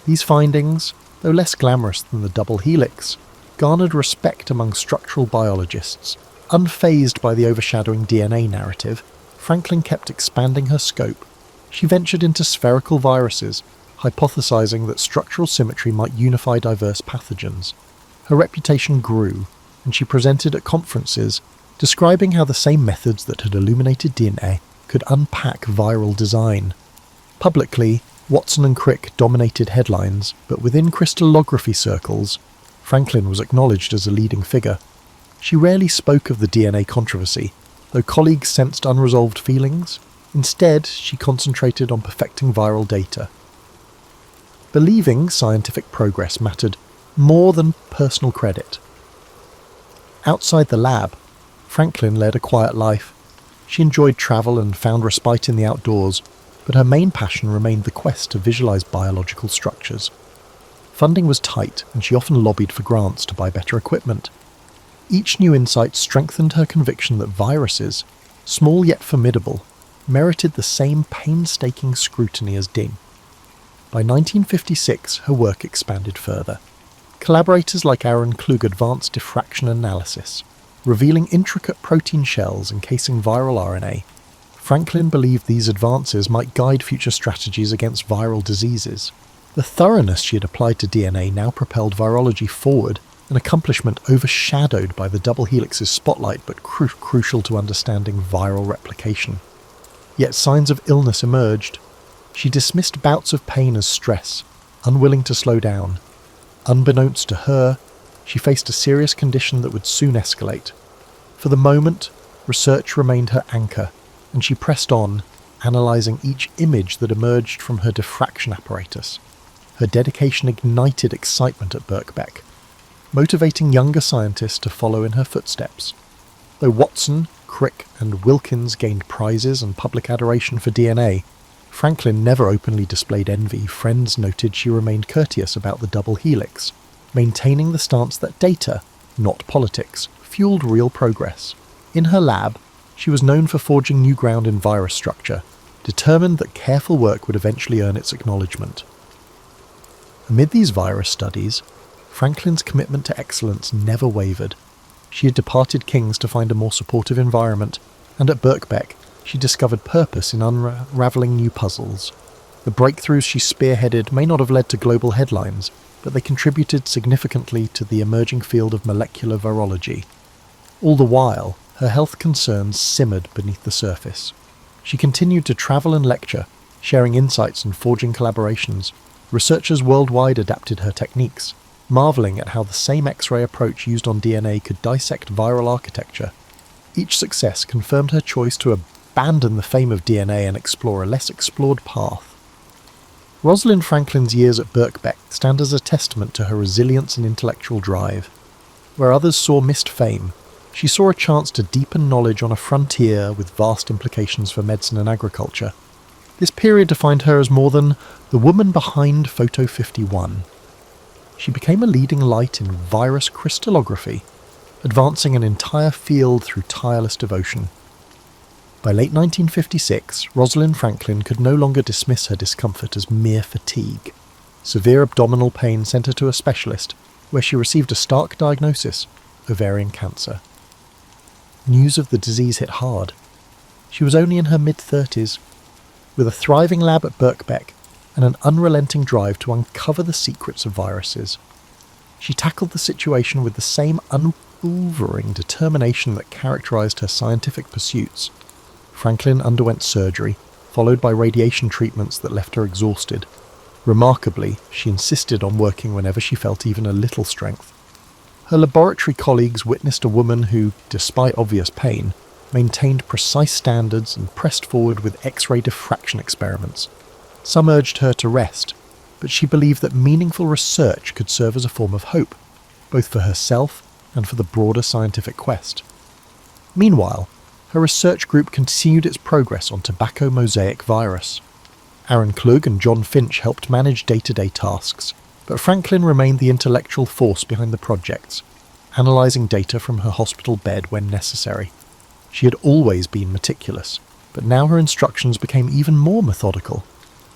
These findings, though less glamorous than the double helix, garnered respect among structural biologists. Unfazed by the overshadowing DNA narrative, Franklin kept expanding her scope. She ventured into spherical viruses, hypothesizing that structural symmetry might unify diverse pathogens. Her reputation grew, and she presented at conferences, describing how the same methods that had illuminated DNA could unpack viral design. Publicly, Watson and Crick dominated headlines, but within crystallography circles, Franklin was acknowledged as a leading figure. She rarely spoke of the DNA controversy, though colleagues sensed unresolved feelings. Instead, she concentrated on perfecting viral data. Believing scientific progress mattered more than personal credit. Outside the lab, Franklin led a quiet life. She enjoyed travel and found respite in the outdoors, but her main passion remained the quest to visualize biological structures. Funding was tight, and she often lobbied for grants to buy better equipment. Each new insight strengthened her conviction that viruses, small yet formidable, merited the same painstaking scrutiny as DNA. By 1956, her work expanded further. Collaborators like Aaron Klug advanced diffraction analysis, revealing intricate protein shells encasing viral RNA. Franklin believed these advances might guide future strategies against viral diseases. The thoroughness she had applied to DNA now propelled virology forward, an accomplishment overshadowed by the double helix's spotlight but crucial to understanding viral replication. Yet signs of illness emerged. She dismissed bouts of pain as stress, unwilling to slow down. Unbeknownst to her, she faced a serious condition that would soon escalate. For the moment, research remained her anchor, and she pressed on, analysing each image that emerged from her diffraction apparatus. Her dedication ignited excitement at Birkbeck, motivating younger scientists to follow in her footsteps. Though Watson, Crick and Wilkins gained prizes and public adoration for DNA, Franklin never openly displayed envy. Friends noted she remained courteous about the double helix, maintaining the stance that data, not politics, fueled real progress. In her lab, she was known for forging new ground in virus structure, determined that careful work would eventually earn its acknowledgement. Amid these virus studies, Franklin's commitment to excellence never wavered. She had departed King's to find a more supportive environment, and at Birkbeck, she discovered purpose in unravelling new puzzles. The breakthroughs she spearheaded may not have led to global headlines, but they contributed significantly to the emerging field of molecular virology. All the while, her health concerns simmered beneath the surface. She continued to travel and lecture, sharing insights and forging collaborations. Researchers worldwide adapted her techniques, marvelling at how the same X-ray approach used on DNA could dissect viral architecture. Each success confirmed her choice to abandon the fame of DNA and explore a less explored path. Rosalind Franklin's years at Birkbeck stand as a testament to her resilience and intellectual drive. Where others saw missed fame, she saw a chance to deepen knowledge on a frontier with vast implications for medicine and agriculture. This period defined her as more than the woman behind Photo 51. She became a leading light in virus crystallography, advancing an entire field through tireless devotion. By late 1956, Rosalind Franklin could no longer dismiss her discomfort as mere fatigue. Severe abdominal pain sent her to a specialist, where she received a stark diagnosis: ovarian cancer. News of the disease hit hard. She was only in her mid-30s, with a thriving lab at Birkbeck and an unrelenting drive to uncover the secrets of viruses. She tackled the situation with the same unwavering determination that characterized her scientific pursuits. Franklin underwent surgery, followed by radiation treatments that left her exhausted. Remarkably, she insisted on working whenever she felt even a little strength. Her laboratory colleagues witnessed a woman who, despite obvious pain, maintained precise standards and pressed forward with X-ray diffraction experiments. Some urged her to rest, but she believed that meaningful research could serve as a form of hope, both for herself and for the broader scientific quest. Meanwhile, her research group continued its progress on tobacco mosaic virus. Aaron Klug and John Finch helped manage day-to-day tasks, but Franklin remained the intellectual force behind the projects, analysing data from her hospital bed when necessary. She had always been meticulous, but now her instructions became even more methodical,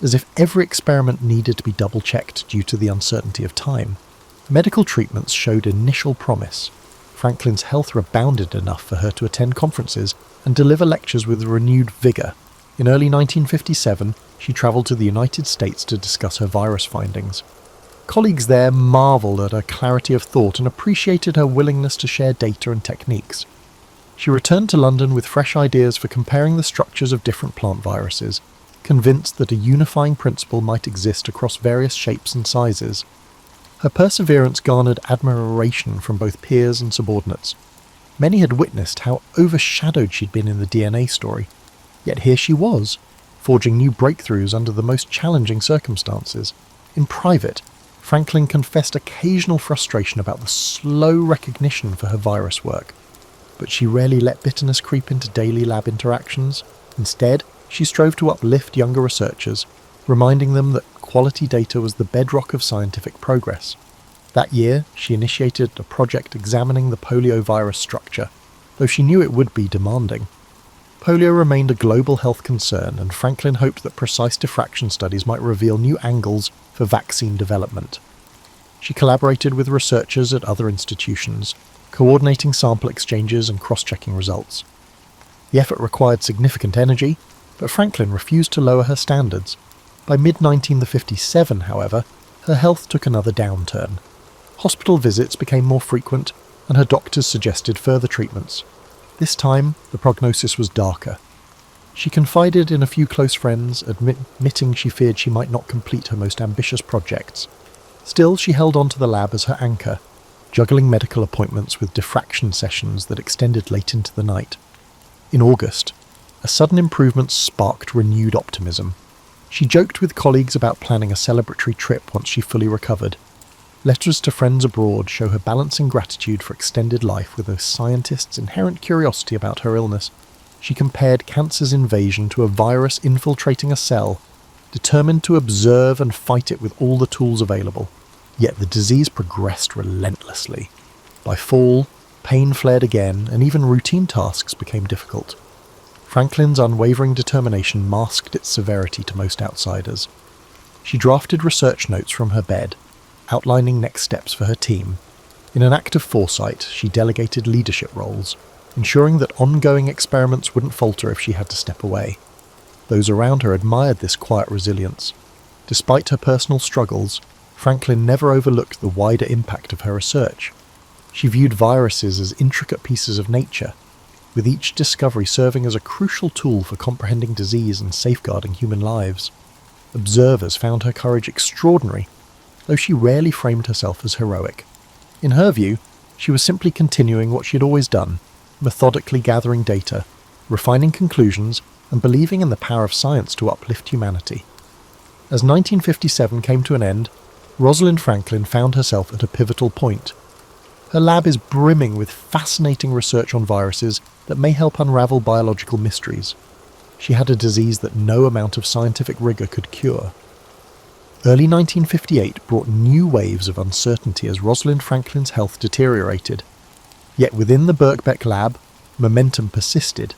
as if every experiment needed to be double-checked due to the uncertainty of time. Medical treatments showed initial promise. Franklin's health rebounded enough for her to attend conferences and deliver lectures with renewed vigour. In early 1957, she travelled to the United States to discuss her virus findings. Colleagues there marvelled at her clarity of thought and appreciated her willingness to share data and techniques. She returned to London with fresh ideas for comparing the structures of different plant viruses, convinced that a unifying principle might exist across various shapes and sizes. Her perseverance garnered admiration from both peers and subordinates. Many had witnessed how overshadowed she'd been in the DNA story. Yet here she was, forging new breakthroughs under the most challenging circumstances. In private, Franklin confessed occasional frustration about the slow recognition for her virus work. But she rarely let bitterness creep into daily lab interactions. Instead, she strove to uplift younger researchers, reminding them that quality data was the bedrock of scientific progress. That year, she initiated a project examining the poliovirus structure, though she knew it would be demanding. Polio remained a global health concern, and Franklin hoped that precise diffraction studies might reveal new angles for vaccine development. She collaborated with researchers at other institutions, coordinating sample exchanges and cross-checking results. The effort required significant energy, but Franklin refused to lower her standards. By mid-1957, however, her health took another downturn. Hospital visits became more frequent, and her doctors suggested further treatments. This time, the prognosis was darker. She confided in a few close friends, admitting she feared she might not complete her most ambitious projects. Still, she held on to the lab as her anchor, juggling medical appointments with diffraction sessions that extended late into the night. In August, a sudden improvement sparked renewed optimism. She joked with colleagues about planning a celebratory trip once she fully recovered. Letters to friends abroad show her balancing gratitude for extended life with a scientist's inherent curiosity about her illness. She compared cancer's invasion to a virus infiltrating a cell, determined to observe and fight it with all the tools available. Yet the disease progressed relentlessly. By fall, pain flared again, and even routine tasks became difficult. Franklin's unwavering determination masked its severity to most outsiders. She drafted research notes from her bed, outlining next steps for her team. In an act of foresight, she delegated leadership roles, ensuring that ongoing experiments wouldn't falter if she had to step away. Those around her admired this quiet resilience. Despite her personal struggles, Franklin never overlooked the wider impact of her research. She viewed viruses as intricate pieces of nature, with each discovery serving as a crucial tool for comprehending disease and safeguarding human lives. Observers found her courage extraordinary, though she rarely framed herself as heroic. In her view, she was simply continuing what she had always done, methodically gathering data, refining conclusions, and believing in the power of science to uplift humanity. As 1957 came to an end, Rosalind Franklin found herself at a pivotal point. Her lab is brimming with fascinating research on viruses that may help unravel biological mysteries. She had a disease that no amount of scientific rigour could cure. Early 1958 brought new waves of uncertainty as Rosalind Franklin's health deteriorated. Yet within the Birkbeck lab, momentum persisted.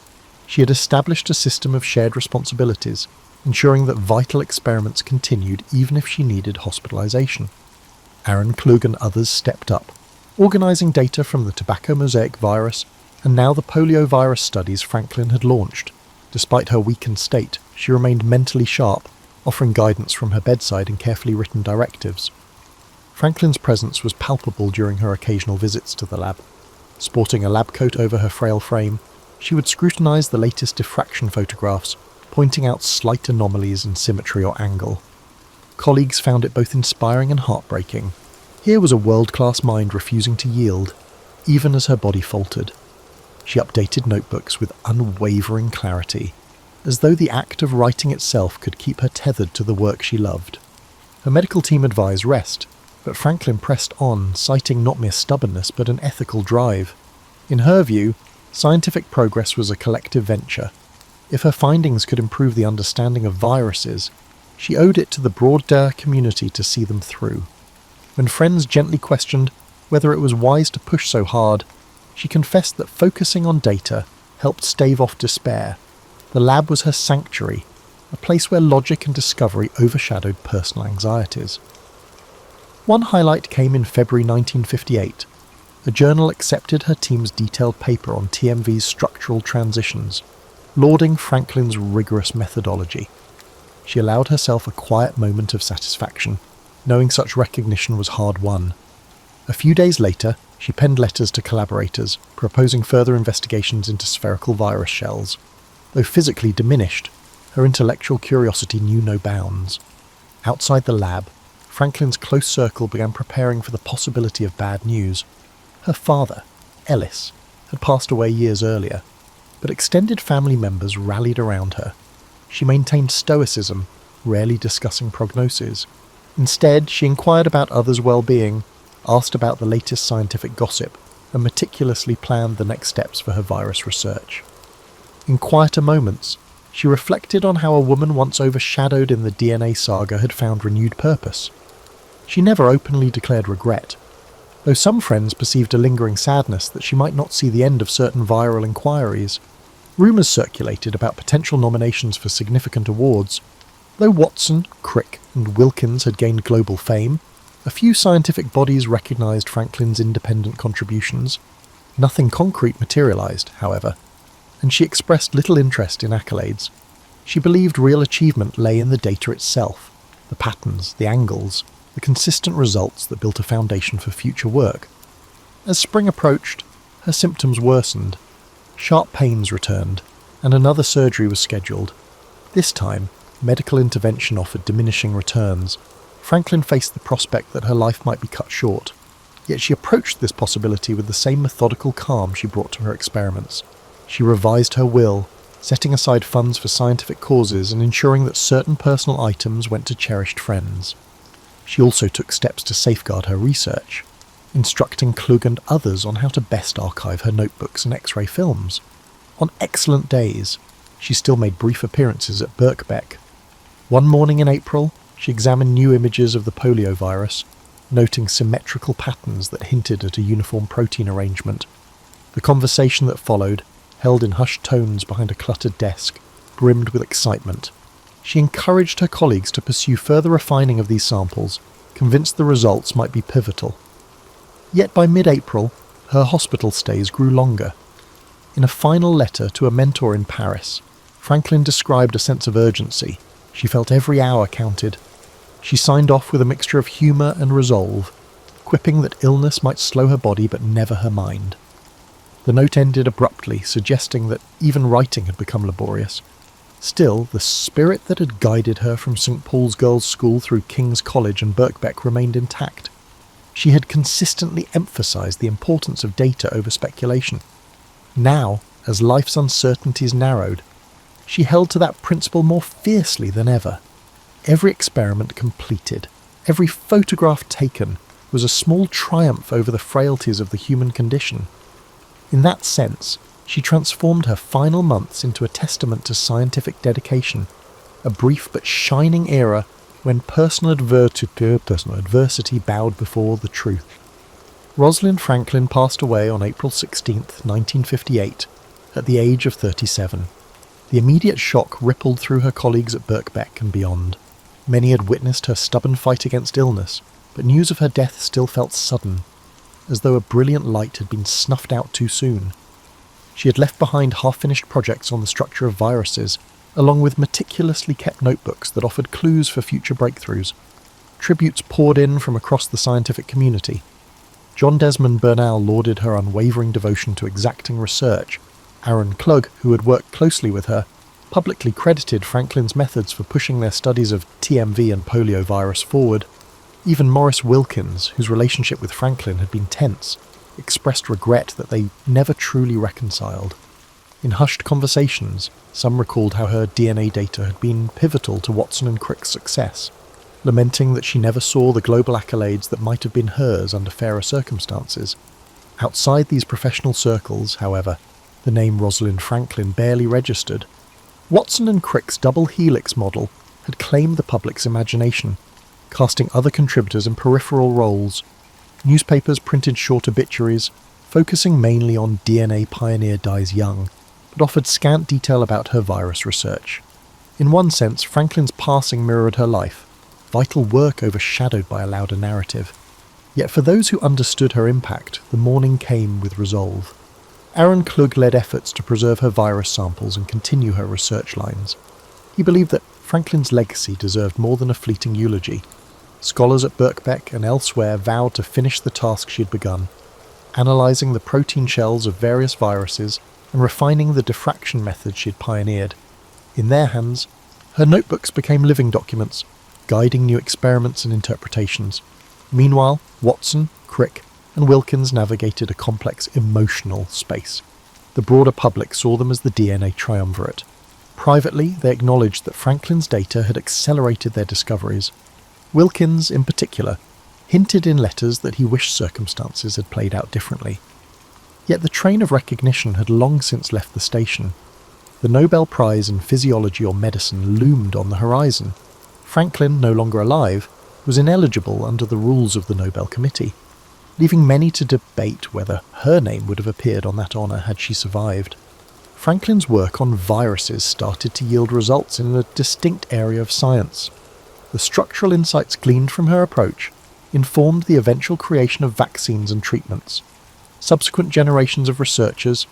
She had established a system of shared responsibilities, ensuring that vital experiments continued even if she needed hospitalization. Aaron Klug and others stepped up, organising data from the tobacco mosaic virus and now the poliovirus studies Franklin had launched. Despite her weakened state, she remained mentally sharp, offering guidance from her bedside and carefully written directives. Franklin's presence was palpable during her occasional visits to the lab. Sporting a lab coat over her frail frame, she would scrutinise the latest diffraction photographs, pointing out slight anomalies in symmetry or angle. Colleagues found it both inspiring and heartbreaking. Here was a world-class mind refusing to yield, even as her body faltered. She updated notebooks with unwavering clarity, as though the act of writing itself could keep her tethered to the work she loved. Her medical team advised rest, but Franklin pressed on, citing not mere stubbornness but an ethical drive. In her view, scientific progress was a collective venture. If her findings could improve the understanding of viruses, she owed it to the broader community to see them through. When friends gently questioned whether it was wise to push so hard, she confessed that focusing on data helped stave off despair. The lab was her sanctuary, a place where logic and discovery overshadowed personal anxieties. One highlight came in February 1958. A journal accepted her team's detailed paper on TMV's structural transitions, lauding Franklin's rigorous methodology. She allowed herself a quiet moment of satisfaction, knowing such recognition was hard-won. A few days later, she penned letters to collaborators, proposing further investigations into spherical virus shells. Though physically diminished, her intellectual curiosity knew no bounds. Outside the lab, Franklin's close circle began preparing for the possibility of bad news. Her father, Ellis, had passed away years earlier, but extended family members rallied around her. She maintained stoicism, rarely discussing prognoses. Instead, she inquired about others' well-being, asked about the latest scientific gossip, and meticulously planned the next steps for her virus research. In quieter moments, she reflected on how a woman once overshadowed in the DNA saga had found renewed purpose. She never openly declared regret, though some friends perceived a lingering sadness that she might not see the end of certain viral inquiries. Rumours circulated about potential nominations for significant awards. Though Watson, Crick, and Wilkins had gained global fame, a few scientific bodies recognised Franklin's independent contributions. Nothing concrete materialised, however, and she expressed little interest in accolades. She believed real achievement lay in the data itself, the patterns, the angles, the consistent results that built a foundation for future work. As spring approached, her symptoms worsened. Sharp pains returned, and another surgery was scheduled. This time, medical intervention offered diminishing returns. Franklin faced the prospect that her life might be cut short, yet she approached this possibility with the same methodical calm she brought to her experiments. She revised her will, setting aside funds for scientific causes and ensuring that certain personal items went to cherished friends. She also took steps to safeguard her research, instructing Klug and others on how to best archive her notebooks and X-ray films. On excellent days, she still made brief appearances at Birkbeck. One morning in April, she examined new images of the polio virus, noting symmetrical patterns that hinted at a uniform protein arrangement. The conversation that followed, held in hushed tones behind a cluttered desk, brimmed with excitement. She encouraged her colleagues to pursue further refining of these samples, convinced the results might be pivotal. Yet by mid-April, her hospital stays grew longer. In a final letter to a mentor in Paris, Franklin described a sense of urgency. She felt every hour counted. She signed off with a mixture of humour and resolve, quipping that illness might slow her body but never her mind. The note ended abruptly, suggesting that even writing had become laborious. Still, the spirit that had guided her from St. Paul's Girls' School through King's College and Birkbeck remained intact. She had consistently emphasised the importance of data over speculation. Now, as life's uncertainties narrowed, she held to that principle more fiercely than ever. Every experiment completed, every photograph taken, was a small triumph over the frailties of the human condition. In that sense, she transformed her final months into a testament to scientific dedication, a brief but shining era when personal adversity bowed before the truth. Rosalind Franklin passed away on April 16, 1958, at the age of 37. The immediate shock rippled through her colleagues at Birkbeck and beyond. Many had witnessed her stubborn fight against illness, but news of her death still felt sudden, as though a brilliant light had been snuffed out too soon. She had left behind half-finished projects on the structure of viruses, along with meticulously kept notebooks that offered clues for future breakthroughs. Tributes poured in from across the scientific community. John Desmond Bernal lauded her unwavering devotion to exacting research. Aaron Klug, who had worked closely with her, publicly credited Franklin's methods for pushing their studies of TMV and poliovirus forward. Even Maurice Wilkins, whose relationship with Franklin had been tense, expressed regret that they never truly reconciled. In hushed conversations, some recalled how her DNA data had been pivotal to Watson and Crick's success, lamenting that she never saw the global accolades that might have been hers under fairer circumstances. Outside these professional circles, however, the name Rosalind Franklin barely registered. Watson and Crick's double helix model had claimed the public's imagination, casting other contributors in peripheral roles. Newspapers printed short obituaries, focusing mainly on DNA pioneer dies young, but offered scant detail about her virus research. In one sense, Franklin's passing mirrored her life, vital work overshadowed by a louder narrative. Yet for those who understood her impact, the mourning came with resolve. Aaron Klug led efforts to preserve her virus samples and continue her research lines. He believed that Franklin's legacy deserved more than a fleeting eulogy. Scholars at Birkbeck and elsewhere vowed to finish the task she had begun, analysing the protein shells of various viruses and refining the diffraction methods she had pioneered. In their hands, her notebooks became living documents, guiding new experiments and interpretations. Meanwhile, Watson, Crick, and Wilkins navigated a complex emotional space. The broader public saw them as the DNA triumvirate. Privately, they acknowledged that Franklin's data had accelerated their discoveries. Wilkins, in particular, hinted in letters that he wished circumstances had played out differently. Yet the train of recognition had long since left the station. The Nobel Prize in Physiology or Medicine loomed on the horizon. Franklin, no longer alive, was ineligible under the rules of the Nobel Committee, leaving many to debate whether her name would have appeared on that honour had she survived. Franklin's work on viruses started to yield results in a distinct area of science. The structural insights gleaned from her approach informed the eventual creation of vaccines and treatments. Subsequent generations of researchers,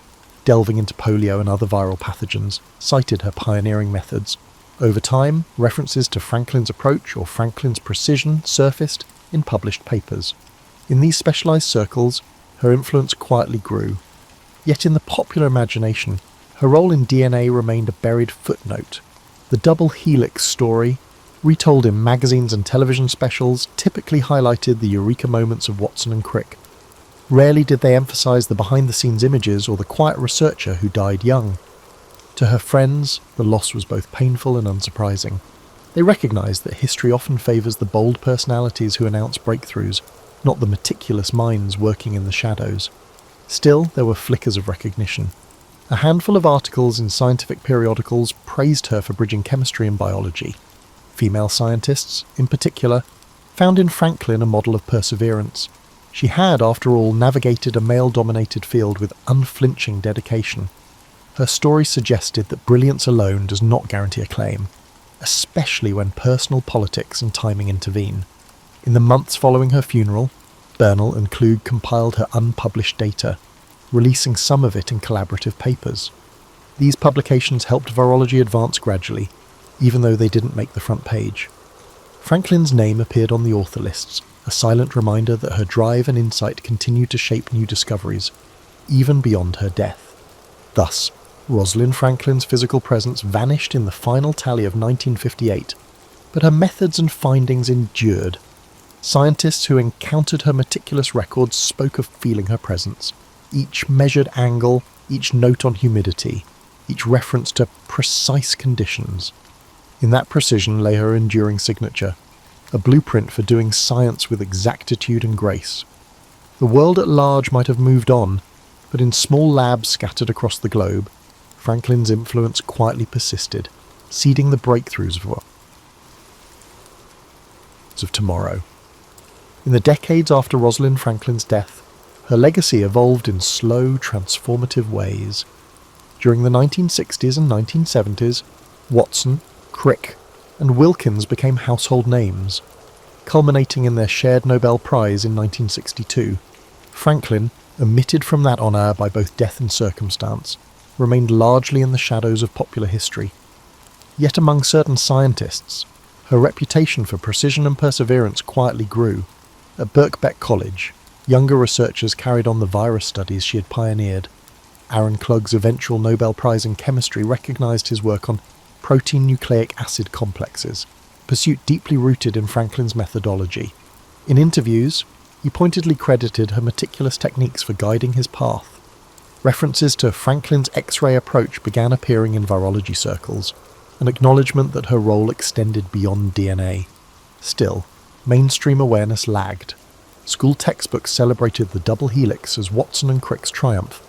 delving into polio and other viral pathogens, cited her pioneering methods. Over time, references to Franklin's approach or Franklin's precision surfaced in published papers. In these specialised circles, her influence quietly grew. Yet in the popular imagination, her role in DNA remained a buried footnote. The double helix story, retold in magazines and television specials, typically highlighted the eureka moments of Watson and Crick. Rarely did they emphasise the behind-the-scenes images or the quiet researcher who died young. To her friends, the loss was both painful and unsurprising. They recognised that history often favours the bold personalities who announce breakthroughs, not the meticulous minds working in the shadows. Still, there were flickers of recognition. A handful of articles in scientific periodicals praised her for bridging chemistry and biology. Female scientists, in particular, found in Franklin a model of perseverance. She had, after all, navigated a male-dominated field with unflinching dedication. Her story suggested that brilliance alone does not guarantee acclaim, especially when personal politics and timing intervene. In the months following her funeral, Bernal and Klug compiled her unpublished data, releasing some of it in collaborative papers. These publications helped virology advance gradually, even though they didn't make the front page. Franklin's name appeared on the author lists, a silent reminder that her drive and insight continued to shape new discoveries, even beyond her death. Thus, Rosalind Franklin's physical presence vanished in the final tally of 1958, but her methods and findings endured. Scientists who encountered her meticulous records spoke of feeling her presence. Each measured angle, each note on humidity, each reference to precise conditions. In that precision lay her enduring signature, a blueprint for doing science with exactitude and grace. The world at large might have moved on, but in small labs scattered across the globe, Franklin's influence quietly persisted, seeding the breakthroughs of tomorrow. In the decades after Rosalind Franklin's death, her legacy evolved in slow, transformative ways. During the 1960s and 1970s, Watson, Crick, and Wilkins became household names. Culminating in their shared Nobel Prize in 1962, Franklin, omitted from that honour by both death and circumstance, remained largely in the shadows of popular history. Yet among certain scientists, her reputation for precision and perseverance quietly grew. At Birkbeck College, younger researchers carried on the virus studies she had pioneered. Aaron Klug's eventual Nobel Prize in Chemistry recognised his work on protein nucleic acid complexes, a pursuit deeply rooted in Franklin's methodology. In interviews, he pointedly credited her meticulous techniques for guiding his path. References to Franklin's X-ray approach began appearing in virology circles, an acknowledgement that her role extended beyond DNA. Still, mainstream awareness lagged. School textbooks celebrated the double helix as Watson and Crick's triumph.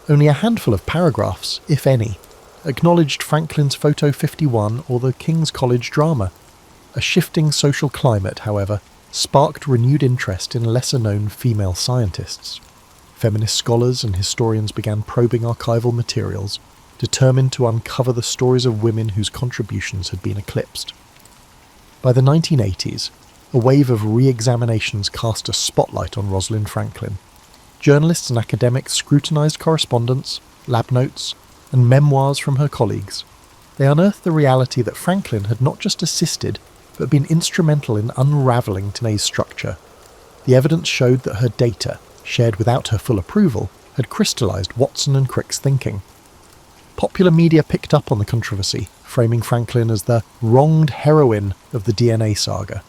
Only a handful of paragraphs, if any, acknowledged Franklin's Photo 51 or the King's College drama. A shifting social climate, however, sparked renewed interest in lesser-known female scientists. Feminist scholars and historians began probing archival materials, determined to uncover the stories of women whose contributions had been eclipsed. By the 1980s, a wave of re-examinations cast a spotlight on Rosalind Franklin. Journalists and academics scrutinised correspondence, lab notes, and memoirs from her colleagues. They unearthed the reality that Franklin had not just assisted, but been instrumental in unravelling today's structure. The evidence showed that her data, shared without her full approval, had crystallised Watson and Crick's thinking. Popular media picked up on the controversy, framing Franklin as the wronged heroine of the DNA saga.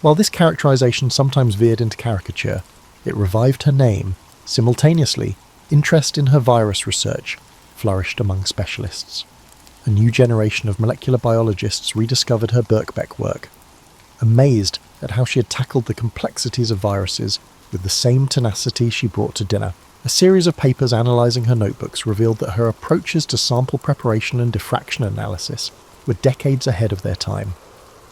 While this characterisation sometimes veered into caricature, it revived her name. Simultaneously, interest in her virus research flourished among specialists. A new generation of molecular biologists rediscovered her Birkbeck work, amazed at how she had tackled the complexities of viruses with the same tenacity she brought to dinner. A series of papers analysing her notebooks revealed that her approaches to sample preparation and diffraction analysis were decades ahead of their time.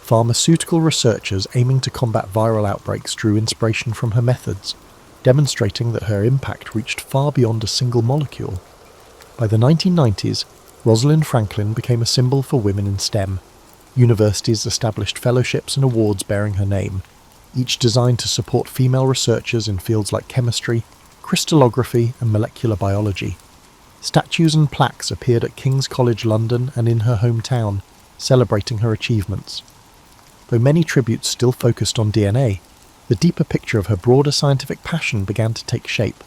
Pharmaceutical researchers aiming to combat viral outbreaks drew inspiration from her methods, demonstrating that her impact reached far beyond a single molecule. By the 1990s, Rosalind Franklin became a symbol for women in STEM. Universities established fellowships and awards bearing her name, each designed to support female researchers in fields like chemistry, crystallography, and molecular biology. Statues and plaques appeared at King's College London and in her hometown, celebrating her achievements. Though many tributes still focused on DNA, the deeper picture of her broader scientific passion began to take shape.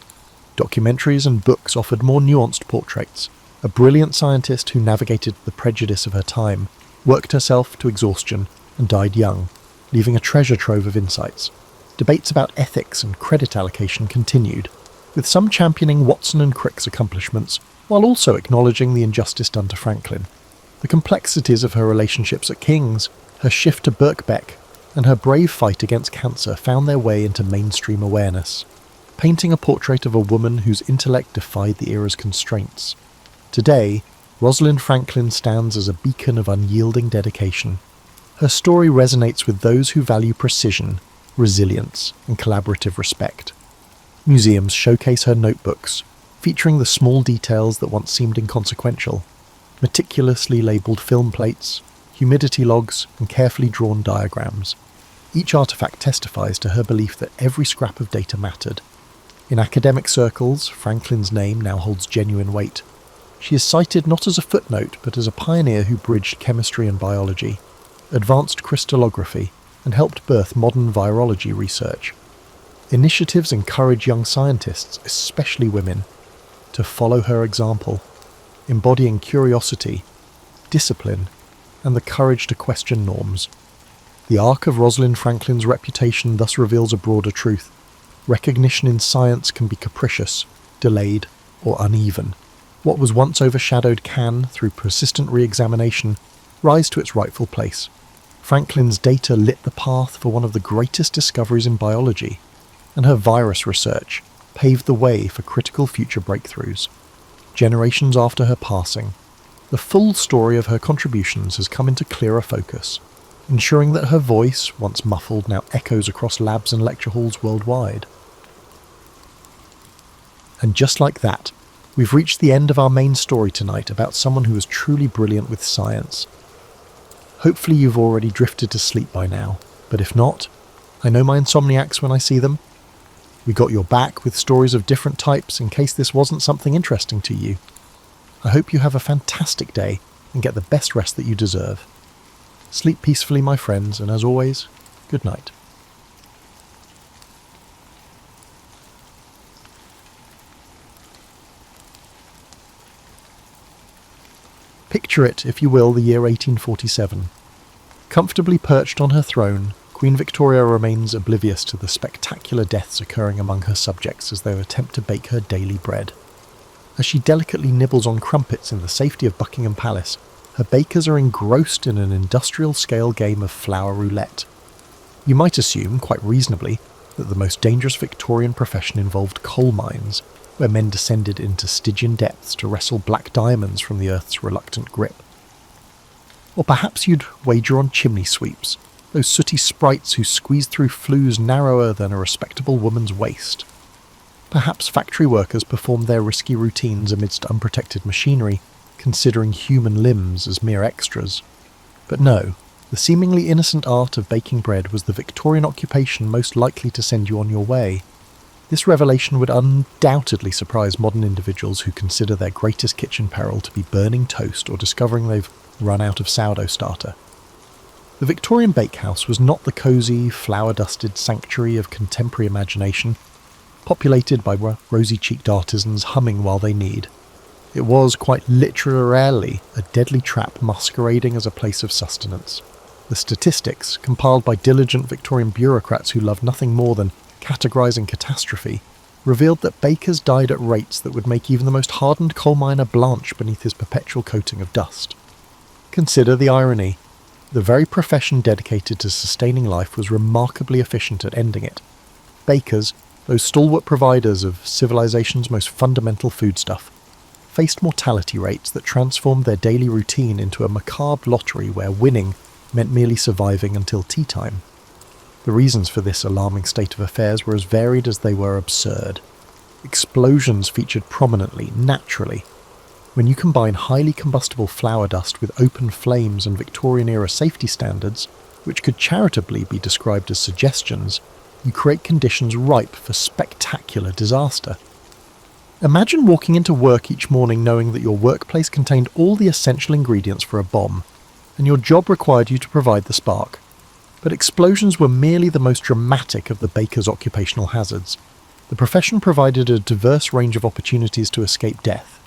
Documentaries and books offered more nuanced portraits. A brilliant scientist who navigated the prejudice of her time, worked herself to exhaustion, and died young, leaving a treasure trove of insights. Debates about ethics and credit allocation continued, with some championing Watson and Crick's accomplishments, while also acknowledging the injustice done to Franklin. The complexities of her relationships at King's, Her shift to Birkbeck and her brave fight against cancer found their way into mainstream awareness, painting a portrait of a woman whose intellect defied the era's constraints. Today, Rosalind Franklin stands as a beacon of unyielding dedication. Her story resonates with those who value precision, resilience, and collaborative respect. Museums showcase her notebooks, featuring the small details that once seemed inconsequential, meticulously labelled film plates, humidity logs, and carefully drawn diagrams. Each artifact testifies to her belief that every scrap of data mattered. In academic circles, Franklin's name now holds genuine weight. She is cited not as a footnote, but as a pioneer who bridged chemistry and biology, advanced crystallography, and helped birth modern virology research. Initiatives encourage young scientists, especially women, to follow her example, embodying curiosity, discipline, and the courage to question norms. The arc of Rosalind Franklin's reputation thus reveals a broader truth. Recognition in science can be capricious, delayed, or uneven. What was once overshadowed can, through persistent re-examination, rise to its rightful place. Franklin's data lit the path for one of the greatest discoveries in biology, and her virus research paved the way for critical future breakthroughs. Generations after her passing, the full story of her contributions has come into clearer focus, ensuring that her voice, once muffled, now echoes across labs and lecture halls worldwide. And just like that, we've reached the end of our main story tonight about someone who was truly brilliant with science. Hopefully you've already drifted to sleep by now, but if not, I know my insomniacs when I see them. We got your back with stories of different types in case this wasn't something interesting to you. I hope you have a fantastic day and get the best rest that you deserve. Sleep peacefully, my friends, and as always, good night. Picture it, if you will, the year 1847. Comfortably perched on her throne, Queen Victoria remains oblivious to the spectacular deaths occurring among her subjects as they attempt to bake her daily bread. As she delicately nibbles on crumpets in the safety of Buckingham Palace, her bakers are engrossed in an industrial-scale game of flour roulette. You might assume, quite reasonably, that the most dangerous Victorian profession involved coal mines, where men descended into Stygian depths to wrestle black diamonds from the earth's reluctant grip. Or perhaps you'd wager on chimney sweeps, those sooty sprites who squeeze through flues narrower than a respectable woman's waist. Perhaps factory workers performed their risky routines amidst unprotected machinery, considering human limbs as mere extras. But no, the seemingly innocent art of baking bread was the Victorian occupation most likely to send you on your way. This revelation would undoubtedly surprise modern individuals who consider their greatest kitchen peril to be burning toast or discovering they've run out of sourdough starter. The Victorian bakehouse was not the cosy, flour-dusted sanctuary of contemporary imagination, populated by rosy-cheeked artisans humming while they knead. It was, quite literally, a deadly trap masquerading as a place of sustenance. The statistics, compiled by diligent Victorian bureaucrats who loved nothing more than categorising catastrophe, revealed that bakers died at rates that would make even the most hardened coal miner blanch beneath his perpetual coating of dust. Consider the irony. The very profession dedicated to sustaining life was remarkably efficient at ending it. Bakers, those stalwart providers of civilization's most fundamental foodstuff, faced mortality rates that transformed their daily routine into a macabre lottery where winning meant merely surviving until tea time. The reasons for this alarming state of affairs were as varied as they were absurd. Explosions featured prominently, naturally. When you combine highly combustible flour dust with open flames and Victorian-era safety standards, which could charitably be described as suggestions, you create conditions ripe for spectacular disaster. Imagine walking into work each morning knowing that your workplace contained all the essential ingredients for a bomb, and your job required you to provide the spark. But explosions were merely the most dramatic of the baker's occupational hazards. The profession provided a diverse range of opportunities to escape death.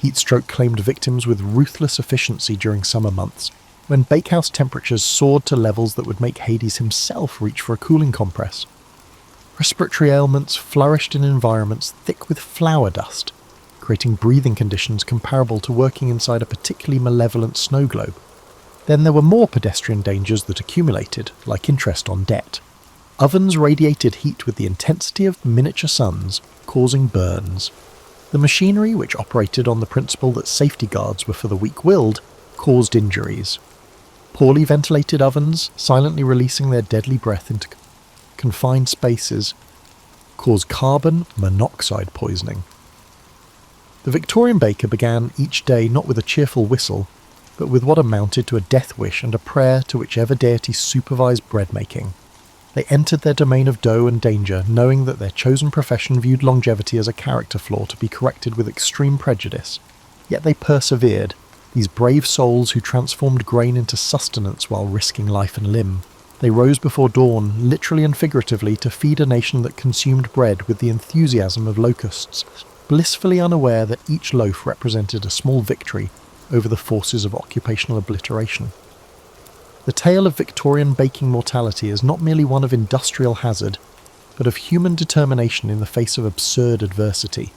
Heatstroke claimed victims with ruthless efficiency during summer months, when bakehouse temperatures soared to levels that would make Hades himself reach for a cooling compress. Respiratory ailments flourished in environments thick with flour dust, creating breathing conditions comparable to working inside a particularly malevolent snow globe. Then there were more pedestrian dangers that accumulated, like interest on debt. Ovens radiated heat with the intensity of miniature suns, causing burns. The machinery, which operated on the principle that safety guards were for the weak-willed, caused injuries. Poorly ventilated ovens, silently releasing their deadly breath into confined spaces, caused carbon monoxide poisoning. The Victorian baker began each day not with a cheerful whistle, but with what amounted to a death wish and a prayer to whichever deity supervised bread making. They entered their domain of dough and danger, knowing that their chosen profession viewed longevity as a character flaw to be corrected with extreme prejudice. Yet they persevered, these brave souls who transformed grain into sustenance while risking life and limb. They rose before dawn, literally and figuratively, to feed a nation that consumed bread with the enthusiasm of locusts, blissfully unaware that each loaf represented a small victory over the forces of occupational obliteration. The tale of Victorian baking mortality is not merely one of industrial hazard, but of human determination in the face of absurd adversity.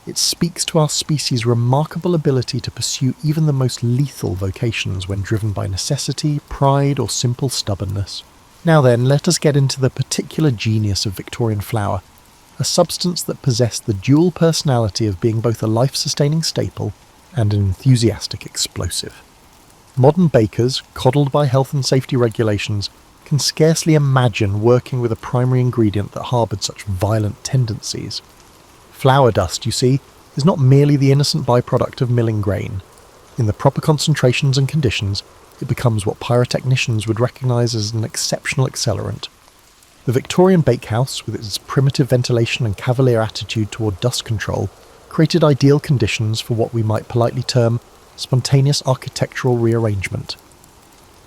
It speaks to our species' remarkable ability to pursue even the most lethal vocations when driven by necessity, pride, or simple stubbornness. Now then, let us get into the particular genius of Victorian flour, a substance that possessed the dual personality of being both a life-sustaining staple and an enthusiastic explosive. Modern bakers, coddled by health and safety regulations, can scarcely imagine working with a primary ingredient that harboured such violent tendencies. Flour dust, you see, is not merely the innocent byproduct of milling grain. In the proper concentrations and conditions, it becomes what pyrotechnicians would recognise as an exceptional accelerant. The Victorian bakehouse, with its primitive ventilation and cavalier attitude toward dust control, created ideal conditions for what we might politely term spontaneous architectural rearrangement.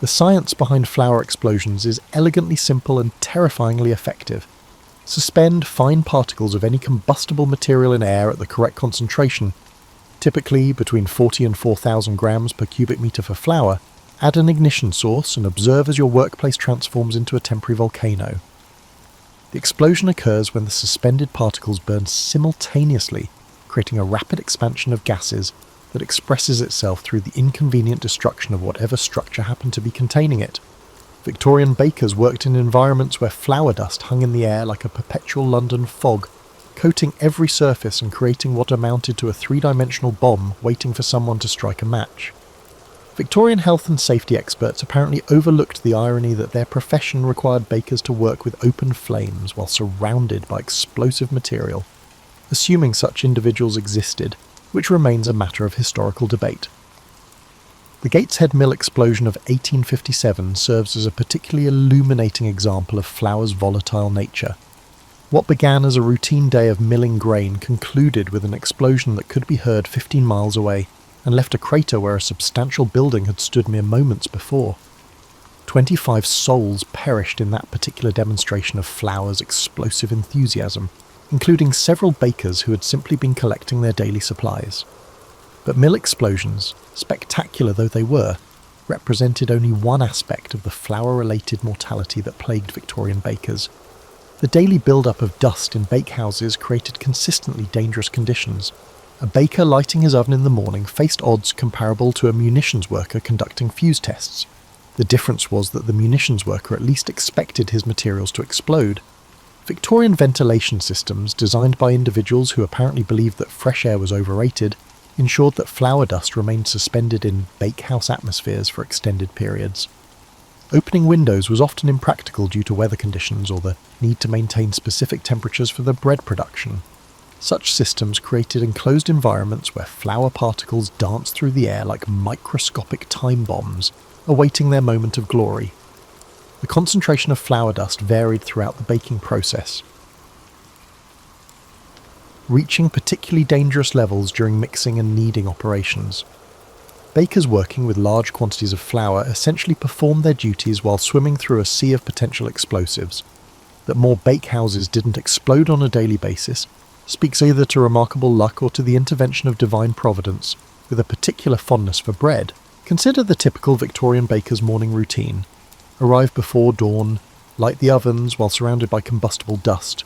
The science behind flour explosions is elegantly simple and terrifyingly effective. Suspend fine particles of any combustible material in air at the correct concentration, typically between 40 and 4,000 grams per cubic metre for flour, add an ignition source and observe as your workplace transforms into a temporary volcano. The explosion occurs when the suspended particles burn simultaneously, creating a rapid expansion of gases that expresses itself through the inconvenient destruction of whatever structure happened to be containing it. Victorian bakers worked in environments where flour dust hung in the air like a perpetual London fog, coating every surface and creating what amounted to a three-dimensional bomb waiting for someone to strike a match. Victorian health and safety experts apparently overlooked the irony that their profession required bakers to work with open flames while surrounded by explosive material, assuming such individuals existed, which remains a matter of historical debate. The Gateshead Mill explosion of 1857 serves as a particularly illuminating example of flour's volatile nature. What began as a routine day of milling grain concluded with an explosion that could be heard 15 miles away, and left a crater where a substantial building had stood mere moments before. 25 souls perished in that particular demonstration of flour's explosive enthusiasm, including several bakers who had simply been collecting their daily supplies. But mill explosions, spectacular though they were, represented only one aspect of the flour-related mortality that plagued Victorian bakers. The daily build-up of dust in bakehouses created consistently dangerous conditions. A baker lighting his oven in the morning faced odds comparable to a munitions worker conducting fuse tests. The difference was that the munitions worker at least expected his materials to explode. Victorian ventilation systems, designed by individuals who apparently believed that fresh air was overrated, ensured that flour dust remained suspended in bakehouse atmospheres for extended periods. Opening windows was often impractical due to weather conditions or the need to maintain specific temperatures for the bread production. Such systems created enclosed environments where flour particles danced through the air like microscopic time bombs, awaiting their moment of glory. The concentration of flour dust varied throughout the baking process, reaching particularly dangerous levels during mixing and kneading operations. Bakers working with large quantities of flour essentially performed their duties while swimming through a sea of potential explosives. That more bakehouses didn't explode on a daily basis speaks either to remarkable luck or to the intervention of divine providence, with a particular fondness for bread. Consider the typical Victorian baker's morning routine. Arrive before dawn, light the ovens while surrounded by combustible dust,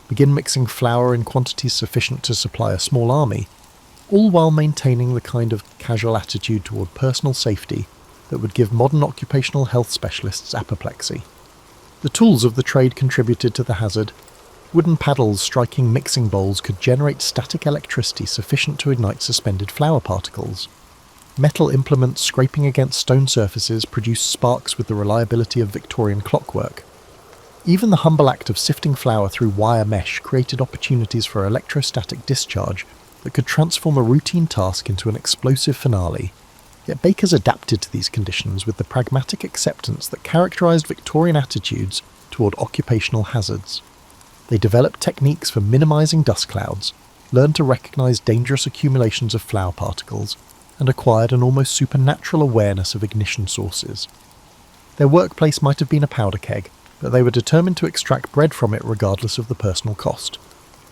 begin mixing flour in quantities sufficient to supply a small army, all while maintaining the kind of casual attitude toward personal safety that would give modern occupational health specialists apoplexy. The tools of the trade contributed to the hazard. Wooden paddles striking mixing bowls could generate static electricity sufficient to ignite suspended flour particles. Metal implements scraping against stone surfaces produced sparks with the reliability of Victorian clockwork. Even the humble act of sifting flour through wire mesh created opportunities for electrostatic discharge that could transform a routine task into an explosive finale. Yet bakers adapted to these conditions with the pragmatic acceptance that characterized Victorian attitudes toward occupational hazards. They developed techniques for minimizing dust clouds, learned to recognize dangerous accumulations of flour particles, and acquired an almost supernatural awareness of ignition sources. Their workplace might have been a powder keg, but they were determined to extract bread from it regardless of the personal cost.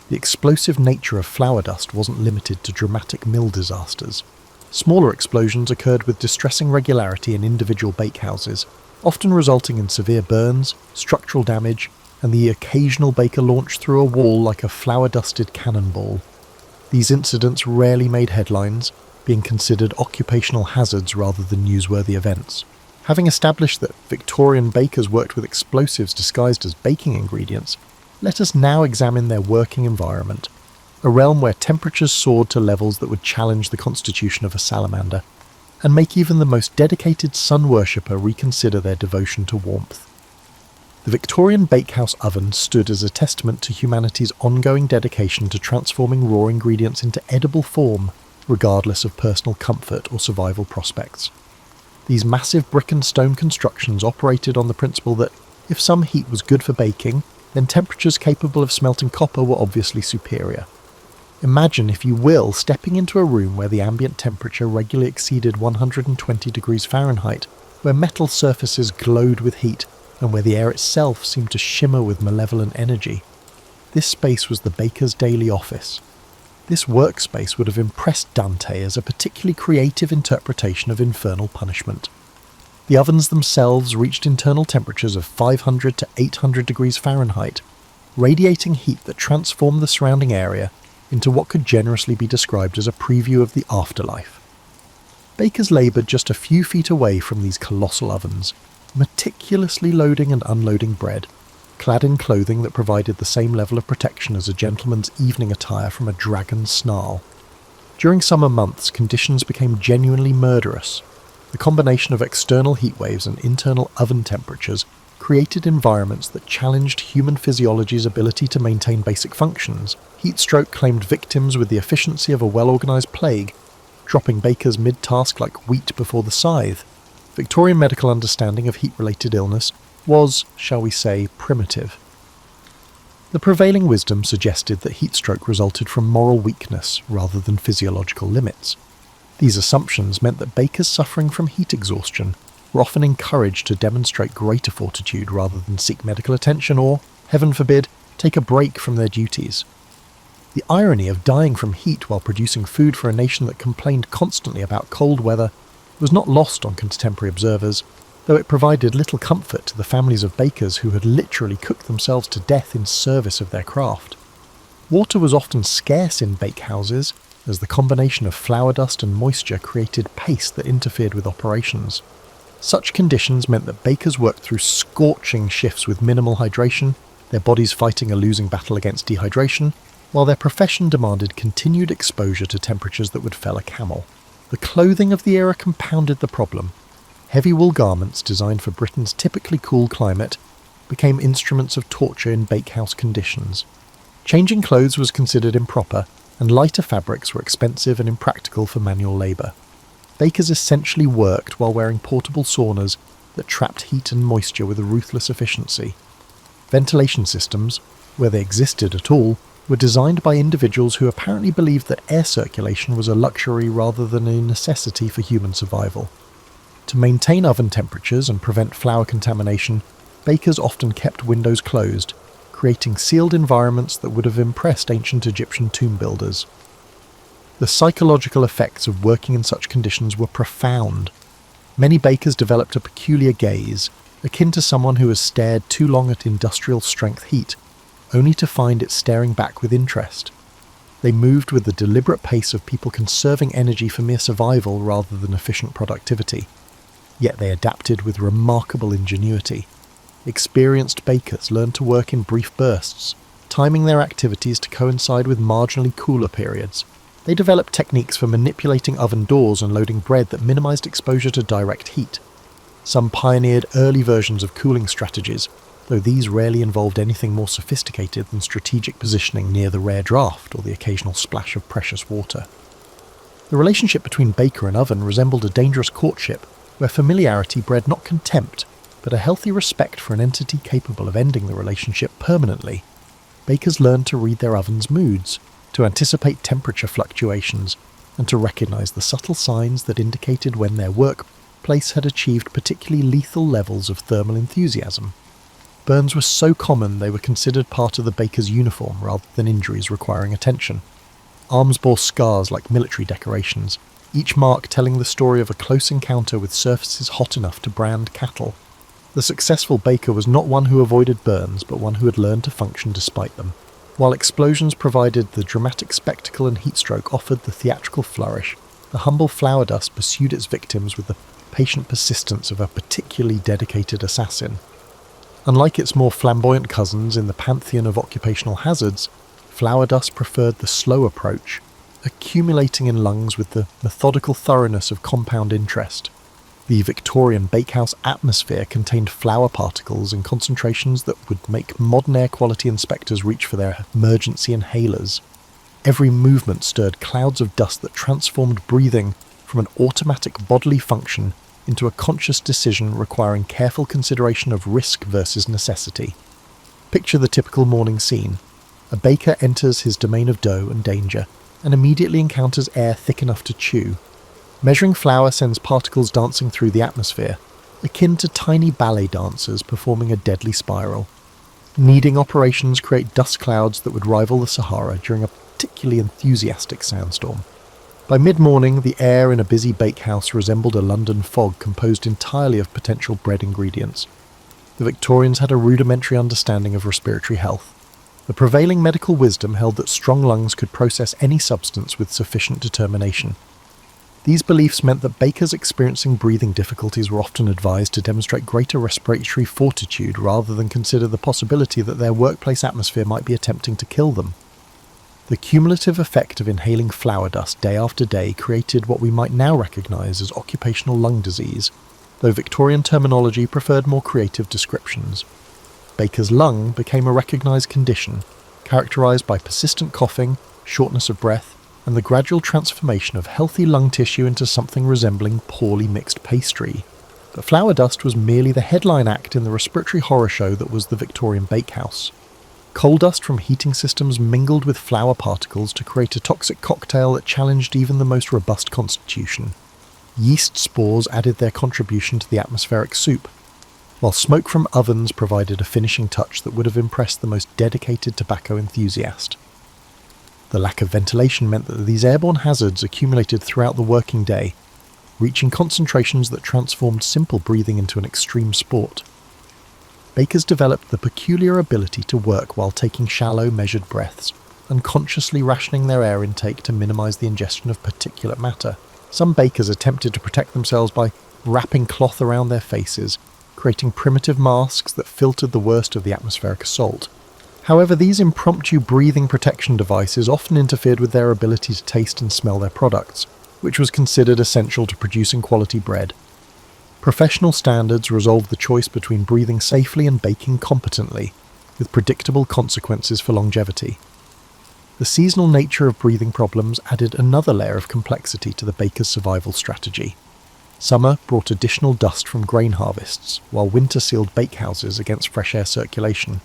The explosive nature of flour dust wasn't limited to dramatic mill disasters. Smaller explosions occurred with distressing regularity in individual bakehouses, often resulting in severe burns, structural damage, and the occasional baker launched through a wall like a flour-dusted cannonball. These incidents rarely made headlines, being considered occupational hazards rather than newsworthy events. Having established that Victorian bakers worked with explosives disguised as baking ingredients, let us now examine their working environment, a realm where temperatures soared to levels that would challenge the constitution of a salamander, and make even the most dedicated sun worshipper reconsider their devotion to warmth. The Victorian bakehouse oven stood as a testament to humanity's ongoing dedication to transforming raw ingredients into edible form, regardless of personal comfort or survival prospects. These massive brick and stone constructions operated on the principle that if some heat was good for baking, then temperatures capable of smelting copper were obviously superior. Imagine, if you will, stepping into a room where the ambient temperature regularly exceeded 120 degrees Fahrenheit, where metal surfaces glowed with heat, and where the air itself seemed to shimmer with malevolent energy. This space was the baker's daily office. This workspace would have impressed Dante as a particularly creative interpretation of infernal punishment. The ovens themselves reached internal temperatures of 500 to 800 degrees Fahrenheit, radiating heat that transformed the surrounding area into what could generously be described as a preview of the afterlife. Bakers laboured just a few feet away from these colossal ovens, meticulously loading and unloading bread, clad in clothing that provided the same level of protection as a gentleman's evening attire from a dragon's snarl. During summer months, conditions became genuinely murderous. The combination of external heat waves and internal oven temperatures created environments that challenged human physiology's ability to maintain basic functions. Heat stroke claimed victims with the efficiency of a well-organised plague, dropping bakers mid-task like wheat before the scythe. Victorian medical understanding of heat-related illness was, shall we say, primitive. The prevailing wisdom suggested that heat stroke resulted from moral weakness rather than physiological limits. These assumptions meant that bakers suffering from heat exhaustion were often encouraged to demonstrate greater fortitude rather than seek medical attention or, heaven forbid, take a break from their duties. The irony of dying from heat while producing food for a nation that complained constantly about cold weather was not lost on contemporary observers, though it provided little comfort to the families of bakers who had literally cooked themselves to death in service of their craft. Water was often scarce in bakehouses, as the combination of flour dust and moisture created paste that interfered with operations. Such conditions meant that bakers worked through scorching shifts with minimal hydration, their bodies fighting a losing battle against dehydration, while their profession demanded continued exposure to temperatures that would fell a camel. The clothing of the era compounded the problem. Heavy wool garments designed for Britain's typically cool climate became instruments of torture in bakehouse conditions. Changing clothes was considered improper, and lighter fabrics were expensive and impractical for manual labour. Bakers essentially worked while wearing portable saunas that trapped heat and moisture with a ruthless efficiency. Ventilation systems, where they existed at all, were designed by individuals who apparently believed that air circulation was a luxury rather than a necessity for human survival. To maintain oven temperatures and prevent flour contamination, bakers often kept windows closed, creating sealed environments that would have impressed ancient Egyptian tomb builders. The psychological effects of working in such conditions were profound. Many bakers developed a peculiar gaze, akin to someone who has stared too long at industrial-strength heat, only to find it staring back with interest. They moved with the deliberate pace of people conserving energy for mere survival rather than efficient productivity. Yet they adapted with remarkable ingenuity. Experienced bakers learned to work in brief bursts, timing their activities to coincide with marginally cooler periods. They developed techniques for manipulating oven doors and loading bread that minimized exposure to direct heat. Some pioneered early versions of cooling strategies, though these rarely involved anything more sophisticated than strategic positioning near the rare draft or the occasional splash of precious water. The relationship between baker and oven resembled a dangerous courtship, where familiarity bred not contempt, but a healthy respect for an entity capable of ending the relationship permanently. Bakers learned to read their oven's moods, to anticipate temperature fluctuations, and to recognize the subtle signs that indicated when their workplace had achieved particularly lethal levels of thermal enthusiasm. Burns were so common they were considered part of the baker's uniform rather than injuries requiring attention. Arms bore scars like military decorations, each mark telling the story of a close encounter with surfaces hot enough to brand cattle. The successful baker was not one who avoided burns, but one who had learned to function despite them. While explosions provided the dramatic spectacle and heatstroke offered the theatrical flourish, the humble flour dust pursued its victims with the patient persistence of a particularly dedicated assassin. Unlike its more flamboyant cousins in the pantheon of occupational hazards, flour dust preferred the slow approach, accumulating in lungs with the methodical thoroughness of compound interest. The Victorian bakehouse atmosphere contained flour particles in concentrations that would make modern air quality inspectors reach for their emergency inhalers. Every movement stirred clouds of dust that transformed breathing from an automatic bodily function into a conscious decision requiring careful consideration of risk versus necessity. Picture the typical morning scene. A baker enters his domain of dough and danger, and immediately encounters air thick enough to chew. Measuring flour sends particles dancing through the atmosphere, akin to tiny ballet dancers performing a deadly spiral. Kneading operations create dust clouds that would rival the Sahara during a particularly enthusiastic sandstorm. By mid-morning, the air in a busy bakehouse resembled a London fog composed entirely of potential bread ingredients. The Victorians had a rudimentary understanding of respiratory health. The prevailing medical wisdom held that strong lungs could process any substance with sufficient determination. These beliefs meant that bakers experiencing breathing difficulties were often advised to demonstrate greater respiratory fortitude rather than consider the possibility that their workplace atmosphere might be attempting to kill them. The cumulative effect of inhaling flour dust day after day created what we might now recognise as occupational lung disease, though Victorian terminology preferred more creative descriptions. Baker's lung became a recognised condition, characterised by persistent coughing, shortness of breath, and the gradual transformation of healthy lung tissue into something resembling poorly mixed pastry. But flour dust was merely the headline act in the respiratory horror show that was the Victorian bakehouse. Coal dust from heating systems mingled with flour particles to create a toxic cocktail that challenged even the most robust constitution. Yeast spores added their contribution to the atmospheric soup, while smoke from ovens provided a finishing touch that would have impressed the most dedicated tobacco enthusiast. The lack of ventilation meant that these airborne hazards accumulated throughout the working day, reaching concentrations that transformed simple breathing into an extreme sport. Bakers developed the peculiar ability to work while taking shallow, measured breaths, unconsciously rationing their air intake to minimize the ingestion of particulate matter. Some bakers attempted to protect themselves by wrapping cloth around their faces, creating primitive masks that filtered the worst of the atmospheric assault. However, these impromptu breathing protection devices often interfered with their ability to taste and smell their products, which was considered essential to producing quality bread. Professional standards resolved the choice between breathing safely and baking competently, with predictable consequences for longevity. The seasonal nature of breathing problems added another layer of complexity to the baker's survival strategy. Summer brought additional dust from grain harvests, while winter sealed bakehouses against fresh air circulation.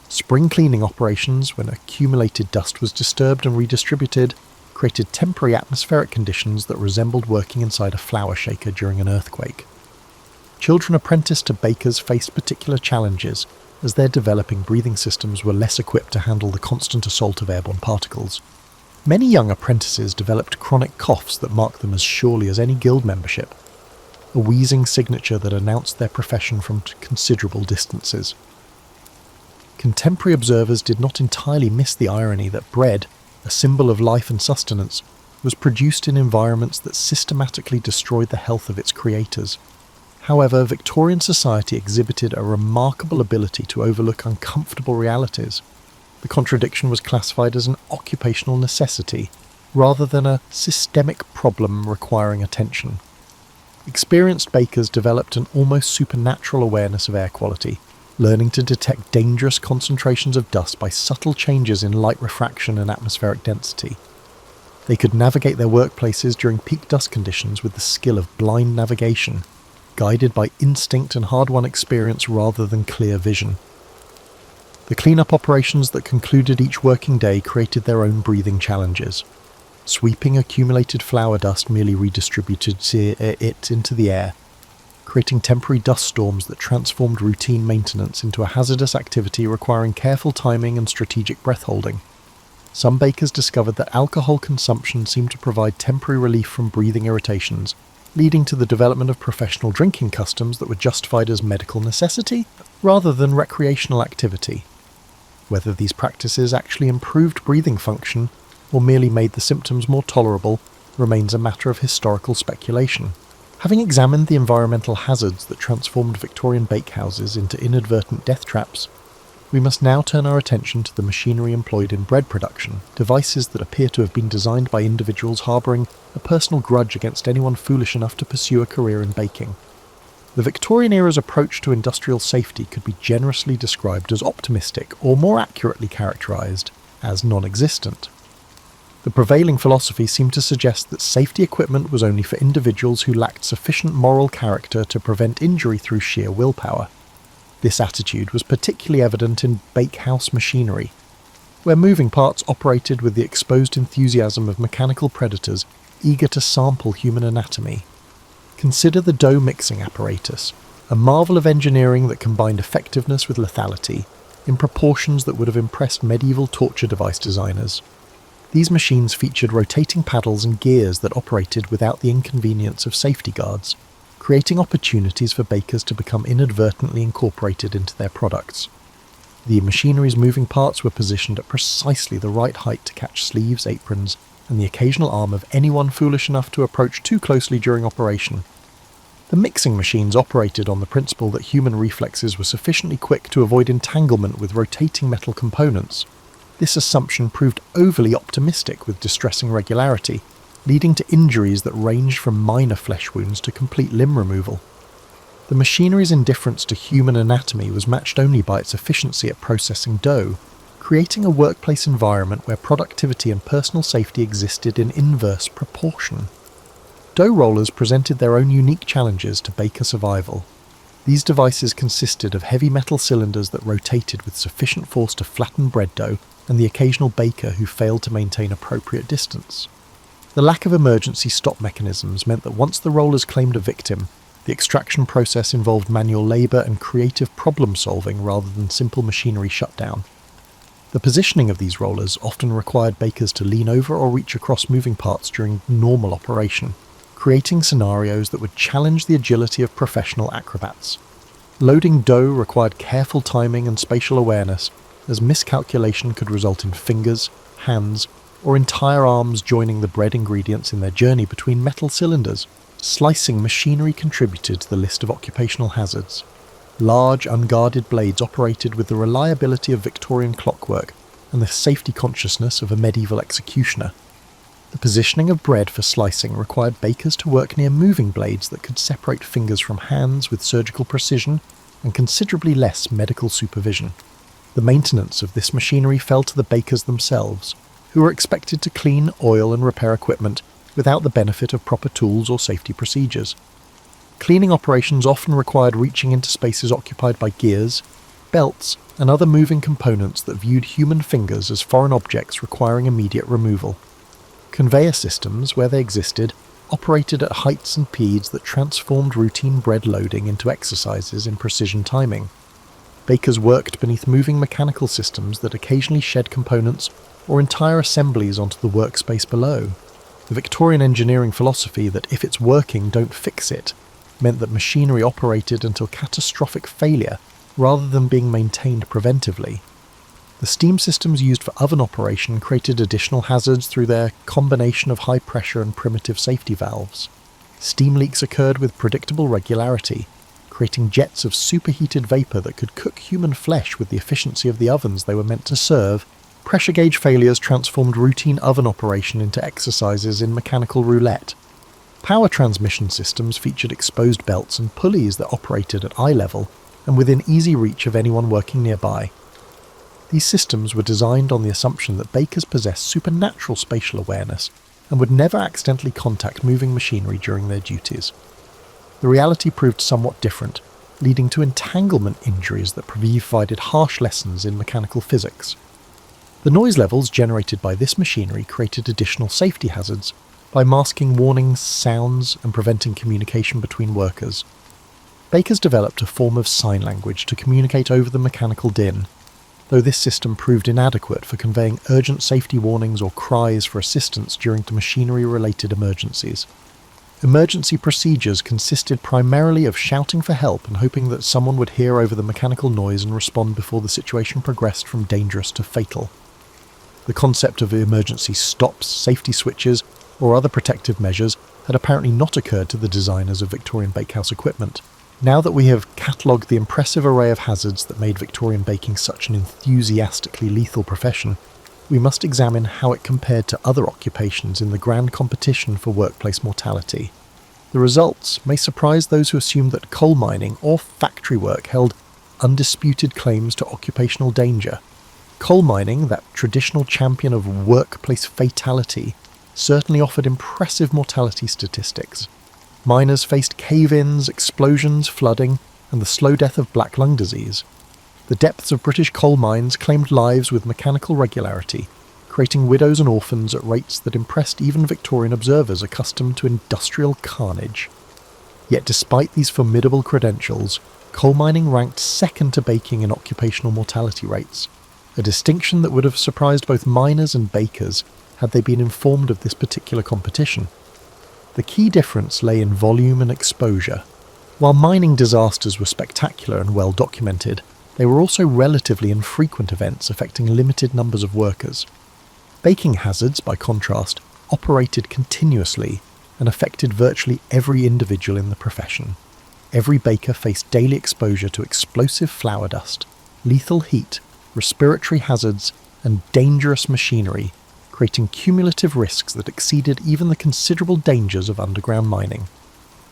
Spring cleaning operations, when accumulated dust was disturbed and redistributed, created temporary atmospheric conditions that resembled working inside a flour shaker during an earthquake. Children apprenticed to bakers faced particular challenges, as their developing breathing systems were less equipped to handle the constant assault of airborne particles. Many young apprentices developed chronic coughs that marked them as surely as any guild membership, a wheezing signature that announced their profession from considerable distances. Contemporary observers did not entirely miss the irony that bread, a symbol of life and sustenance, was produced in environments that systematically destroyed the health of its creators. However, Victorian society exhibited a remarkable ability to overlook uncomfortable realities. The contradiction was classified as an occupational necessity, rather than a systemic problem requiring attention. Experienced bakers developed an almost supernatural awareness of air quality, learning to detect dangerous concentrations of dust by subtle changes in light refraction and atmospheric density. They could navigate their workplaces during peak dust conditions with the skill of blind navigation, guided by instinct and hard-won experience rather than clear vision. The clean-up operations that concluded each working day created their own breathing challenges. Sweeping accumulated flour dust merely redistributed it into the air, creating temporary dust storms that transformed routine maintenance into a hazardous activity requiring careful timing and strategic breath-holding. Some bakers discovered that alcohol consumption seemed to provide temporary relief from breathing irritations, leading to the development of professional drinking customs that were justified as medical necessity rather than recreational activity. Whether these practices actually improved breathing function or merely made the symptoms more tolerable remains a matter of historical speculation. Having examined the environmental hazards that transformed Victorian bakehouses into inadvertent death traps, we must now turn our attention to the machinery employed in bread production, devices that appear to have been designed by individuals harbouring a personal grudge against anyone foolish enough to pursue a career in baking. The Victorian era's approach to industrial safety could be generously described as optimistic, or more accurately characterised as non-existent. The prevailing philosophy seemed to suggest that safety equipment was only for individuals who lacked sufficient moral character to prevent injury through sheer willpower. This attitude was particularly evident in bakehouse machinery, where moving parts operated with the exposed enthusiasm of mechanical predators eager to sample human anatomy. Consider the dough mixing apparatus, a marvel of engineering that combined effectiveness with lethality, in proportions that would have impressed medieval torture device designers. These machines featured rotating paddles and gears that operated without the inconvenience of safety guards, creating opportunities for bakers to become inadvertently incorporated into their products. The machinery's moving parts were positioned at precisely the right height to catch sleeves, aprons, and the occasional arm of anyone foolish enough to approach too closely during operation. The mixing machines operated on the principle that human reflexes were sufficiently quick to avoid entanglement with rotating metal components. This assumption proved overly optimistic with distressing regularity, leading to injuries that ranged from minor flesh wounds to complete limb removal. The machinery's indifference to human anatomy was matched only by its efficiency at processing dough, creating a workplace environment where productivity and personal safety existed in inverse proportion. Dough rollers presented their own unique challenges to baker survival. These devices consisted of heavy metal cylinders that rotated with sufficient force to flatten bread dough and the occasional baker who failed to maintain appropriate distance. The lack of emergency stop mechanisms meant that once the rollers claimed a victim, the extraction process involved manual labour and creative problem-solving rather than simple machinery shutdown. The positioning of these rollers often required bakers to lean over or reach across moving parts during normal operation, creating scenarios that would challenge the agility of professional acrobats. Loading dough required careful timing and spatial awareness, as miscalculation could result in fingers, hands, or entire arms joining the bread ingredients in their journey between metal cylinders. Slicing machinery contributed to the list of occupational hazards. Large, unguarded blades operated with the reliability of Victorian clockwork and the safety consciousness of a medieval executioner. The positioning of bread for slicing required bakers to work near moving blades that could separate fingers from hands with surgical precision and considerably less medical supervision. The maintenance of this machinery fell to the bakers themselves, who were expected to clean, oil and repair equipment without the benefit of proper tools or safety procedures. Cleaning operations often required reaching into spaces occupied by gears, belts, and other moving components that viewed human fingers as foreign objects requiring immediate removal. Conveyor systems, where they existed, operated at heights and speeds that transformed routine bread loading into exercises in precision timing. Bakers worked beneath moving mechanical systems that occasionally shed components or entire assemblies onto the workspace below. The Victorian engineering philosophy that if it's working, don't fix it, meant that machinery operated until catastrophic failure rather than being maintained preventively. The steam systems used for oven operation created additional hazards through their combination of high pressure and primitive safety valves. Steam leaks occurred with predictable regularity, creating jets of superheated vapour that could cook human flesh with the efficiency of the ovens they were meant to serve. Pressure gauge failures transformed routine oven operation into exercises in mechanical roulette. Power transmission systems featured exposed belts and pulleys that operated at eye level and within easy reach of anyone working nearby. These systems were designed on the assumption that bakers possessed supernatural spatial awareness and would never accidentally contact moving machinery during their duties. The reality proved somewhat different, leading to entanglement injuries that provided harsh lessons in mechanical physics. The noise levels generated by this machinery created additional safety hazards by masking warnings, sounds, and preventing communication between workers. Bakers developed a form of sign language to communicate over the mechanical din, though this system proved inadequate for conveying urgent safety warnings or cries for assistance during machinery-related emergencies. Emergency procedures consisted primarily of shouting for help and hoping that someone would hear over the mechanical noise and respond before the situation progressed from dangerous to fatal. The concept of emergency stops, safety switches, or other protective measures had apparently not occurred to the designers of Victorian bakehouse equipment. Now that we have catalogued the impressive array of hazards that made Victorian baking such an enthusiastically lethal profession, we must examine how it compared to other occupations in the grand competition for workplace mortality. The results may surprise those who assume that coal mining or factory work held undisputed claims to occupational danger. Coal mining, that traditional champion of workplace fatality, certainly offered impressive mortality statistics. Miners faced cave-ins, explosions, flooding, and the slow death of black lung disease. The depths of British coal mines claimed lives with mechanical regularity, creating widows and orphans at rates that impressed even Victorian observers accustomed to industrial carnage. Yet despite these formidable credentials, coal mining ranked second to baking in occupational mortality rates, a distinction that would have surprised both miners and bakers had they been informed of this particular competition. The key difference lay in volume and exposure. While mining disasters were spectacular and well documented, they were also relatively infrequent events affecting limited numbers of workers. Baking hazards, by contrast, operated continuously and affected virtually every individual in the profession. Every baker faced daily exposure to explosive flour dust, lethal heat, respiratory hazards, and dangerous machinery, creating cumulative risks that exceeded even the considerable dangers of underground mining.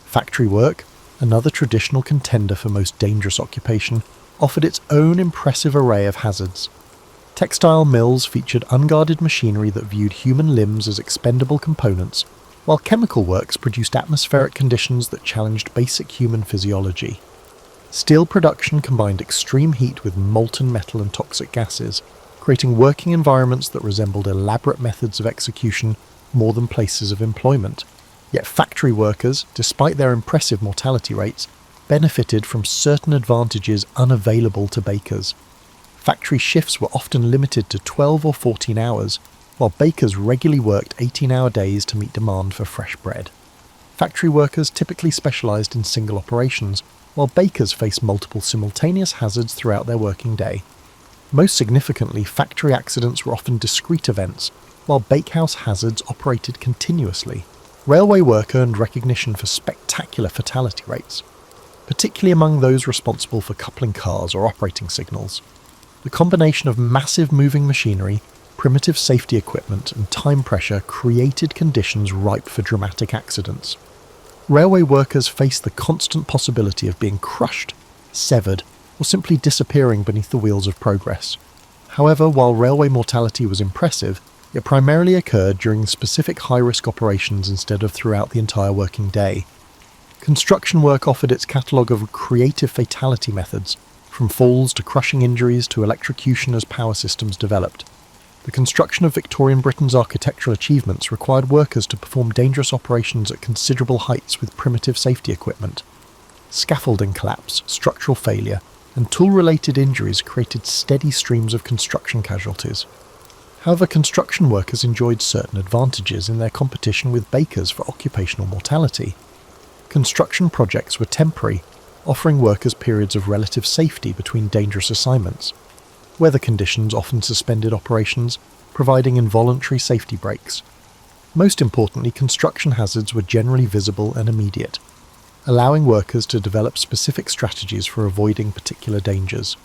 Factory work, another traditional contender for most dangerous occupation, offered its own impressive array of hazards. Textile mills featured unguarded machinery that viewed human limbs as expendable components, while chemical works produced atmospheric conditions that challenged basic human physiology. Steel production combined extreme heat with molten metal and toxic gases, creating working environments that resembled elaborate methods of execution more than places of employment. Yet factory workers, despite their impressive mortality rates, benefited from certain advantages unavailable to bakers. Factory shifts were often limited to 12 or 14 hours, while bakers regularly worked 18-hour days to meet demand for fresh bread. Factory workers typically specialised in single operations, while bakers faced multiple simultaneous hazards throughout their working day. Most significantly, factory accidents were often discrete events, while bakehouse hazards operated continuously. Railway work earned recognition for spectacular fatality rates, particularly among those responsible for coupling cars or operating signals. The combination of massive moving machinery, primitive safety equipment, and time pressure created conditions ripe for dramatic accidents. Railway workers faced the constant possibility of being crushed, severed, or simply disappearing beneath the wheels of progress. However, while railway mortality was impressive, it primarily occurred during specific high-risk operations instead of throughout the entire working day. Construction work offered its catalogue of creative fatality methods, from falls to crushing injuries to electrocution as power systems developed. The construction of Victorian Britain's architectural achievements required workers to perform dangerous operations at considerable heights with primitive safety equipment. Scaffolding collapse, structural failure, and tool-related injuries created steady streams of construction casualties. However, construction workers enjoyed certain advantages in their competition with bakers for occupational mortality. Construction projects were temporary, offering workers periods of relative safety between dangerous assignments. Weather conditions often suspended operations, providing involuntary safety breaks. Most importantly, construction hazards were generally visible and immediate, allowing workers to develop specific strategies for avoiding particular dangers.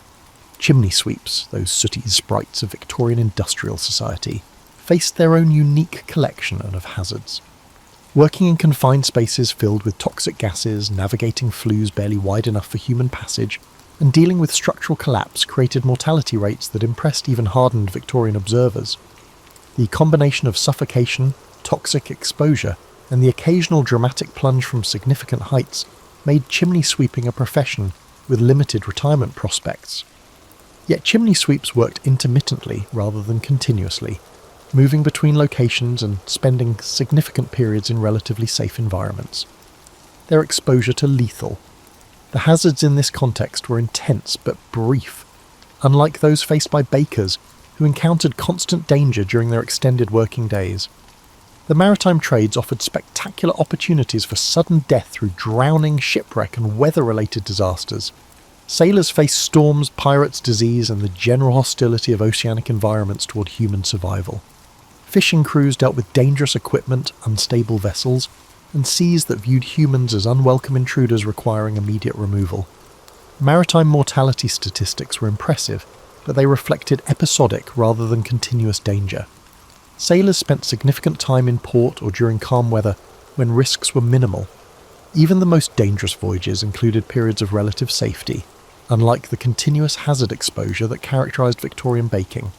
Chimney sweeps, those sooty sprites of Victorian industrial society, faced their own unique collection of hazards. Working in confined spaces filled with toxic gases, navigating flues barely wide enough for human passage, and dealing with structural collapse created mortality rates that impressed even hardened Victorian observers. The combination of suffocation, toxic exposure, and the occasional dramatic plunge from significant heights made chimney sweeping a profession with limited retirement prospects. Yet chimney sweeps worked intermittently rather than continuously, moving between locations and spending significant periods in relatively safe environments. Their exposure to lethal. The hazards in this context were intense but brief, unlike those faced by bakers who encountered constant danger during their extended working days. The maritime trades offered spectacular opportunities for sudden death through drowning, shipwreck and weather-related disasters. Sailors faced storms, pirates, disease and the general hostility of oceanic environments toward human survival. Fishing crews dealt with dangerous equipment, unstable vessels, and seas that viewed humans as unwelcome intruders requiring immediate removal. Maritime mortality statistics were impressive, but they reflected episodic rather than continuous danger. Sailors spent significant time in port or during calm weather when risks were minimal. Even the most dangerous voyages included periods of relative safety, unlike the continuous hazard exposure that characterized Victorian baking.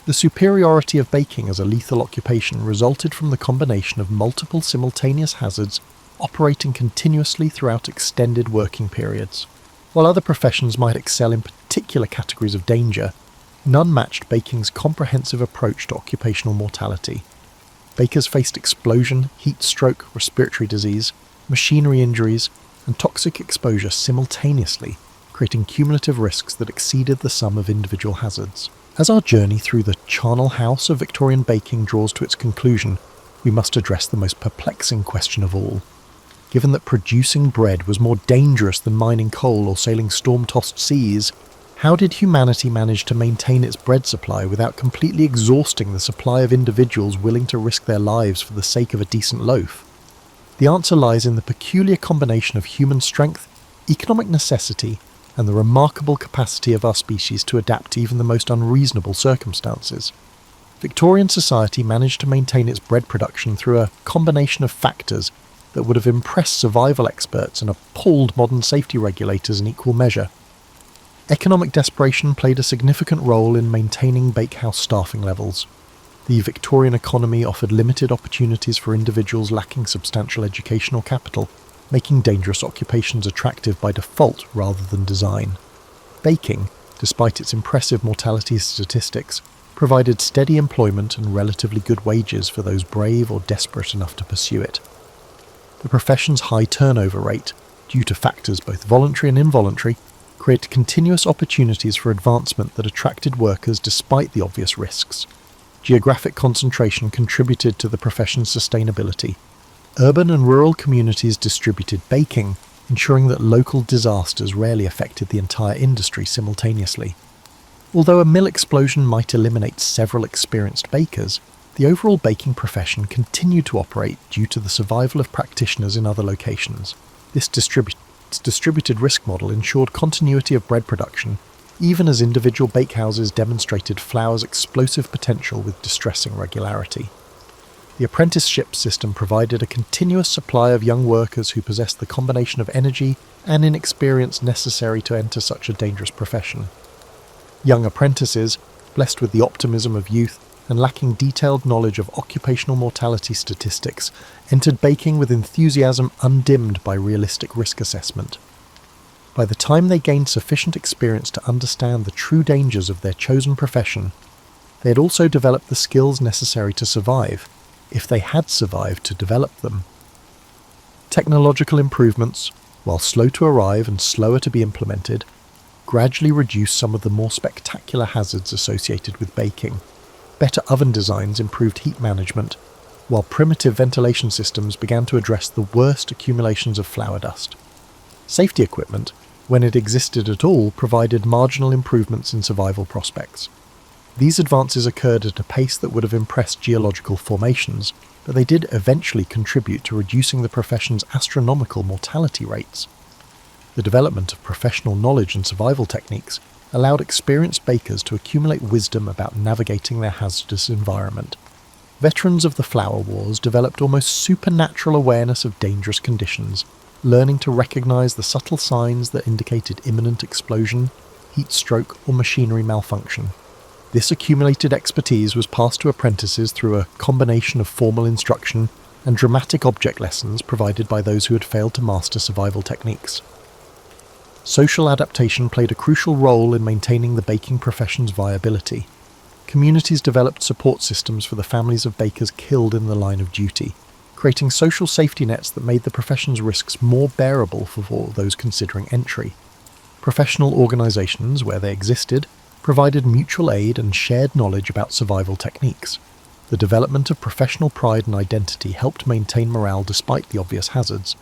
The superiority of baking as a lethal occupation resulted from the combination of multiple simultaneous hazards operating continuously throughout extended working periods. While other professions might excel in particular categories of danger, none matched baking's comprehensive approach to occupational mortality. Bakers faced explosion, heat stroke, respiratory disease, machinery injuries, and toxic exposure simultaneously, creating cumulative risks that exceeded the sum of individual hazards. As our journey through the charnel house of Victorian baking draws to its conclusion, we must address the most perplexing question of all. Given that producing bread was more dangerous than mining coal or sailing storm-tossed seas, how did humanity manage to maintain its bread supply without completely exhausting the supply of individuals willing to risk their lives for the sake of a decent loaf? The answer lies in the peculiar combination of human strength, economic necessity, and the remarkable capacity of our species to adapt to even the most unreasonable circumstances. Victorian society managed to maintain its bread production through a combination of factors that would have impressed survival experts and appalled modern safety regulators in equal measure. Economic desperation played a significant role in maintaining bakehouse staffing levels. The Victorian economy offered limited opportunities for individuals lacking substantial educational capital, making dangerous occupations attractive by default rather than design. Baking, despite its impressive mortality statistics, provided steady employment and relatively good wages for those brave or desperate enough to pursue it. The profession's high turnover rate, due to factors both voluntary and involuntary, created continuous opportunities for advancement that attracted workers despite the obvious risks. Geographic concentration contributed to the profession's sustainability. Urban and rural communities distributed baking, ensuring that local disasters rarely affected the entire industry simultaneously. Although a mill explosion might eliminate several experienced bakers, the overall baking profession continued to operate due to the survival of practitioners in other locations. This distributed risk model ensured continuity of bread production, even as individual bakehouses demonstrated flour's explosive potential with distressing regularity. The apprenticeship system provided a continuous supply of young workers who possessed the combination of energy and inexperience necessary to enter such a dangerous profession. Young apprentices, blessed with the optimism of youth and lacking detailed knowledge of occupational mortality statistics, entered baking with enthusiasm undimmed by realistic risk assessment. By the time they gained sufficient experience to understand the true dangers of their chosen profession, they had also developed the skills necessary to survive, if they had survived to develop them. Technological improvements, while slow to arrive and slower to be implemented, gradually reduced some of the more spectacular hazards associated with baking. Better oven designs improved heat management, while primitive ventilation systems began to address the worst accumulations of flour dust. Safety equipment, when it existed at all, provided marginal improvements in survival prospects. These advances occurred at a pace that would have impressed geological formations, but they did eventually contribute to reducing the profession's astronomical mortality rates. The development of professional knowledge and survival techniques allowed experienced bakers to accumulate wisdom about navigating their hazardous environment. Veterans of the Flour Wars developed almost supernatural awareness of dangerous conditions, learning to recognize the subtle signs that indicated imminent explosion, heat stroke, or machinery malfunction. This accumulated expertise was passed to apprentices through a combination of formal instruction and dramatic object lessons provided by those who had failed to master survival techniques. Social adaptation played a crucial role in maintaining the baking profession's viability. Communities developed support systems for the families of bakers killed in the line of duty, creating social safety nets that made the profession's risks more bearable for those considering entry. Professional organisations, where they existed, provided mutual aid and shared knowledge about survival techniques. The development of professional pride and identity helped maintain morale despite the obvious hazards.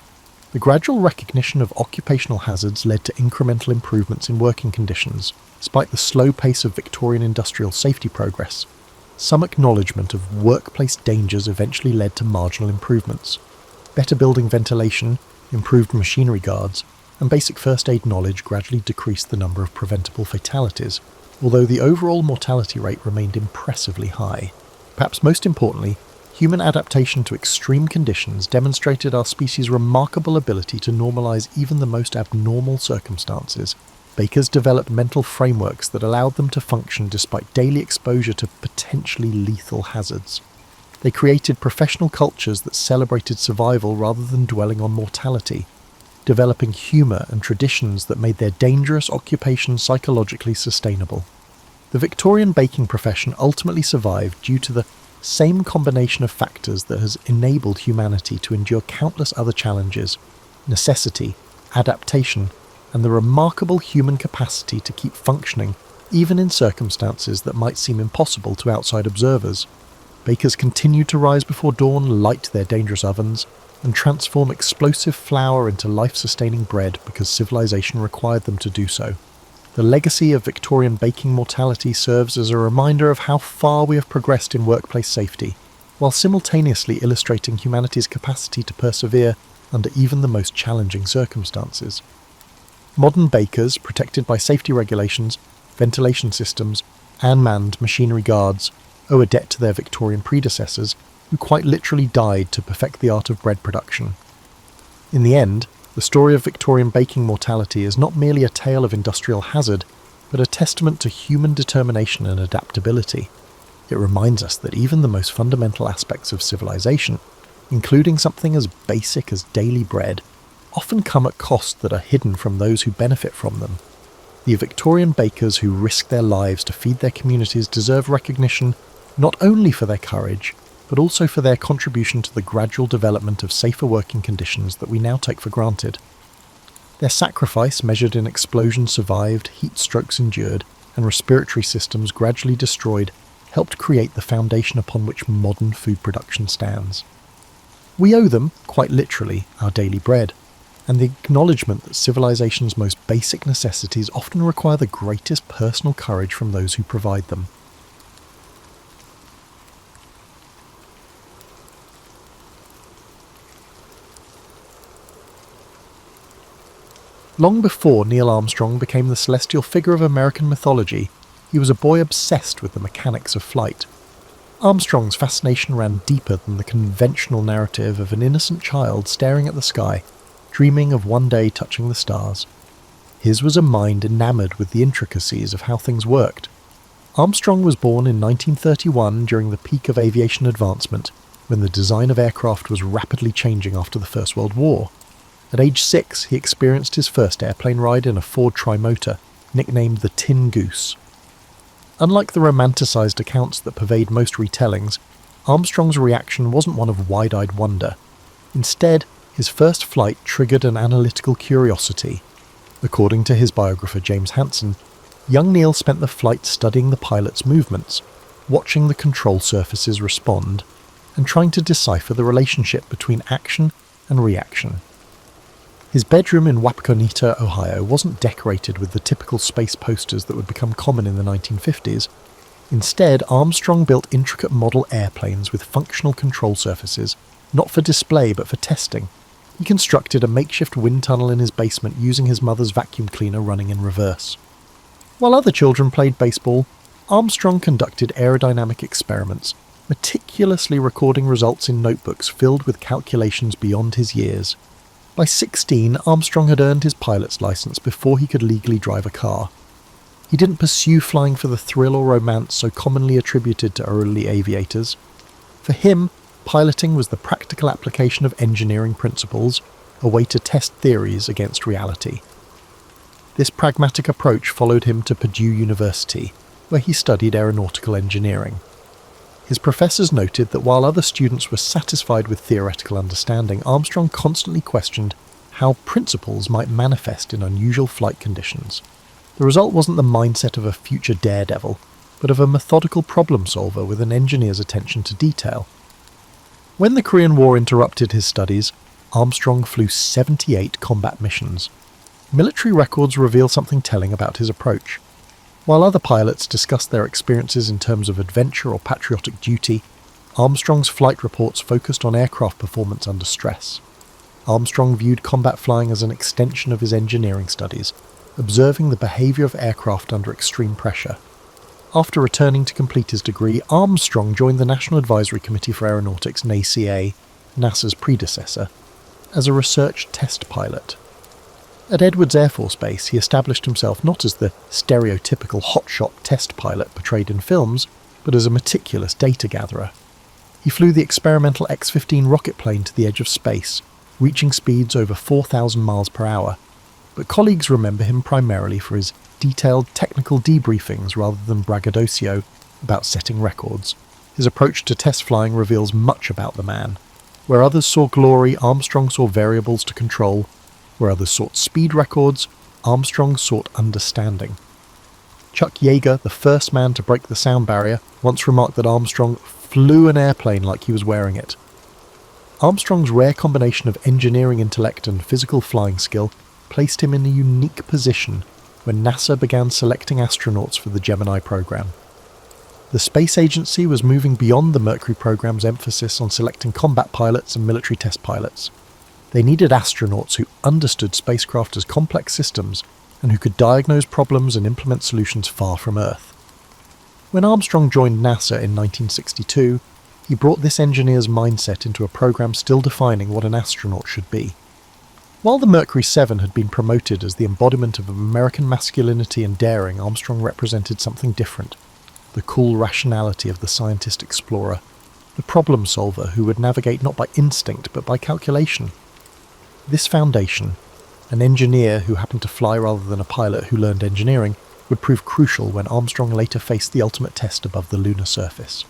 The gradual recognition of occupational hazards led to incremental improvements in working conditions, despite the slow pace of Victorian industrial safety progress. Some acknowledgement of workplace dangers eventually led to marginal improvements. Better building ventilation, improved machinery guards, and basic first aid knowledge gradually decreased the number of preventable fatalities, although the overall mortality rate remained impressively high. Perhaps most importantly, human adaptation to extreme conditions demonstrated our species' remarkable ability to normalize even the most abnormal circumstances. Bakers developed mental frameworks that allowed them to function despite daily exposure to potentially lethal hazards. They created professional cultures that celebrated survival rather than dwelling on mortality, developing humour and traditions that made their dangerous occupation psychologically sustainable. The Victorian baking profession ultimately survived due to the same combination of factors that has enabled humanity to endure countless other challenges: necessity, adaptation, and the remarkable human capacity to keep functioning even in circumstances that might seem impossible to outside observers. Bakers continued to rise before dawn, light their dangerous ovens, and transform explosive flour into life-sustaining bread because civilization required them to do so. The legacy of Victorian baking mortality serves as a reminder of how far we have progressed in workplace safety, while simultaneously illustrating humanity's capacity to persevere under even the most challenging circumstances. Modern bakers, protected by safety regulations, ventilation systems, and manned machinery guards, owe a debt to their Victorian predecessors, who quite literally died to perfect the art of bread production. In the end, the story of Victorian baking mortality is not merely a tale of industrial hazard, but a testament to human determination and adaptability. It reminds us that even the most fundamental aspects of civilization, including something as basic as daily bread, often come at costs that are hidden from those who benefit from them. The Victorian bakers who risked their lives to feed their communities deserve recognition not only for their courage, but also for their contribution to the gradual development of safer working conditions that we now take for granted. Their sacrifice, measured in explosions survived, heat strokes endured, and respiratory systems gradually destroyed, helped create the foundation upon which modern food production stands. We owe them, quite literally, our daily bread, and the acknowledgement that civilization's most basic necessities often require the greatest personal courage from those who provide them. Long before Neil Armstrong became the celestial figure of American mythology, he was a boy obsessed with the mechanics of flight. Armstrong's fascination ran deeper than the conventional narrative of an innocent child staring at the sky, dreaming of one day touching the stars. His was a mind enamoured with the intricacies of how things worked. Armstrong was born in 1931 during the peak of aviation advancement, when the design of aircraft was rapidly changing after the First World War. At age 6, he experienced his first airplane ride in a Ford trimotor, nicknamed the Tin Goose. Unlike the romanticised accounts that pervade most retellings, Armstrong's reaction wasn't one of wide-eyed wonder. Instead, his first flight triggered an analytical curiosity. According to his biographer James Hansen, young Neil spent the flight studying the pilot's movements, watching the control surfaces respond, and trying to decipher the relationship between action and reaction. His bedroom in Wapakoneta, Ohio wasn't decorated with the typical space posters that would become common in the 1950s. Instead, Armstrong built intricate model airplanes with functional control surfaces, not for display but for testing. He constructed a makeshift wind tunnel in his basement using his mother's vacuum cleaner running in reverse. While other children played baseball, Armstrong conducted aerodynamic experiments, meticulously recording results in notebooks filled with calculations beyond his years. By 16, Armstrong had earned his pilot's license before he could legally drive a car. He didn't pursue flying for the thrill or romance so commonly attributed to early aviators. For him, piloting was the practical application of engineering principles, a way to test theories against reality. This pragmatic approach followed him to Purdue University, where he studied aeronautical engineering. His professors noted that while other students were satisfied with theoretical understanding, Armstrong constantly questioned how principles might manifest in unusual flight conditions. The result wasn't the mindset of a future daredevil, but of a methodical problem solver with an engineer's attention to detail. When the Korean War interrupted his studies, Armstrong flew 78 combat missions. Military records reveal something telling about his approach. While other pilots discussed their experiences in terms of adventure or patriotic duty, Armstrong's flight reports focused on aircraft performance under stress. Armstrong viewed combat flying as an extension of his engineering studies, observing the behaviour of aircraft under extreme pressure. After returning to complete his degree, Armstrong joined the National Advisory Committee for Aeronautics, NACA, NASA's predecessor, as a research test pilot. At Edwards Air Force Base, he established himself not as the stereotypical hotshot test pilot portrayed in films, but as a meticulous data gatherer. He flew the experimental X-15 rocket plane to the edge of space, reaching speeds over 4,000 miles per hour, but colleagues remember him primarily for his detailed technical debriefings rather than braggadocio about setting records. His approach to test flying reveals much about the man. Where others saw glory, Armstrong saw variables to control. Where others sought speed records, Armstrong sought understanding. Chuck Yeager, the first man to break the sound barrier, once remarked that Armstrong flew an airplane like he was wearing it. Armstrong's rare combination of engineering intellect and physical flying skill placed him in a unique position when NASA began selecting astronauts for the Gemini program. The space agency was moving beyond the Mercury program's emphasis on selecting combat pilots and military test pilots. They needed astronauts who understood spacecraft as complex systems and who could diagnose problems and implement solutions far from Earth. When Armstrong joined NASA in 1962, he brought this engineer's mindset into a program still defining what an astronaut should be. While the Mercury 7 had been promoted as the embodiment of American masculinity and daring, Armstrong represented something different. The cool rationality of the scientist-explorer, the problem solver who would navigate not by instinct but by calculation. This foundation, an engineer who happened to fly rather than a pilot who learned engineering, would prove crucial when Armstrong later faced the ultimate test above the lunar surface.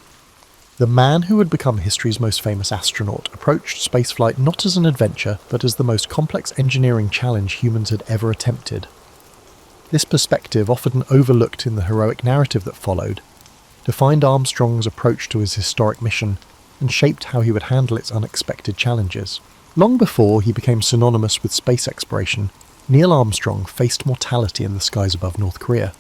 The man who would become history's most famous astronaut approached spaceflight not as an adventure, but as the most complex engineering challenge humans had ever attempted. This perspective, often overlooked in the heroic narrative that followed, defined Armstrong's approach to his historic mission and shaped how he would handle its unexpected challenges. Long before he became synonymous with space exploration, Neil Armstrong faced mortality in the skies above North Korea.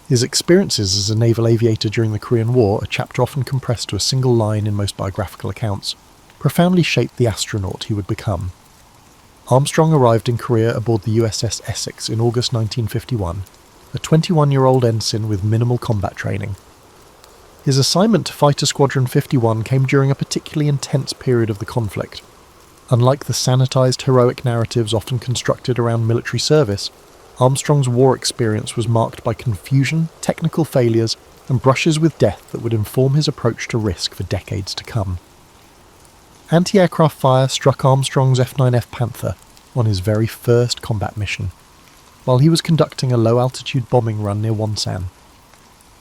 His experiences as a naval aviator during the Korean War, a chapter often compressed to a single line in most biographical accounts, profoundly shaped the astronaut he would become. Armstrong arrived in Korea aboard the USS Essex in August 1951, a 21-year-old ensign with minimal combat training. His assignment to Fighter Squadron 51 came during a particularly intense period of the conflict. Unlike the sanitized heroic narratives often constructed around military service, Armstrong's war experience was marked by confusion, technical failures, and brushes with death that would inform his approach to risk for decades to come. Anti-aircraft fire struck Armstrong's F-9F Panther on his very first combat mission, while he was conducting a low-altitude bombing run near Wonsan.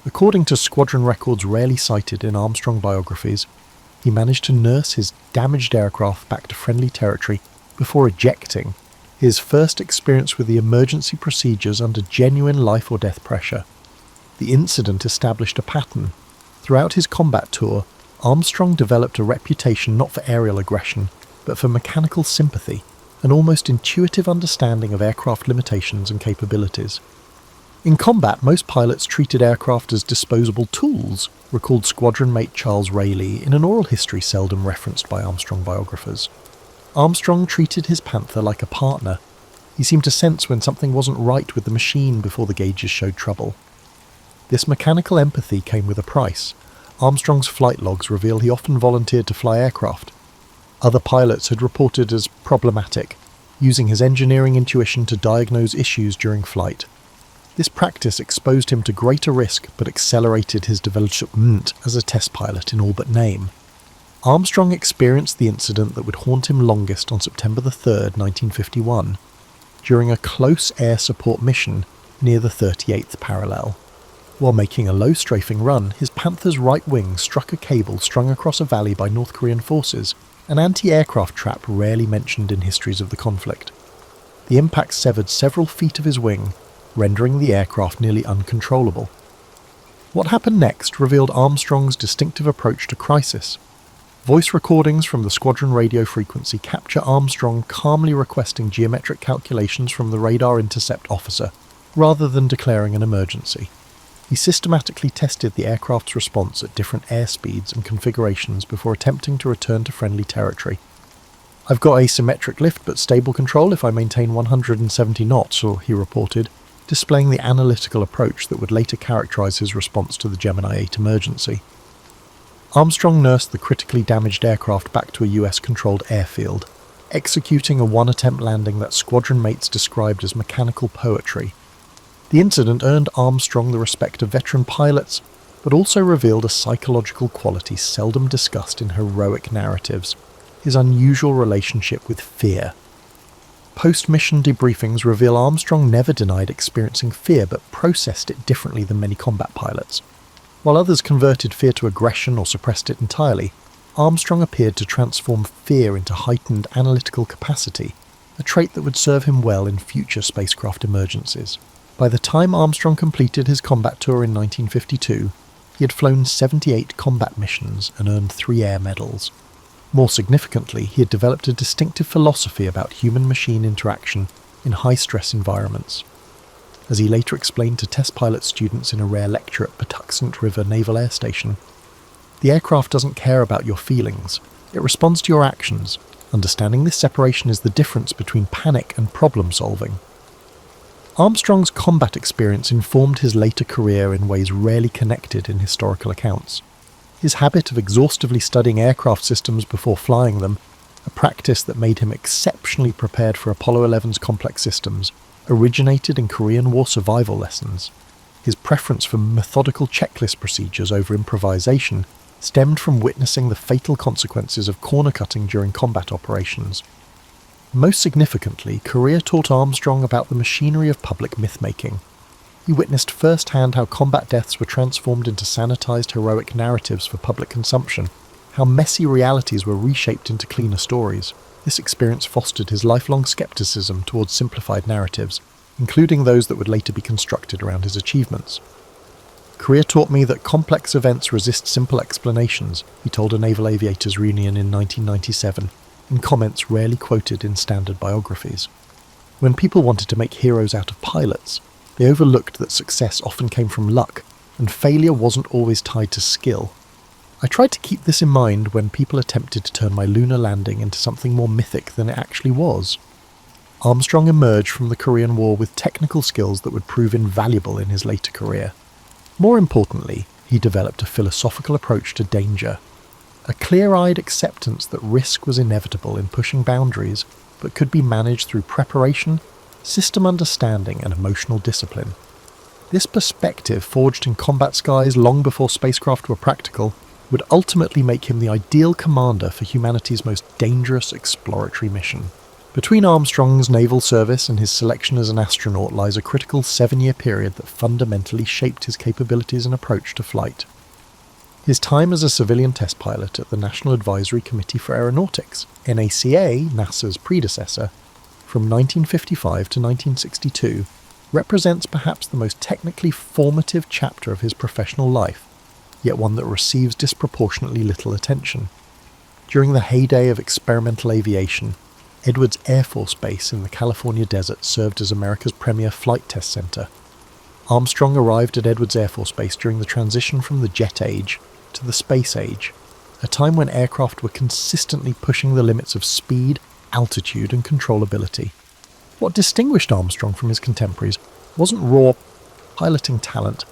According to squadron records rarely cited in Armstrong biographies, he managed to nurse his damaged aircraft back to friendly territory before ejecting, his first experience with the emergency procedures under genuine life-or-death pressure. The incident established a pattern. Throughout his combat tour, Armstrong developed a reputation not for aerial aggression, but for mechanical sympathy, an almost intuitive understanding of aircraft limitations and capabilities. In combat, most pilots treated aircraft as disposable tools, recalled squadron mate Charles Rayleigh in an oral history seldom referenced by Armstrong biographers. Armstrong treated his Panther like a partner. He seemed to sense when something wasn't right with the machine before the gauges showed trouble. This mechanical empathy came with a price. Armstrong's flight logs reveal he often volunteered to fly aircraft. Other pilots had reported as problematic, using his engineering intuition to diagnose issues during flight. This practice exposed him to greater risk but accelerated his development as a test pilot in all but name. Armstrong experienced the incident that would haunt him longest on September 3rd, 1951, during a close air support mission near the 38th parallel. While making a low strafing run, his Panther's right wing struck a cable strung across a valley by North Korean forces, an anti-aircraft trap rarely mentioned in histories of the conflict. The impact severed several feet of his wing, rendering the aircraft nearly uncontrollable. What happened next revealed Armstrong's distinctive approach to crisis. Voice recordings from the squadron radio frequency capture Armstrong calmly requesting geometric calculations from the radar intercept officer, rather than declaring an emergency. He systematically tested the aircraft's response at different airspeeds and configurations before attempting to return to friendly territory. "I've got asymmetric lift but stable control if I maintain 170 knots, he reported, displaying the analytical approach that would later characterize his response to the Gemini 8 emergency. Armstrong nursed the critically damaged aircraft back to a US-controlled airfield, executing a one-attempt landing that squadron mates described as mechanical poetry. The incident earned Armstrong the respect of veteran pilots, but also revealed a psychological quality seldom discussed in heroic narratives: his unusual relationship with fear. Post-mission debriefings reveal Armstrong never denied experiencing fear but processed it differently than many combat pilots. While others converted fear to aggression or suppressed it entirely, Armstrong appeared to transform fear into heightened analytical capacity, a trait that would serve him well in future spacecraft emergencies. By the time Armstrong completed his combat tour in 1952, he had flown 78 combat missions and earned 3 air medals. More significantly, he had developed a distinctive philosophy about human-machine interaction in high-stress environments. As he later explained to test pilot students in a rare lecture at Patuxent River Naval Air Station, "The aircraft doesn't care about your feelings. It responds to your actions. Understanding this separation is the difference between panic and problem-solving." Armstrong's combat experience informed his later career in ways rarely connected in historical accounts. His habit of exhaustively studying aircraft systems before flying them, a practice that made him exceptionally prepared for Apollo 11's complex systems, originated in Korean War survival lessons. His preference for methodical checklist procedures over improvisation stemmed from witnessing the fatal consequences of corner cutting during combat operations. Most significantly, Korea taught Armstrong about the machinery of public myth-making. He witnessed firsthand how combat deaths were transformed into sanitized heroic narratives for public consumption, how messy realities were reshaped into cleaner stories. This experience fostered his lifelong skepticism towards simplified narratives, including those that would later be constructed around his achievements. "Korea taught me that complex events resist simple explanations," he told a Naval Aviators reunion in 1997, in comments rarely quoted in standard biographies. When people wanted to make heroes out of pilots, they overlooked that success often came from luck, and failure wasn't always tied to skill. I tried to keep this in mind when people attempted to turn my lunar landing into something more mythic than it actually was. Armstrong emerged from the Korean War with technical skills that would prove invaluable in his later career. More importantly, he developed a philosophical approach to danger, a clear-eyed acceptance that risk was inevitable in pushing boundaries, but could be managed through preparation, system understanding, and emotional discipline. This perspective, forged in combat skies long before spacecraft were practical, would ultimately make him the ideal commander for humanity's most dangerous exploratory mission. Between Armstrong's naval service and his selection as an astronaut lies a critical 7-year period that fundamentally shaped his capabilities and approach to flight. His time as a civilian test pilot at the National Advisory Committee for Aeronautics, NACA, NASA's predecessor, from 1955 to 1962, represents perhaps the most technically formative chapter of his professional life, yet one that receives disproportionately little attention. During the heyday of experimental aviation, Edwards Air Force Base in the California desert served as America's premier flight test center. Armstrong arrived at Edwards Air Force Base during the transition from the jet age to the space age, a time when aircraft were consistently pushing the limits of speed, altitude, and controllability. What distinguished Armstrong from his contemporaries wasn't raw piloting talent,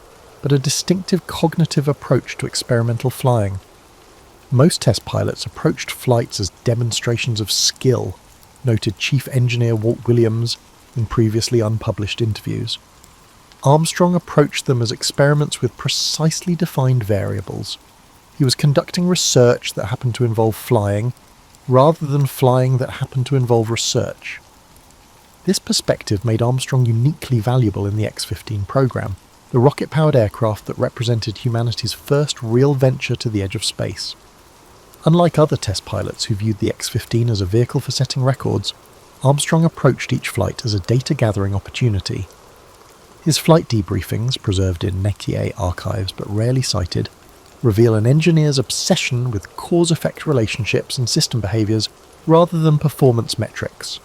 but a distinctive cognitive approach to experimental flying. Most test pilots approached flights as demonstrations of skill, noted Chief Engineer Walt Williams in previously unpublished interviews. Armstrong approached them as experiments with precisely defined variables. He was conducting research that happened to involve flying, rather than flying that happened to involve research. This perspective made Armstrong uniquely valuable in the X-15 program, the rocket-powered aircraft that represented humanity's first real venture to the edge of space. Unlike other test pilots who viewed the X-15 as a vehicle for setting records, Armstrong approached each flight as a data-gathering opportunity. His flight debriefings, preserved in Netier archives but rarely cited, reveal an engineer's obsession with cause-effect relationships and system behaviours rather than performance metrics.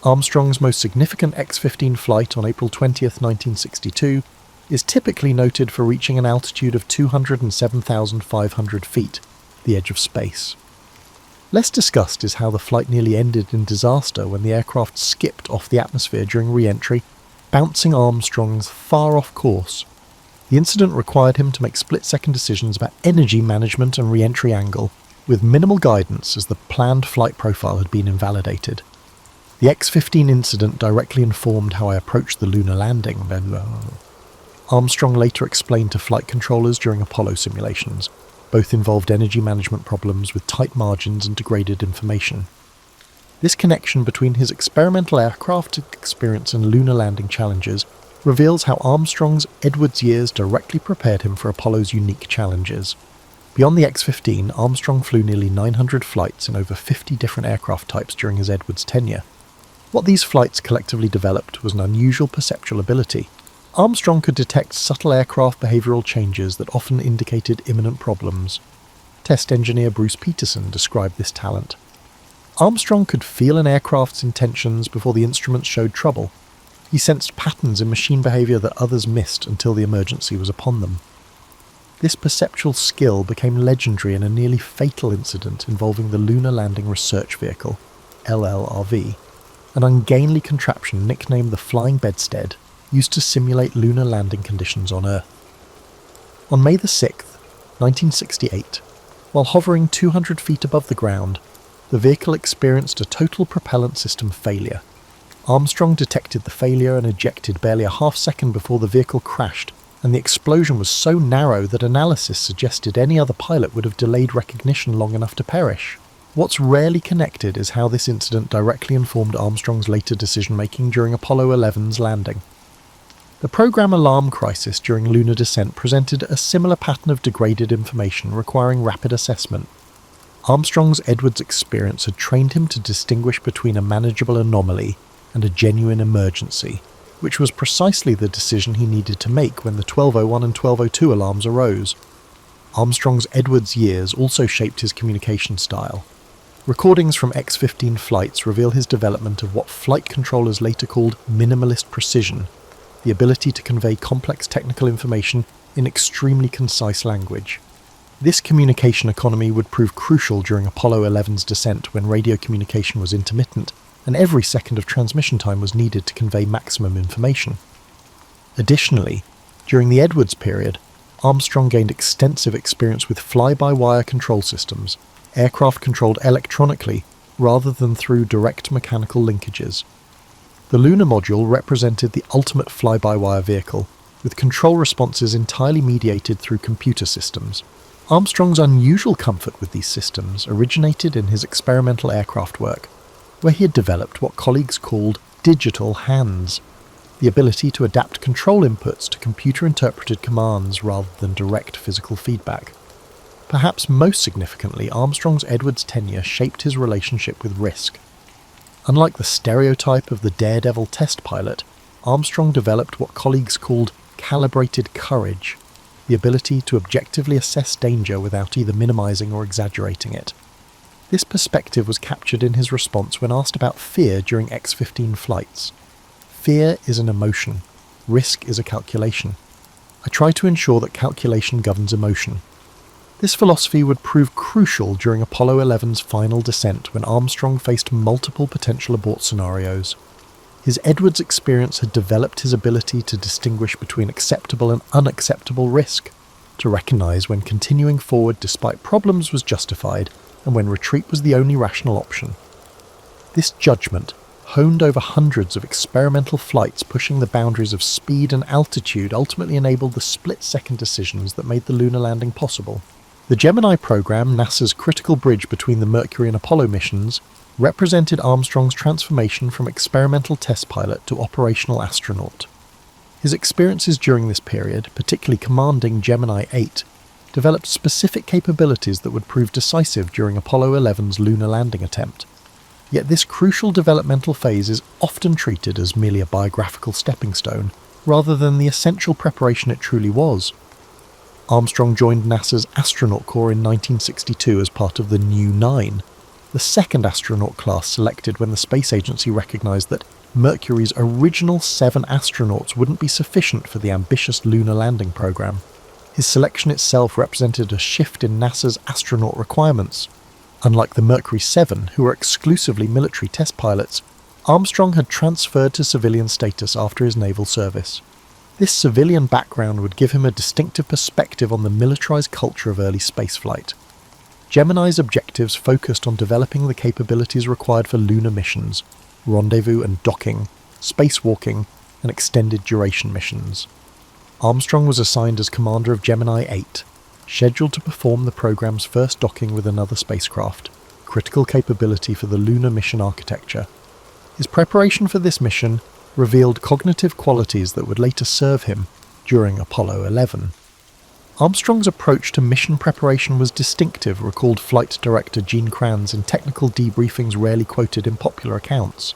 Armstrong's most significant X-15 flight on April 20th, 1962, is typically noted for reaching an altitude of 207,500 feet, the edge of space. Less discussed is how the flight nearly ended in disaster when the aircraft skipped off the atmosphere during re-entry, bouncing Armstrong's far off course. The incident required him to make split-second decisions about energy management and re-entry angle, with minimal guidance as the planned flight profile had been invalidated. The X-15 incident directly informed how I approached the lunar landing. Armstrong later explained to flight controllers during Apollo simulations. Both involved energy management problems with tight margins and degraded information. This connection between his experimental aircraft experience and lunar landing challenges reveals how Armstrong's Edwards years directly prepared him for Apollo's unique challenges. Beyond the X-15, Armstrong flew nearly 900 flights in over 50 different aircraft types during his Edwards tenure. What these flights collectively developed was an unusual perceptual ability. Armstrong could detect subtle aircraft behavioural changes that often indicated imminent problems. Test engineer Bruce Peterson described this talent. Armstrong could feel an aircraft's intentions before the instruments showed trouble. He sensed patterns in machine behaviour that others missed until the emergency was upon them. This perceptual skill became legendary in a nearly fatal incident involving the Lunar Landing Research Vehicle, LLRV, an ungainly contraption nicknamed the Flying Bedstead, used to simulate lunar landing conditions on Earth. On May the 6th, 1968, while hovering 200 feet above the ground, the vehicle experienced a total propellant system failure. Armstrong detected the failure and ejected barely a half second before the vehicle crashed, and the explosion was so narrow that analysis suggested any other pilot would have delayed recognition long enough to perish. What's rarely connected is how this incident directly informed Armstrong's later decision-making during Apollo 11's landing. The program alarm crisis during lunar descent presented a similar pattern of degraded information requiring rapid assessment. Armstrong's Edwards experience had trained him to distinguish between a manageable anomaly and a genuine emergency, which was precisely the decision he needed to make when the 1201 and 1202 alarms arose. Armstrong's Edwards years also shaped his communication style. Recordings from X-15 flights reveal his development of what flight controllers later called minimalist precision, the ability to convey complex technical information in extremely concise language. This communication economy would prove crucial during Apollo 11's descent when radio communication was intermittent, and every second of transmission time was needed to convey maximum information. Additionally, during the Edwards period, Armstrong gained extensive experience with fly-by-wire control systems, aircraft controlled electronically rather than through direct mechanical linkages. The lunar module represented the ultimate fly-by-wire vehicle, with control responses entirely mediated through computer systems. Armstrong's unusual comfort with these systems originated in his experimental aircraft work, where he had developed what colleagues called digital hands, the ability to adapt control inputs to computer-interpreted commands rather than direct physical feedback. Perhaps most significantly, Armstrong's Edwards tenure shaped his relationship with risk. Unlike the stereotype of the daredevil test pilot, Armstrong developed what colleagues called calibrated courage, the ability to objectively assess danger without either minimizing or exaggerating it. This perspective was captured in his response when asked about fear during X-15 flights. Fear is an emotion. risk is a calculation. I try to ensure that calculation governs emotion. This philosophy would prove crucial during Apollo 11's final descent when Armstrong faced multiple potential abort scenarios. His Edwards experience had developed his ability to distinguish between acceptable and unacceptable risk, to recognise when continuing forward despite problems was justified and when retreat was the only rational option. This judgment, honed over hundreds of experimental flights pushing the boundaries of speed and altitude, ultimately enabled the split-second decisions that made the lunar landing possible. The Gemini program, NASA's critical bridge between the Mercury and Apollo missions, represented Armstrong's transformation from experimental test pilot to operational astronaut. His experiences during this period, particularly commanding Gemini 8, developed specific capabilities that would prove decisive during Apollo 11's lunar landing attempt. Yet this crucial developmental phase is often treated as merely a biographical stepping stone, rather than the essential preparation it truly was. Armstrong joined NASA's astronaut corps in 1962 as part of the New Nine, the second astronaut class selected when the space agency recognised that Mercury's original 7 astronauts wouldn't be sufficient for the ambitious lunar landing program. His selection itself represented a shift in NASA's astronaut requirements. Unlike the Mercury 7, who were exclusively military test pilots, Armstrong had transferred to civilian status after his naval service. This civilian background would give him a distinctive perspective on the militarized culture of early spaceflight. Gemini's objectives focused on developing the capabilities required for lunar missions, rendezvous and docking, spacewalking, and extended duration missions. Armstrong was assigned as commander of Gemini 8, scheduled to perform the program's first docking with another spacecraft, critical capability for the lunar mission architecture. His preparation for this mission revealed cognitive qualities that would later serve him during Apollo 11. Armstrong's approach to mission preparation was distinctive, recalled Flight Director Gene Kranz in technical debriefings rarely quoted in popular accounts.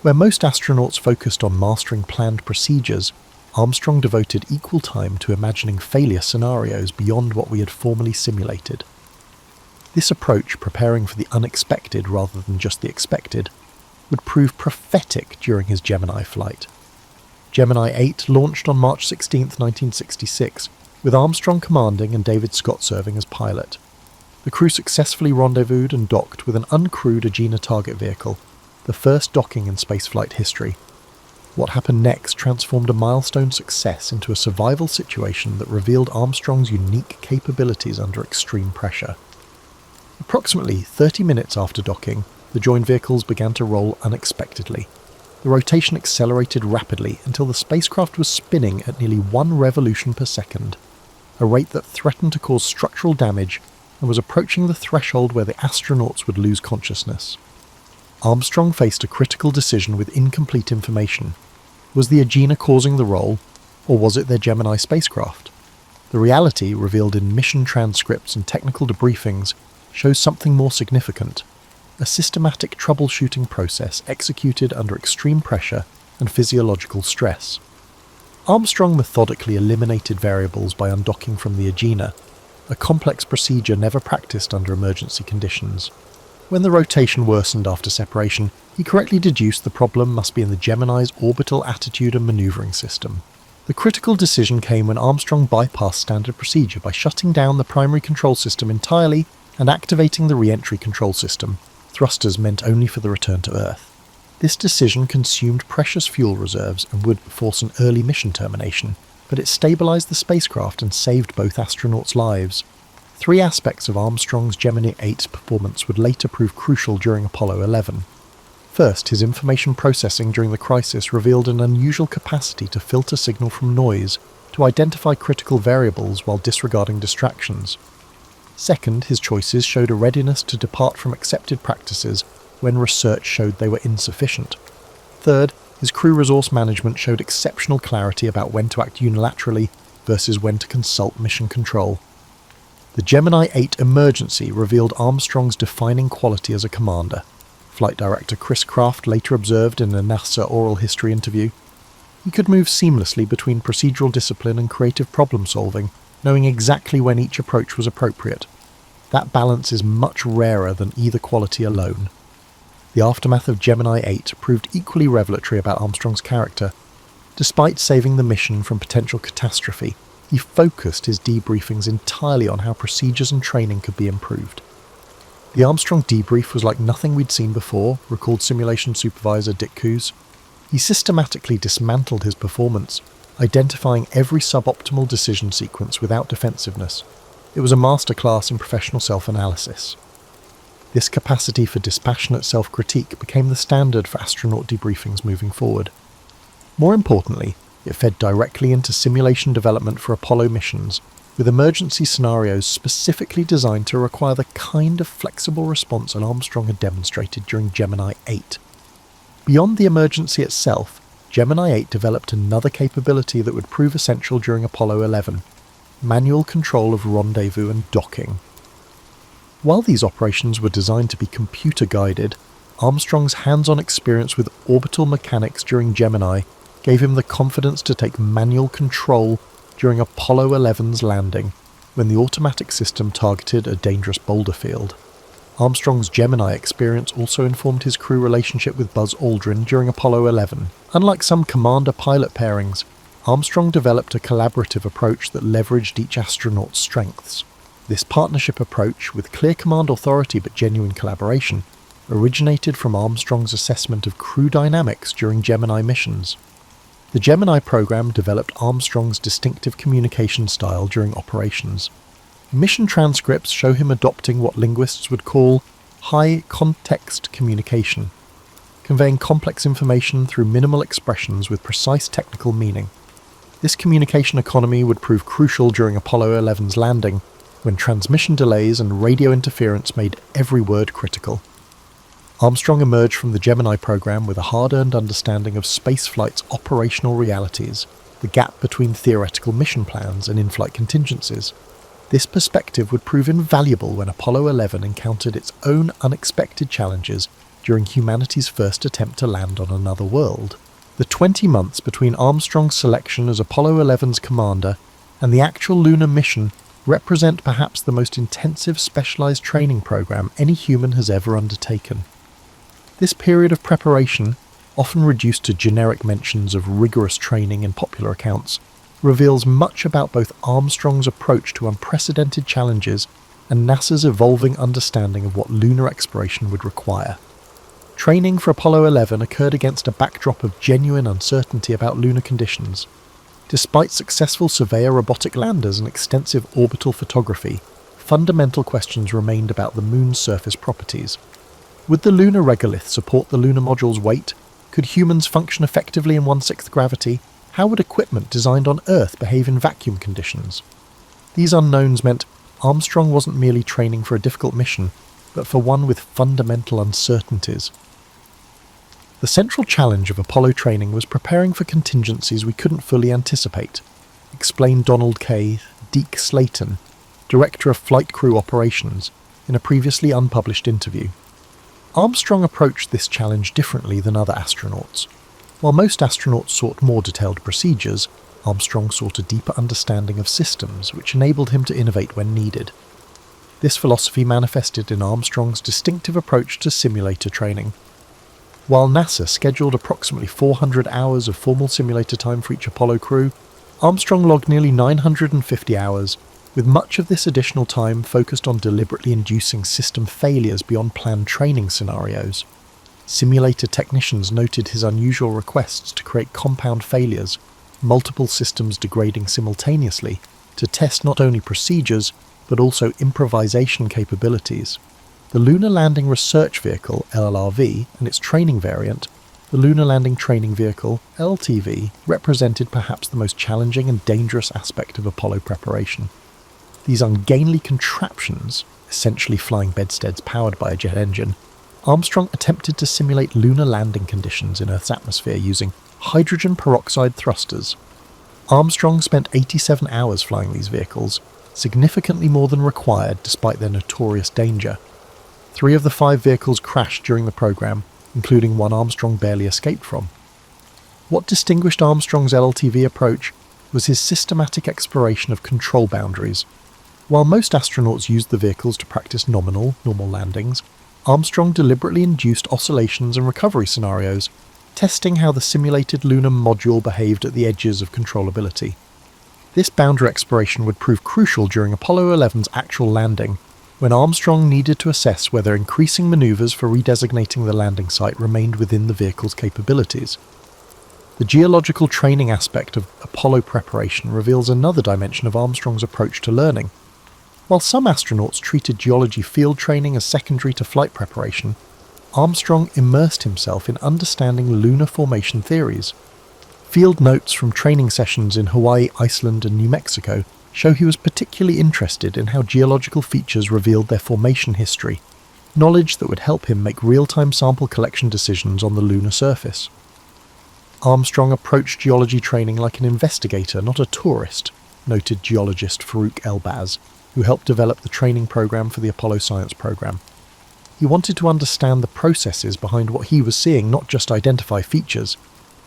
Where most astronauts focused on mastering planned procedures, Armstrong devoted equal time to imagining failure scenarios beyond what we had formerly simulated. This approach, preparing for the unexpected rather than just the expected, would prove prophetic during his Gemini flight. Gemini 8 launched on March 16, 1966, with Armstrong commanding and David Scott serving as pilot. The crew successfully rendezvoused and docked with an uncrewed Agena target vehicle, the first docking in spaceflight history. What happened next transformed a milestone success into a survival situation that revealed Armstrong's unique capabilities under extreme pressure. Approximately 30 minutes after docking, the joined vehicles began to roll unexpectedly. The rotation accelerated rapidly until the spacecraft was spinning at nearly 1 revolution per second, a rate that threatened to cause structural damage and was approaching the threshold where the astronauts would lose consciousness. Armstrong faced a critical decision with incomplete information. Was the Agena causing the roll, or was it their Gemini spacecraft? The reality, revealed in mission transcripts and technical debriefings, shows something more significant: a systematic troubleshooting process executed under extreme pressure and physiological stress. Armstrong methodically eliminated variables by undocking from the Agena, a complex procedure never practiced under emergency conditions. When the rotation worsened after separation, he correctly deduced the problem must be in the Gemini's orbital attitude and maneuvering system. The critical decision came when Armstrong bypassed standard procedure by shutting down the primary control system entirely and activating the re-entry control system, thrusters meant only for the return to Earth. This decision consumed precious fuel reserves and would force an early mission termination, but it stabilized the spacecraft and saved both astronauts' lives. 3 aspects of Armstrong's Gemini 8 performance would later prove crucial during Apollo 11. First, his information processing during the crisis revealed an unusual capacity to filter signal from noise, to identify critical variables while disregarding distractions. Second, his choices showed a readiness to depart from accepted practices when research showed they were insufficient. Third, his crew resource management showed exceptional clarity about when to act unilaterally versus when to consult mission control. The Gemini 8 emergency revealed Armstrong's defining quality as a commander. Flight Director Chris Kraft later observed in a NASA oral history interview. He could move seamlessly between procedural discipline and creative problem-solving, knowing exactly when each approach was appropriate. That balance is much rarer than either quality alone. The aftermath of Gemini 8 proved equally revelatory about Armstrong's character. Despite saving the mission from potential catastrophe, he focused his debriefings entirely on how procedures and training could be improved. The Armstrong debrief was like nothing we'd seen before, recalled simulation supervisor Dick Coos. He systematically dismantled his performance, identifying every suboptimal decision sequence without defensiveness. It was a masterclass in professional self-analysis. This capacity for dispassionate self-critique became the standard for astronaut debriefings moving forward. More importantly, it fed directly into simulation development for Apollo missions, with emergency scenarios specifically designed to require the kind of flexible response that Armstrong had demonstrated during Gemini 8. Beyond the emergency itself, Gemini 8 developed another capability that would prove essential during Apollo 11: manual control of rendezvous and docking. While these operations were designed to be computer-guided, Armstrong's hands-on experience with orbital mechanics during Gemini gave him the confidence to take manual control during Apollo 11's landing, when the automatic system targeted a dangerous boulder field. Armstrong's Gemini experience also informed his crew relationship with Buzz Aldrin during Apollo 11. Unlike some commander-pilot pairings, Armstrong developed a collaborative approach that leveraged each astronaut's strengths. This partnership approach, with clear command authority but genuine collaboration, originated from Armstrong's assessment of crew dynamics during Gemini missions. The Gemini program developed Armstrong's distinctive communication style during operations. Mission transcripts show him adopting what linguists would call high-context communication, conveying complex information through minimal expressions with precise technical meaning. This communication economy would prove crucial during Apollo 11's landing, when transmission delays and radio interference made every word critical. Armstrong emerged from the Gemini program with a hard-earned understanding of spaceflight's operational realities, the gap between theoretical mission plans and in-flight contingencies. This perspective would prove invaluable when Apollo 11 encountered its own unexpected challenges during humanity's first attempt to land on another world. The 20 months between Armstrong's selection as Apollo 11's commander and the actual lunar mission represent perhaps the most intensive specialized training program any human has ever undertaken. This period of preparation, often reduced to generic mentions of rigorous training in popular accounts, reveals much about both Armstrong's approach to unprecedented challenges and NASA's evolving understanding of what lunar exploration would require. Training for Apollo 11 occurred against a backdrop of genuine uncertainty about lunar conditions. Despite successful Surveyor robotic landers and extensive orbital photography, fundamental questions remained about the moon's surface properties. Would the lunar regolith support the lunar module's weight? Could humans function effectively in 1/6 gravity? How would equipment designed on Earth behave in vacuum conditions? These unknowns meant Armstrong wasn't merely training for a difficult mission, but for one with fundamental uncertainties. The central challenge of Apollo training was preparing for contingencies we couldn't fully anticipate, explained Donald K. Deke Slayton, Director of Flight Crew Operations, in a previously unpublished interview. Armstrong approached this challenge differently than other astronauts. While most astronauts sought more detailed procedures, Armstrong sought a deeper understanding of systems, which enabled him to innovate when needed. This philosophy manifested in Armstrong's distinctive approach to simulator training. While NASA scheduled approximately 400 hours of formal simulator time for each Apollo crew, Armstrong logged nearly 950 hours, with much of this additional time focused on deliberately inducing system failures beyond planned training scenarios. Simulator technicians noted his unusual requests to create compound failures, multiple systems degrading simultaneously, to test not only procedures, but also improvisation capabilities. The Lunar Landing Research Vehicle, LLRV, and its training variant, the Lunar Landing Training Vehicle, LTV, represented perhaps the most challenging and dangerous aspect of Apollo preparation. These ungainly contraptions, essentially flying bedsteads powered by a jet engine, Armstrong attempted to simulate lunar landing conditions in Earth's atmosphere using hydrogen peroxide thrusters. Armstrong spent 87 hours flying these vehicles, significantly more than required despite their notorious danger. 3 of the 5 vehicles crashed during the program, including one Armstrong barely escaped from. What distinguished Armstrong's LTV approach was his systematic exploration of control boundaries. While most astronauts used the vehicles to practice normal landings, Armstrong deliberately induced oscillations and recovery scenarios, testing how the simulated lunar module behaved at the edges of controllability. This boundary exploration would prove crucial during Apollo 11's actual landing, when Armstrong needed to assess whether increasing maneuvers for redesignating the landing site remained within the vehicle's capabilities. The geological training aspect of Apollo preparation reveals another dimension of Armstrong's approach to learning. While some astronauts treated geology field training as secondary to flight preparation, Armstrong immersed himself in understanding lunar formation theories. Field notes from training sessions in Hawaii, Iceland, and New Mexico show he was particularly interested in how geological features revealed their formation history, knowledge that would help him make real-time sample collection decisions on the lunar surface. Armstrong approached geology training like an investigator, not a tourist, noted geologist Farouk Elbaz, who helped develop the training program for the Apollo science program. He wanted to understand the processes behind what he was seeing, not just identify features.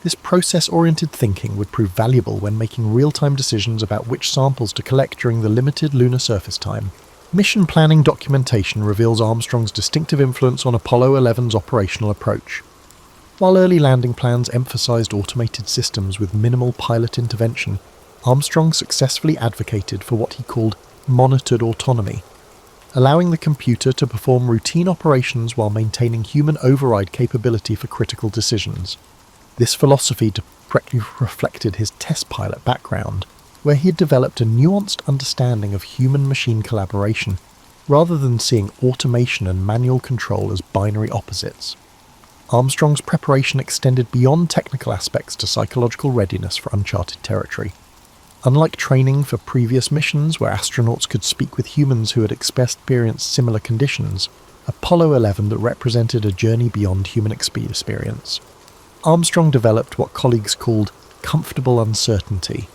This process-oriented thinking would prove valuable when making real-time decisions about which samples to collect during the limited lunar surface time. Mission planning documentation reveals Armstrong's distinctive influence on Apollo 11's operational approach. While early landing plans emphasized automated systems with minimal pilot intervention, Armstrong successfully advocated for what he called monitored autonomy, allowing the computer to perform routine operations while maintaining human override capability for critical decisions. This philosophy directly reflected his test pilot background, where he had developed a nuanced understanding of human-machine collaboration, rather than seeing automation and manual control as binary opposites. Armstrong's preparation extended beyond technical aspects to psychological readiness for uncharted territory. Unlike training for previous missions where astronauts could speak with humans who had experienced similar conditions, Apollo 11 represented a journey beyond human experience. Armstrong developed what colleagues called comfortable uncertainty,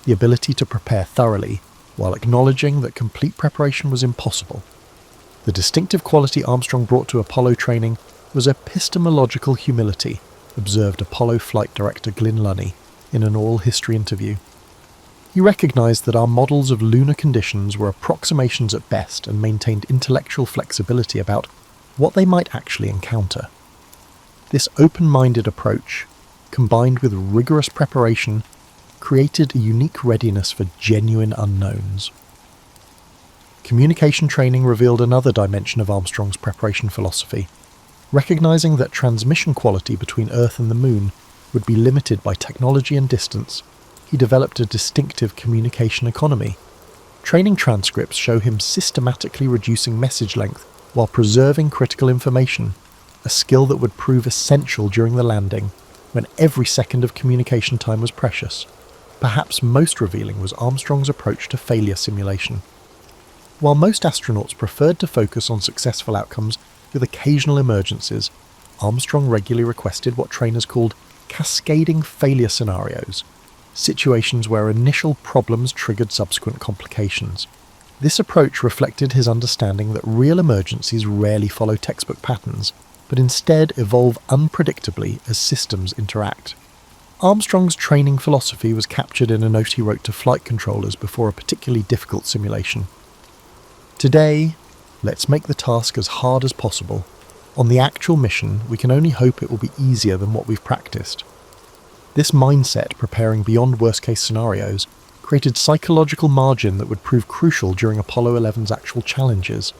the ability to prepare thoroughly while acknowledging that complete preparation was impossible. The distinctive quality Armstrong brought to Apollo training was epistemological humility, observed Apollo flight director Glyn Lunny in an all-history interview. He recognized that our models of lunar conditions were approximations at best and maintained intellectual flexibility about what they might actually encounter. This open-minded approach, combined with rigorous preparation, created a unique readiness for genuine unknowns. Communication training revealed another dimension of Armstrong's preparation philosophy. Recognizing that transmission quality between Earth and the Moon would be limited by technology and distance, he developed a distinctive communication economy. Training transcripts show him systematically reducing message length while preserving critical information, a skill that would prove essential during the landing, when every second of communication time was precious. Perhaps most revealing was Armstrong's approach to failure simulation. While most astronauts preferred to focus on successful outcomes with occasional emergencies, Armstrong regularly requested what trainers called cascading failure scenarios, situations where initial problems triggered subsequent complications. This approach reflected his understanding that real emergencies rarely follow textbook patterns, but instead evolve unpredictably as systems interact. Armstrong's training philosophy was captured in a note he wrote to flight controllers before a particularly difficult simulation. Today, let's make the task as hard as possible. On the actual mission, we can only hope it will be easier than what we've practiced. This mindset, preparing beyond worst-case scenarios, created psychological margin that would prove crucial during Apollo 11's actual challenges.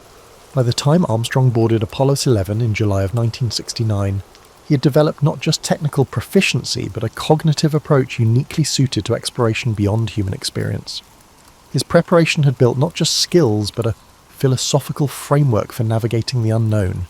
By the time Armstrong boarded Apollo 11 in July of 1969, he had developed not just technical proficiency, but a cognitive approach uniquely suited to exploration beyond human experience. His preparation had built not just skills, but a philosophical framework for navigating the unknown,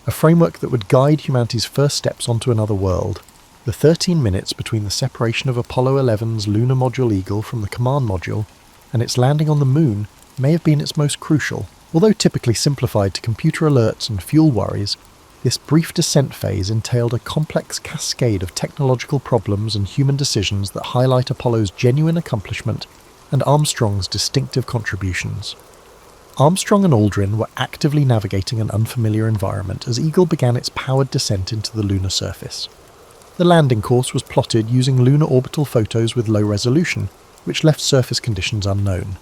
a framework that would guide humanity's first steps onto another world. The 13 minutes between the separation of Apollo 11's lunar module Eagle from the command module and its landing on the Moon may have been its most crucial. Although typically simplified to computer alerts and fuel worries, this brief descent phase entailed a complex cascade of technological problems and human decisions that highlight Apollo's genuine accomplishment and Armstrong's distinctive contributions. Armstrong and Aldrin were actively navigating an unfamiliar environment as Eagle began its powered descent into the lunar surface. The landing course was plotted using lunar orbital photos with low resolution, which left surface conditions unknown.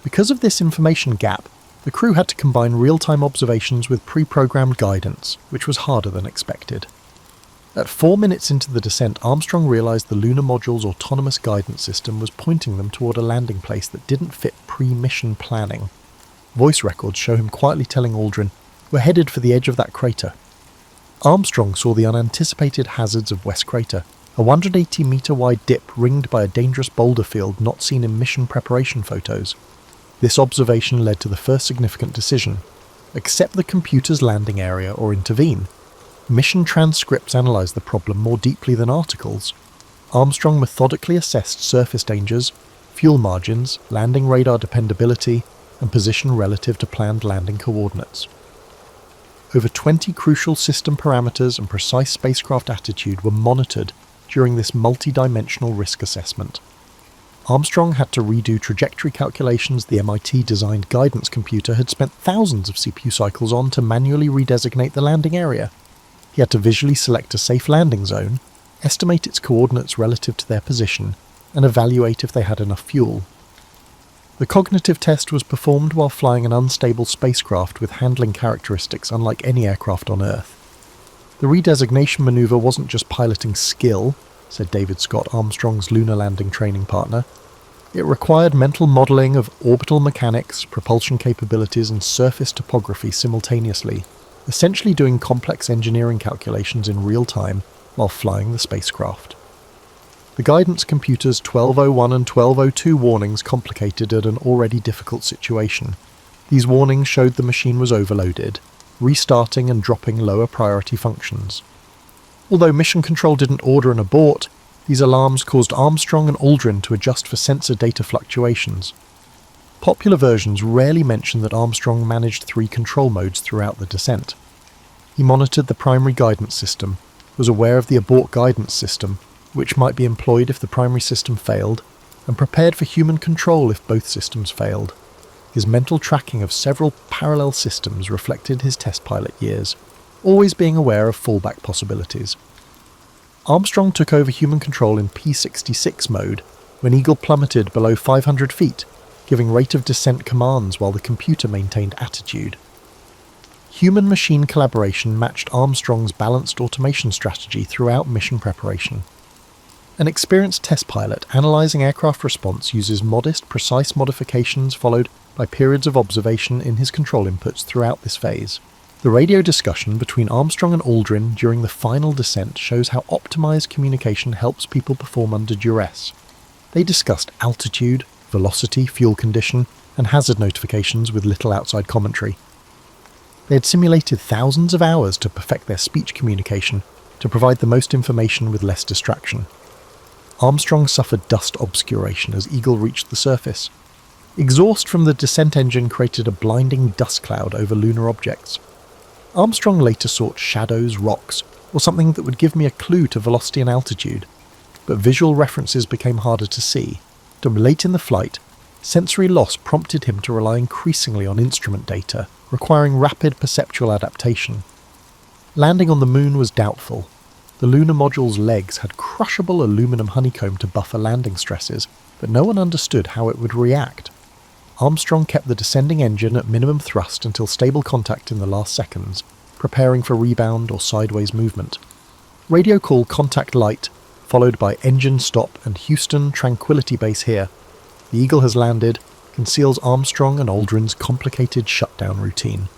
Because of this information gap, the crew had to combine real-time observations with pre-programmed guidance, which was harder than expected. At 4 minutes into the descent, Armstrong realised the lunar module's autonomous guidance system was pointing them toward a landing place that didn't fit pre-mission planning. Voice records show him quietly telling Aldrin, "We're headed for the edge of that crater." Armstrong saw the unanticipated hazards of West Crater, a 180-metre-wide dip ringed by a dangerous boulder field not seen in mission preparation photos. This observation led to the first significant decision: accept the computer's landing area or intervene. Mission transcripts analysed the problem more deeply than articles. Armstrong methodically assessed surface dangers, fuel margins, landing radar dependability, and position relative to planned landing coordinates. Over 20 crucial system parameters and precise spacecraft attitude were monitored during this multi-dimensional risk assessment. Armstrong had to redo trajectory calculations the MIT-designed guidance computer had spent thousands of CPU cycles on to manually redesignate the landing area. He had to visually select a safe landing zone, estimate its coordinates relative to their position, and evaluate if they had enough fuel. The cognitive test was performed while flying an unstable spacecraft with handling characteristics unlike any aircraft on Earth. The redesignation maneuver wasn't just piloting skill, said David Scott, Armstrong's lunar landing training partner. It required mental modelling of orbital mechanics, propulsion capabilities, and surface topography simultaneously, essentially doing complex engineering calculations in real time while flying the spacecraft. The guidance computer's 1201 and 1202 warnings complicated an already difficult situation. These warnings showed the machine was overloaded, restarting and dropping lower priority functions. Although Mission Control didn't order an abort, these alarms caused Armstrong and Aldrin to adjust for sensor data fluctuations. Popular versions rarely mention that Armstrong managed 3 control modes throughout the descent. He monitored the primary guidance system, was aware of the abort guidance system, which might be employed if the primary system failed, and prepared for human control if both systems failed. His mental tracking of several parallel systems reflected his test pilot years, always being aware of fallback possibilities. Armstrong took over human control in P-66 mode when Eagle plummeted below 500 feet, giving rate of descent commands while the computer maintained attitude. Human-machine collaboration matched Armstrong's balanced automation strategy throughout mission preparation. An experienced test pilot analysing aircraft response uses modest, precise modifications followed by periods of observation in his control inputs throughout this phase. The radio discussion between Armstrong and Aldrin during the final descent shows how optimised communication helps people perform under duress. They discussed altitude, velocity, fuel condition, and hazard notifications with little outside commentary. They had simulated thousands of hours to perfect their speech communication to provide the most information with less distraction. Armstrong suffered dust obscuration as Eagle reached the surface. Exhaust from the descent engine created a blinding dust cloud over lunar objects. Armstrong later sought shadows, rocks, or something that would give me a clue to velocity and altitude, but visual references became harder to see. Late in the flight, sensory loss prompted him to rely increasingly on instrument data, requiring rapid perceptual adaptation. Landing on the moon was doubtful. The lunar module's legs had crushable aluminum honeycomb to buffer landing stresses, but no one understood how it would react. Armstrong kept the descending engine at minimum thrust until stable contact in the last seconds, preparing for rebound or sideways movement. Radio call contact light, followed by engine stop and Houston Tranquility Base here. The Eagle has landed, conceals Armstrong and Aldrin's complicated shutdown routine.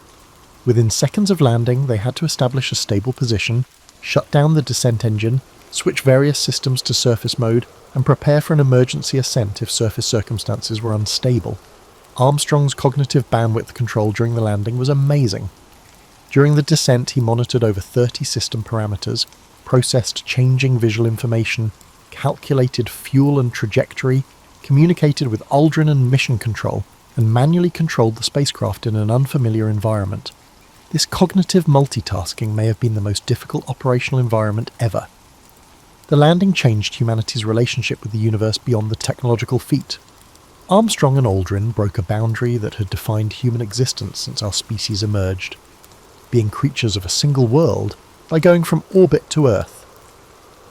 Within seconds of landing, they had to establish a stable position, shut down the descent engine, switch various systems to surface mode, and prepare for an emergency ascent if surface circumstances were unstable. Armstrong's cognitive bandwidth control during the landing was amazing. During the descent, he monitored over 30 system parameters, processed changing visual information, calculated fuel and trajectory, communicated with Aldrin and mission control, and manually controlled the spacecraft in an unfamiliar environment. This cognitive multitasking may have been the most difficult operational environment ever. The landing changed humanity's relationship with the universe beyond the technological feat. Armstrong and Aldrin broke a boundary that had defined human existence since our species emerged, being creatures of a single world by going from orbit to Earth.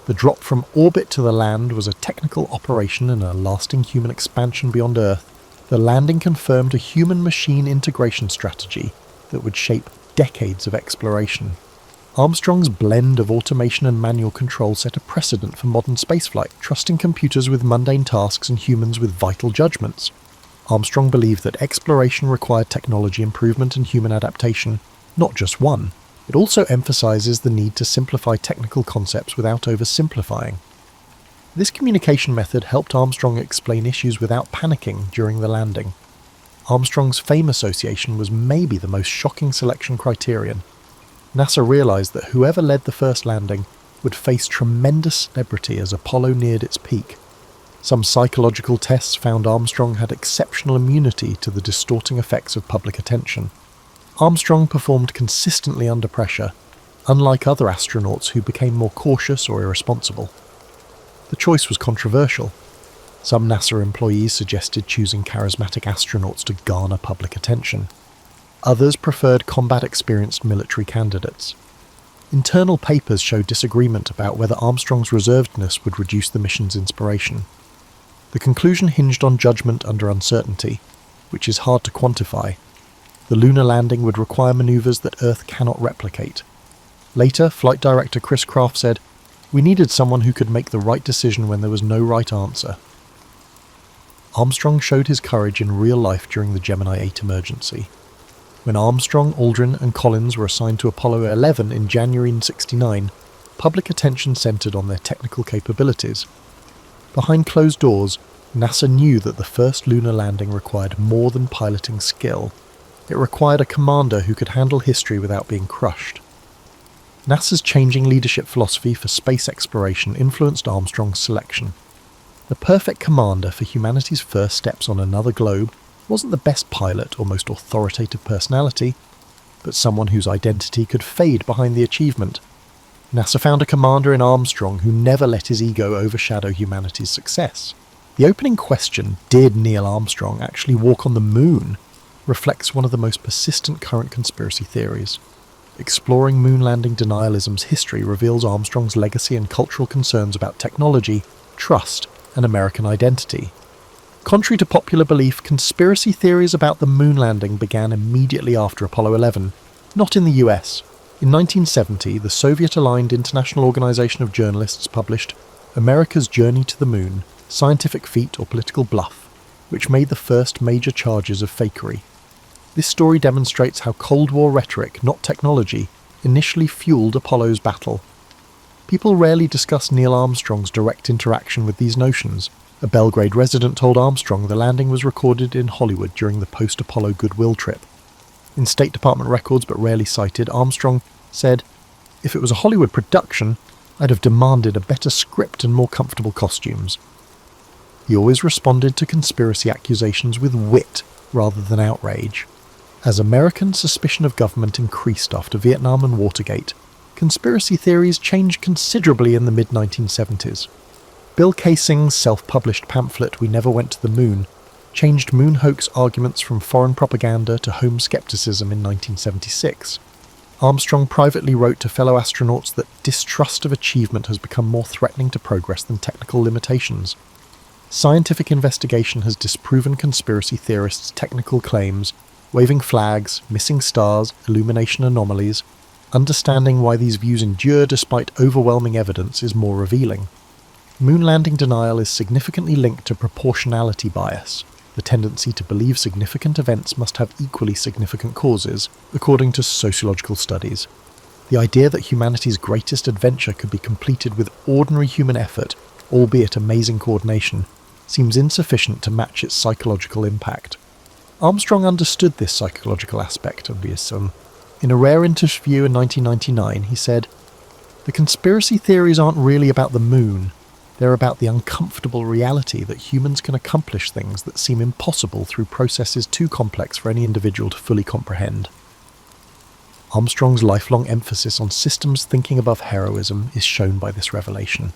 The drop from orbit to the land was a technical operation and a lasting human expansion beyond Earth. The landing confirmed a human-machine integration strategy that would shape decades of exploration. Armstrong's blend of automation and manual control set a precedent for modern spaceflight, trusting computers with mundane tasks and humans with vital judgments. Armstrong believed that exploration required technology improvement and human adaptation, not just one. It also emphasizes the need to simplify technical concepts without oversimplifying. This communication method helped Armstrong explain issues without panicking during the landing. Armstrong's fame association was maybe the most shocking selection criterion. NASA realized that whoever led the first landing would face tremendous celebrity as Apollo neared its peak. Some psychological tests found Armstrong had exceptional immunity to the distorting effects of public attention. Armstrong performed consistently under pressure, unlike other astronauts who became more cautious or irresponsible. The choice was controversial. Some NASA employees suggested choosing charismatic astronauts to garner public attention. Others preferred combat-experienced military candidates. Internal papers showed disagreement about whether Armstrong's reservedness would reduce the mission's inspiration. The conclusion hinged on judgment under uncertainty, which is hard to quantify. The lunar landing would require maneuvers that Earth cannot replicate. Later, flight director Chris Kraft said, "We needed someone who could make the right decision when there was no right answer." Armstrong showed his courage in real life during the Gemini 8 emergency. When Armstrong, Aldrin and Collins were assigned to Apollo 11 in January 1969, public attention centered on their technical capabilities. Behind closed doors, NASA knew that the first lunar landing required more than piloting skill. It required a commander who could handle history without being crushed. NASA's changing leadership philosophy for space exploration influenced Armstrong's selection. The perfect commander for humanity's first steps on another globe wasn't the best pilot or most authoritative personality, but someone whose identity could fade behind the achievement. NASA found a commander in Armstrong who never let his ego overshadow humanity's success. The opening question, "Did Neil Armstrong actually walk on the moon?" reflects one of the most persistent current conspiracy theories. Exploring moon landing denialism's history reveals Armstrong's legacy and cultural concerns about technology, trust, and American identity. Contrary to popular belief, conspiracy theories about the moon landing began immediately after Apollo 11, not in the US. In 1970, the Soviet-aligned International Organization of Journalists published America's Journey to the Moon, Scientific Feat or Political Bluff, which made the first major charges of fakery. This story demonstrates how Cold War rhetoric, not technology, initially fueled Apollo's battle. People rarely discuss Neil Armstrong's direct interaction with these notions. A Belgrade resident told Armstrong the landing was recorded in Hollywood during the post-Apollo goodwill trip. In State Department records but rarely cited, Armstrong said, "If it was a Hollywood production, I'd have demanded a better script and more comfortable costumes." He always responded to conspiracy accusations with wit rather than outrage. As American suspicion of government increased after Vietnam and Watergate, conspiracy theories changed considerably in the mid-1970s. Bill Kaysing's self-published pamphlet We Never Went to the Moon changed moon hoax arguments from foreign propaganda to home skepticism in 1976. Armstrong privately wrote to fellow astronauts that distrust of achievement has become more threatening to progress than technical limitations. Scientific investigation has disproven conspiracy theorists' technical claims, waving flags, missing stars, illumination anomalies. Understanding why these views endure despite overwhelming evidence is more revealing. Moon landing denial is significantly linked to proportionality bias, the tendency to believe significant events must have equally significant causes, according to sociological studies. The idea that humanity's greatest adventure could be completed with ordinary human effort, albeit amazing coordination, seems insufficient to match its psychological impact. Armstrong understood this psychological aspect of Wilhelm. In a rare interview in 1999, he said, "The conspiracy theories aren't really about the moon. They're about the uncomfortable reality that humans can accomplish things that seem impossible through processes too complex for any individual to fully comprehend." Armstrong's lifelong emphasis on systems thinking above heroism is shown by this revelation.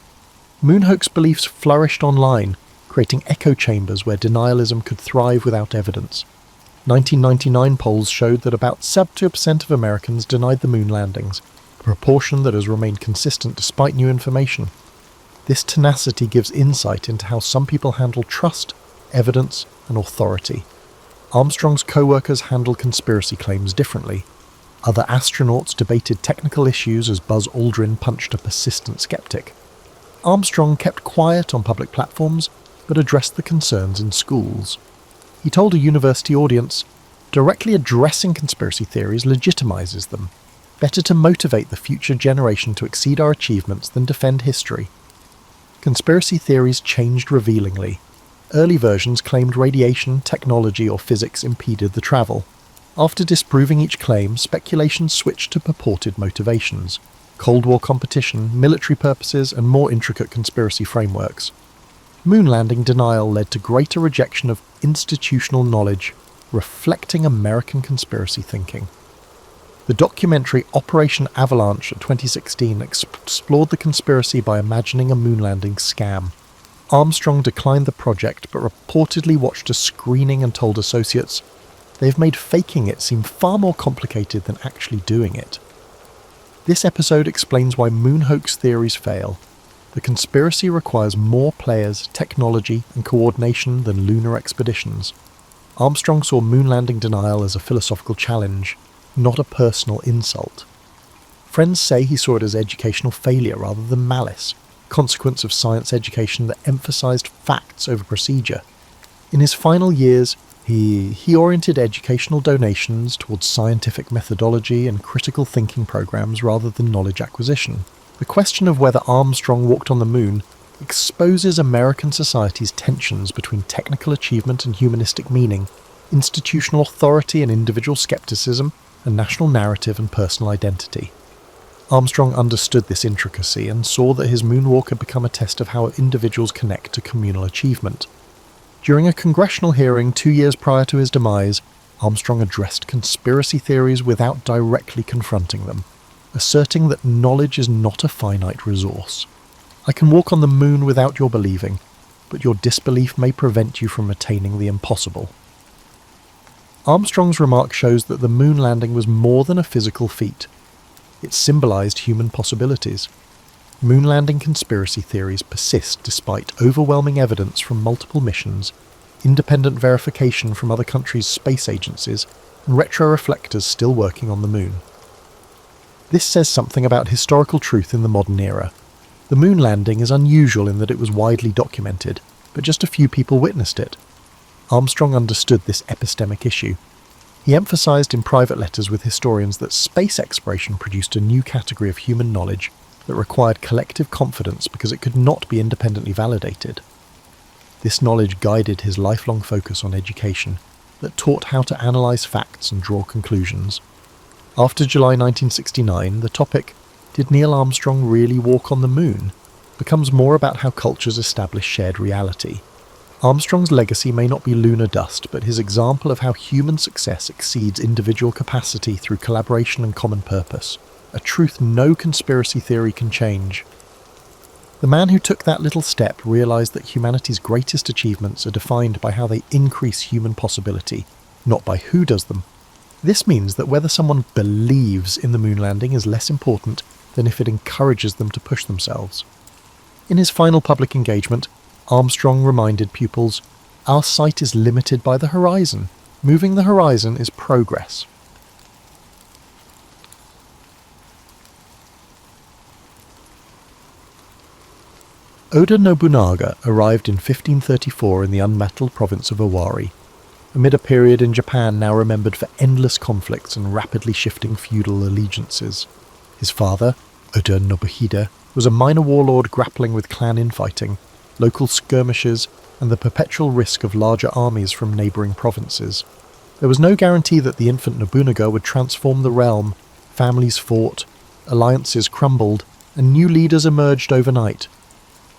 Moon hoax beliefs flourished online, creating echo chambers where denialism could thrive without evidence. 1999 polls showed that about 72% of Americans denied the moon landings, a proportion that has remained consistent despite new information. This tenacity gives insight into how some people handle trust, evidence, and authority. Armstrong's co-workers handled conspiracy claims differently. Other astronauts debated technical issues as Buzz Aldrin punched a persistent skeptic. Armstrong kept quiet on public platforms, but addressed the concerns in schools. He told a university audience, "Directly addressing conspiracy theories legitimizes them. Better to motivate the future generation to exceed our achievements than defend history." Conspiracy theories changed revealingly. Early versions claimed radiation, technology, or physics impeded the travel. After disproving each claim, speculation switched to purported motivations: Cold War competition, military purposes, and more intricate conspiracy frameworks. Moon landing denial led to greater rejection of institutional knowledge, reflecting American conspiracy thinking. The documentary Operation Avalanche of 2016 explored the conspiracy by imagining a moon landing scam. Armstrong declined the project but reportedly watched a screening and told associates, "They've made faking it seem far more complicated than actually doing it." This episode explains why moon hoax theories fail. The conspiracy requires more players, technology, and coordination than lunar expeditions. Armstrong saw moon landing denial as a philosophical challenge, not a personal insult. Friends say he saw it as educational failure rather than malice, consequence of science education that emphasized facts over procedure. In his final years, he oriented educational donations towards scientific methodology and critical thinking programs rather than knowledge acquisition. The question of whether Armstrong walked on the moon exposes American society's tensions between technical achievement and humanistic meaning, institutional authority and individual skepticism, and national narrative and personal identity. Armstrong understood this intricacy and saw that his moonwalk had become a test of how individuals connect to communal achievement. During a congressional hearing 2 years prior to his demise, Armstrong addressed conspiracy theories without directly confronting them, asserting that knowledge is not a finite resource. "I can walk on the moon without your believing, but your disbelief may prevent you from attaining the impossible." Armstrong's remark shows that the moon landing was more than a physical feat. It symbolized human possibilities. Moon landing conspiracy theories persist despite overwhelming evidence from multiple missions, independent verification from other countries' space agencies, and retroreflectors still working on the moon. This says something about historical truth in the modern era. The moon landing is unusual in that it was widely documented, but just a few people witnessed it. Armstrong understood this epistemic issue. He emphasized in private letters with historians that space exploration produced a new category of human knowledge that required collective confidence because it could not be independently validated. This knowledge guided his lifelong focus on education that taught how to analyze facts and draw conclusions. After July 1969, the topic, "Did Neil Armstrong really walk on the moon?" becomes more about how cultures establish shared reality. Armstrong's legacy may not be lunar dust, but his example of how human success exceeds individual capacity through collaboration and common purpose, a truth no conspiracy theory can change. The man who took that little step realized that humanity's greatest achievements are defined by how they increase human possibility, not by who does them. This means that whether someone believes in the moon landing is less important than if it encourages them to push themselves. In his final public engagement, Armstrong reminded pupils, "Our sight is limited by the horizon. Moving the horizon is progress." Oda Nobunaga arrived in 1534 in the unmetalled province of Owari, amid a period in Japan now remembered for endless conflicts and rapidly shifting feudal allegiances. His father, Oda Nobuhide, was a minor warlord grappling with clan infighting, local skirmishes, and the perpetual risk of larger armies from neighbouring provinces. There was no guarantee that the infant Nobunaga would transform the realm. Families fought, alliances crumbled, and new leaders emerged overnight.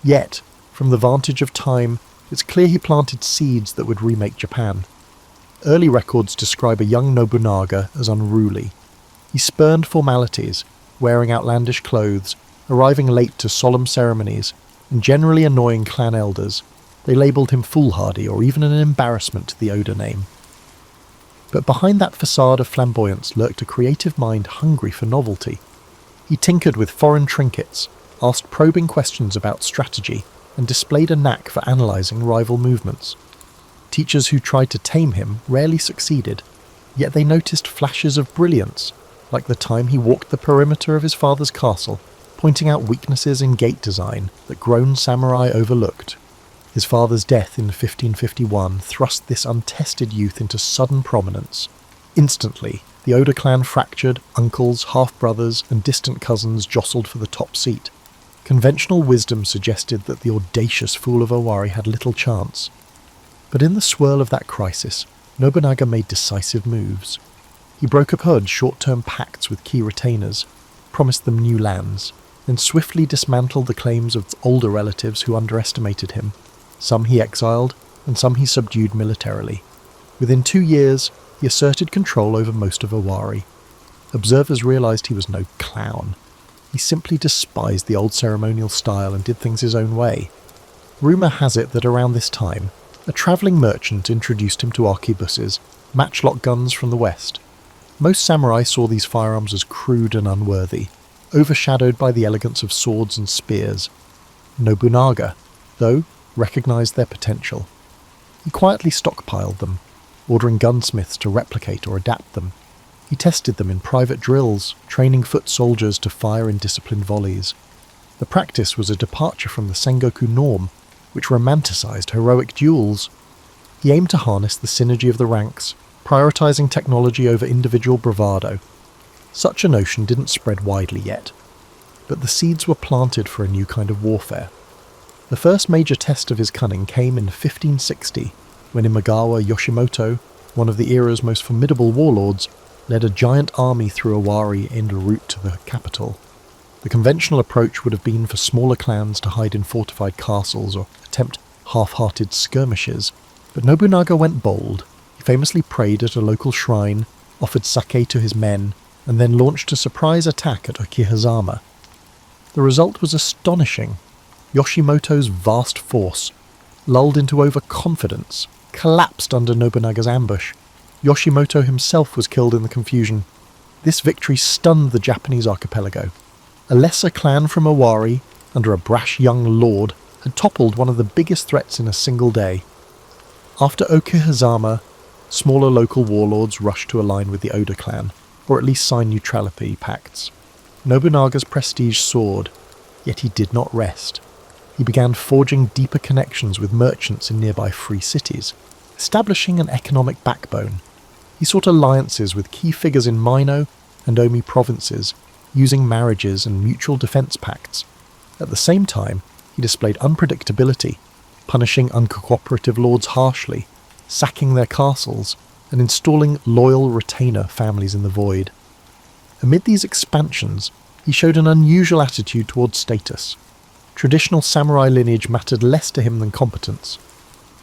Yet, from the vantage of time, it's clear he planted seeds that would remake Japan. Early records describe a young Nobunaga as unruly. He spurned formalities, wearing outlandish clothes, arriving late to solemn ceremonies, and generally annoying clan elders. They labelled him foolhardy or even an embarrassment to the Oda name. But behind that facade of flamboyance lurked a creative mind hungry for novelty. He tinkered with foreign trinkets, asked probing questions about strategy, and displayed a knack for analysing rival movements. Teachers who tried to tame him rarely succeeded, yet they noticed flashes of brilliance, like the time he walked the perimeter of his father's castle, pointing out weaknesses in gate design that grown samurai overlooked. His father's death in 1551 thrust this untested youth into sudden prominence. Instantly, the Oda clan fractured, uncles, half-brothers, and distant cousins jostled for the top seat. Conventional wisdom suggested that the audacious fool of Owari had little chance. But in the swirl of that crisis, Nobunaga made decisive moves. He broke up short-term pacts with key retainers, promised them new lands, then swiftly dismantled the claims of older relatives who underestimated him. Some he exiled, and some he subdued militarily. Within 2 years, he asserted control over most of Owari. Observers realized he was no clown. He simply despised the old ceremonial style and did things his own way. Rumor has it that around this time, a travelling merchant introduced him to arquebuses, matchlock guns from the west. Most samurai saw these firearms as crude and unworthy, overshadowed by the elegance of swords and spears. Nobunaga, though, recognized their potential. He quietly stockpiled them, ordering gunsmiths to replicate or adapt them. He tested them in private drills, training foot soldiers to fire in disciplined volleys. The practice was a departure from the Sengoku norm, which romanticized heroic duels. He aimed to harness the synergy of the ranks, prioritizing technology over individual bravado. Such a notion didn't spread widely yet, but the seeds were planted for a new kind of warfare. The first major test of his cunning came in 1560, when Imagawa Yoshimoto, one of the era's most formidable warlords, led a giant army through Owari en route to the capital. The conventional approach would have been for smaller clans to hide in fortified castles or attempt half-hearted skirmishes, but Nobunaga went bold. He famously prayed at a local shrine, offered sake to his men, and then launched a surprise attack at Okihazama. The result was astonishing. Yoshimoto's vast force, lulled into overconfidence, collapsed under Nobunaga's ambush. Yoshimoto himself was killed in the confusion. This victory stunned the Japanese archipelago. A lesser clan from Owari, under a brash young lord, had toppled one of the biggest threats in a single day. After Okihazama, smaller local warlords rushed to align with the Oda clan, or at least sign neutrality pacts. Nobunaga's prestige soared, yet he did not rest. He began forging deeper connections with merchants in nearby free cities, establishing an economic backbone. He sought alliances with key figures in Mino and Omi provinces, using marriages and mutual defence pacts. At the same time, he displayed unpredictability, punishing uncooperative lords harshly, sacking their castles, and installing loyal retainer families in the void. Amid these expansions, he showed an unusual attitude towards status. Traditional samurai lineage mattered less to him than competence.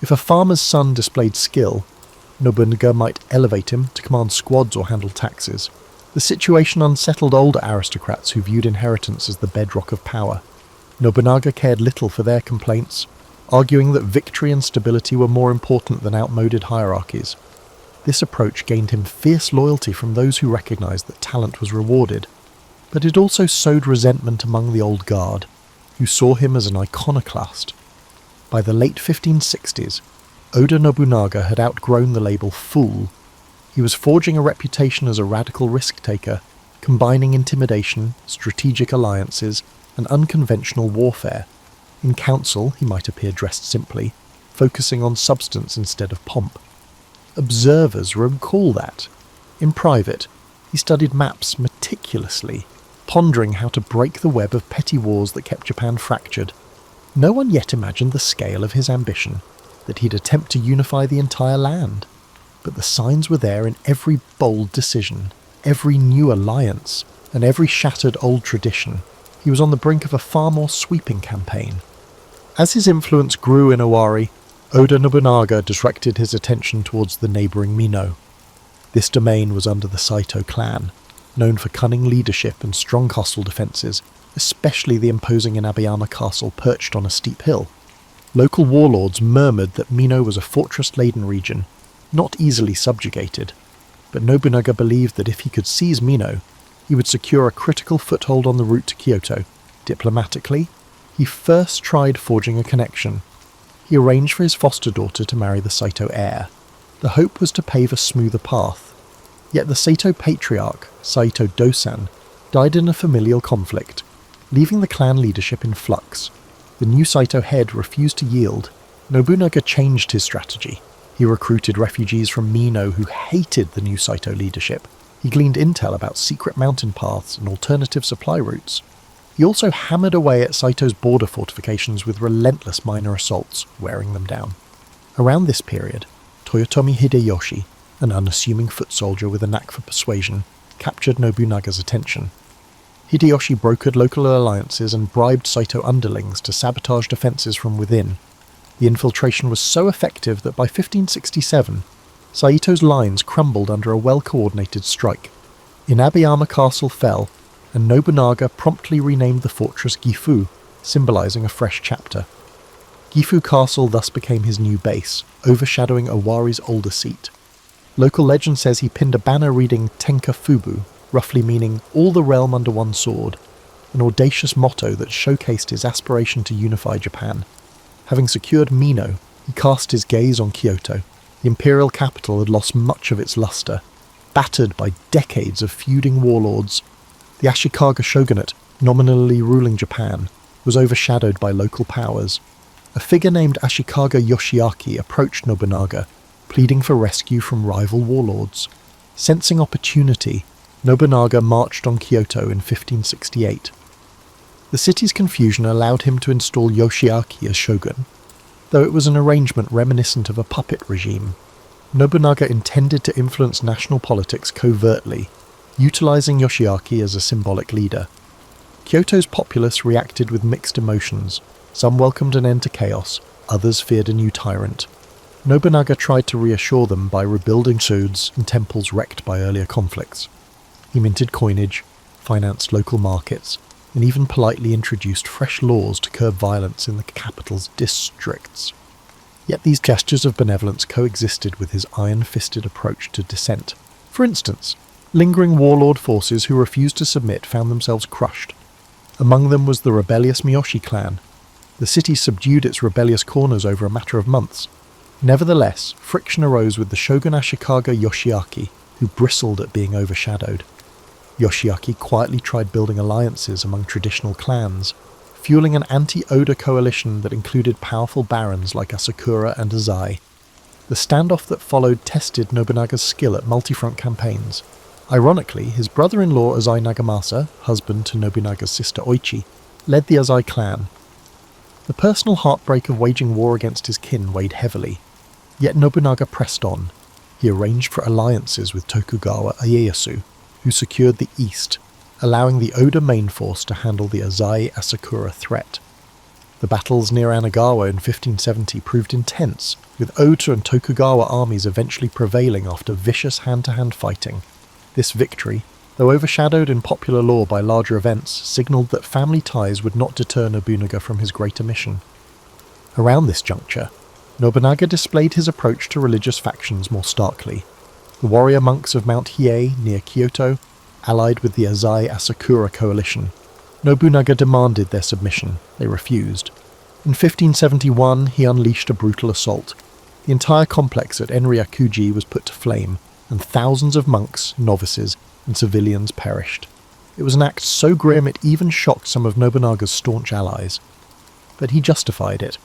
If a farmer's son displayed skill, Nobunaga might elevate him to command squads or handle taxes. The situation unsettled older aristocrats who viewed inheritance as the bedrock of power. Nobunaga cared little for their complaints, arguing that victory and stability were more important than outmoded hierarchies. This approach gained him fierce loyalty from those who recognized that talent was rewarded, but it also sowed resentment among the old guard, who saw him as an iconoclast. By the late 1560s, Oda Nobunaga had outgrown the label fool. He was forging a reputation as a radical risk-taker, combining intimidation, strategic alliances, and unconventional warfare. In council, he might appear dressed simply, focusing on substance instead of pomp. Observers recall that. In private, he studied maps meticulously, pondering how to break the web of petty wars that kept Japan fractured. No one yet imagined the scale of his ambition, that he'd attempt to unify the entire land. But the signs were there in every bold decision, every new alliance, and every shattered old tradition. He was on the brink of a far more sweeping campaign. As his influence grew in Owari, Oda Nobunaga directed his attention towards the neighbouring Mino. This domain was under the Saito clan, known for cunning leadership and strong coastal defences, especially the imposing Inabayama castle perched on a steep hill. Local warlords murmured that Mino was a fortress-laden region, not easily subjugated, but Nobunaga believed that if he could seize Mino, he would secure a critical foothold on the route to Kyoto. Diplomatically, he first tried forging a connection. He arranged for his foster daughter to marry the Saito heir. The hope was to pave a smoother path. Yet the Saito patriarch, Saito Dosan, died in a familial conflict, leaving the clan leadership in flux. The new Saito head refused to yield. Nobunaga changed his strategy. He recruited refugees from Mino who hated the new Saito leadership. He gleaned intel about secret mountain paths and alternative supply routes. He also hammered away at Saito's border fortifications with relentless minor assaults, wearing them down. Around this period, Toyotomi Hideyoshi, an unassuming foot soldier with a knack for persuasion, captured Nobunaga's attention. Hideyoshi brokered local alliances and bribed Saito underlings to sabotage defences from within. The infiltration was so effective that by 1567, Saito's lines crumbled under a well-coordinated strike. Inabeyama Castle fell, and Nobunaga promptly renamed the fortress Gifu, symbolising a fresh chapter. Gifu Castle thus became his new base, overshadowing Owari's older seat. Local legend says he pinned a banner reading Tenka Fubu, roughly meaning all the realm under one sword, an audacious motto that showcased his aspiration to unify Japan. Having secured Mino, he cast his gaze on Kyoto. The imperial capital had lost much of its luster, battered by decades of feuding warlords. The Ashikaga shogunate, nominally ruling Japan, was overshadowed by local powers. A figure named Ashikaga Yoshiaki approached Nobunaga, pleading for rescue from rival warlords. Sensing opportunity, Nobunaga marched on Kyoto in 1568. The city's confusion allowed him to install Yoshiaki as shogun, though it was an arrangement reminiscent of a puppet regime. Nobunaga intended to influence national politics covertly, utilising Yoshiaki as a symbolic leader. Kyoto's populace reacted with mixed emotions. Some welcomed an end to chaos, others feared a new tyrant. Nobunaga tried to reassure them by rebuilding shoguns and temples wrecked by earlier conflicts. He minted coinage, financed local markets, and even politely introduced fresh laws to curb violence in the capital's districts. Yet these gestures of benevolence coexisted with his iron-fisted approach to dissent. For instance, lingering warlord forces who refused to submit found themselves crushed. Among them was the rebellious Miyoshi clan. The city subdued its rebellious corners over a matter of months. Nevertheless, friction arose with the shogun Ashikaga Yoshiaki, who bristled at being overshadowed. Yoshiaki quietly tried building alliances among traditional clans, fueling an anti-Oda coalition that included powerful barons like Asakura and Azai. The standoff that followed tested Nobunaga's skill at multi-front campaigns. Ironically, his brother-in-law Azai Nagamasa, husband to Nobunaga's sister Oichi, led the Azai clan. The personal heartbreak of waging war against his kin weighed heavily, yet Nobunaga pressed on. He arranged for alliances with Tokugawa Ieyasu, who secured the east, allowing the Oda main force to handle the Azai-Asakura threat. The battles near Anagawa in 1570 proved intense, with Oda and Tokugawa armies eventually prevailing after vicious hand-to-hand fighting. This victory, though overshadowed in popular lore by larger events, signalled that family ties would not deter Nobunaga from his greater mission. Around this juncture, Nobunaga displayed his approach to religious factions more starkly. The warrior monks of Mount Hiei near Kyoto allied with the Azai-Asakura coalition. Nobunaga demanded their submission. They refused. In 1571, he unleashed a brutal assault. The entire complex at Enryakuji was put to flame, and thousands of monks, novices, and civilians perished. It was an act so grim it even shocked some of Nobunaga's staunch allies. But he justified it,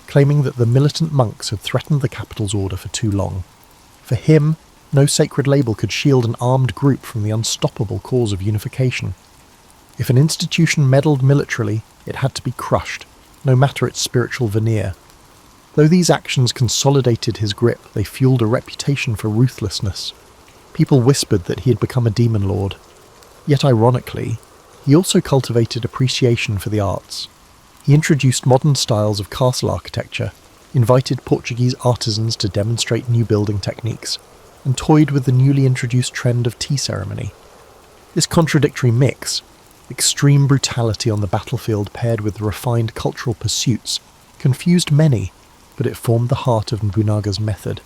claiming that the militant monks had threatened the capital's order for too long. For him, no sacred label could shield an armed group from the unstoppable cause of unification. If an institution meddled militarily, it had to be crushed, no matter its spiritual veneer. Though these actions consolidated his grip, they fueled a reputation for ruthlessness. People whispered that he had become a demon lord. Yet ironically, he also cultivated appreciation for the arts. He introduced modern styles of castle architecture, invited Portuguese artisans to demonstrate new building techniques, and toyed with the newly introduced trend of tea ceremony. This contradictory mix, extreme brutality on the battlefield paired with refined cultural pursuits, confused many, but it formed the heart of Nobunaga's method,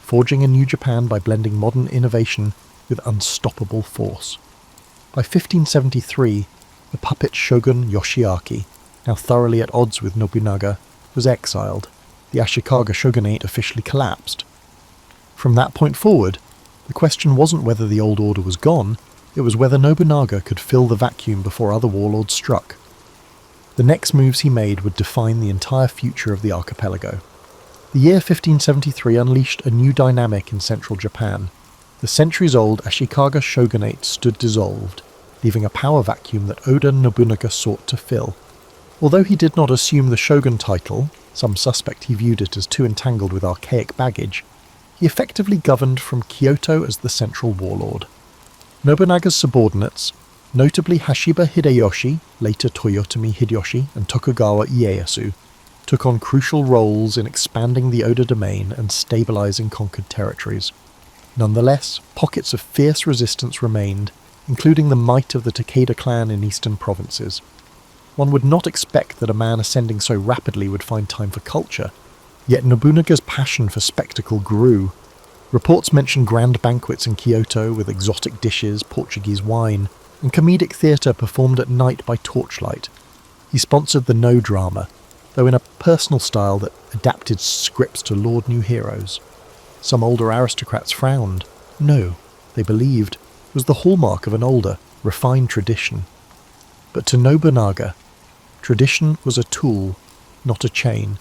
forging a new Japan by blending modern innovation with unstoppable force. By 1573, the puppet shogun Yoshiaki, now thoroughly at odds with Nobunaga, was exiled. The Ashikaga shogunate officially collapsed. From that point forward, The question wasn't whether the old order was gone, it was whether Nobunaga could fill the vacuum before other warlords struck. The next moves he made would define the entire future of the archipelago. The year 1573 unleashed a new dynamic in central Japan. The centuries-old Ashikaga shogunate stood dissolved, leaving a power vacuum that Oda Nobunaga sought to fill. Although he did not assume the shogun title, some suspect he viewed it as too entangled with archaic baggage, he effectively governed from Kyoto as the central warlord. Nobunaga's subordinates, notably Hashiba Hideyoshi, later Toyotomi Hideyoshi, and Tokugawa Ieyasu, took on crucial roles in expanding the Oda domain and stabilizing conquered territories. Nonetheless, pockets of fierce resistance remained, including the might of the Takeda clan in eastern provinces. One would not expect that a man ascending so rapidly would find time for culture, yet Nobunaga's passion for spectacle grew. Reports mention grand banquets in Kyoto with exotic dishes, Portuguese wine, and comedic theatre performed at night by torchlight. He sponsored the No drama, though in a personal style that adapted scripts to laud new heroes. Some older aristocrats frowned. No, they believed, was the hallmark of an older, refined tradition. But to Nobunaga, tradition was a tool, not a chain.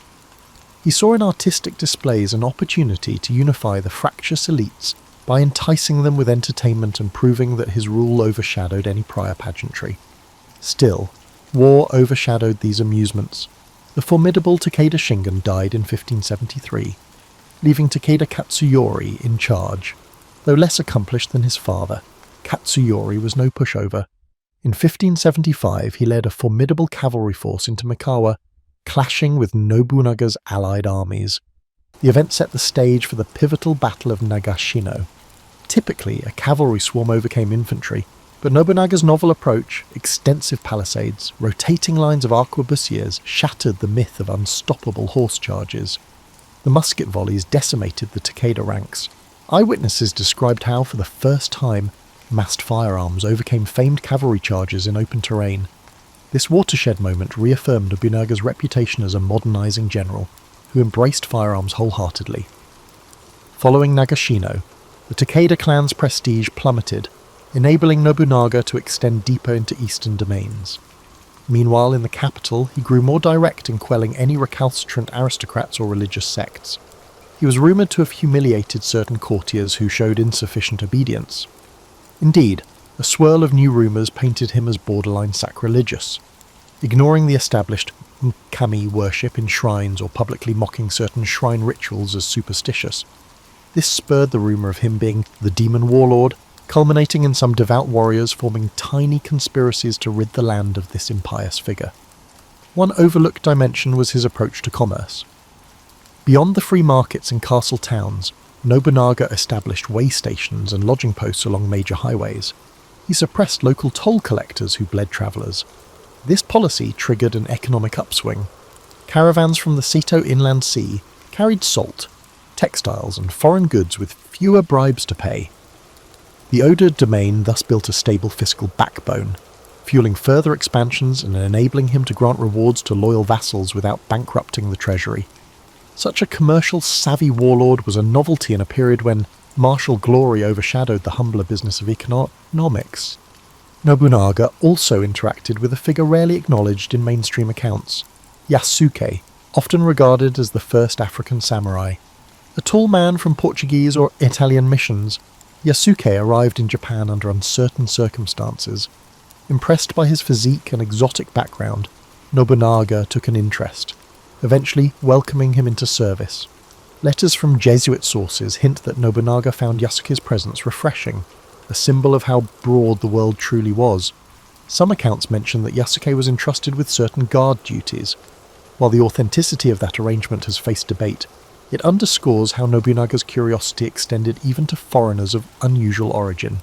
He saw in artistic displays an opportunity to unify the fractious elites by enticing them with entertainment and proving that his rule overshadowed any prior pageantry. Still, war overshadowed these amusements. The formidable Takeda Shingen died in 1573, leaving Takeda Katsuyori in charge. Though less accomplished than his father, Katsuyori was no pushover. In 1575 he led a formidable cavalry force into Mikawa, clashing with Nobunaga's allied armies. The event set the stage for the pivotal Battle of Nagashino. Typically, a cavalry swarm overcame infantry, but Nobunaga's novel approach, extensive palisades, rotating lines of arquebusiers shattered the myth of unstoppable horse charges. The musket volleys decimated the Takeda ranks. Eyewitnesses described how, for the first time, massed firearms overcame famed cavalry charges in open terrain. This watershed moment reaffirmed Nobunaga's reputation as a modernising general, who embraced firearms wholeheartedly. Following Nagashino, the Takeda clan's prestige plummeted, enabling Nobunaga to extend deeper into eastern domains. Meanwhile, in the capital, he grew more direct in quelling any recalcitrant aristocrats or religious sects. He was rumoured to have humiliated certain courtiers who showed insufficient obedience. Indeed, a swirl of new rumours painted him as borderline sacrilegious, ignoring the established kami worship in shrines or publicly mocking certain shrine rituals as superstitious. This spurred the rumour of him being the demon warlord, culminating in some devout warriors forming tiny conspiracies to rid the land of this impious figure. One overlooked dimension was his approach to commerce. Beyond the free markets in castle towns, Nobunaga established way stations and lodging posts along major highways. He suppressed local toll collectors who bled travellers. This policy triggered an economic upswing. Caravans from the Seto Inland Sea carried salt, textiles and foreign goods with fewer bribes to pay. The Oda domain thus built a stable fiscal backbone, fueling further expansions and enabling him to grant rewards to loyal vassals without bankrupting the treasury. Such a commercial-savvy warlord was a novelty in a period when martial glory overshadowed the humbler business of economics. Nobunaga also interacted with a figure rarely acknowledged in mainstream accounts, Yasuke, often regarded as the first African samurai. A tall man from Portuguese or Italian missions, Yasuke arrived in Japan under uncertain circumstances. Impressed by his physique and exotic background, Nobunaga took an interest, eventually welcoming him into service. Letters from Jesuit sources hint that Nobunaga found Yasuke's presence refreshing, a symbol of how broad the world truly was. Some accounts mention that Yasuke was entrusted with certain guard duties. While the authenticity of that arrangement has faced debate, it underscores how Nobunaga's curiosity extended even to foreigners of unusual origin,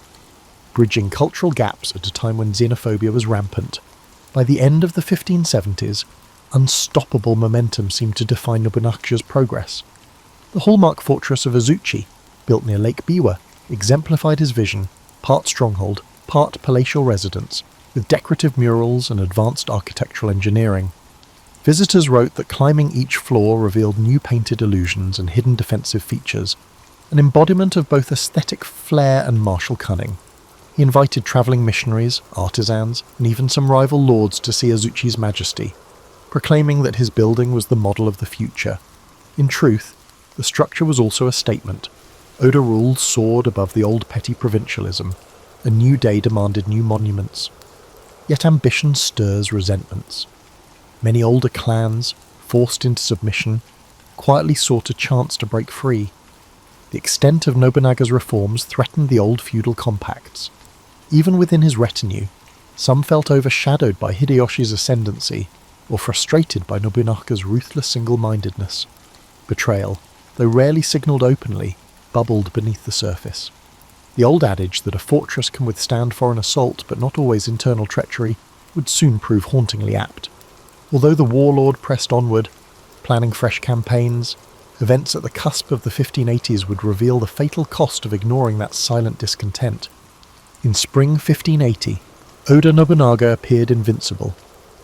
bridging cultural gaps at a time when xenophobia was rampant. By the end of the 1570s, unstoppable momentum seemed to define Nobunaga's progress. The hallmark fortress of Azuchi, built near Lake Biwa, exemplified his vision, part stronghold, part palatial residence, with decorative murals and advanced architectural engineering. Visitors wrote that climbing each floor revealed new painted illusions and hidden defensive features. an embodiment of both aesthetic flair and martial cunning. He invited travelling missionaries, artisans, and even some rival lords to see Azuchi's majesty, proclaiming that his building was the model of the future. In truth, the structure was also a statement. Oda rule soared above the old petty provincialism. A new day demanded new monuments. Yet ambition stirs resentments. Many older clans, forced into submission, quietly sought a chance to break free. The extent of Nobunaga's reforms threatened the old feudal compacts. Even within his retinue, some felt overshadowed by Hideyoshi's ascendancy, or frustrated by Nobunaga's ruthless single-mindedness. Betrayal, though rarely signalled openly, bubbled beneath the surface. The old adage that a fortress can withstand foreign assault but not always internal treachery would soon prove hauntingly apt. Although the warlord pressed onward, planning fresh campaigns, events at the cusp of the 1580s would reveal the fatal cost of ignoring that silent discontent. In spring 1580, Oda Nobunaga appeared invincible.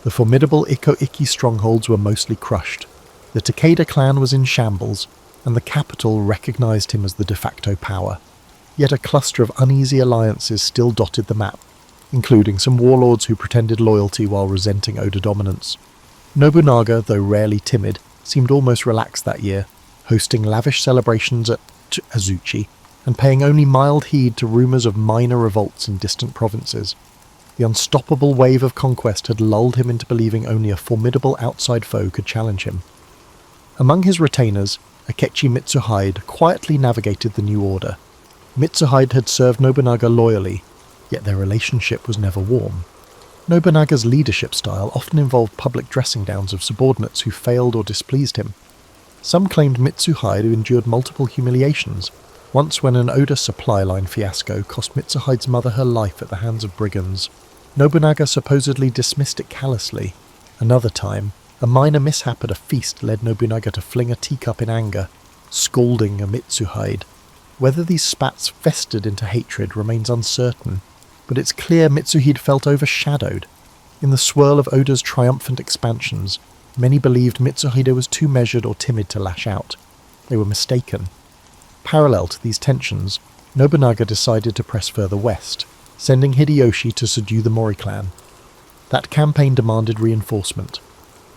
The formidable Iko-Iki strongholds were mostly crushed. The Takeda clan was in shambles, and the capital recognized him as the de facto power. Yet a cluster of uneasy alliances still dotted the map, including some warlords who pretended loyalty while resenting Oda dominance. Nobunaga, though rarely timid, seemed almost relaxed that year, hosting lavish celebrations at Azuchi, and paying only mild heed to rumours of minor revolts in distant provinces. The unstoppable wave of conquest had lulled him into believing only a formidable outside foe could challenge him. Among his retainers, Akechi Mitsuhide quietly navigated the new order. Mitsuhide had served Nobunaga loyally, yet their relationship was never warm. Nobunaga's leadership style often involved public dressing downs of subordinates who failed or displeased him. Some claimed Mitsuhide endured multiple humiliations, once when an Oda supply line fiasco cost Mitsuhide's mother her life at the hands of brigands. Nobunaga supposedly dismissed it callously. Another time, a minor mishap at a feast led Nobunaga to fling a teacup in anger, scalding a Mitsuhide. Whether these spats festered into hatred remains uncertain, but it's clear Mitsuhide felt overshadowed. In the swirl of Oda's triumphant expansions, many believed Mitsuhide was too measured or timid to lash out. They were mistaken. Parallel to these tensions, Nobunaga decided to press further west, sending Hideyoshi to subdue the Mori clan. That campaign demanded reinforcement.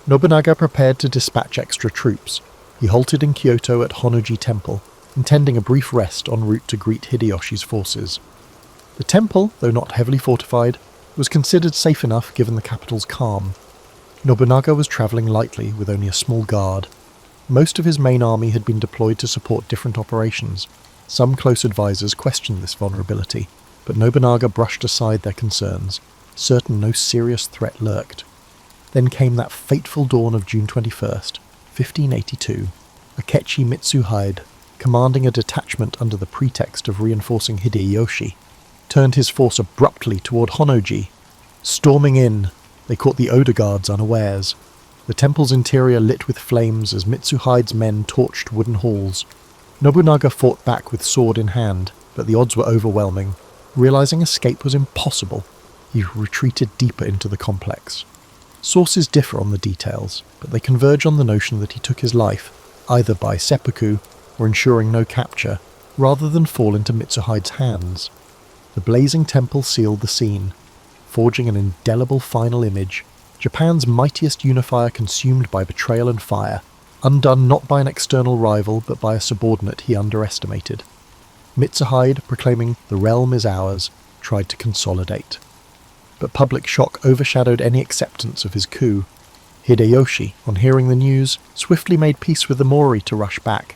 Nobunaga prepared to dispatch extra troops. He halted in Kyoto at Honnoji Temple, intending a brief rest en route to greet Hideyoshi's forces. The temple, though not heavily fortified, was considered safe enough given the capital's calm. Nobunaga was travelling lightly with only a small guard. Most of his main army had been deployed to support different operations. Some close advisors questioned this vulnerability, but Nobunaga brushed aside their concerns, certain no serious threat lurked. Then came that fateful dawn of June 21st, 1582. Akechi Mitsuhide, commanding a detachment under the pretext of reinforcing Hideyoshi, turned his force abruptly toward Honnoji. Storming in, they caught the Oda guards unawares. The temple's interior lit with flames as Mitsuhide's men torched wooden halls. Nobunaga fought back with sword in hand, but the odds were overwhelming. Realizing escape was impossible, he retreated deeper into the complex. Sources differ on the details, but they converge on the notion that he took his life, either by seppuku or ensuring no capture, rather than fall into Mitsuhide's hands. The blazing temple sealed the scene, forging an indelible final image, Japan's mightiest unifier consumed by betrayal and fire, undone not by an external rival but by a subordinate he underestimated. Mitsuhide, proclaiming "the realm is ours," tried to consolidate. But public shock overshadowed any acceptance of his coup. Hideyoshi, on hearing the news, swiftly made peace with the Mori to rush back.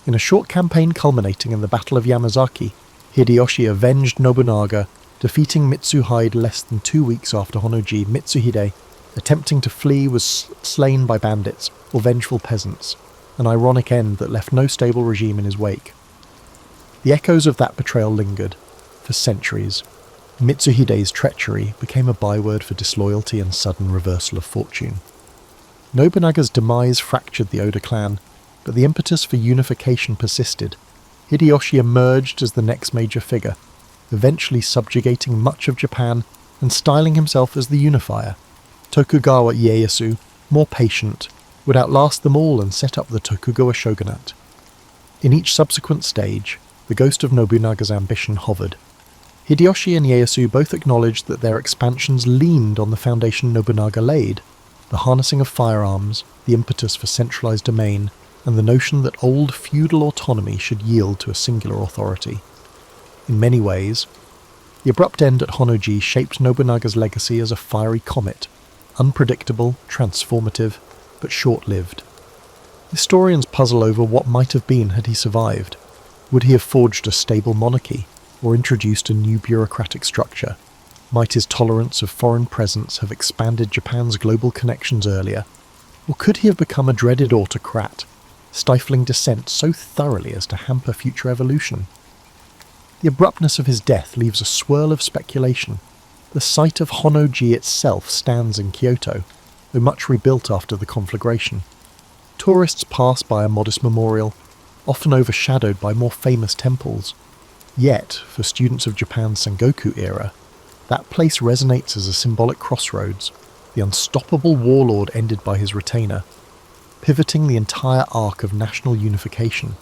In a short campaign culminating in the Battle of Yamazaki, Hideyoshi avenged Nobunaga, defeating Mitsuhide less than 2 weeks after Honnoji. Mitsuhide, attempting to flee, was slain by bandits or vengeful peasants, an ironic end that left no stable regime in his wake. The echoes of that betrayal lingered. For centuries, Mitsuhide's treachery became a byword for disloyalty and sudden reversal of fortune. Nobunaga's demise fractured the Oda clan, but the impetus for unification persisted. Hideyoshi emerged as the next major figure, eventually subjugating much of Japan and styling himself as the unifier. Tokugawa Ieyasu, more patient, would outlast them all and set up the Tokugawa shogunate. In each subsequent stage, the ghost of Nobunaga's ambition hovered. Hideyoshi and Ieyasu both acknowledged that their expansions leaned on the foundation Nobunaga laid, the harnessing of firearms, the impetus for centralized domain, and the notion that old feudal autonomy should yield to a singular authority. In many ways, the abrupt end at Honnoji shaped Nobunaga's legacy as a fiery comet, unpredictable, transformative, but short-lived. Historians puzzle over what might have been had he survived. Would he have forged a stable monarchy, or introduced a new bureaucratic structure? Might his tolerance of foreign presence have expanded Japan's global connections earlier? Or could he have become a dreaded autocrat, stifling dissent so thoroughly as to hamper future evolution? The abruptness of his death leaves a swirl of speculation. The site of Honnoji itself stands in Kyoto, though much rebuilt after the conflagration. Tourists pass by a modest memorial, often overshadowed by more famous temples. Yet, for students of Japan's Sengoku era, that place resonates as a symbolic crossroads, the unstoppable warlord ended by his retainer, pivoting the entire arc of national unification.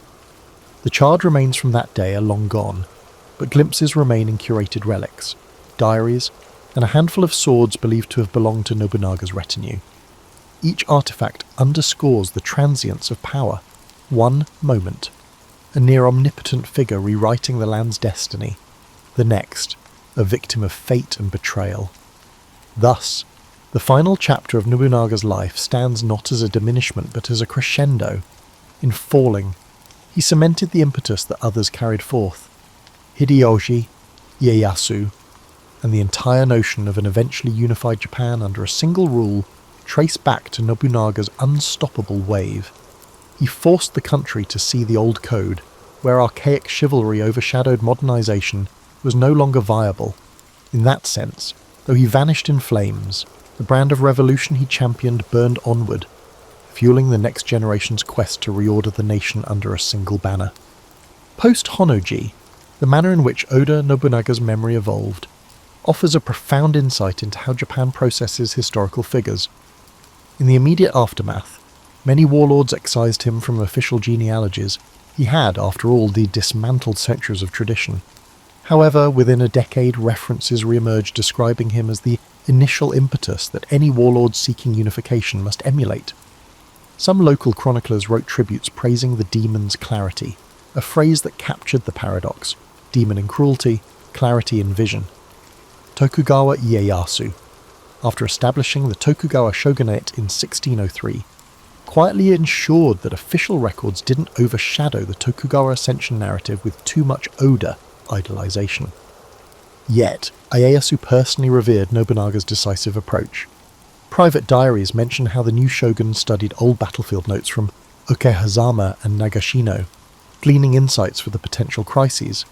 The charred remains from that day are long gone, but glimpses remain in curated relics, diaries, and a handful of swords believed to have belonged to Nobunaga's retinue. Each artifact underscores the transience of power. One moment, a near-omnipotent figure rewriting the land's destiny. The next, a victim of fate and betrayal. Thus, the final chapter of Nobunaga's life stands not as a diminishment but as a crescendo. In falling, he cemented the impetus that others carried forth. Hideyoshi, Ieyasu, and the entire notion of an eventually unified Japan under a single rule trace back to Nobunaga's unstoppable wave. He forced the country to see the old code, where archaic chivalry overshadowed modernization, was no longer viable. In that sense, though he vanished in flames, the brand of revolution he championed burned onward, fueling the next generation's quest to reorder the nation under a single banner. Post-Honnoji, the manner in which Oda Nobunaga's memory evolved offers a profound insight into how Japan processes historical figures. In the immediate aftermath, many warlords excised him from official genealogies. He had, after all, the dismantled centuries of tradition. However, within a decade, references re-emerged describing him as the initial impetus that any warlord seeking unification must emulate. Some local chroniclers wrote tributes praising the demon's clarity, a phrase that captured the paradox: demon in cruelty, clarity in vision. Tokugawa Ieyasu, after establishing the Tokugawa shogunate in 1603, quietly ensured that official records didn't overshadow the Tokugawa ascension narrative with too much Oda idolization. Yet, Ieyasu personally revered Nobunaga's decisive approach. Private diaries mention how the new shogun studied old battlefield notes from Okehazama and Nagashino, gleaning insights for the potential crises.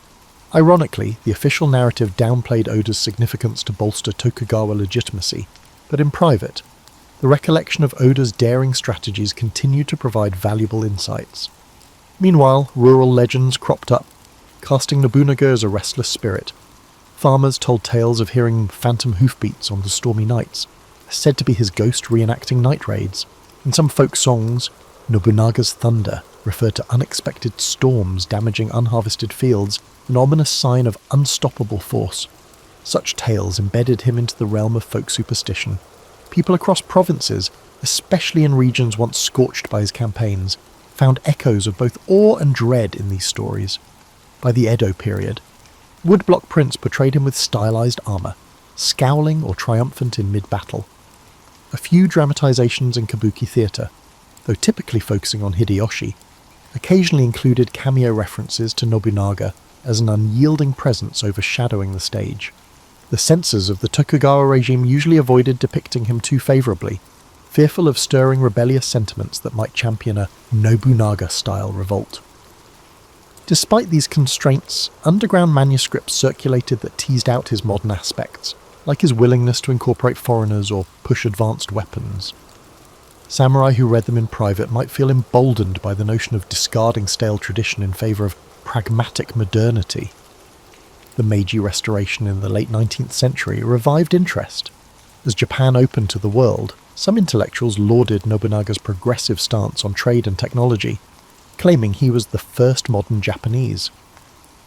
Ironically, the official narrative downplayed Oda's significance to bolster Tokugawa legitimacy, but in private, the recollection of Oda's daring strategies continued to provide valuable insights. Meanwhile, rural legends cropped up, casting Nobunaga as a restless spirit. Farmers told tales of hearing phantom hoofbeats on the stormy nights, said to be his ghost reenacting night raids. In some folk songs, Nobunaga's thunder referred to unexpected storms damaging unharvested fields, an ominous sign of unstoppable force. Such tales embedded him into the realm of folk superstition. People across provinces, especially in regions once scorched by his campaigns, found echoes of both awe and dread in these stories. By the Edo period, woodblock prints portrayed him with stylized armor, scowling or triumphant in mid-battle. A few dramatizations in kabuki theatre, though typically focusing on Hideyoshi, occasionally included cameo references to Nobunaga as an unyielding presence overshadowing the stage. The censors of the Tokugawa regime usually avoided depicting him too favourably, fearful of stirring rebellious sentiments that might champion a Nobunaga-style revolt. Despite these constraints, underground manuscripts circulated that teased out his modern aspects, like his willingness to incorporate foreigners or push advanced weapons. Samurai who read them in private might feel emboldened by the notion of discarding stale tradition in favour of pragmatic modernity. The Meiji Restoration in the late 19th century revived interest. As Japan opened to the world, some intellectuals lauded Nobunaga's progressive stance on trade and technology. claiming he was the first modern Japanese.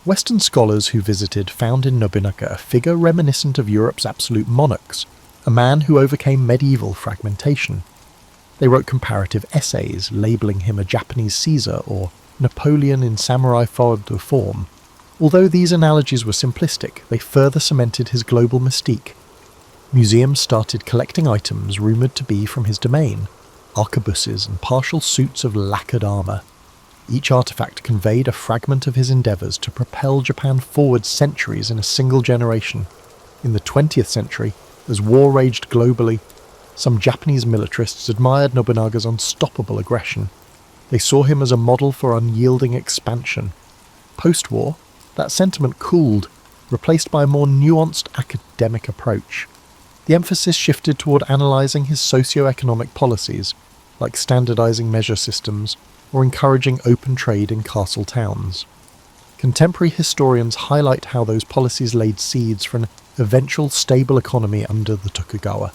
Western scholars who visited found in Nobunaga a figure reminiscent of Europe's absolute monarchs, a man who overcame medieval fragmentation. They wrote comparative essays, labelling him a Japanese Caesar or Napoleon in samurai fard de forme. Although these analogies were simplistic, they further cemented his global mystique. Museums started collecting items rumoured to be from his domain, arquebuses and partial suits of lacquered armour. Each artefact conveyed a fragment of his endeavours to propel Japan forward centuries in a single generation. In the 20th century, as war raged globally, some Japanese militarists admired Nobunaga's unstoppable aggression. They saw him as a model for unyielding expansion. Post-war, that sentiment cooled, replaced by a more nuanced academic approach. The emphasis shifted toward analysing his socio-economic policies, like standardising measure systems or encouraging open trade in castle towns. Contemporary historians highlight how those policies laid seeds for an eventual stable economy under the Tokugawa,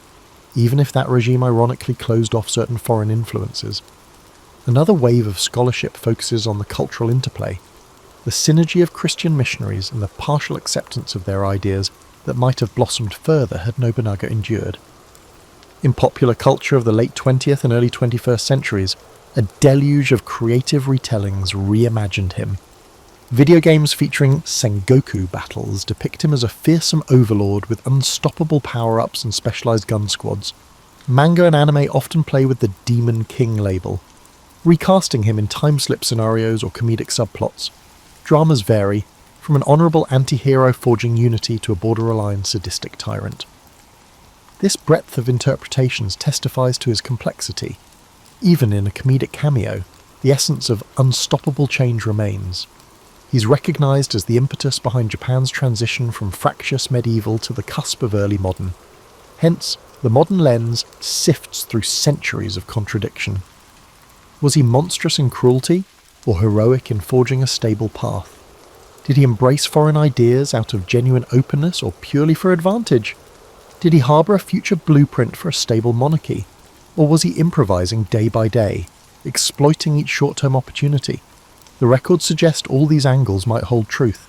even if that regime ironically closed off certain foreign influences. Another wave of scholarship focuses on the cultural interplay, the synergy of Christian missionaries and the partial acceptance of their ideas that might have blossomed further had Nobunaga endured. In popular culture of the late 20th and early 21st centuries, a deluge of creative retellings reimagined him. Video games featuring Sengoku battles depict him as a fearsome overlord with unstoppable power-ups and specialised gun squads. Manga and anime often play with the Demon King label, recasting him in time-slip scenarios or comedic subplots. Dramas vary, from an honourable anti-hero forging unity to a borderline sadistic tyrant. This breadth of interpretations testifies to his complexity. Even in a comedic cameo, the essence of unstoppable change remains. He's recognised as the impetus behind Japan's transition from fractious medieval to the cusp of early modern. Hence, the modern lens sifts through centuries of contradiction. Was he monstrous in cruelty, or heroic in forging a stable path? Did he embrace foreign ideas out of genuine openness or purely for advantage? Did he harbour a future blueprint for a stable monarchy? Or was he improvising day by day, exploiting each short-term opportunity? The records suggest all these angles might hold truth.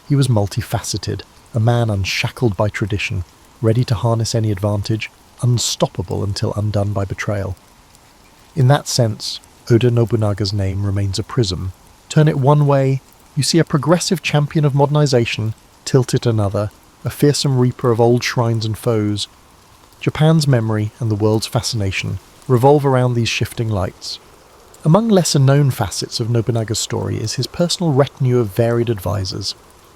He was multifaceted, a man unshackled by tradition, ready to harness any advantage, unstoppable until undone by betrayal. In that sense, Oda Nobunaga's name remains a prism. Turn it one way, you see a progressive champion of modernization, tilt it another, a fearsome reaper of old shrines and foes. Japan's memory and the world's fascination revolve around these shifting lights. Among lesser-known facets of Nobunaga's story is his personal retinue of varied advisors,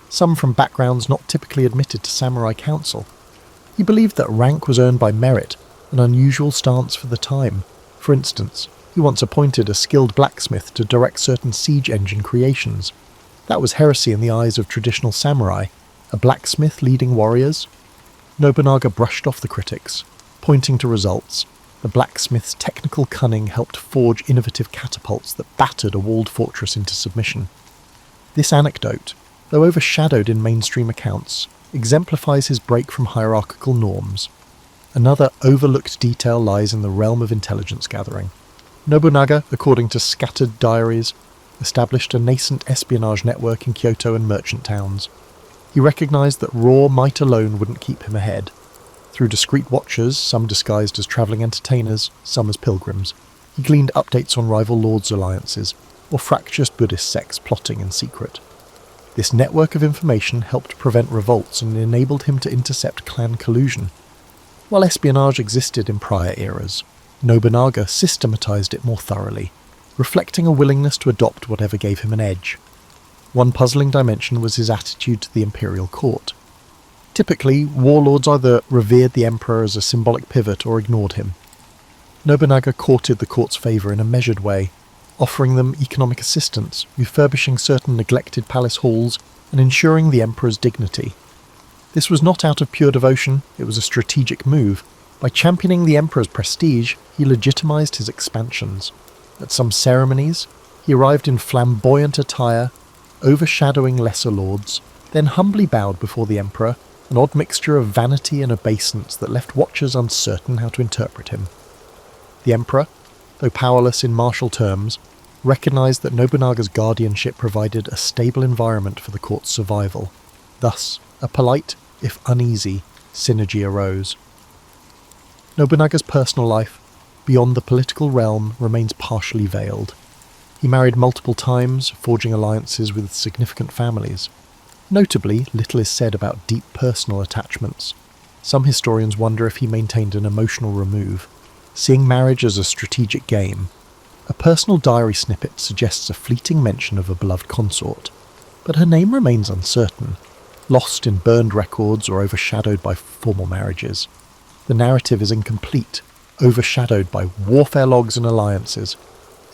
some from backgrounds not typically admitted to samurai council. He believed that rank was earned by merit, an unusual stance for the time. For instance, he once appointed a skilled blacksmith to direct certain siege engine creations. That was heresy in the eyes of traditional samurai, a blacksmith leading warriors. Nobunaga brushed off the critics, pointing to results. The blacksmith's technical cunning helped forge innovative catapults that battered a walled fortress into submission. This anecdote, though overshadowed in mainstream accounts, exemplifies his break from hierarchical norms. Another overlooked detail lies in the realm of intelligence gathering. Nobunaga, according to scattered diaries, established a nascent espionage network in Kyoto and merchant towns. He recognised that raw might alone wouldn't keep him ahead. Through discreet watchers, some disguised as travelling entertainers, some as pilgrims, he gleaned updates on rival lords' alliances, or fractious Buddhist sects plotting in secret. This network of information helped prevent revolts and enabled him to intercept clan collusion. While espionage existed in prior eras, Nobunaga systematised it more thoroughly, reflecting a willingness to adopt whatever gave him an edge. One puzzling dimension was his attitude to the imperial court. Typically, warlords either revered the emperor as a symbolic pivot or ignored him. Nobunaga courted the court's favour in a measured way, offering them economic assistance, refurbishing certain neglected palace halls, and ensuring the emperor's dignity. This was not out of pure devotion, it was a strategic move. By championing the emperor's prestige, he legitimised his expansions. At some ceremonies, he arrived in flamboyant attire, overshadowing lesser lords, then humbly bowed before the emperor, an odd mixture of vanity and obeisance that left watchers uncertain how to interpret him. The emperor, though powerless in martial terms, recognised that Nobunaga's guardianship provided a stable environment for the court's survival. Thus, a polite, if uneasy, synergy arose. Nobunaga's personal life, beyond the political realm, remains partially veiled. He married multiple times, forging alliances with significant families. Notably, little is said about deep personal attachments. Some historians wonder if he maintained an emotional remove, seeing marriage as a strategic game. A personal diary snippet suggests a fleeting mention of a beloved consort, but her name remains uncertain, lost in burned records or overshadowed by formal marriages. The narrative is incomplete, overshadowed by warfare logs and alliances.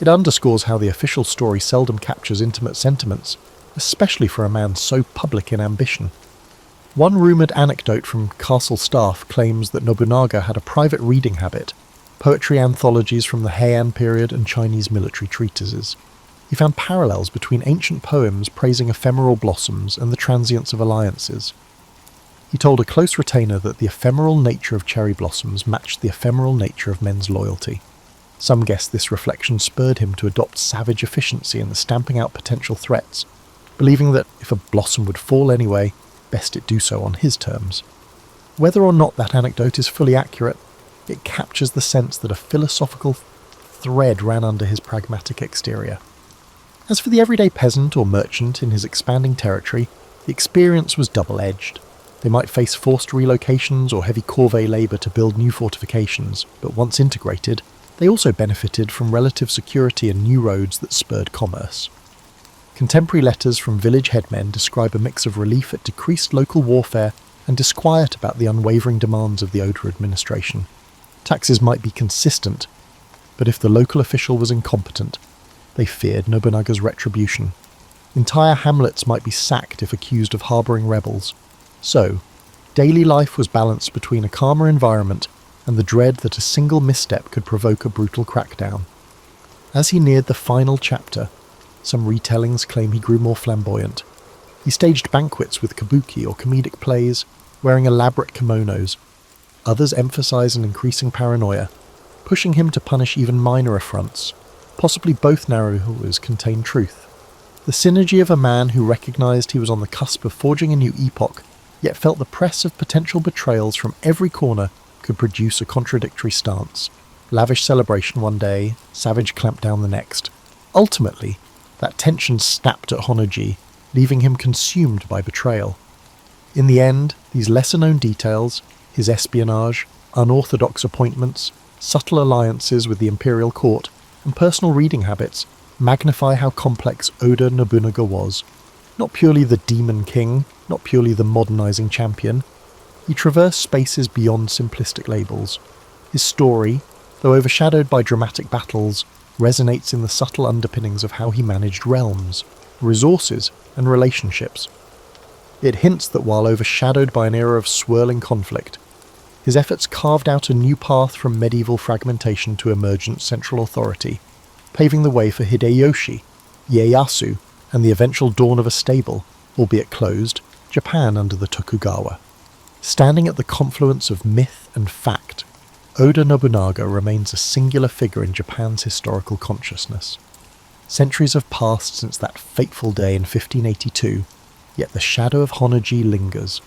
It underscores how the official story seldom captures intimate sentiments, especially for a man so public in ambition. One rumoured anecdote from castle staff claims that Nobunaga had a private reading habit, poetry anthologies from the Heian period and Chinese military treatises. He found parallels between ancient poems praising ephemeral blossoms and the transience of alliances. He told a close retainer that the ephemeral nature of cherry blossoms matched the ephemeral nature of men's loyalty. Some guess this reflection spurred him to adopt savage efficiency in the stamping out potential threats, believing that if a blossom would fall anyway, best it do so on his terms. Whether or not that anecdote is fully accurate, it captures the sense that a philosophical thread ran under his pragmatic exterior. As for the everyday peasant or merchant in his expanding territory, the experience was double-edged. They might face forced relocations or heavy corvée labour to build new fortifications, but once integrated, they also benefited from relative security and new roads that spurred commerce. Contemporary letters from village headmen describe a mix of relief at decreased local warfare and disquiet about the unwavering demands of the Oda administration. Taxes might be consistent, but if the local official was incompetent, they feared Nobunaga's retribution. Entire hamlets might be sacked if accused of harbouring rebels. So, daily life was balanced between a calmer environment and the dread that a single misstep could provoke a brutal crackdown. As he neared the final chapter, some retellings claim he grew more flamboyant. He staged banquets with kabuki or comedic plays, wearing elaborate kimonos. Others emphasize an increasing paranoia, pushing him to punish even minor affronts. Possibly both narratives contain truth. The synergy of a man who recognized he was on the cusp of forging a new epoch, yet felt the press of potential betrayals from every corner, could produce a contradictory stance. Lavish celebration one day, savage clampdown the next. Ultimately, that tension snapped at Honoji, leaving him consumed by betrayal. In the end, these lesser-known details, his espionage, unorthodox appointments, subtle alliances with the imperial court, and personal reading habits, magnify how complex Oda Nobunaga was. Not purely the demon king, not purely the modernizing champion. He traversed spaces beyond simplistic labels. His story, though overshadowed by dramatic battles, resonates in the subtle underpinnings of how he managed realms, resources, and relationships. It hints that while overshadowed by an era of swirling conflict, his efforts carved out a new path from medieval fragmentation to emergent central authority, paving the way for Hideyoshi, Ieyasu, and the eventual dawn of a stable, albeit closed, Japan under the Tokugawa. Standing at the confluence of myth and fact, Oda Nobunaga remains a singular figure in Japan's historical consciousness. Centuries have passed since that fateful day in 1582, yet the shadow of Honoji lingers.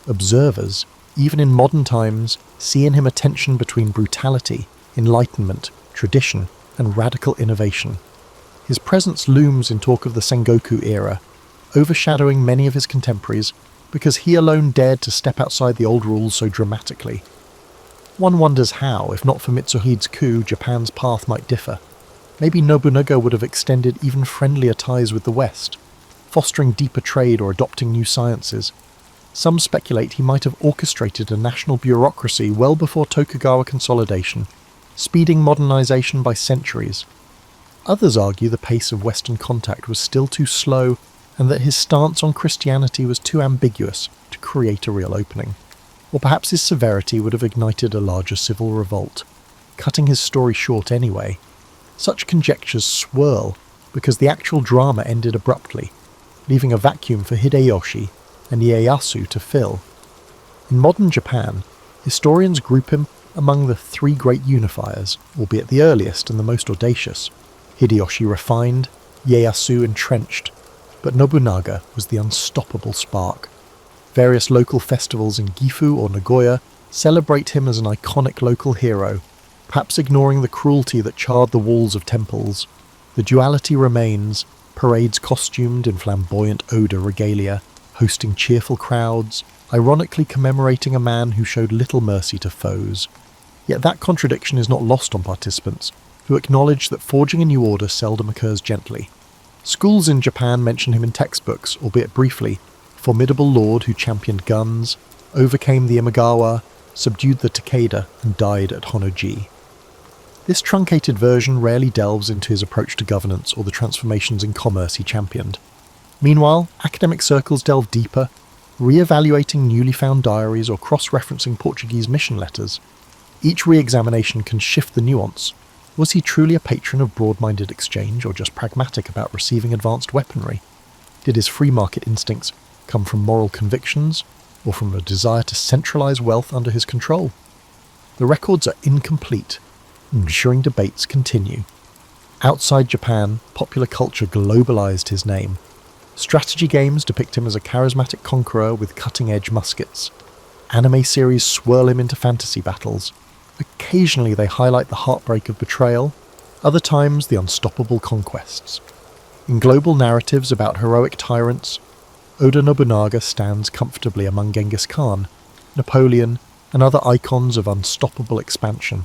Observers, even in modern times, see in him a tension between brutality, enlightenment, tradition, and radical innovation. His presence looms in talk of the Sengoku era, overshadowing many of his contemporaries because he alone dared to step outside the old rules so dramatically. One wonders how, if not for Mitsuhide's coup, Japan's path might differ. Maybe Nobunaga would have extended even friendlier ties with the West, fostering deeper trade or adopting new sciences. Some speculate he might have orchestrated a national bureaucracy well before Tokugawa consolidation, speeding modernization by centuries. Others argue the pace of Western contact was still too slow and that his stance on Christianity was too ambiguous to create a real opening. Or perhaps his severity would have ignited a larger civil revolt, cutting his story short anyway. Such conjectures swirl because the actual drama ended abruptly, leaving a vacuum for Hideyoshi and Ieyasu to fill. In modern Japan, historians group him among the three great unifiers, albeit the earliest and the most audacious. Hideyoshi refined, Ieyasu entrenched, but Nobunaga was the unstoppable spark. Various local festivals in Gifu or Nagoya celebrate him as an iconic local hero, perhaps ignoring the cruelty that charred the walls of temples. The duality remains, parades costumed in flamboyant Oda regalia, hosting cheerful crowds, ironically commemorating a man who showed little mercy to foes. Yet that contradiction is not lost on participants, who acknowledge that forging a new order seldom occurs gently. Schools in Japan mention him in textbooks, albeit briefly, formidable lord who championed guns, overcame the Imagawa, subdued the Takeda, and died at Honnoji. This truncated version rarely delves into his approach to governance or the transformations in commerce he championed. Meanwhile, academic circles delve deeper, re-evaluating newly found diaries or cross-referencing Portuguese mission letters. Each re-examination can shift the nuance. Was he truly a patron of broad-minded exchange or just pragmatic about receiving advanced weaponry? Did his free market instincts come from moral convictions or from a desire to centralize wealth under his control? The records are incomplete, ensuring debates continue. Outside Japan, popular culture globalized his name. Strategy games depict him as a charismatic conqueror with cutting-edge muskets. Anime series swirl him into fantasy battles. Occasionally they highlight the heartbreak of betrayal, other times the unstoppable conquests. In global narratives about heroic tyrants, Oda Nobunaga stands comfortably among Genghis Khan, Napoleon, and other icons of unstoppable expansion.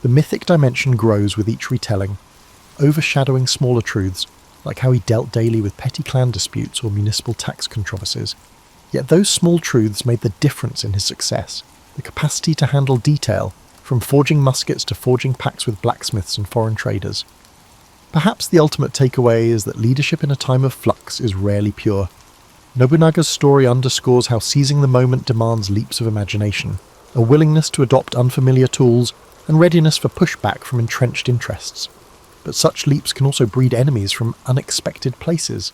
The mythic dimension grows with each retelling, overshadowing smaller truths, like how he dealt daily with petty clan disputes or municipal tax controversies. Yet those small truths made the difference in his success, the capacity to handle detail, from forging muskets to forging pacts with blacksmiths and foreign traders. Perhaps the ultimate takeaway is that leadership in a time of flux is rarely pure. Nobunaga's story underscores how seizing the moment demands leaps of imagination, a willingness to adopt unfamiliar tools, and readiness for pushback from entrenched interests. But such leaps can also breed enemies from unexpected places.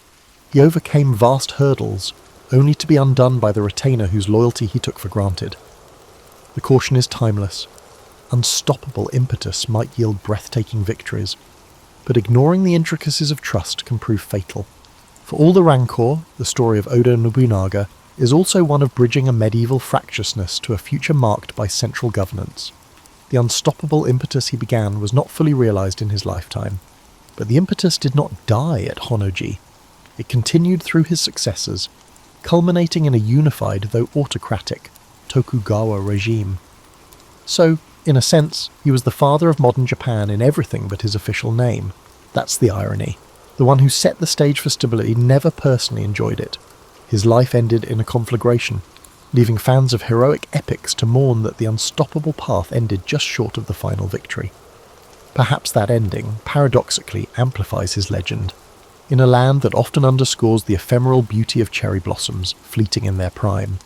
He overcame vast hurdles, only to be undone by the retainer whose loyalty he took for granted. The caution is timeless. Unstoppable impetus might yield breathtaking victories, but ignoring the intricacies of trust can prove fatal. For all the rancor, the story of Oda Nobunaga is also one of bridging a medieval fractiousness to a future marked by central governance. The unstoppable impetus he began was not fully realized in his lifetime, but the impetus did not die at Honnoji. It continued through his successors, culminating in a unified, though autocratic, Tokugawa regime. So, in a sense, he was the father of modern Japan in everything but his official name. That's the irony. The one who set the stage for stability never personally enjoyed it. His life ended in a conflagration, leaving fans of heroic epics to mourn that the unstoppable path ended just short of the final victory. Perhaps that ending, paradoxically, amplifies his legend. In a land that often underscores the ephemeral beauty of cherry blossoms, fleeting in their prime,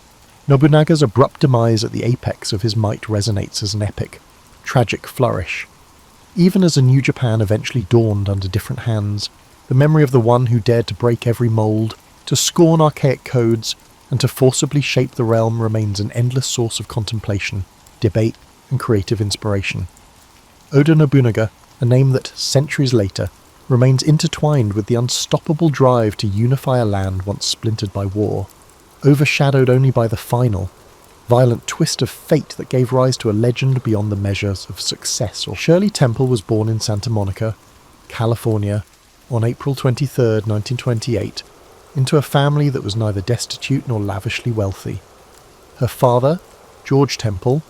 Nobunaga's abrupt demise at the apex of his might resonates as an epic, tragic flourish. Even as a new Japan eventually dawned under different hands, the memory of the one who dared to break every mould, to scorn archaic codes, and to forcibly shape the realm remains an endless source of contemplation, debate, and creative inspiration. Oda Nobunaga, a name that, centuries later, remains intertwined with the unstoppable drive to unify a land once splintered by war, overshadowed only by the final, violent twist of fate that gave rise to a legend beyond the measures of success. Shirley Temple was born in Santa Monica, California, on April 23, 1928, into a family that was neither destitute nor lavishly wealthy. Her father, George Temple,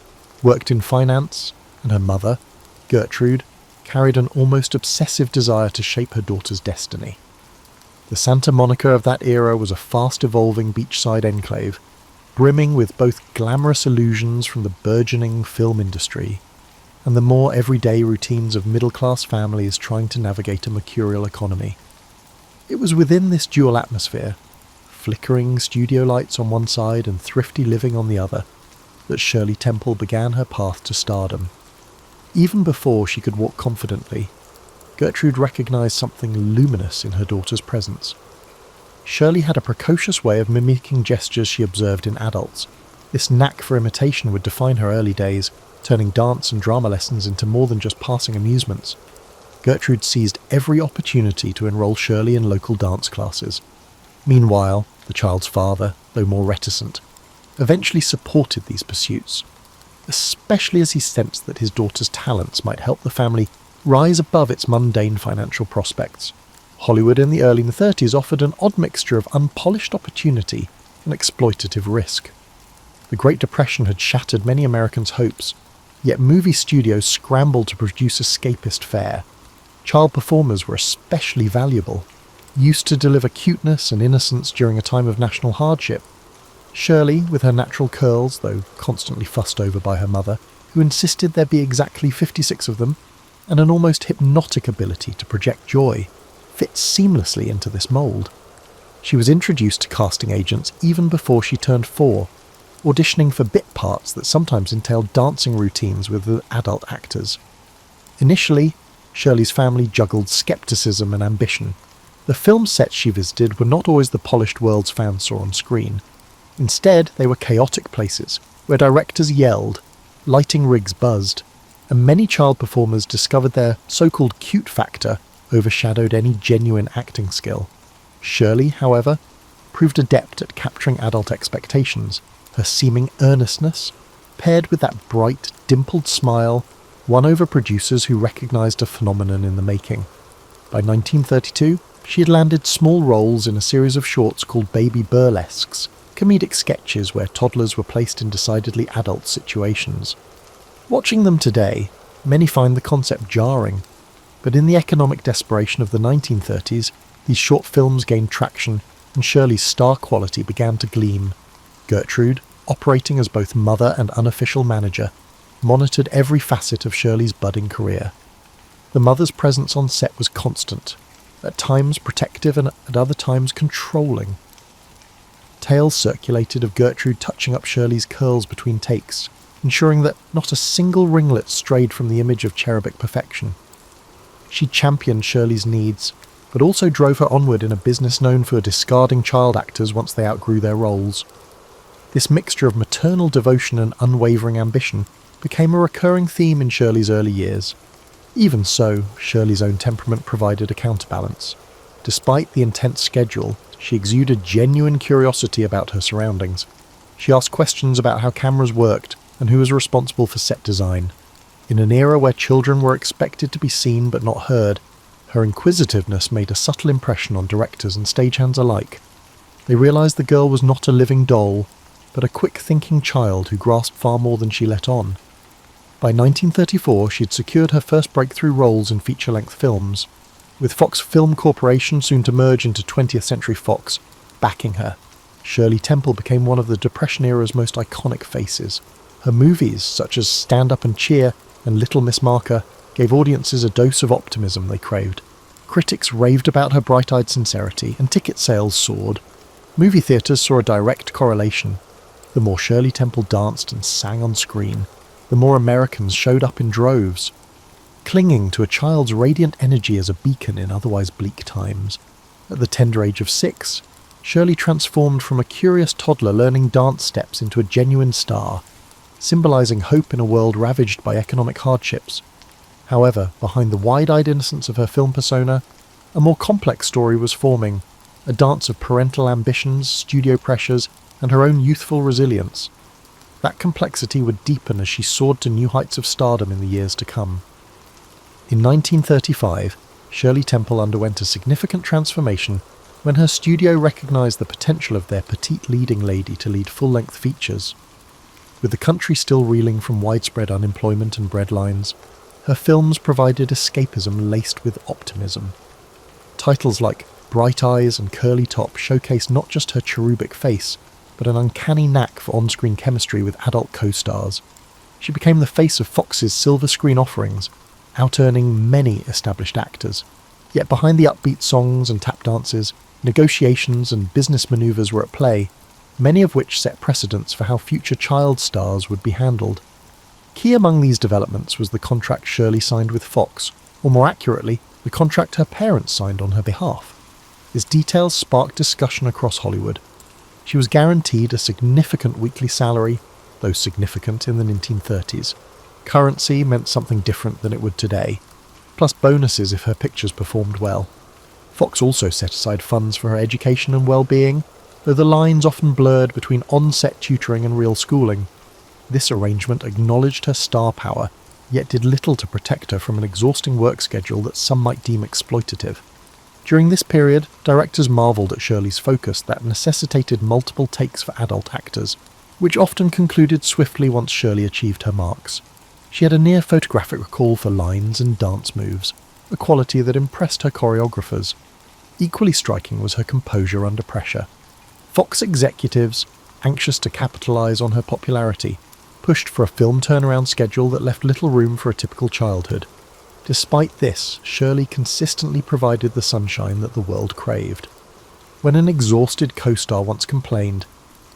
worked in finance, and her mother, Gertrude, carried an almost obsessive desire to shape her daughter's destiny. The Santa Monica of that era was a fast-evolving beachside enclave, brimming with both glamorous illusions from the burgeoning film industry and the more everyday routines of middle-class families trying to navigate a mercurial economy. It was within this dual atmosphere, flickering studio lights on one side and thrifty living on the other, that Shirley Temple began her path to stardom. Even before she could walk confidently, Gertrude recognized something luminous in her daughter's presence. Shirley had a precocious way of mimicking gestures she observed in adults. This knack for imitation would define her early days, turning dance and drama lessons into more than just passing amusements. Gertrude seized every opportunity to enroll Shirley in local dance classes. Meanwhile, the child's father, though more reticent, eventually supported these pursuits, especially as he sensed that his daughter's talents might help the family rise above its mundane financial prospects. Hollywood in the early 30s offered an odd mixture of unpolished opportunity and exploitative risk. The Great Depression had shattered many Americans' hopes, yet movie studios scrambled to produce escapist fare. Child performers were especially valuable, used to deliver cuteness and innocence during a time of national hardship. Shirley, with her natural curls, though constantly fussed over by her mother, who insisted there be exactly 56 of them, and an almost hypnotic ability to project joy, fit seamlessly into this mould. She was introduced to casting agents even before she turned 4, auditioning for bit parts that sometimes entailed dancing routines with the adult actors. Initially, Shirley's family juggled skepticism and ambition. The film sets she visited were not always the polished worlds fans saw on screen. Instead, they were chaotic places, where directors yelled, lighting rigs buzzed, and many child performers discovered their so-called cute factor overshadowed any genuine acting skill. Shirley, however, proved adept at capturing adult expectations. Her seeming earnestness, paired with that bright, dimpled smile, won over producers who recognised a phenomenon in the making. By 1932, she had landed small roles in a series of shorts called Baby Burlesques, comedic sketches where toddlers were placed in decidedly adult situations. Watching them today, many find the concept jarring, but in the economic desperation of the 1930s, these short films gained traction and Shirley's star quality began to gleam. Gertrude, operating as both mother and unofficial manager, monitored every facet of Shirley's budding career. The mother's presence on set was constant, at times protective and at other times controlling. Tales circulated of Gertrude touching up Shirley's curls between takes, ensuring that not a single ringlet strayed from the image of cherubic perfection. She championed Shirley's needs, but also drove her onward in a business known for discarding child actors once they outgrew their roles. This mixture of maternal devotion and unwavering ambition became a recurring theme in Shirley's early years. Even so, Shirley's own temperament provided a counterbalance. Despite the intense schedule, she exuded genuine curiosity about her surroundings. She asked questions about how cameras worked and who was responsible for set design. In an era where children were expected to be seen but not heard, her inquisitiveness made a subtle impression on directors and stagehands alike. They realised the girl was not a living doll, but a quick-thinking child who grasped far more than she let on. By 1934, she had secured her first breakthrough roles in feature-length films, with Fox Film Corporation, soon to merge into 20th Century Fox, backing her. Shirley Temple became one of the Depression-era's most iconic faces. Her movies, such as Stand Up and Cheer and Little Miss Marker, gave audiences a dose of optimism they craved. Critics raved about her bright-eyed sincerity, and ticket sales soared. Movie theatres saw a direct correlation. The more Shirley Temple danced and sang on screen, the more Americans showed up in droves, clinging to a child's radiant energy as a beacon in otherwise bleak times. At the tender age of 6, Shirley transformed from a curious toddler learning dance steps into a genuine star, symbolising hope in a world ravaged by economic hardships. However, behind the wide-eyed innocence of her film persona, a more complex story was forming, a dance of parental ambitions, studio pressures, and her own youthful resilience. That complexity would deepen as she soared to new heights of stardom in the years to come. In 1935, Shirley Temple underwent a significant transformation when her studio recognised the potential of their petite leading lady to lead full-length features. With the country still reeling from widespread unemployment and breadlines, her films provided escapism laced with optimism. Titles like Bright Eyes and Curly Top showcased not just her cherubic face, but an uncanny knack for on-screen chemistry with adult co-stars. She became the face of Fox's silver screen offerings, out-earning many established actors. Yet behind the upbeat songs and tap dances, negotiations and business manoeuvres were at play, many of which set precedents for how future child stars would be handled. Key among these developments was the contract Shirley signed with Fox, or more accurately, the contract her parents signed on her behalf. Its details sparked discussion across Hollywood. She was guaranteed a significant weekly salary, though significant in the 1930s. Currency meant something different than it would today. plus bonuses if her pictures performed well. Fox also set aside funds for her education and well-being, though the lines often blurred between on-set tutoring and real schooling. This arrangement acknowledged her star power, yet did little to protect her from an exhausting work schedule that some might deem exploitative. During this period, directors marvelled at Shirley's focus that necessitated multiple takes for adult actors, which often concluded swiftly once Shirley achieved her marks. She had a near photographic recall for lines and dance moves, a quality that impressed her choreographers. Equally striking was her composure under pressure. Fox executives, anxious to capitalise on her popularity, pushed for a film turnaround schedule that left little room for a typical childhood. Despite this, Shirley consistently provided the sunshine that the world craved. When an exhausted co-star once complained,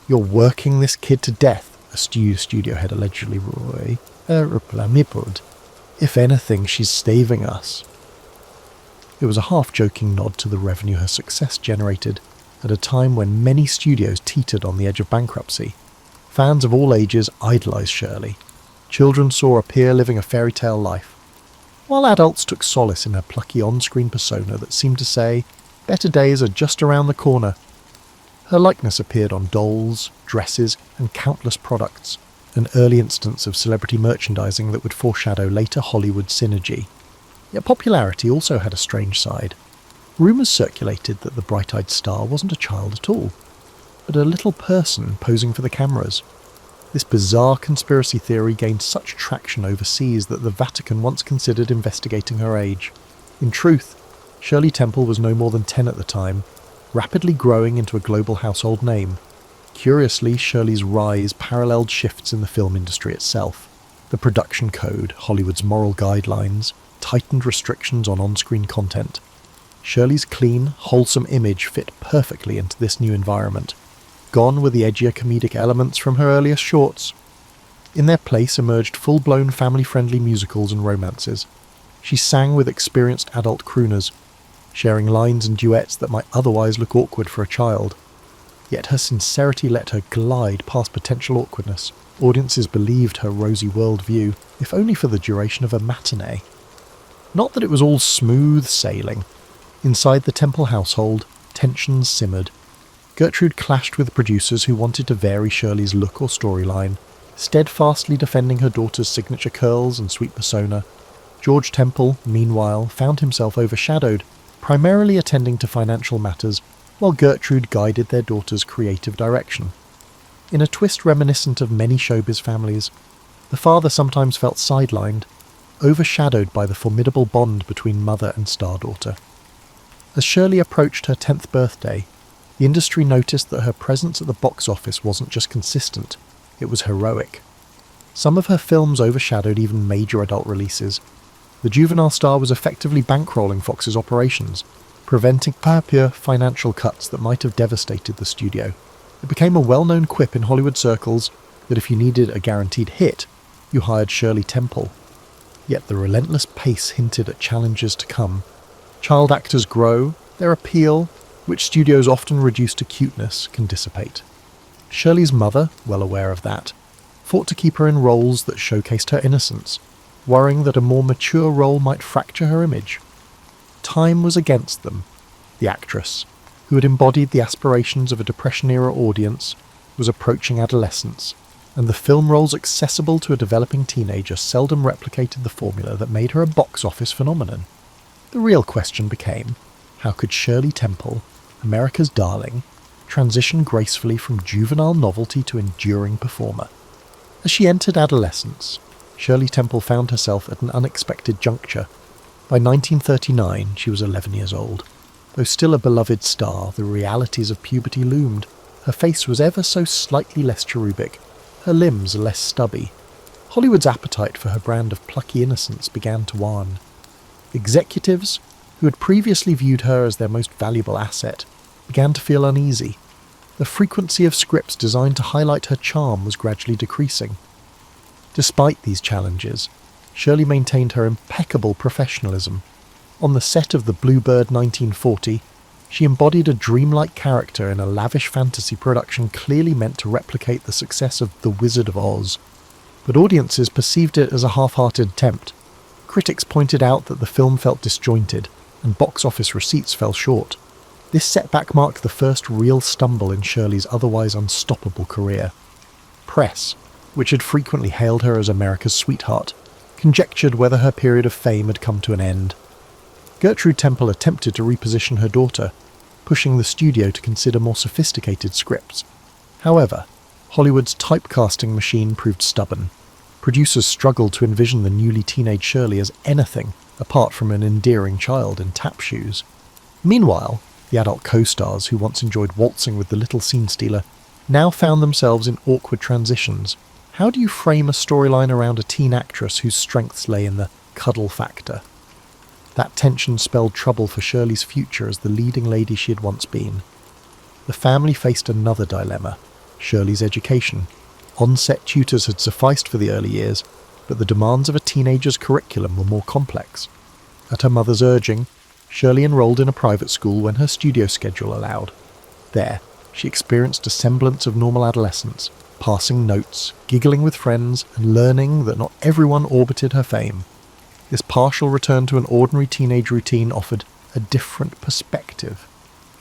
"You're working this kid to death," a studio head allegedly Roy, "if anything, she's staving us." It was a half-joking nod to the revenue her success generated, at a time when many studios teetered on the edge of bankruptcy. Fans of all ages idolised Shirley. Children saw a peer living a fairy tale life, while adults took solace in her plucky on-screen persona that seemed to say, better days are just around the corner. Her likeness appeared on dolls, dresses, and countless products, an early instance of celebrity merchandising that would foreshadow later Hollywood synergy. Yet popularity also had a strange side. Rumours circulated that the bright-eyed star wasn't a child at all, but a little person posing for the cameras. This bizarre conspiracy theory gained such traction overseas that the Vatican once considered investigating her age. In truth, Shirley Temple was no more than 10 at the time, rapidly growing into a global household name. Curiously, Shirley's rise paralleled shifts in the film industry itself. The production code, Hollywood's moral guidelines, tightened restrictions on on-screen content. Shirley's clean, wholesome image fit perfectly into this new environment. Gone were the edgier comedic elements from her earliest shorts. In their place emerged full-blown family-friendly musicals and romances. She sang with experienced adult crooners, sharing lines and duets that might otherwise look awkward for a child. Yet her sincerity let her glide past potential awkwardness. Audiences believed her rosy worldview, if only for the duration of a matinee. Not that it was all smooth sailing. Inside the Temple household, tensions simmered. Gertrude clashed with producers who wanted to vary Shirley's look or storyline, steadfastly defending her daughter's signature curls and sweet persona. George Temple, meanwhile, found himself overshadowed, primarily attending to financial matters, while Gertrude guided their daughter's creative direction. In a twist reminiscent of many showbiz families, the father sometimes felt sidelined, overshadowed by the formidable bond between mother and star-daughter. As Shirley approached her 10th birthday, the industry noticed that her presence at the box office wasn't just consistent, it was heroic. Some of her films overshadowed even major adult releases. The juvenile star was effectively bankrolling Fox's operations, preventing pure financial cuts that might have devastated the studio. It became a well-known quip in Hollywood circles that if you needed a guaranteed hit, you hired Shirley Temple. Yet the relentless pace hinted at challenges to come. Child actors grow, their appeal, which studios often reduce to cuteness, can dissipate. Shirley's mother, well aware of that, fought to keep her in roles that showcased her innocence, worrying that a more mature role might fracture her image. Time was against them. The actress, who had embodied the aspirations of a Depression-era audience, was approaching adolescence, and the film roles accessible to a developing teenager seldom replicated the formula that made her a box office phenomenon. The real question became, how could Shirley Temple, America's darling, transition gracefully from juvenile novelty to enduring performer? As she entered adolescence, Shirley Temple found herself at an unexpected juncture. By 1939, she was 11 years old. Though still a beloved star, the realities of puberty loomed. Her face was ever so slightly less cherubic, her limbs less stubby. Hollywood's appetite for her brand of plucky innocence began to wane. Executives, who had previously viewed her as their most valuable asset, began to feel uneasy. The frequency of scripts designed to highlight her charm was gradually decreasing. Despite these challenges, Shirley maintained her impeccable professionalism. On the set of the Bluebird 1940, she embodied a dreamlike character in a lavish fantasy production clearly meant to replicate the success of The Wizard of Oz. But audiences perceived it as a half-hearted attempt. Critics pointed out that the film felt disjointed, and box office receipts fell short. This setback marked the first real stumble in Shirley's otherwise unstoppable career. Press, which had frequently hailed her as America's sweetheart, conjectured whether her period of fame had come to an end. Gertrude Temple attempted to reposition her daughter, pushing the studio to consider more sophisticated scripts. However, Hollywood's typecasting machine proved stubborn. Producers struggled to envision the newly teenage Shirley as anything apart from an endearing child in tap shoes. Meanwhile, the adult co-stars who once enjoyed waltzing with the little scene stealer now found themselves in awkward transitions. How do you frame a storyline around a teen actress whose strengths lay in the cuddle factor? That tension spelled trouble for Shirley's future as the leading lady she had once been. The family faced another dilemma: Shirley's education. On-set tutors had sufficed for the early years, but the demands of a teenager's curriculum were more complex. At her mother's urging, Shirley enrolled in a private school when her studio schedule allowed. There, she experienced a semblance of normal adolescence, passing notes, giggling with friends, and learning that not everyone orbited her fame. This partial return to an ordinary teenage routine offered a different perspective.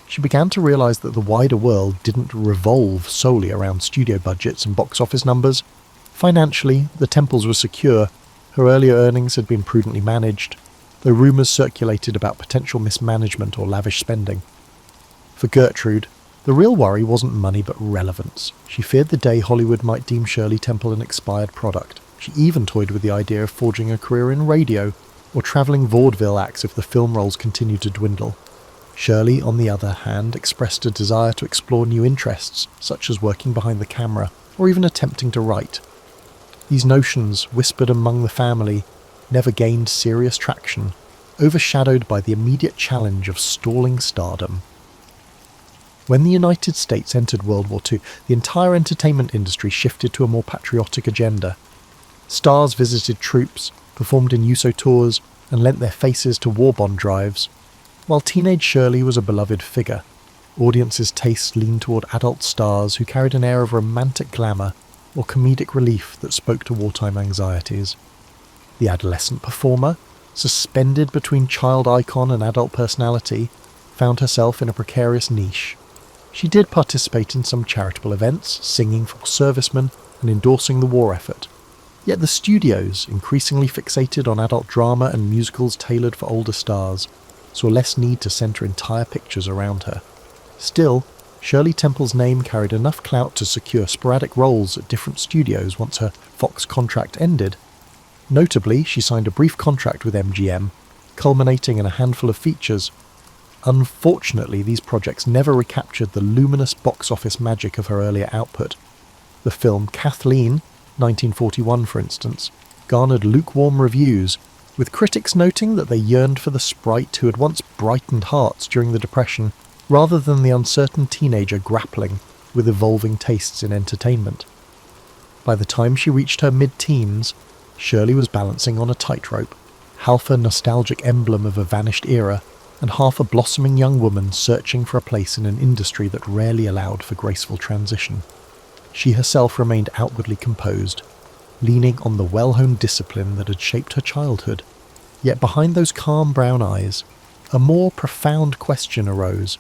She began to realise that the wider world didn't revolve solely around studio budgets and box office numbers. Financially, the Temples were secure. Her earlier earnings had been prudently managed, though rumours circulated about potential mismanagement or lavish spending. For Gertrude, the real worry wasn't money but relevance. She feared the day Hollywood might deem Shirley Temple an expired product. She even toyed with the idea of forging a career in radio or travelling vaudeville acts if the film roles continued to dwindle. Shirley, on the other hand, expressed a desire to explore new interests, such as working behind the camera or even attempting to write. These notions, whispered among the family, never gained serious traction, overshadowed by the immediate challenge of stalling stardom. When the United States entered World War II, the entire entertainment industry shifted to a more patriotic agenda. Stars visited troops, performed in USO tours, and lent their faces to war bond drives. While teenage Shirley was a beloved figure, audiences' tastes leaned toward adult stars who carried an air of romantic glamour or comedic relief that spoke to wartime anxieties. The adolescent performer, suspended between child icon and adult personality, found herself in a precarious niche. She did participate in some charitable events, singing for servicemen and endorsing the war effort. Yet the studios, increasingly fixated on adult drama and musicals tailored for older stars, saw less need to centre entire pictures around her. Still, Shirley Temple's name carried enough clout to secure sporadic roles at different studios once her Fox contract ended. Notably, she signed a brief contract with MGM, culminating in a handful of features. Unfortunately, these projects never recaptured the luminous box office magic of her earlier output. The film Kathleen, 1941 for instance, garnered lukewarm reviews, with critics noting that they yearned for the sprite who had once brightened hearts during the Depression, rather than the uncertain teenager grappling with evolving tastes in entertainment. By the time she reached her mid-teens, Shirley was balancing on a tightrope, half a nostalgic emblem of a vanished era, and half a blossoming young woman searching for a place in an industry that rarely allowed for graceful transition. She herself remained outwardly composed, leaning on the well-honed discipline that had shaped her childhood. Yet behind those calm brown eyes, a more profound question arose.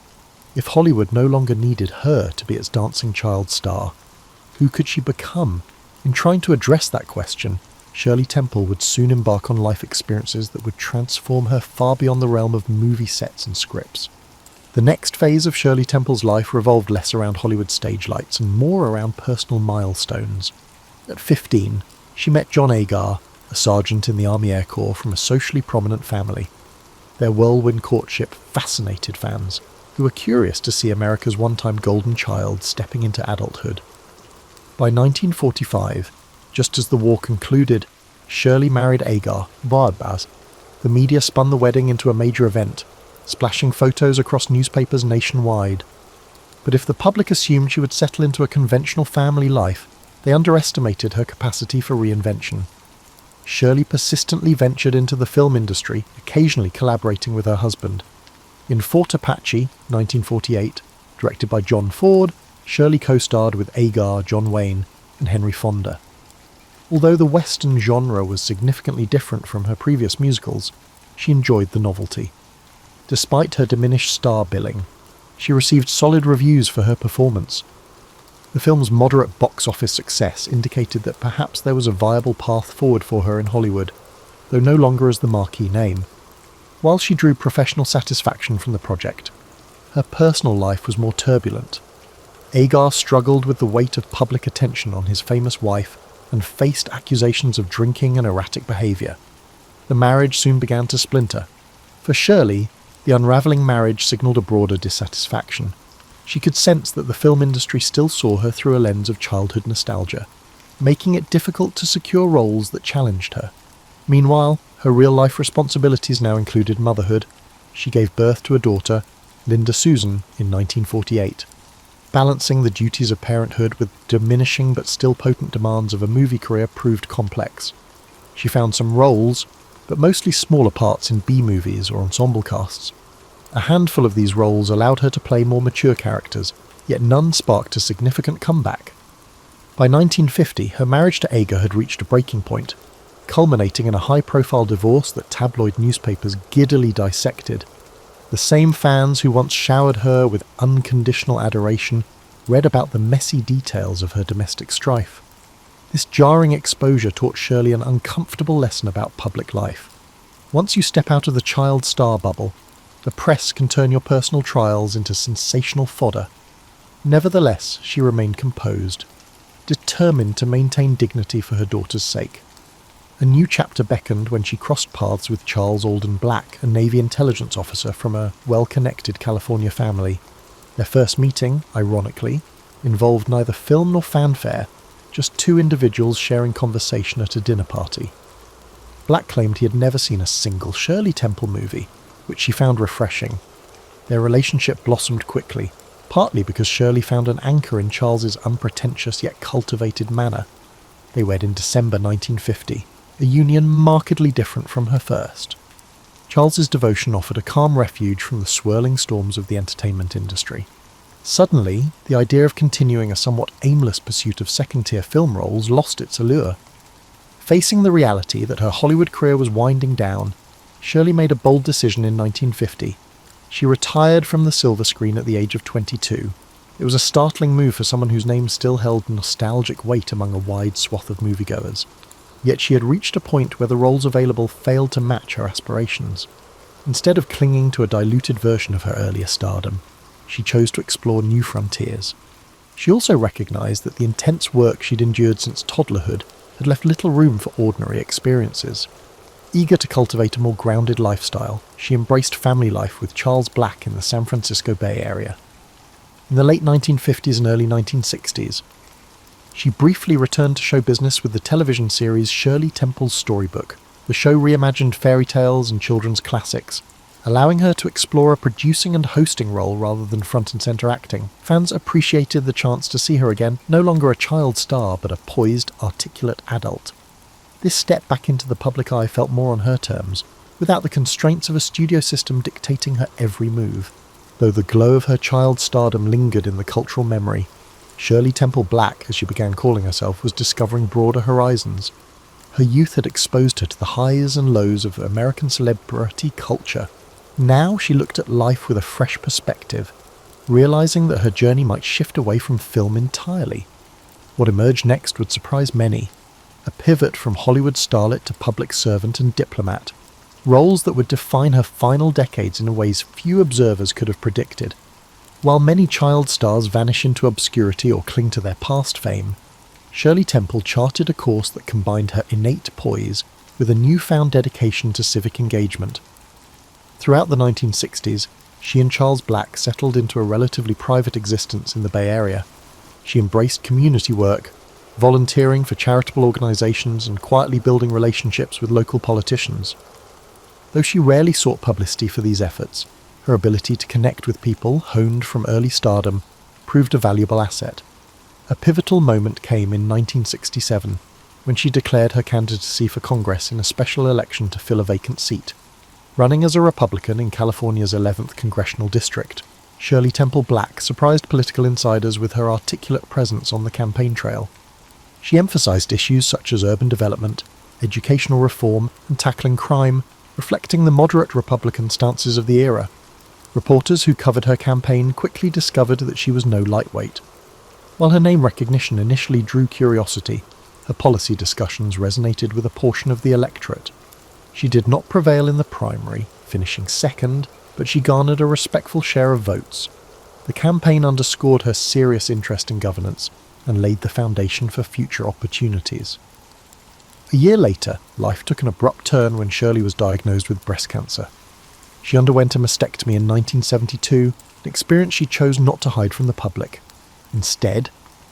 If Hollywood no longer needed her to be its dancing child star, who could she become? In trying to address that question, Shirley Temple would soon embark on life experiences that would transform her far beyond the realm of movie sets and scripts. The next phase of Shirley Temple's life revolved less around Hollywood stage lights and more around personal milestones. At 15, she met John Agar, a sergeant in the Army Air Corps from a socially prominent family. Their whirlwind courtship fascinated fans, who were curious to see America's one-time golden child stepping into adulthood. By 1945, just as the war concluded, Shirley married Agar, Barbaz. The media spun the wedding into a major event, splashing photos across newspapers nationwide. But if the public assumed she would settle into a conventional family life, they underestimated her capacity for reinvention. Shirley persistently ventured into the film industry, occasionally collaborating with her husband. In Fort Apache, 1948, directed by John Ford, Shirley co-starred with Agar, John Wayne, and Henry Fonda. Although the Western genre was significantly different from her previous musicals, she enjoyed the novelty. Despite her diminished star billing, she received solid reviews for her performance. The film's moderate box office success indicated that perhaps there was a viable path forward for her in Hollywood, though no longer as the marquee name. While she drew professional satisfaction from the project, her personal life was more turbulent. Agar struggled with the weight of public attention on his famous wife and faced accusations of drinking and erratic behaviour. The marriage soon began to splinter. For Shirley, the unravelling marriage signalled a broader dissatisfaction. She could sense that the film industry still saw her through a lens of childhood nostalgia, making it difficult to secure roles that challenged her. Meanwhile, her real-life responsibilities now included motherhood. She gave birth to a daughter, Linda Susan, in 1948. Balancing the duties of parenthood with diminishing but still potent demands of a movie career proved complex. She found some roles, but mostly smaller parts in B-movies or ensemble casts. A handful of these roles allowed her to play more mature characters, yet none sparked a significant comeback. By 1950, her marriage to Agar had reached a breaking point, culminating in a high-profile divorce that tabloid newspapers giddily dissected. The same fans who once showered her with unconditional adoration read about the messy details of her domestic strife. This jarring exposure taught Shirley an uncomfortable lesson about public life. Once you step out of the child star bubble, the press can turn your personal trials into sensational fodder. Nevertheless, she remained composed, determined to maintain dignity for her daughter's sake. A new chapter beckoned when she crossed paths with Charles Alden Black, a Navy intelligence officer from a well-connected California family. Their first meeting, ironically, involved neither film nor fanfare, just two individuals sharing conversation at a dinner party. Black claimed he had never seen a single Shirley Temple movie, which she found refreshing. Their relationship blossomed quickly, partly because Shirley found an anchor in Charles's unpretentious yet cultivated manner. They wed in December 1950, a union markedly different from her first. Charles's devotion offered a calm refuge from the swirling storms of the entertainment industry. Suddenly, the idea of continuing a somewhat aimless pursuit of second-tier film roles lost its allure. Facing the reality that her Hollywood career was winding down, Shirley made a bold decision in 1950. She retired from the silver screen at the age of 22. It was a startling move for someone whose name still held nostalgic weight among a wide swath of moviegoers. Yet she had reached a point where the roles available failed to match her aspirations. Instead of clinging to a diluted version of her earlier stardom, she chose to explore new frontiers. She also recognised that the intense work she'd endured since toddlerhood had left little room for ordinary experiences. Eager to cultivate a more grounded lifestyle, she embraced family life with Charles Black in the San Francisco Bay Area. In the late 1950s and early 1960s, she briefly returned to show business with the television series Shirley Temple's Storybook. The show reimagined fairy tales and children's classics, allowing her to explore a producing and hosting role rather than front and centre acting. Fans appreciated the chance to see her again, no longer a child star but a poised, articulate adult. This step back into the public eye felt more on her terms, without the constraints of a studio system dictating her every move. Though the glow of her child stardom lingered in the cultural memory, Shirley Temple Black, as she began calling herself, was discovering broader horizons. Her youth had exposed her to the highs and lows of American celebrity culture. Now she looked at life with a fresh perspective, realising that her journey might shift away from film entirely. What emerged next would surprise many. A pivot from Hollywood starlet to public servant and diplomat. Roles that would define her final decades in ways few observers could have predicted. While many child stars vanish into obscurity or cling to their past fame, Shirley Temple charted a course that combined her innate poise with a newfound dedication to civic engagement. Throughout the 1960s, she and Charles Black settled into a relatively private existence in the Bay Area. She embraced community work, volunteering for charitable organisations and quietly building relationships with local politicians. Though she rarely sought publicity for these efforts, her ability to connect with people, honed from early stardom, proved a valuable asset. A pivotal moment came in 1967, when she declared her candidacy for Congress in a special election to fill a vacant seat. Running as a Republican in California's 11th Congressional District, Shirley Temple Black surprised political insiders with her articulate presence on the campaign trail. She emphasised issues such as urban development, educational reform, and tackling crime, reflecting the moderate Republican stances of the era. Reporters who covered her campaign quickly discovered that she was no lightweight. While her name recognition initially drew curiosity, her policy discussions resonated with a portion of the electorate. She did not prevail in the primary, finishing second, but she garnered a respectful share of votes. The campaign underscored her serious interest in governance and laid the foundation for future opportunities. A year later, life took an abrupt turn when Shirley was diagnosed with breast cancer. She underwent a mastectomy in 1972, an experience she chose not to hide from the public. Instead,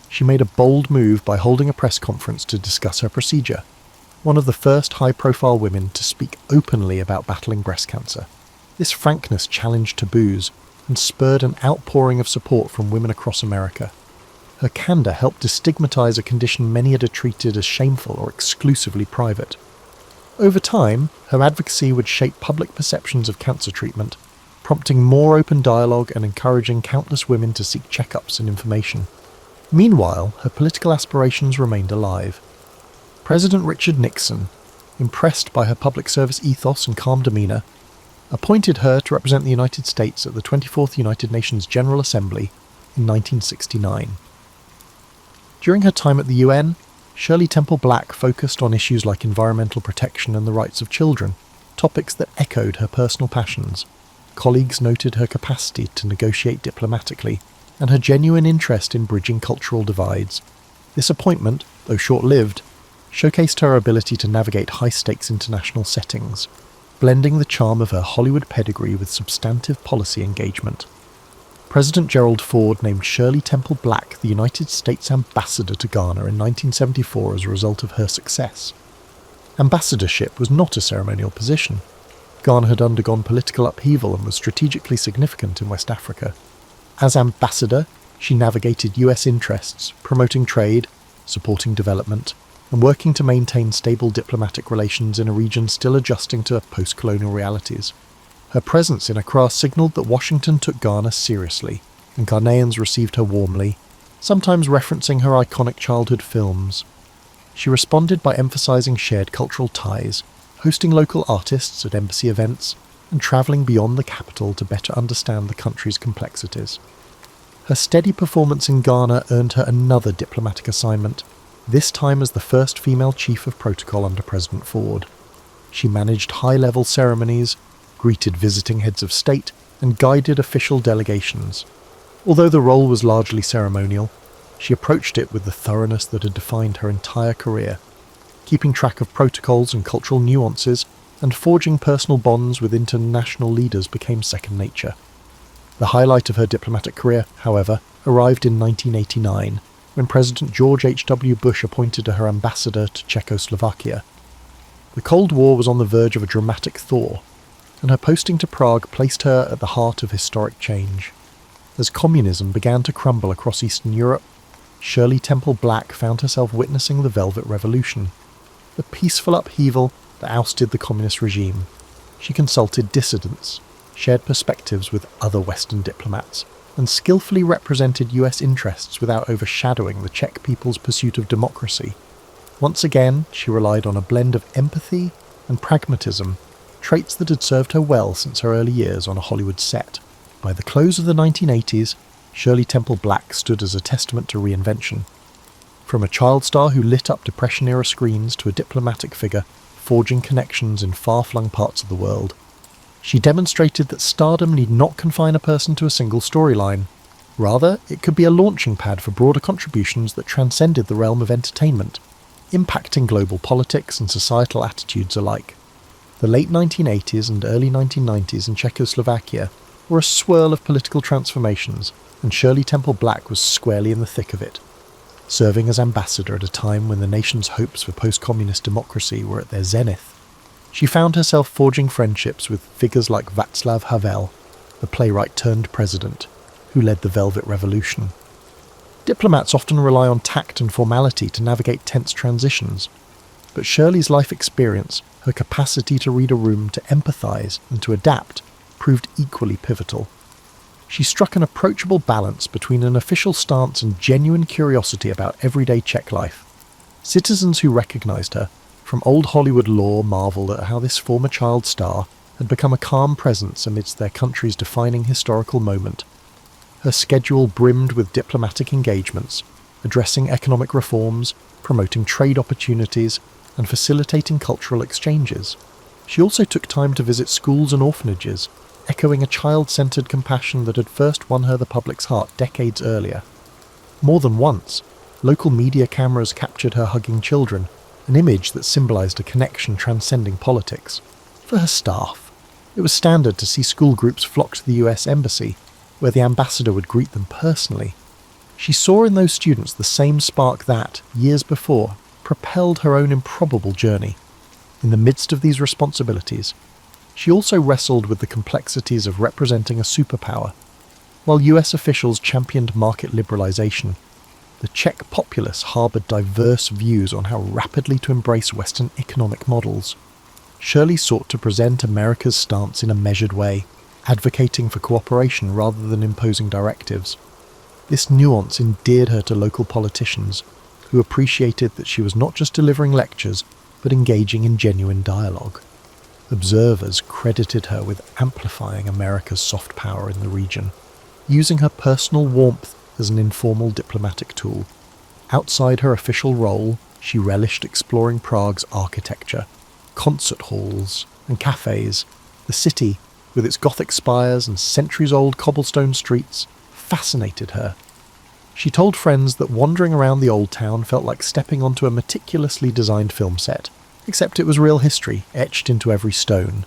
she made a bold move by holding a press conference to discuss her procedure, one of the first high-profile women to speak openly about battling breast cancer. This frankness challenged taboos and spurred an outpouring of support from women across America. Her candour helped destigmatise a condition many had treated as shameful or exclusively private. Over time, her advocacy would shape public perceptions of cancer treatment, prompting more open dialogue and encouraging countless women to seek checkups and information. Meanwhile, her political aspirations remained alive. President Richard Nixon, impressed by her public service ethos and calm demeanour, appointed her to represent the United States at the 24th United Nations General Assembly in 1969. During her time at the UN, Shirley Temple Black focused on issues like environmental protection and the rights of children, topics that echoed her personal passions. Colleagues noted her capacity to negotiate diplomatically and her genuine interest in bridging cultural divides. This appointment, though short-lived, showcased her ability to navigate high-stakes international settings, blending the charm of her Hollywood pedigree with substantive policy engagement. President Gerald Ford named Shirley Temple Black the United States Ambassador to Ghana in 1974 as a result of her success. Ambassadorship was not a ceremonial position. Ghana had undergone political upheaval and was strategically significant in West Africa. As ambassador, she navigated US interests, promoting trade, supporting development, and working to maintain stable diplomatic relations in a region still adjusting to post-colonial realities. Her presence in Accra signalled that Washington took Ghana seriously, and Ghanaians received her warmly, sometimes referencing her iconic childhood films. She responded by emphasising shared cultural ties, hosting local artists at embassy events, and travelling beyond the capital to better understand the country's complexities. Her steady performance in Ghana earned her another diplomatic assignment, this time as the first female chief of protocol under President Ford. She managed high-level ceremonies, greeted visiting heads of state, and guided official delegations. Although the role was largely ceremonial, she approached it with the thoroughness that had defined her entire career, keeping track of protocols and cultural nuances, and forging personal bonds with international leaders became second nature. The highlight of her diplomatic career, however, arrived in 1989, when President George H.W. Bush appointed her ambassador to Czechoslovakia. The Cold War was on the verge of a dramatic thaw, and her posting to Prague placed her at the heart of historic change. As communism began to crumble across Eastern Europe, Shirley Temple Black found herself witnessing the Velvet Revolution, the peaceful upheaval that ousted the communist regime. She consulted dissidents, shared perspectives with other Western diplomats, and skillfully represented US interests without overshadowing the Czech people's pursuit of democracy. Once again, she relied on a blend of empathy and pragmatism, traits that had served her well since her early years on a Hollywood set. By the close of the 1980s, Shirley Temple Black stood as a testament to reinvention. From a child star who lit up Depression-era screens to a diplomatic figure forging connections in far-flung parts of the world, she demonstrated that stardom need not confine a person to a single storyline. Rather, it could be a launching pad for broader contributions that transcended the realm of entertainment, impacting global politics and societal attitudes alike. The late 1980s and early 1990s in Czechoslovakia were a swirl of political transformations, and Shirley Temple Black was squarely in the thick of it. Serving as ambassador at a time when the nation's hopes for post-communist democracy were at their zenith, she found herself forging friendships with figures like Václav Havel, the playwright-turned-president, who led the Velvet Revolution. Diplomats often rely on tact and formality to navigate tense transitions, but Shirley's life experience, her capacity to read a room, to empathise and to adapt, proved equally pivotal. She struck an approachable balance between an official stance and genuine curiosity about everyday Czech life. Citizens who recognised her from old Hollywood lore marvelled at how this former child star had become a calm presence amidst their country's defining historical moment. Her schedule brimmed with diplomatic engagements, addressing economic reforms, promoting trade opportunities, and facilitating cultural exchanges. She also took time to visit schools and orphanages, echoing a child-centred compassion that had first won her the public's heart decades earlier. More than once, local media cameras captured her hugging children, an image that symbolised a connection transcending politics. For her staff, it was standard to see school groups flock to the US Embassy, where the ambassador would greet them personally. She saw in those students the same spark that, years before, propelled her own improbable journey. In the midst of these responsibilities, she also wrestled with the complexities of representing a superpower. While US officials championed market liberalisation, the Czech populace harboured diverse views on how rapidly to embrace Western economic models. Shirley sought to present America's stance in a measured way, advocating for cooperation rather than imposing directives. This nuance endeared her to local politicians, who appreciated that she was not just delivering lectures, but engaging in genuine dialogue. Observers credited her with amplifying America's soft power in the region, using her personal warmth as an informal diplomatic tool. Outside her official role, she relished exploring Prague's architecture, concert halls and cafes. The city, with its Gothic spires and centuries-old cobblestone streets, fascinated her. She told friends that wandering around the old town felt like stepping onto a meticulously designed film set, except it was real history etched into every stone.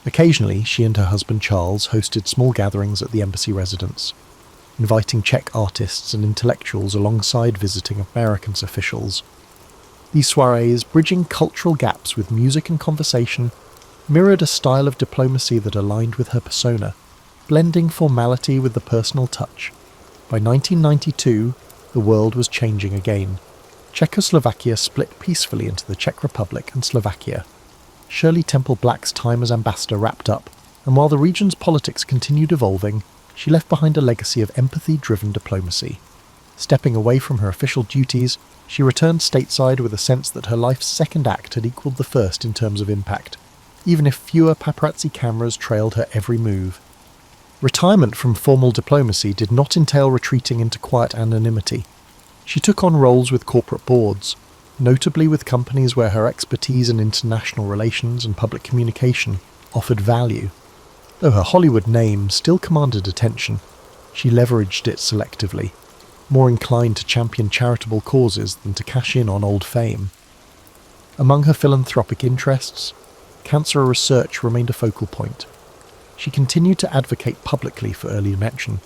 Occasionally, she and her husband Charles hosted small gatherings at the embassy residence, inviting Czech artists and intellectuals alongside visiting American officials. These soirees, bridging cultural gaps with music and conversation, mirrored a style of diplomacy that aligned with her persona, blending formality with the personal touch. By 1992, the world was changing again. Czechoslovakia split peacefully into the Czech Republic and Slovakia. Shirley Temple Black's time as ambassador wrapped up, and while the region's politics continued evolving, she left behind a legacy of empathy-driven diplomacy. Stepping away from her official duties, she returned stateside with a sense that her life's second act had equalled the first in terms of impact, even if fewer paparazzi cameras trailed her every move. Retirement from formal diplomacy did not entail retreating into quiet anonymity. She took on roles with corporate boards, notably with companies where her expertise in international relations and public communication offered value. Though her Hollywood name still commanded attention, she leveraged it selectively, more inclined to champion charitable causes than to cash in on old fame. Among her philanthropic interests, cancer research remained a focal point. She continued to advocate publicly for early detection,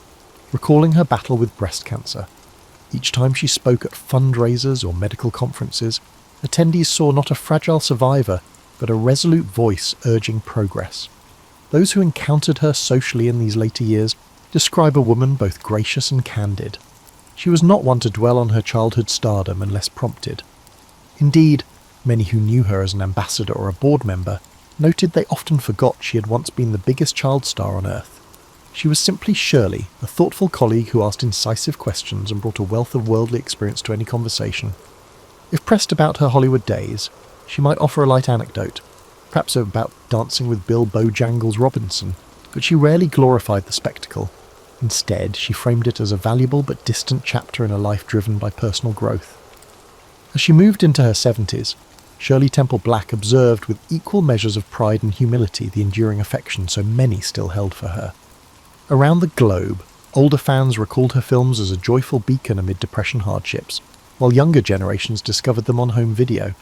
recalling her battle with breast cancer. Each time she spoke at fundraisers or medical conferences, attendees saw not a fragile survivor, but a resolute voice urging progress. Those who encountered her socially in these later years describe a woman both gracious and candid. She was not one to dwell on her childhood stardom unless prompted. Indeed, many who knew her as an ambassador or a board member noted they often forgot she had once been the biggest child star on Earth. She was simply Shirley, a thoughtful colleague who asked incisive questions and brought a wealth of worldly experience to any conversation. If pressed about her Hollywood days, she might offer a light anecdote, perhaps about dancing with Bill Bojangles Robinson, but she rarely glorified the spectacle. Instead, she framed it as a valuable but distant chapter in a life driven by personal growth. As she moved into her 70s, Shirley Temple Black observed with equal measures of pride and humility the enduring affection so many still held for her. Around the globe, older fans recalled her films as a joyful beacon amid Depression hardships, while younger generations discovered them on home video.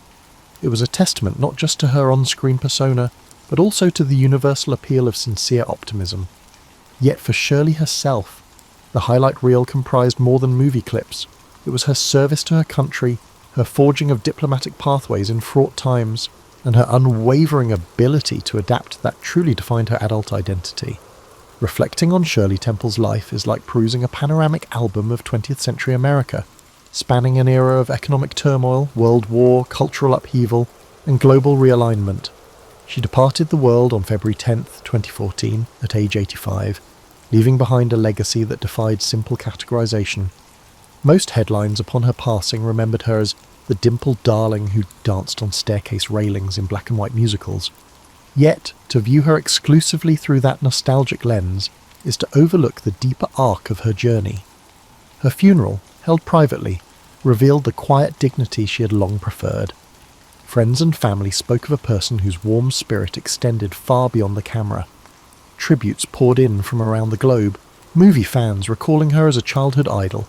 It was a testament not just to her on-screen persona, but also to the universal appeal of sincere optimism. Yet for Shirley herself, the highlight reel comprised more than movie clips. It was her service to her country, her forging of diplomatic pathways in fraught times, and her unwavering ability to adapt that truly defined her adult identity. Reflecting on Shirley Temple's life is like perusing a panoramic album of 20th century America, spanning an era of economic turmoil, world war, cultural upheaval, and global realignment. She departed the world on February 10th, 2014, at age 85, leaving behind a legacy that defied simple categorization. Most headlines upon her passing remembered her as the dimpled darling who danced on staircase railings in black and white musicals. Yet, to view her exclusively through that nostalgic lens is to overlook the deeper arc of her journey. Her funeral, held privately, revealed the quiet dignity she had long preferred. Friends and family spoke of a person whose warm spirit extended far beyond the camera. Tributes poured in from around the globe, movie fans recalling her as a childhood idol,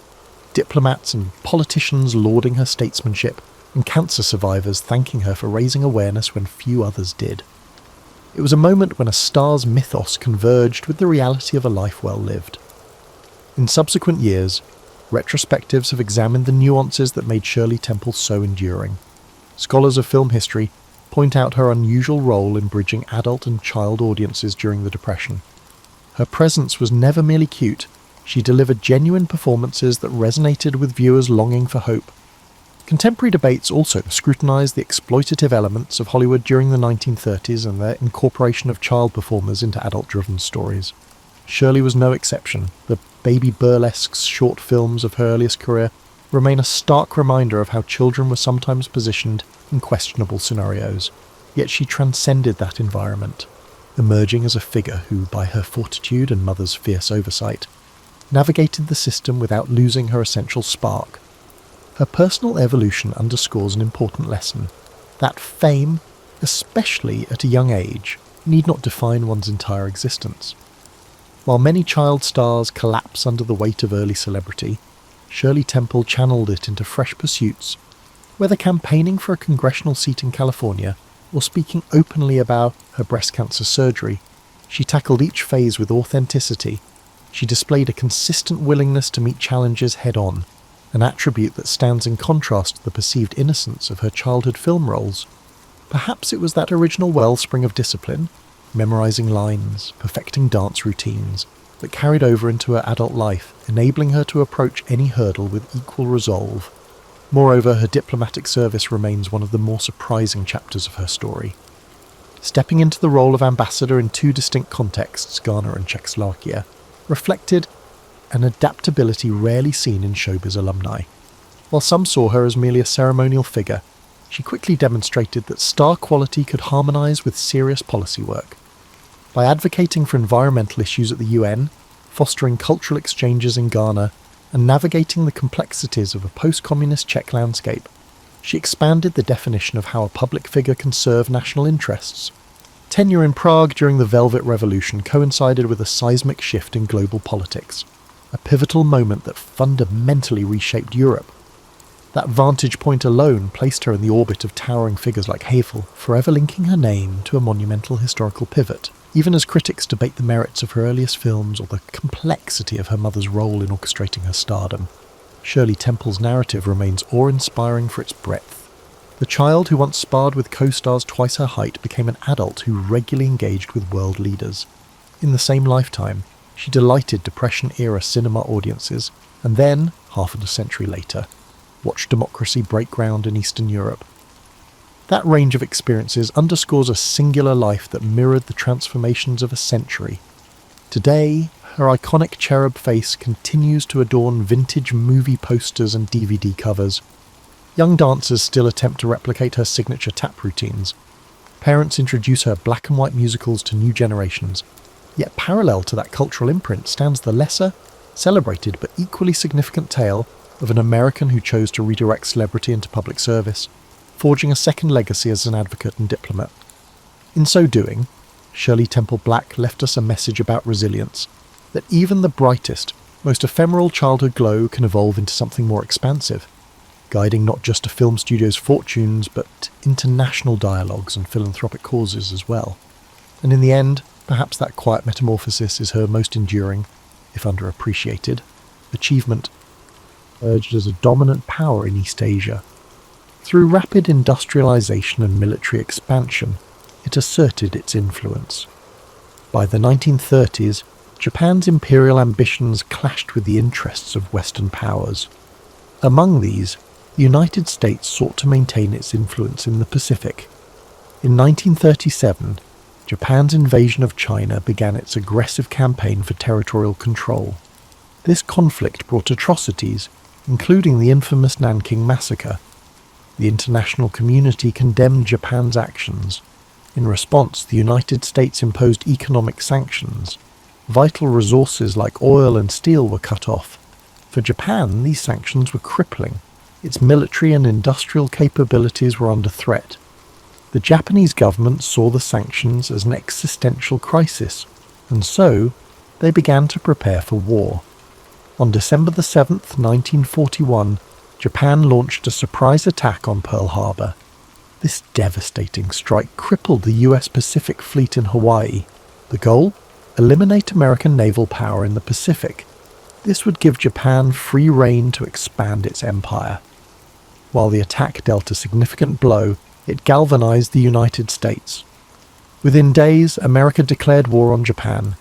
diplomats and politicians lauding her statesmanship, and cancer survivors thanking her for raising awareness when few others did. It was a moment when a star's mythos converged with the reality of a life well lived. In subsequent years, retrospectives have examined the nuances that made Shirley Temple so enduring. Scholars of film history point out her unusual role in bridging adult and child audiences during the Depression. Her presence was never merely cute, she delivered genuine performances that resonated with viewers longing for hope. Contemporary debates also scrutinise the exploitative elements of Hollywood during the 1930s and their incorporation of child performers into adult-driven stories. Shirley was no exception. The baby burlesques short films of her earliest career remain a stark reminder of how children were sometimes positioned in questionable scenarios. Yet she transcended that environment, emerging as a figure who, by her fortitude and mother's fierce oversight, navigated the system without losing her essential spark. Her personal evolution underscores an important lesson, that fame, especially at a young age, need not define one's entire existence. While many child stars collapse under the weight of early celebrity, Shirley Temple channeled it into fresh pursuits. Whether campaigning for a congressional seat in California or speaking openly about her breast cancer surgery, she tackled each phase with authenticity. She displayed a consistent willingness to meet challenges head-on, an attribute that stands in contrast to the perceived innocence of her childhood film roles. Perhaps it was that original wellspring of discipline, memorising lines, perfecting dance routines, that carried over into her adult life, enabling her to approach any hurdle with equal resolve. Moreover, her diplomatic service remains one of the more surprising chapters of her story. Stepping into the role of ambassador in two distinct contexts, Ghana and Czechoslovakia, reflected an adaptability rarely seen in showbiz alumni. While some saw her as merely a ceremonial figure, she quickly demonstrated that star quality could harmonise with serious policy work. By advocating for environmental issues at the UN, fostering cultural exchanges in Ghana, and navigating the complexities of a post-communist Czech landscape, she expanded the definition of how a public figure can serve national interests. Tenure in Prague during the Velvet Revolution coincided with a seismic shift in global politics, a pivotal moment that fundamentally reshaped Europe. That vantage point alone placed her in the orbit of towering figures like Havel, forever linking her name to a monumental historical pivot, even as critics debate the merits of her earliest films or the complexity of her mother's role in orchestrating her stardom. Shirley Temple's narrative remains awe-inspiring for its breadth. The child who once sparred with co-stars twice her height became an adult who regularly engaged with world leaders. In the same lifetime, she delighted Depression-era cinema audiences, and then, half a century later, watched democracy break ground in Eastern Europe. That range of experiences underscores a singular life that mirrored the transformations of a century. Today, her iconic cherub face continues to adorn vintage movie posters and DVD covers. Young dancers still attempt to replicate her signature tap routines. Parents introduce her black and white musicals to new generations. Yet parallel to that cultural imprint stands the lesser, celebrated but equally significant tale of an American who chose to redirect celebrity into public service, forging a second legacy as an advocate and diplomat. In so doing, Shirley Temple Black left us a message about resilience, that even the brightest, most ephemeral childhood glow can evolve into something more expansive, guiding not just a film studio's fortunes, but international dialogues and philanthropic causes as well. And in the end, perhaps that quiet metamorphosis is her most enduring, if underappreciated, achievement, urged as a dominant power in East Asia. Through rapid industrialization and military expansion, it asserted its influence. By the 1930s, Japan's imperial ambitions clashed with the interests of Western powers. Among these, the United States sought to maintain its influence in the Pacific. In 1937, Japan's invasion of China began its aggressive campaign for territorial control. This conflict brought atrocities, including the infamous Nanking Massacre. The international community condemned Japan's actions. In response, the United States imposed economic sanctions. Vital resources like oil and steel were cut off. For Japan, these sanctions were crippling. Its military and industrial capabilities were under threat. The Japanese government saw the sanctions as an existential crisis, and so they began to prepare for war. On December the 7th, 1941, Japan launched a surprise attack on Pearl Harbor. This devastating strike crippled the US Pacific Fleet in Hawaii. The goal? Eliminate American naval power in the Pacific. This would give Japan free rein to expand its empire. While the attack dealt a significant blow, it galvanized the United States. Within days, America declared war on Japan.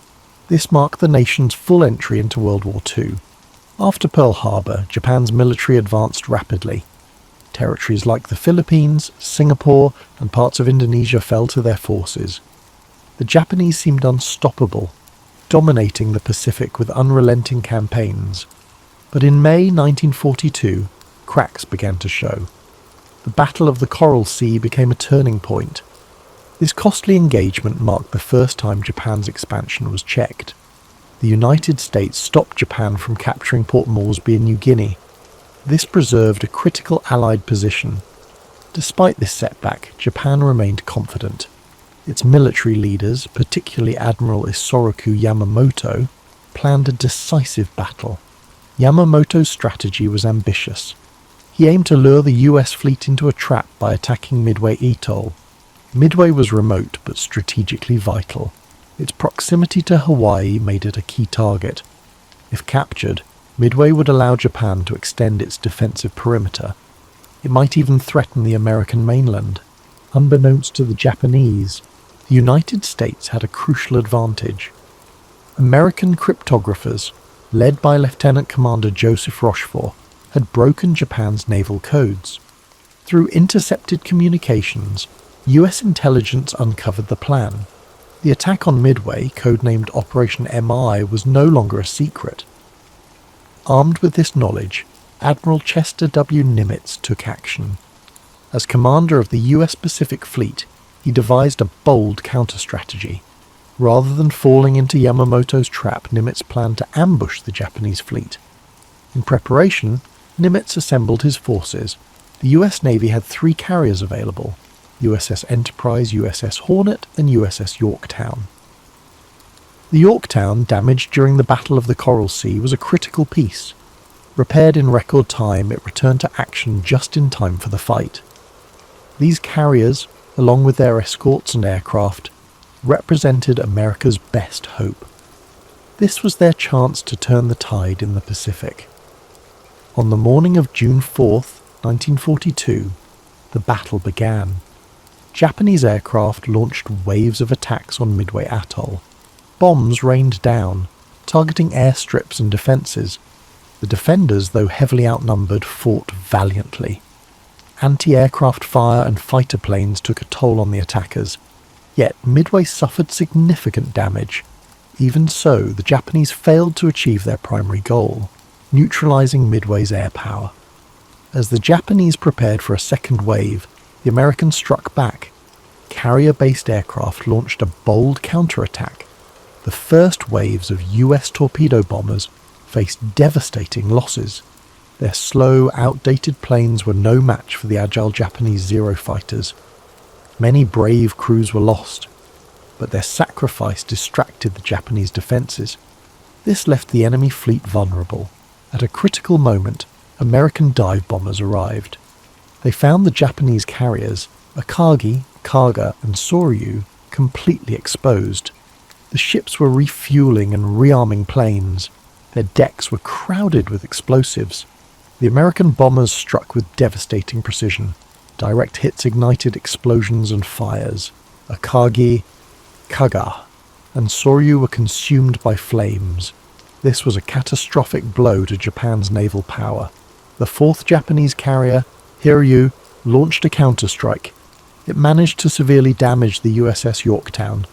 This marked the nation's full entry into World War II. After Pearl Harbor, Japan's military advanced rapidly. Territories like the Philippines, Singapore, and parts of Indonesia fell to their forces. The Japanese seemed unstoppable, dominating the Pacific with unrelenting campaigns. But in May 1942, cracks began to show. The Battle of the Coral Sea became a turning point. This costly engagement marked the first time Japan's expansion was checked. The United States stopped Japan from capturing Port Moresby in New Guinea. This preserved a critical Allied position. Despite this setback, Japan remained confident. Its military leaders, particularly Admiral Isoroku Yamamoto, planned a decisive battle. Yamamoto's strategy was ambitious. He aimed to lure the US fleet into a trap by attacking Midway Atoll. Midway was remote but strategically vital. Its proximity to Hawaii made it a key target. If captured, Midway would allow Japan to extend its defensive perimeter. It might even threaten the American mainland. Unbeknownst to the Japanese, the United States had a crucial advantage. American cryptographers, led by Lieutenant Commander Joseph Rochefort, had broken Japan's naval codes. Through intercepted communications, US intelligence uncovered the plan. The attack on Midway, codenamed Operation MI, was no longer a secret. Armed with this knowledge, Admiral Chester W. Nimitz took action. As commander of the US Pacific Fleet, he devised a bold counter-strategy. Rather than falling into Yamamoto's trap, Nimitz planned to ambush the Japanese fleet. In preparation, Nimitz assembled his forces. The US Navy had 3 carriers available: USS Enterprise, USS Hornet, and USS Yorktown. The Yorktown, damaged during the Battle of the Coral Sea, was a critical piece. Repaired in record time, it returned to action just in time for the fight. These carriers, along with their escorts and aircraft, represented America's best hope. This was their chance to turn the tide in the Pacific. On the morning of June 4th, 1942, the battle began. Japanese aircraft launched waves of attacks on Midway Atoll. Bombs rained down, targeting airstrips and defences. The defenders, though heavily outnumbered, fought valiantly. Anti-aircraft fire and fighter planes took a toll on the attackers. Yet Midway suffered significant damage. Even so, the Japanese failed to achieve their primary goal, neutralising Midway's air power. As the Japanese prepared for a second wave, the Americans struck back. Carrier-based aircraft launched a bold counterattack. The first waves of US torpedo bombers faced devastating losses. Their slow, outdated planes were no match for the agile Japanese Zero fighters. Many brave crews were lost, but their sacrifice distracted the Japanese defences. This left the enemy fleet vulnerable. At a critical moment, American dive bombers arrived. They found the Japanese carriers, Akagi, Kaga, and Soryu, completely exposed. The ships were refueling and rearming planes. Their decks were crowded with explosives. The American bombers struck with devastating precision. Direct hits ignited explosions and fires. Akagi, Kaga, and Soryu were consumed by flames. This was a catastrophic blow to Japan's naval power. The 4th Japanese carrier, Hiryu, launched a counterstrike. It managed to severely damage the USS Yorktown,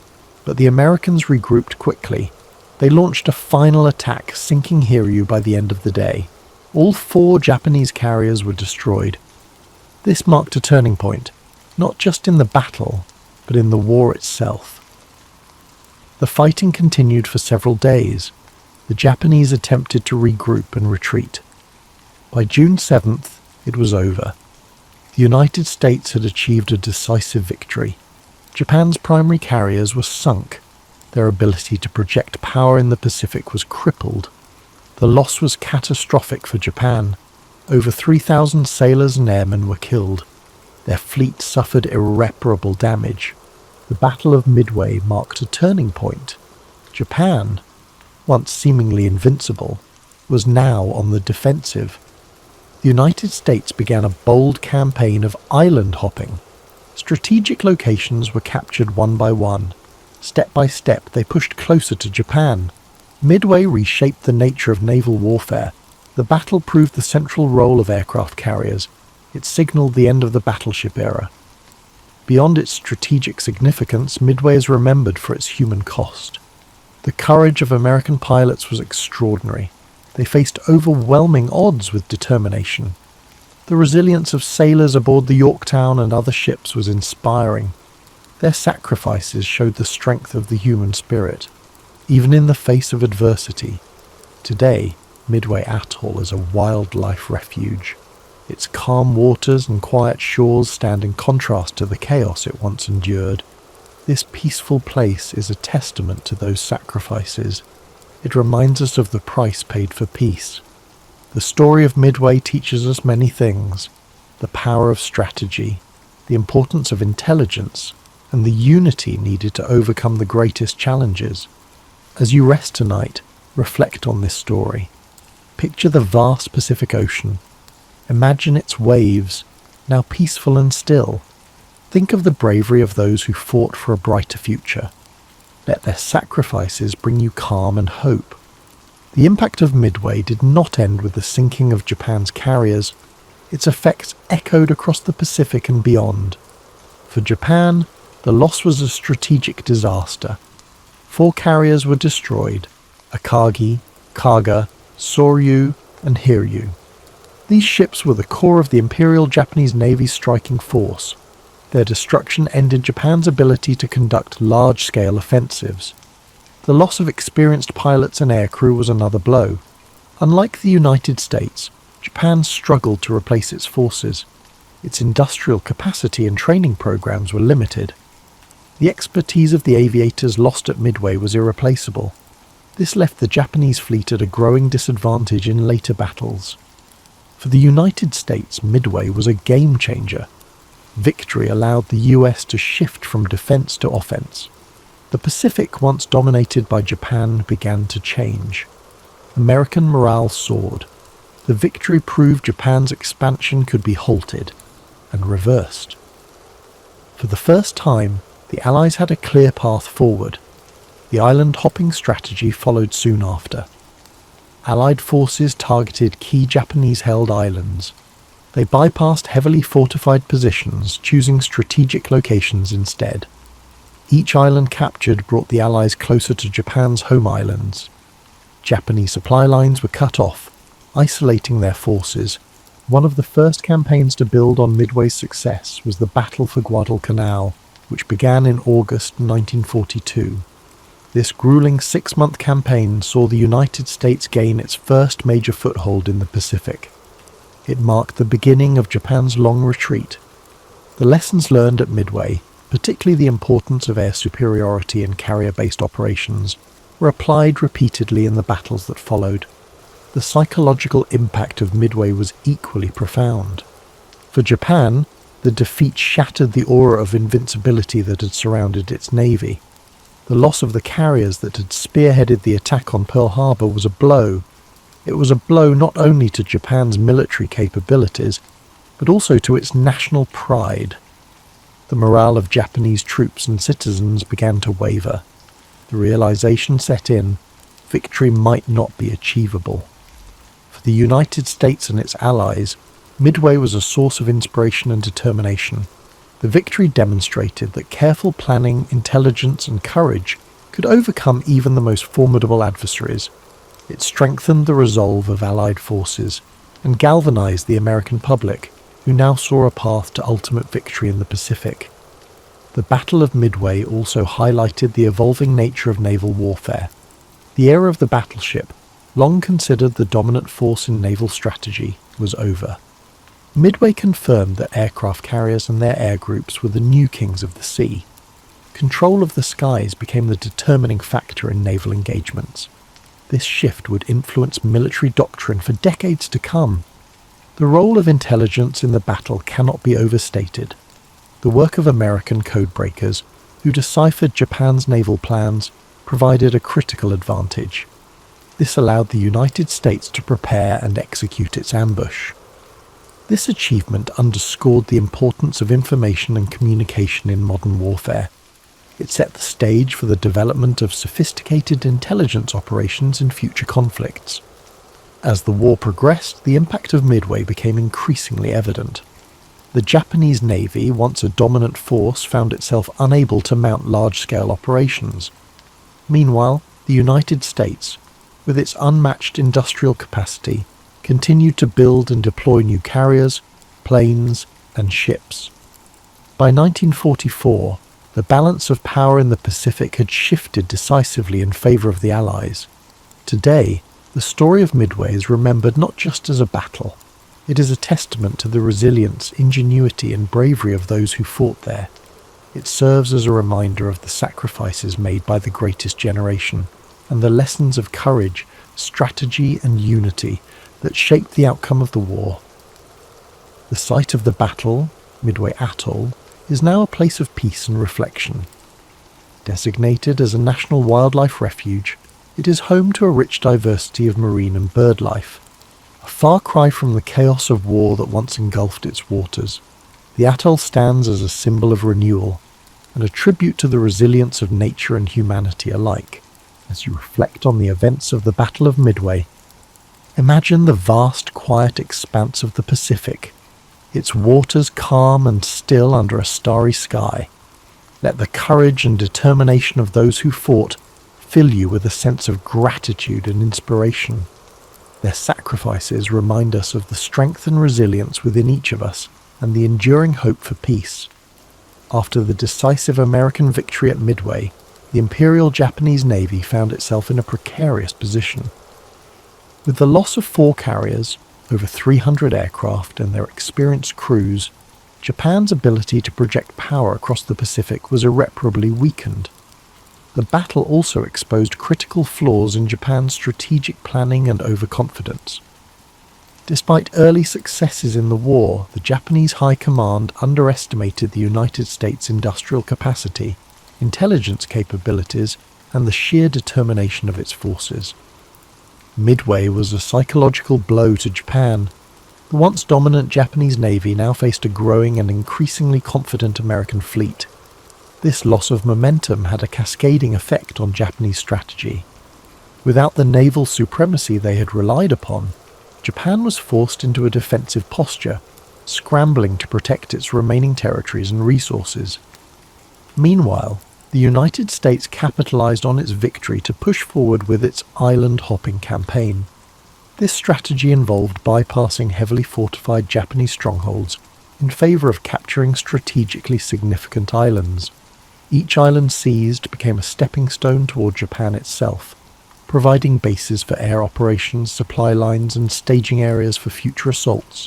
but the Americans regrouped quickly. They launched a final attack, sinking Hiryu by the end of the day. All 4 Japanese carriers were destroyed. This marked a turning point, not just in the battle, but in the war itself. The fighting continued for several days. The Japanese attempted to regroup and retreat. By June 7th, it was over. The United States had achieved a decisive victory. Japan's primary carriers were sunk. Their ability to project power in the Pacific was crippled. The loss was catastrophic for Japan. Over 3,000 sailors and airmen were killed. Their fleet suffered irreparable damage. The Battle of Midway marked a turning point. Japan, once seemingly invincible, was now on the defensive. The United States began a bold campaign of island hopping. Strategic locations were captured one by one. Step by step, they pushed closer to Japan. Midway reshaped the nature of naval warfare. The battle proved the central role of aircraft carriers. It signaled the end of the battleship era. Beyond its strategic significance, Midway is remembered for its human cost. The courage of American pilots was extraordinary. They faced overwhelming odds with determination. The resilience of sailors aboard the Yorktown and other ships was inspiring. Their sacrifices showed the strength of the human spirit, even in the face of adversity. Today, Midway Atoll is a wildlife refuge. Its calm waters and quiet shores stand in contrast to the chaos it once endured. This peaceful place is a testament to those sacrifices. It reminds us of the price paid for peace. The story of Midway teaches us many things: the power of strategy, the importance of intelligence, and the unity needed to overcome the greatest challenges. As you rest tonight, reflect on this story. Picture the vast Pacific Ocean. Imagine its waves, now peaceful and still. Think of the bravery of those who fought for a brighter future. Let their sacrifices bring you calm and hope. The impact of Midway did not end with the sinking of Japan's carriers. Its effects echoed across the Pacific and beyond. For Japan, the loss was a strategic disaster. 4 carriers were destroyed: Akagi, Kaga, Soryu, and Hiryu. These ships were the core of the Imperial Japanese Navy's striking force. Their destruction ended Japan's ability to conduct large-scale offensives. The loss of experienced pilots and aircrew was another blow. Unlike the United States, Japan struggled to replace its forces. Its industrial capacity and training programs were limited. The expertise of the aviators lost at Midway was irreplaceable. This left the Japanese fleet at a growing disadvantage in later battles. For the United States, Midway was a game-changer. Victory allowed the US to shift from defense to offense. The Pacific, once dominated by Japan, began to change. American morale soared. The victory proved Japan's expansion could be halted and reversed. For the first time, the Allies had a clear path forward. The island-hopping strategy followed soon after. Allied forces targeted key Japanese-held islands. They bypassed heavily fortified positions, choosing strategic locations instead. Each island captured brought the Allies closer to Japan's home islands. Japanese supply lines were cut off, isolating their forces. One of the first campaigns to build on Midway's success was the Battle for Guadalcanal, which began in August 1942. This grueling 6-month campaign saw the United States gain its first major foothold in the Pacific. It marked the beginning of Japan's long retreat. The lessons learned at Midway, particularly the importance of air superiority in carrier-based operations, were applied repeatedly in the battles that followed. The psychological impact of Midway was equally profound. For Japan, the defeat shattered the aura of invincibility that had surrounded its navy. The loss of the carriers that had spearheaded the attack on Pearl Harbor was a blow. It was a blow not only to Japan's military capabilities, but also to its national pride. The morale of Japanese troops and citizens began to waver. The realization set in: victory might not be achievable. For the United States and its allies, Midway was a source of inspiration and determination. The victory demonstrated that careful planning, intelligence, and courage could overcome even the most formidable adversaries. It strengthened the resolve of Allied forces and galvanized the American public. who now saw a path to ultimate victory in the Pacific. The Battle of Midway also highlighted the evolving nature of naval warfare. The era of the battleship, long considered the dominant force in naval strategy, was over. Midway confirmed that aircraft carriers and their air groups were the new kings of the sea. Control of the skies became the determining factor in naval engagements. This shift would influence military doctrine for decades to come. The role of intelligence in the battle cannot be overstated. The work of American codebreakers, who deciphered Japan's naval plans, provided a critical advantage. This allowed the United States to prepare and execute its ambush. This achievement underscored the importance of information and communication in modern warfare. It set the stage for the development of sophisticated intelligence operations in future conflicts. As the war progressed, the impact of Midway became increasingly evident. The Japanese Navy, once a dominant force, found itself unable to mount large-scale operations. Meanwhile, the United States, with its unmatched industrial capacity, continued to build and deploy new carriers, planes, and ships. By 1944, the balance of power in the Pacific had shifted decisively in favor of the Allies. Today, the story of Midway is remembered not just as a battle. It is a testament to the resilience, ingenuity, and bravery of those who fought there. It serves as a reminder of the sacrifices made by the greatest generation, and the lessons of courage, strategy, and unity that shaped the outcome of the war. The site of the battle, Midway Atoll, is now a place of peace and reflection. Designated as a national wildlife refuge, it is home to a rich diversity of marine and bird life. A far cry from the chaos of war that once engulfed its waters, the atoll stands as a symbol of renewal and a tribute to the resilience of nature and humanity alike. As you reflect on the events of the Battle of Midway, imagine the vast, quiet expanse of the Pacific, its waters calm and still under a starry sky. Let the courage and determination of those who fought fill you with a sense of gratitude and inspiration. Their sacrifices remind us of the strength and resilience within each of us and the enduring hope for peace. After the decisive American victory at Midway, the Imperial Japanese Navy found itself in a precarious position. With the loss of 4 carriers, over 300 aircraft, and their experienced crews, Japan's ability to project power across the Pacific was irreparably weakened. The battle also exposed critical flaws in Japan's strategic planning and overconfidence. Despite early successes in the war, the Japanese High Command underestimated the United States' industrial capacity, intelligence capabilities, and the sheer determination of its forces. Midway was a psychological blow to Japan. The once dominant Japanese Navy now faced a growing and increasingly confident American fleet. This loss of momentum had a cascading effect on Japanese strategy. Without the naval supremacy they had relied upon, Japan was forced into a defensive posture, scrambling to protect its remaining territories and resources. Meanwhile, the United States capitalized on its victory to push forward with its island-hopping campaign. This strategy involved bypassing heavily fortified Japanese strongholds in favor of capturing strategically significant islands. Each island seized became a stepping stone toward Japan itself, providing bases for air operations, supply lines, and staging areas for future assaults.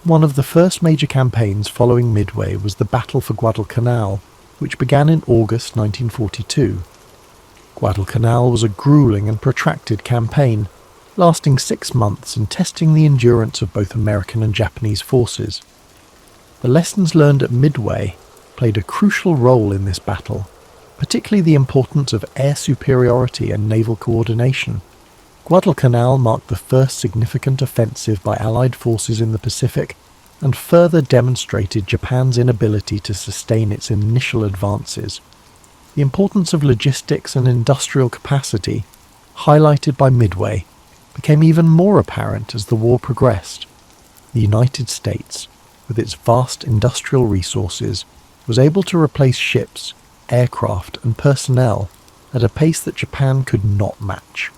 One of the first major campaigns following Midway was the Battle for Guadalcanal, which began in August 1942. Guadalcanal was a grueling and protracted campaign, lasting 6 months and testing the endurance of both American and Japanese forces. The lessons learned at Midway played a crucial role in this battle, particularly the importance of air superiority and naval coordination. Guadalcanal marked the first significant offensive by Allied forces in the Pacific and further demonstrated Japan's inability to sustain its initial advances. The importance of logistics and industrial capacity, highlighted by Midway, became even more apparent as the war progressed. The United States, with its vast industrial resources, was able to replace ships, aircraft, and personnel at a pace that Japan could not match.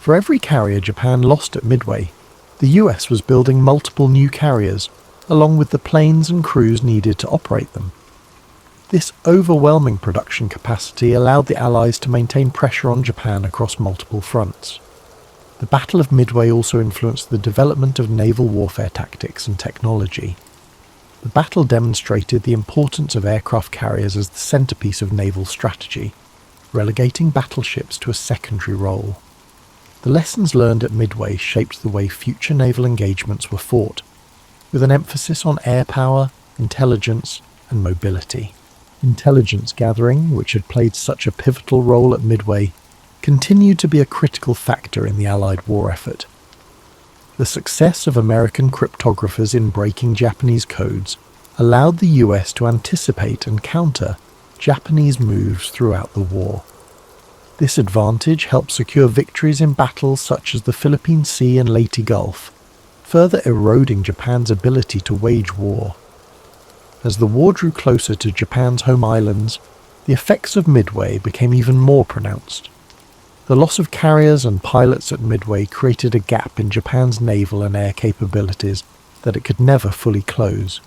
For every carrier Japan lost at Midway, The US was building multiple new carriers, along with the planes and crews needed to operate them. This overwhelming production capacity allowed the Allies to maintain pressure on Japan across multiple fronts. The Battle of Midway also influenced the development of naval warfare tactics and technology. The battle demonstrated the importance of aircraft carriers as the centerpiece of naval strategy, relegating battleships to a secondary role. The lessons learned at Midway shaped the way future naval engagements were fought, with an emphasis on air power, intelligence, and mobility. Intelligence gathering, which had played such a pivotal role at Midway, continued to be a critical factor in the Allied war effort. The success of American cryptographers in breaking Japanese codes allowed the US to anticipate and counter Japanese moves throughout the war. This advantage helped secure victories in battles such as the Philippine Sea and Leyte Gulf, further eroding Japan's ability to wage war. As the war drew closer to Japan's home islands, the effects of Midway became even more pronounced. The loss of carriers and pilots at Midway created a gap in Japan's naval and air capabilities that it could never fully close.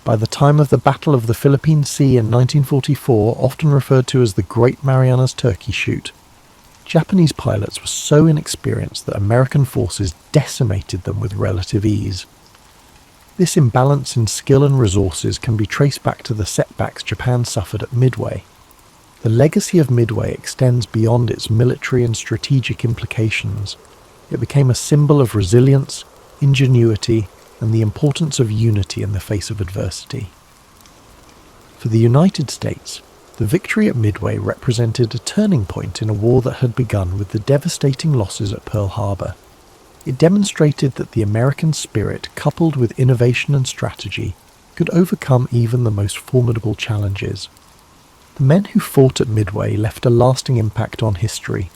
By the time of the Battle of the Philippine Sea in 1944, often referred to as the Great Marianas Turkey Shoot, Japanese pilots were so inexperienced that American forces decimated them with relative ease. This imbalance in skill and resources can be traced back to the setbacks Japan suffered at Midway. The legacy of Midway extends beyond its military and strategic implications. It became a symbol of resilience, ingenuity, and the importance of unity in the face of adversity. For the United States, the victory at Midway represented a turning point in a war that had begun with the devastating losses at Pearl Harbor. It demonstrated that the American spirit, coupled with innovation and strategy, could overcome even the most formidable challenges. The men who fought at Midway left a lasting impact on history.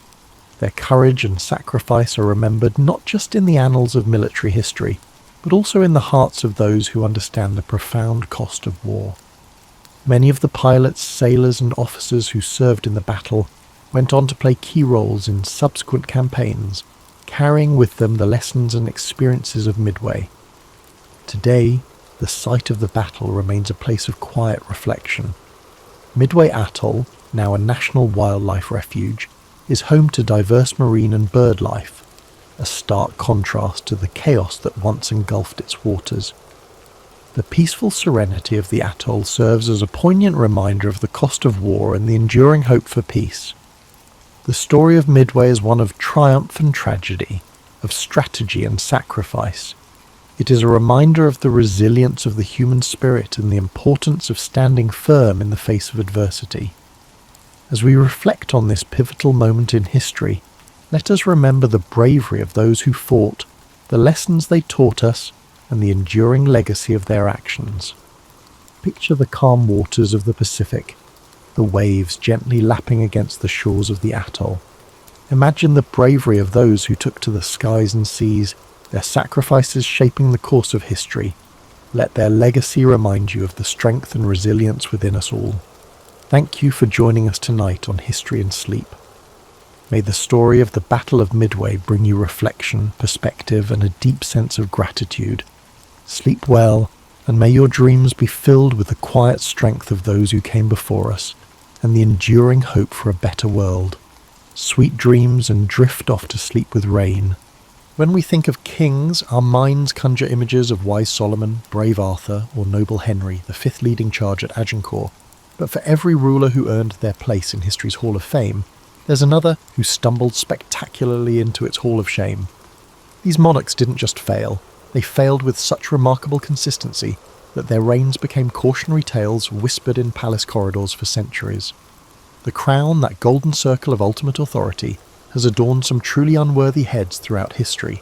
Their courage and sacrifice are remembered not just in the annals of military history, but also in the hearts of those who understand the profound cost of war. Many of the pilots, sailors, and officers who served in the battle went on to play key roles in subsequent campaigns, carrying with them the lessons and experiences of Midway. Today, the site of the battle remains a place of quiet reflection. Midway Atoll, now a national wildlife refuge, is home to diverse marine and bird life, a stark contrast to the chaos that once engulfed its waters. The peaceful serenity of the atoll serves as a poignant reminder of the cost of war and the enduring hope for peace. The story of Midway is one of triumph and tragedy, of strategy and sacrifice. It is a reminder of the resilience of the human spirit and the importance of standing firm in the face of adversity. As we reflect on this pivotal moment in history, let us remember the bravery of those who fought, the lessons they taught us, and the enduring legacy of their actions. Picture the calm waters of the Pacific, the waves gently lapping against the shores of the atoll. Imagine the bravery of those who took to the skies and seas, their sacrifices shaping the course of history. Let their legacy remind you of the strength and resilience within us all. Thank you for joining us tonight on History and Sleep. May the story of the Battle of Midway bring you reflection, perspective, and a deep sense of gratitude. Sleep well, and may your dreams be filled with the quiet strength of those who came before us, and the enduring hope for a better world. Sweet dreams, and drift off to sleep with rain. When we think of kings, our minds conjure images of wise Solomon, brave Arthur, or noble Henry, the fifth leading charge at Agincourt. But for every ruler who earned their place in history's Hall of Fame, there's another who stumbled spectacularly into its Hall of Shame. These monarchs didn't just fail, they failed with such remarkable consistency that their reigns became cautionary tales whispered in palace corridors for centuries. The crown, that golden circle of ultimate authority, has adorned some truly unworthy heads throughout history.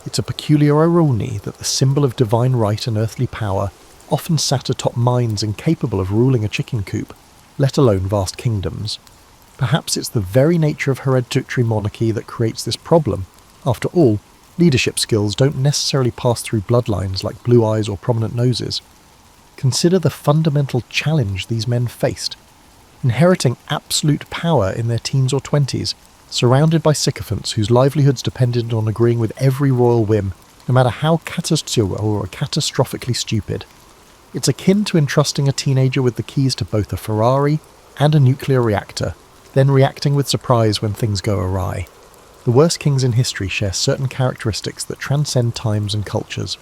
It's a peculiar irony that the symbol of divine right and earthly power often sat atop minds incapable of ruling a chicken coop, let alone vast kingdoms. Perhaps it's the very nature of hereditary monarchy that creates this problem. After all, leadership skills don't necessarily pass through bloodlines like blue eyes or prominent noses. Consider the fundamental challenge these men faced. Inheriting absolute power in their teens or 20s, surrounded by sycophants whose livelihoods depended on agreeing with every royal whim, no matter how catastrophically stupid. It's akin to entrusting a teenager with the keys to both a Ferrari and a nuclear reactor, then reacting with surprise when things go awry. The worst kings in history share certain characteristics that transcend times and cultures.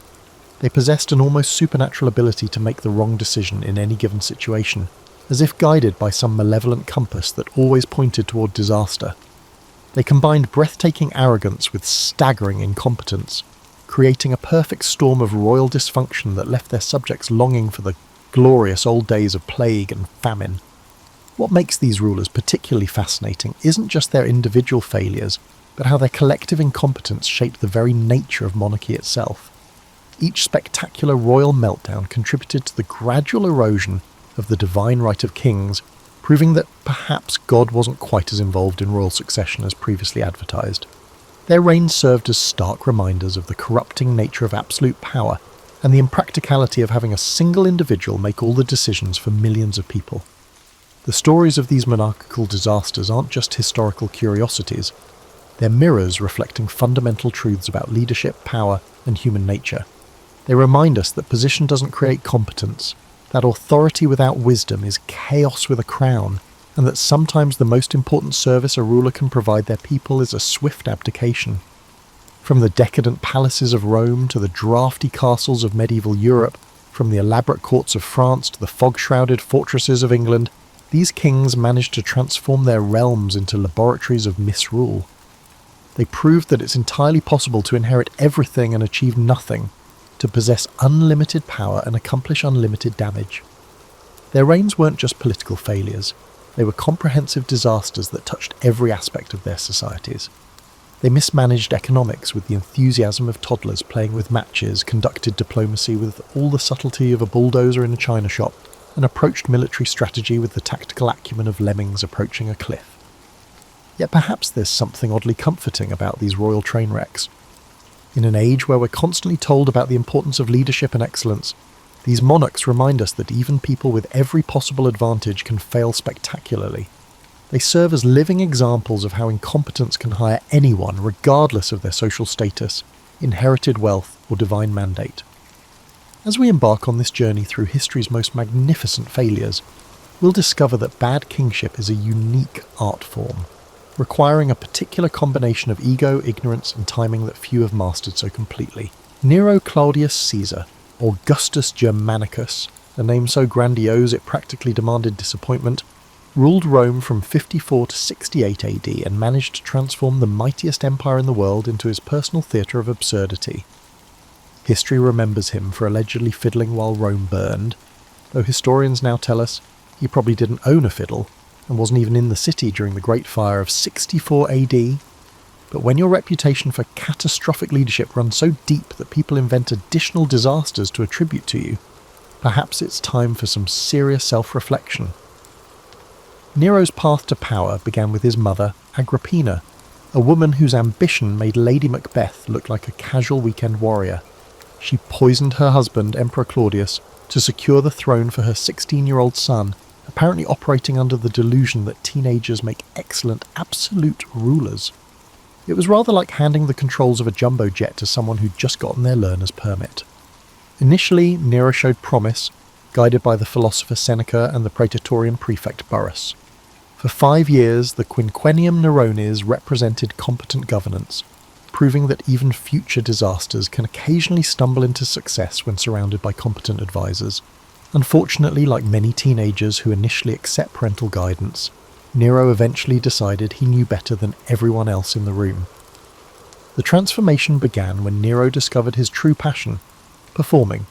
They possessed an almost supernatural ability to make the wrong decision in any given situation, as if guided by some malevolent compass that always pointed toward disaster. They combined breathtaking arrogance with staggering incompetence, creating a perfect storm of royal dysfunction that left their subjects longing for the glorious old days of plague and famine. What makes these rulers particularly fascinating isn't just their individual failures, but how their collective incompetence shaped the very nature of monarchy itself. Each spectacular royal meltdown contributed to the gradual erosion of the divine right of kings, proving that perhaps God wasn't quite as involved in royal succession as previously advertised. Their reigns served as stark reminders of the corrupting nature of absolute power and the impracticality of having a single individual make all the decisions for millions of people. The stories of these monarchical disasters aren't just historical curiosities, they're mirrors reflecting fundamental truths about leadership, power, and human nature. They remind us that position doesn't create competence, that authority without wisdom is chaos with a crown, and that sometimes the most important service a ruler can provide their people is a swift abdication. From the decadent palaces of Rome to the drafty castles of medieval Europe, from the elaborate courts of France to the fog-shrouded fortresses of England, these kings managed to transform their realms into laboratories of misrule. They proved that it's entirely possible to inherit everything and achieve nothing, to possess unlimited power and accomplish unlimited damage. Their reigns weren't just political failures. They were comprehensive disasters that touched every aspect of their societies. They mismanaged economics with the enthusiasm of toddlers playing with matches, conducted diplomacy with all the subtlety of a bulldozer in a china shop, and approached military strategy with the tactical acumen of lemmings approaching a cliff. Yet perhaps there's something oddly comforting about these royal train wrecks. In an age where we're constantly told about the importance of leadership and excellence, these monarchs remind us that even people with every possible advantage can fail spectacularly. They serve as living examples of how incompetence can hire anyone regardless of their social status, inherited wealth, or divine mandate. As we embark on this journey through history's most magnificent failures, we'll discover that bad kingship is a unique art form, requiring a particular combination of ego, ignorance, and timing that few have mastered so completely. Nero Claudius Caesar, Augustus Germanicus, a name so grandiose it practically demanded disappointment, ruled Rome from 54 to 68 AD and managed to transform the mightiest empire in the world into his personal theatre of absurdity. History remembers him for allegedly fiddling while Rome burned, though historians now tell us he probably didn't own a fiddle and wasn't even in the city during the Great Fire of 64 AD. But when your reputation for catastrophic leadership runs so deep that people invent additional disasters to attribute to you, perhaps it's time for some serious self-reflection. Nero's path to power began with his mother, Agrippina, a woman whose ambition made Lady Macbeth look like a casual weekend warrior. She poisoned her husband, Emperor Claudius, to secure the throne for her 16-year-old son, apparently operating under the delusion that teenagers make excellent, absolute rulers. It was rather like handing the controls of a jumbo jet to someone who'd just gotten their learner's permit. Initially, Nero showed promise, guided by the philosopher Seneca and the praetorian prefect Burrus. For 5 years, the Quinquennium Nerones represented competent governance, proving that even future disasters can occasionally stumble into success when surrounded by competent advisors. Unfortunately, like many teenagers who initially accept parental guidance, Nero eventually decided he knew better than everyone else in the room. The transformation began when Nero discovered his true passion, performing.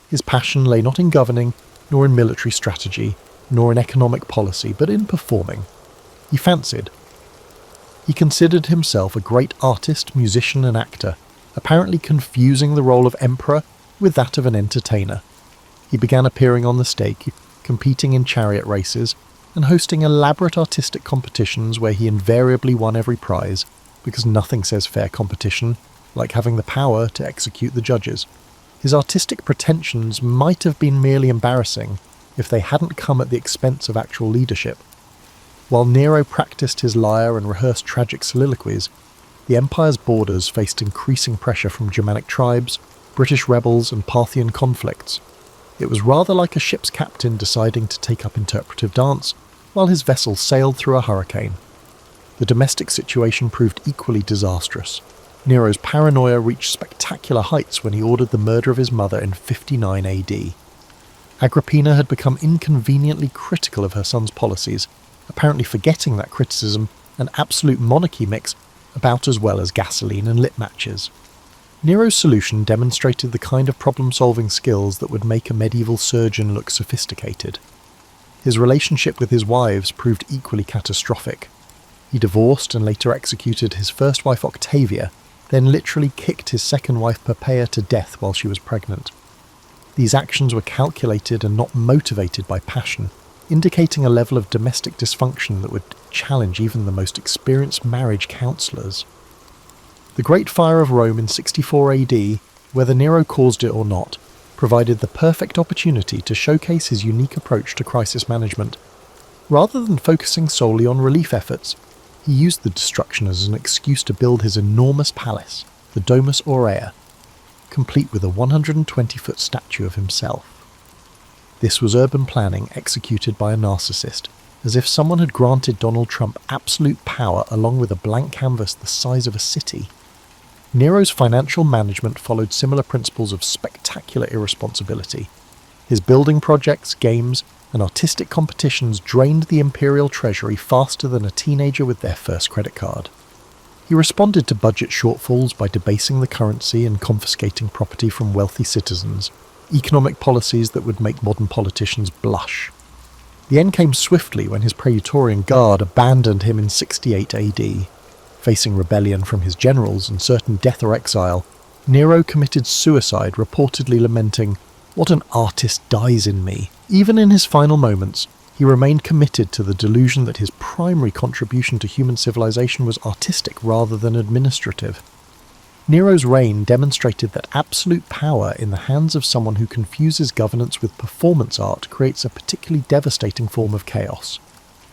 His passion lay not in governing, nor in military strategy, nor in economic policy, but in performing. He fancied. He considered himself a great artist, musician, and actor, apparently confusing the role of emperor with that of an entertainer. He began appearing on the stage, competing in chariot races, and hosting elaborate artistic competitions where he invariably won every prize, because nothing says fair competition like having the power to execute the judges. His artistic pretensions might have been merely embarrassing if they hadn't come at the expense of actual leadership. While Nero practiced his lyre and rehearsed tragic soliloquies, the empire's borders faced increasing pressure from Germanic tribes, British rebels, and Parthian conflicts. It was rather like a ship's captain deciding to take up interpretive dance while his vessel sailed through a hurricane. The domestic situation proved equally disastrous. Nero's paranoia reached spectacular heights when he ordered the murder of his mother in 59 AD. Agrippina had become inconveniently critical of her son's policies, apparently forgetting that criticism and absolute monarchy mix about as well as gasoline and lit matches. Nero's solution demonstrated the kind of problem-solving skills that would make a medieval surgeon look sophisticated. His relationship with his wives proved equally catastrophic. He divorced and later executed his first wife Octavia, then literally kicked his second wife Poppaea to death while she was pregnant. These actions were calculated and not motivated by passion, indicating a level of domestic dysfunction that would challenge even the most experienced marriage counsellors. The Great Fire of Rome in 64 AD, whether Nero caused it or not, provided the perfect opportunity to showcase his unique approach to crisis management. Rather than focusing solely on relief efforts, he used the destruction as an excuse to build his enormous palace, the Domus Aurea, complete with a 120-foot statue of himself. This was urban planning executed by a narcissist, as if someone had granted Donald Trump absolute power along with a blank canvas the size of a city. Nero's financial management followed similar principles of spectacular irresponsibility. His building projects, games, and artistic competitions drained the imperial treasury faster than a teenager with their first credit card. He responded to budget shortfalls by debasing the currency and confiscating property from wealthy citizens, economic policies that would make modern politicians blush. The end came swiftly when his Praetorian Guard abandoned him in 68 AD. Facing rebellion from his generals and certain death or exile, Nero committed suicide, reportedly lamenting, "What an artist dies in me." Even in his final moments, he remained committed to the delusion that his primary contribution to human civilization was artistic rather than administrative. Nero's reign demonstrated that absolute power in the hands of someone who confuses governance with performance art creates a particularly devastating form of chaos.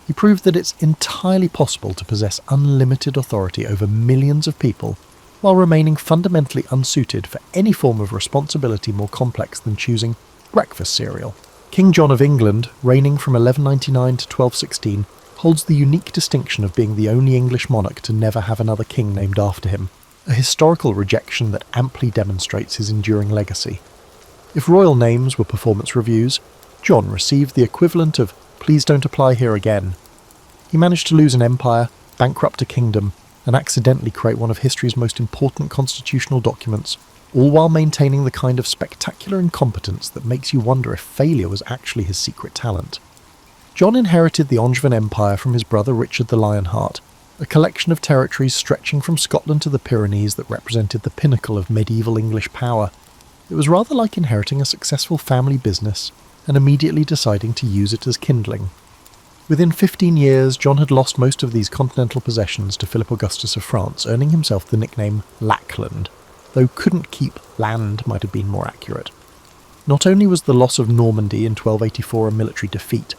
He proved that it's entirely possible to possess unlimited authority over millions of people while remaining fundamentally unsuited for any form of responsibility more complex than choosing breakfast cereal. King John of England, reigning from 1199 to 1216, holds the unique distinction of being the only English monarch to never have another king named after him, a historical rejection that amply demonstrates his enduring legacy. If royal names were performance reviews, John received the equivalent of "please don't apply here again." He managed to lose an empire, bankrupt a kingdom, and accidentally create one of history's most important constitutional documents, all while maintaining the kind of spectacular incompetence that makes you wonder if failure was actually his secret talent. John inherited the Angevin Empire from his brother Richard the Lionheart, a collection of territories stretching from Scotland to the Pyrenees that represented the pinnacle of medieval English power. It was rather like inheriting a successful family business and immediately deciding to use it as kindling. Within 15 years, John had lost most of these continental possessions to Philip Augustus of France, earning himself the nickname Lackland, though couldn't keep land might have been more accurate. Not only was the loss of Normandy in 1284 a military defeat,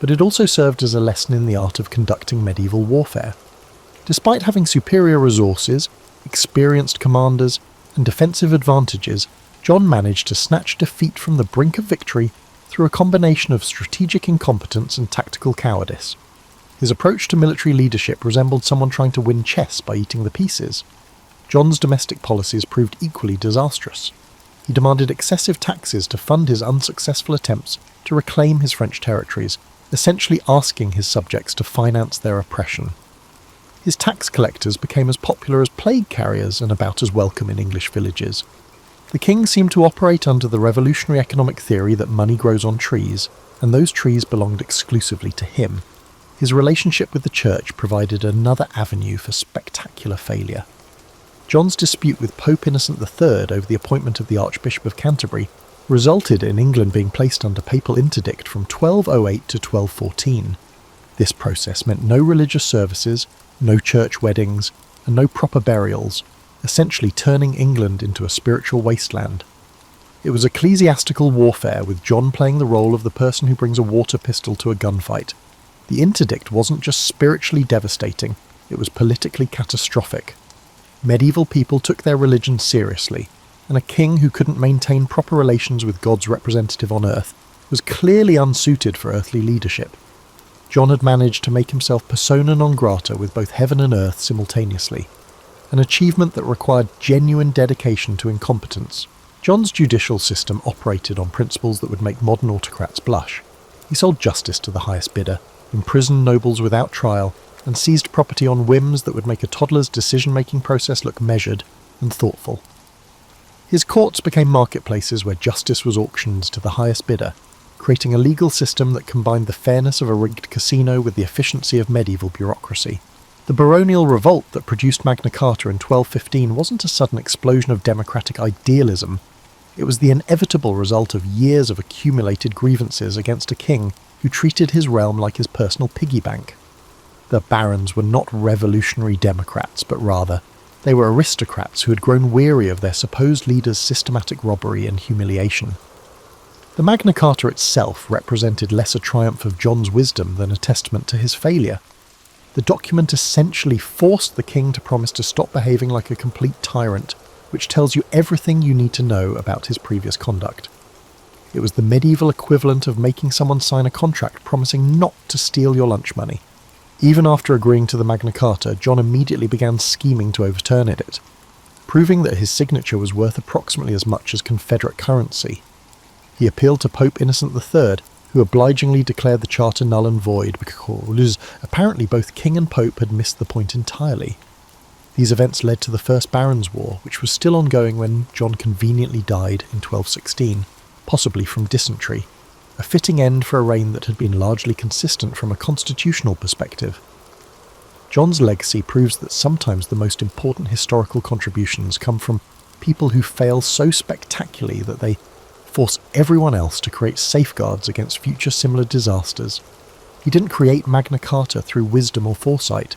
but it also served as a lesson in the art of conducting medieval warfare. Despite having superior resources, experienced commanders, and defensive advantages, John managed to snatch defeat from the brink of victory through a combination of strategic incompetence and tactical cowardice. His approach to military leadership resembled someone trying to win chess by eating the pieces. John's domestic policies proved equally disastrous. He demanded excessive taxes to fund his unsuccessful attempts to reclaim his French territories, essentially asking his subjects to finance their oppression. His tax collectors became as popular as plague carriers and about as welcome in English villages. The king seemed to operate under the revolutionary economic theory that money grows on trees, and those trees belonged exclusively to him. His relationship with the church provided another avenue for spectacular failure. John's dispute with Pope Innocent III over the appointment of the Archbishop of Canterbury resulted in England being placed under papal interdict from 1208 to 1214. This process meant no religious services, no church weddings, and no proper burials, essentially turning England into a spiritual wasteland. It was ecclesiastical warfare, with John playing the role of the person who brings a water pistol to a gunfight. The interdict wasn't just spiritually devastating, it was politically catastrophic. Medieval people took their religion seriously, and a king who couldn't maintain proper relations with God's representative on earth was clearly unsuited for earthly leadership. John had managed to make himself persona non grata with both heaven and earth simultaneously, an achievement that required genuine dedication to incompetence. John's judicial system operated on principles that would make modern autocrats blush. He sold justice to the highest bidder, imprisoned nobles without trial, and seized property on whims that would make a toddler's decision-making process look measured and thoughtful. His courts became marketplaces where justice was auctioned to the highest bidder, creating a legal system that combined the fairness of a rigged casino with the efficiency of medieval bureaucracy. The baronial revolt that produced Magna Carta in 1215 wasn't a sudden explosion of democratic idealism. It was the inevitable result of years of accumulated grievances against a king who treated his realm like his personal piggy bank. The barons were not revolutionary democrats, but rather, they were aristocrats who had grown weary of their supposed leader's systematic robbery and humiliation. The Magna Carta itself represented less a triumph of John's wisdom than a testament to his failure. The document essentially forced the king to promise to stop behaving like a complete tyrant, which tells you everything you need to know about his previous conduct. It was the medieval equivalent of making someone sign a contract promising not to steal your lunch money. Even after agreeing to the Magna Carta, John immediately began scheming to overturn it, proving that his signature was worth approximately as much as Confederate currency. He appealed to Pope Innocent III, who obligingly declared the charter null and void because apparently both king and pope had missed the point entirely. These events led to the First Barons' War, which was still ongoing when John conveniently died in 1216, possibly from dysentery, a fitting end for a reign that had been largely consistent from a constitutional perspective. John's legacy proves that sometimes the most important historical contributions come from people who fail so spectacularly that they force everyone else to create safeguards against future similar disasters. He didn't create Magna Carta through wisdom or foresight.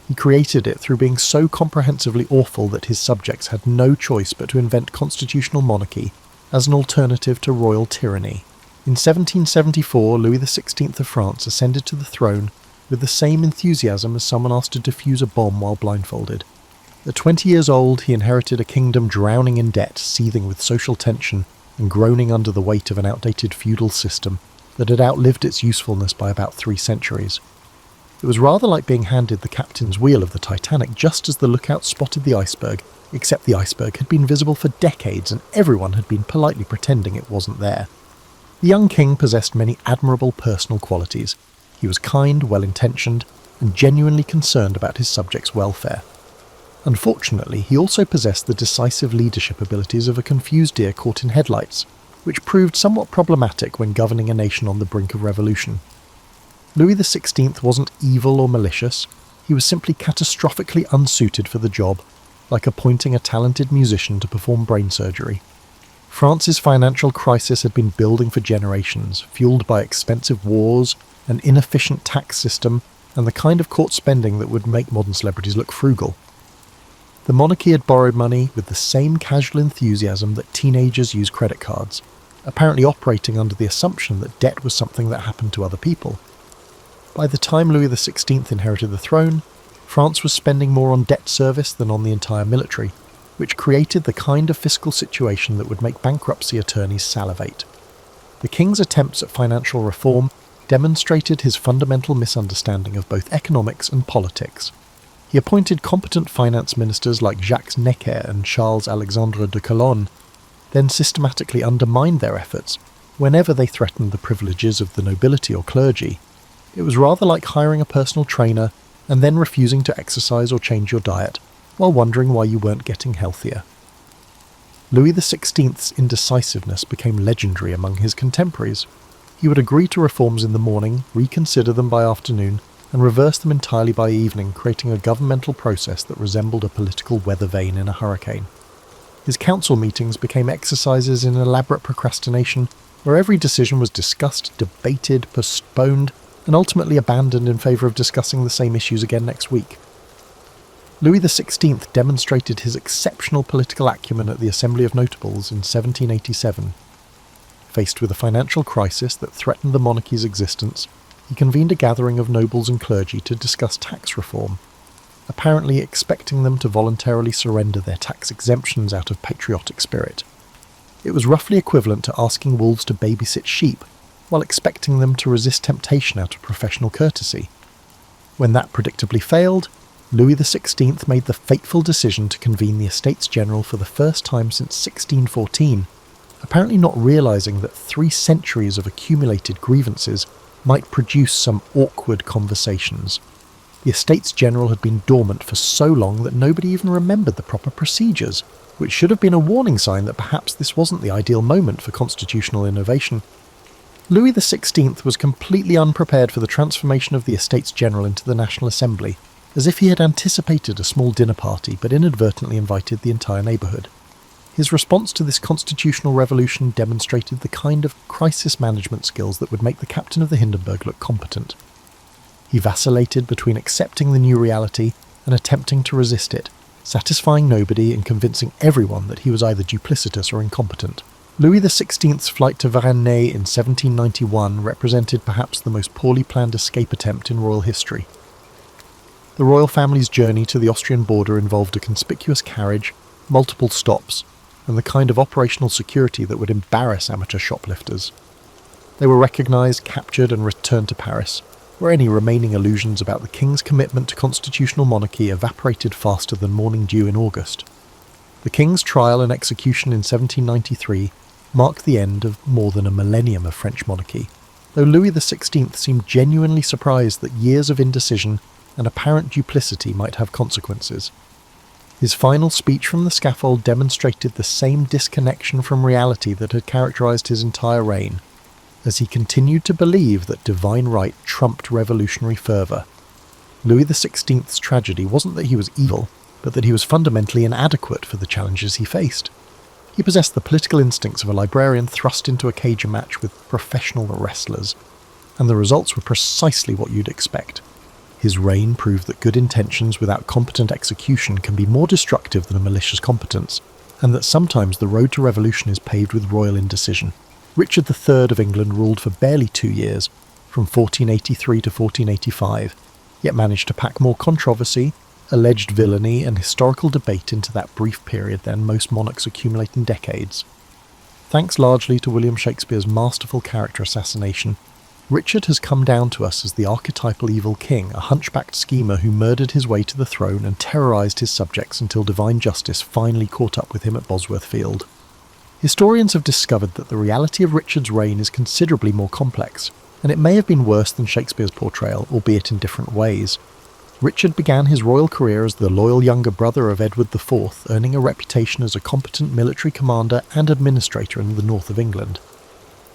He created it through being so comprehensively awful that his subjects had no choice but to invent constitutional monarchy as an alternative to royal tyranny. In 1774, Louis XVI of France ascended to the throne with the same enthusiasm as someone asked to defuse a bomb while blindfolded. At 20 years old, he inherited a kingdom drowning in debt, seething with social tension, and groaning under the weight of an outdated feudal system that had outlived its usefulness by about 3 centuries. It was rather like being handed the captain's wheel of the Titanic just as the lookout spotted the iceberg, except the iceberg had been visible for decades and everyone had been politely pretending it wasn't there. The young king possessed many admirable personal qualities. He was kind, well-intentioned, and genuinely concerned about his subjects' welfare. Unfortunately, he also possessed the decisive leadership abilities of a confused deer caught in headlights, which proved somewhat problematic when governing a nation on the brink of revolution. Louis XVI wasn't evil or malicious, he was simply catastrophically unsuited for the job, like appointing a talented musician to perform brain surgery. France's financial crisis had been building for generations, fueled by expensive wars, an inefficient tax system, and the kind of court spending that would make modern celebrities look frugal. The monarchy had borrowed money with the same casual enthusiasm that teenagers use credit cards, apparently operating under the assumption that debt was something that happened to other people. By the time Louis XVI inherited the throne, France was spending more on debt service than on the entire military, which created the kind of fiscal situation that would make bankruptcy attorneys salivate. The king's attempts at financial reform demonstrated his fundamental misunderstanding of both economics and politics. He appointed competent finance ministers like Jacques Necker and Charles-Alexandre de Calonne, then systematically undermined their efforts whenever they threatened the privileges of the nobility or clergy. It was rather like hiring a personal trainer and then refusing to exercise or change your diet, while wondering why you weren't getting healthier. Louis XVI's indecisiveness became legendary among his contemporaries. He would agree to reforms in the morning, reconsider them by afternoon, and reverse them entirely by evening, creating a governmental process that resembled a political weather vane in a hurricane. His council meetings became exercises in elaborate procrastination, where every decision was discussed, debated, postponed, and ultimately abandoned in favour of discussing the same issues again next week. Louis XVI demonstrated his exceptional political acumen at the Assembly of Notables in 1787. Faced with a financial crisis that threatened the monarchy's existence, he convened a gathering of nobles and clergy to discuss tax reform, apparently expecting them to voluntarily surrender their tax exemptions out of patriotic spirit. It was roughly equivalent to asking wolves to babysit sheep, while expecting them to resist temptation out of professional courtesy. When that predictably failed, Louis XVI made the fateful decision to convene the Estates General for the first time since 1614, apparently not realising that 3 centuries of accumulated grievances might produce some awkward conversations. The Estates General had been dormant for so long that nobody even remembered the proper procedures, which should have been a warning sign that perhaps this wasn't the ideal moment for constitutional innovation. Louis XVI was completely unprepared for the transformation of the Estates General into the National Assembly, as if he had anticipated a small dinner party but inadvertently invited the entire neighbourhood. His response to this constitutional revolution demonstrated the kind of crisis management skills that would make the captain of the Hindenburg look competent. He vacillated between accepting the new reality and attempting to resist it, satisfying nobody and convincing everyone that he was either duplicitous or incompetent. Louis XVI's flight to Varennes in 1791 represented perhaps the most poorly planned escape attempt in royal history. The royal family's journey to the Austrian border involved a conspicuous carriage, multiple stops, and the kind of operational security that would embarrass amateur shoplifters. They were recognised, captured and returned to Paris, where any remaining illusions about the king's commitment to constitutional monarchy evaporated faster than morning dew in August. The king's trial and execution in 1793 marked the end of more than a millennium of French monarchy, though Louis XVI seemed genuinely surprised that years of indecision and apparent duplicity might have consequences. His final speech from the scaffold demonstrated the same disconnection from reality that had characterised his entire reign, as he continued to believe that divine right trumped revolutionary fervour. Louis XVI's tragedy wasn't that he was evil, but that he was fundamentally inadequate for the challenges he faced. He possessed the political instincts of a librarian thrust into a cage match with professional wrestlers, and the results were precisely what you'd expect. His reign proved that good intentions without competent execution can be more destructive than a malicious competence, and that sometimes the road to revolution is paved with royal indecision. Richard III of England ruled for barely 2 years, from 1483 to 1485, yet managed to pack more controversy, alleged villainy and historical debate into that brief period than most monarchs accumulate in decades. Thanks largely to William Shakespeare's masterful character assassination, Richard has come down to us as the archetypal evil king, a hunchbacked schemer who murdered his way to the throne and terrorised his subjects until divine justice finally caught up with him at Bosworth Field. Historians have discovered that the reality of Richard's reign is considerably more complex, and it may have been worse than Shakespeare's portrayal, albeit in different ways. Richard began his royal career as the loyal younger brother of Edward IV, earning a reputation as a competent military commander and administrator in the north of England.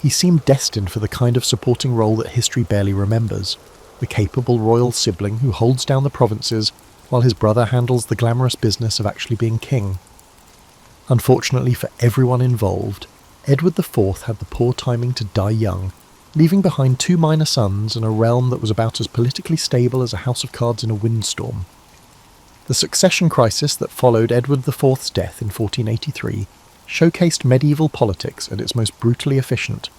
He seemed destined for the kind of supporting role that history barely remembers, the capable royal sibling who holds down the provinces while his brother handles the glamorous business of actually being king. Unfortunately for everyone involved, Edward IV had the poor timing to die young, leaving behind 2 minor sons and a realm that was about as politically stable as a house of cards in a windstorm. The succession crisis that followed Edward IV's death in 1483 showcased medieval politics at its most brutally efficient.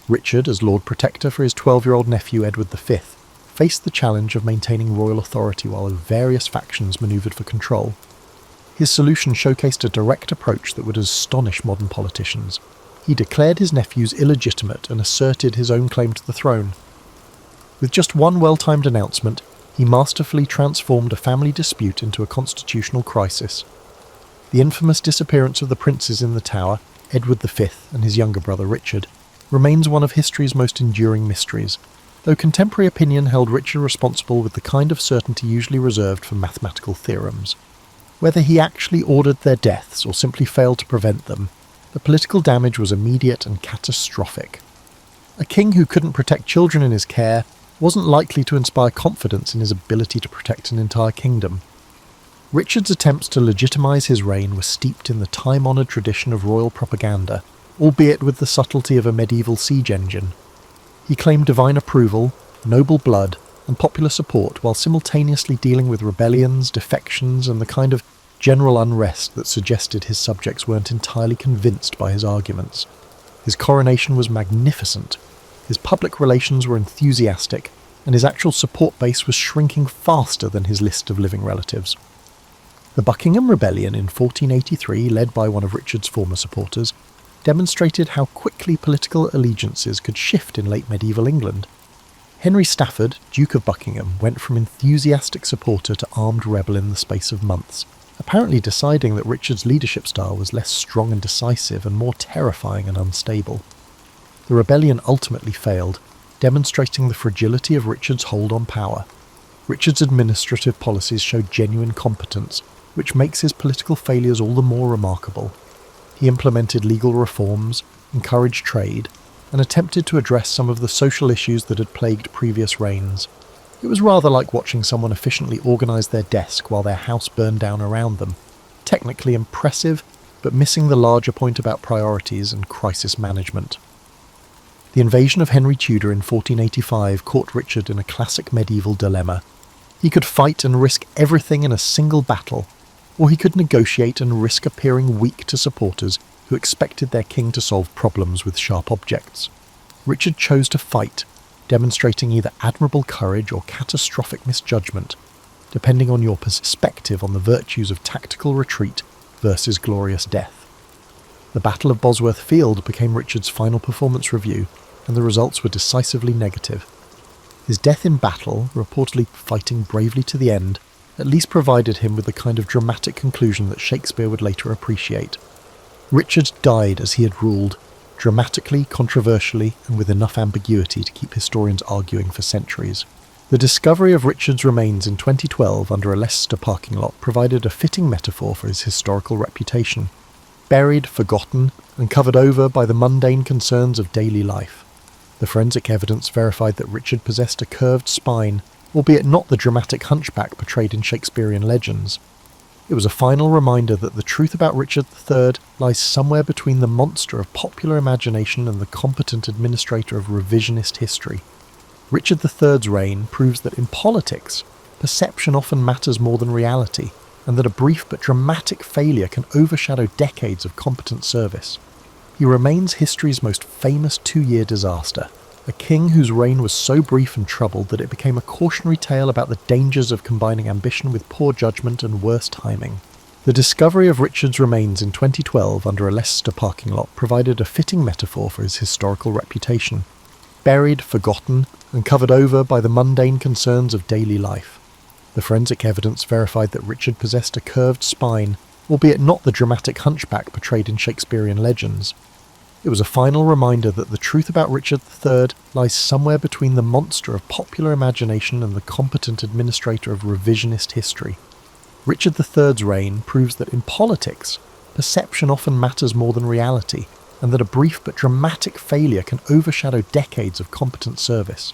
Richard, as Lord Protector for his 12-year-old nephew Edward V, faced the challenge of maintaining royal authority while various factions manoeuvred for control. His solution showcased a direct approach that would astonish modern politicians. He declared his nephews illegitimate and asserted his own claim to the throne. With just one well-timed announcement, he masterfully transformed a family dispute into a constitutional crisis. The infamous disappearance of the princes in the Tower, Edward V and his younger brother Richard, remains one of history's most enduring mysteries, though contemporary opinion held Richard responsible with the kind of certainty usually reserved for mathematical theorems. Whether he actually ordered their deaths or simply failed to prevent them, the political damage was immediate and catastrophic. A king who couldn't protect children in his care wasn't likely to inspire confidence in his ability to protect an entire kingdom. Richard's attempts to legitimise his reign were steeped in the time-honoured tradition of royal propaganda, albeit with the subtlety of a medieval siege engine. He claimed divine approval, noble blood, and popular support while simultaneously dealing with rebellions, defections, and the kind of general unrest that suggested his subjects weren't entirely convinced by his arguments. His coronation was magnificent, His public relations were enthusiastic, and his actual support base was shrinking faster than his list of living relatives. The Buckingham Rebellion in 1483, led by one of Richard's former supporters, demonstrated how quickly political allegiances could shift in late medieval England. Henry Stafford, Duke of Buckingham, went from enthusiastic supporter to armed rebel in the space of months, apparently deciding that Richard's leadership style was less strong and decisive and more terrifying and unstable. The rebellion ultimately failed, demonstrating the fragility of Richard's hold on power. Richard's administrative policies showed genuine competence, which makes his political failures all the more remarkable. He implemented legal reforms, encouraged trade, and attempted to address some of the social issues that had plagued previous reigns. It was rather like watching someone efficiently organise their desk while their house burned down around them. Technically impressive, but missing the larger point about priorities and crisis management. The invasion of Henry Tudor in 1485 caught Richard in a classic medieval dilemma. He could fight and risk everything in a single battle, or he could negotiate and risk appearing weak to supporters who expected their king to solve problems with sharp objects. Richard chose to fight, demonstrating either admirable courage or catastrophic misjudgment, depending on your perspective on the virtues of tactical retreat versus glorious death. The Battle of Bosworth Field became Richard's final performance review, and the results were decisively negative. His death in battle, reportedly fighting bravely to the end, at least provided him with the kind of dramatic conclusion that Shakespeare would later appreciate. Richard died as he had ruled, dramatically, controversially, and with enough ambiguity to keep historians arguing for centuries. The discovery of Richard's remains in 2012 under a Leicester parking lot provided a fitting metaphor for his historical reputation. Buried, forgotten, and covered over by the mundane concerns of daily life. The forensic evidence verified that Richard possessed a curved spine, albeit not the dramatic hunchback portrayed in Shakespearean legends. It was a final reminder that the truth about Richard III lies somewhere between the monster of popular imagination and the competent administrator of revisionist history. Richard III's reign proves that in politics, perception often matters more than reality, and that a brief but dramatic failure can overshadow decades of competent service. He remains history's most famous two-year disaster, a king whose reign was so brief and troubled that it became a cautionary tale about the dangers of combining ambition with poor judgment and worse timing. The discovery of Richard's remains in 2012 under a Leicester parking lot provided a fitting metaphor for his historical reputation. Buried, forgotten, and covered over by the mundane concerns of daily life. The forensic evidence verified that Richard possessed a curved spine, albeit not the dramatic hunchback portrayed in Shakespearean legends. It was a final reminder that the truth about Richard III lies somewhere between the monster of popular imagination and the competent administrator of revisionist history. Richard III's reign proves that in politics, perception often matters more than reality, and that a brief but dramatic failure can overshadow decades of competent service.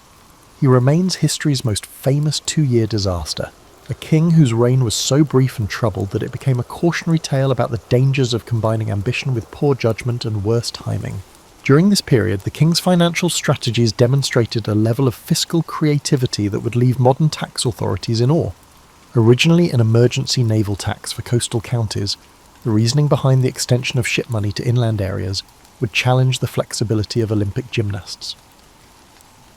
He remains history's most famous two-year disaster, a king whose reign was so brief and troubled that it became a cautionary tale about the dangers of combining ambition with poor judgment and worse timing. During this period, the king's financial strategies demonstrated a level of fiscal creativity that would leave modern tax authorities in awe. Originally an emergency naval tax for coastal counties, the reasoning behind the extension of ship money to inland areas would challenge the flexibility of Olympic gymnasts.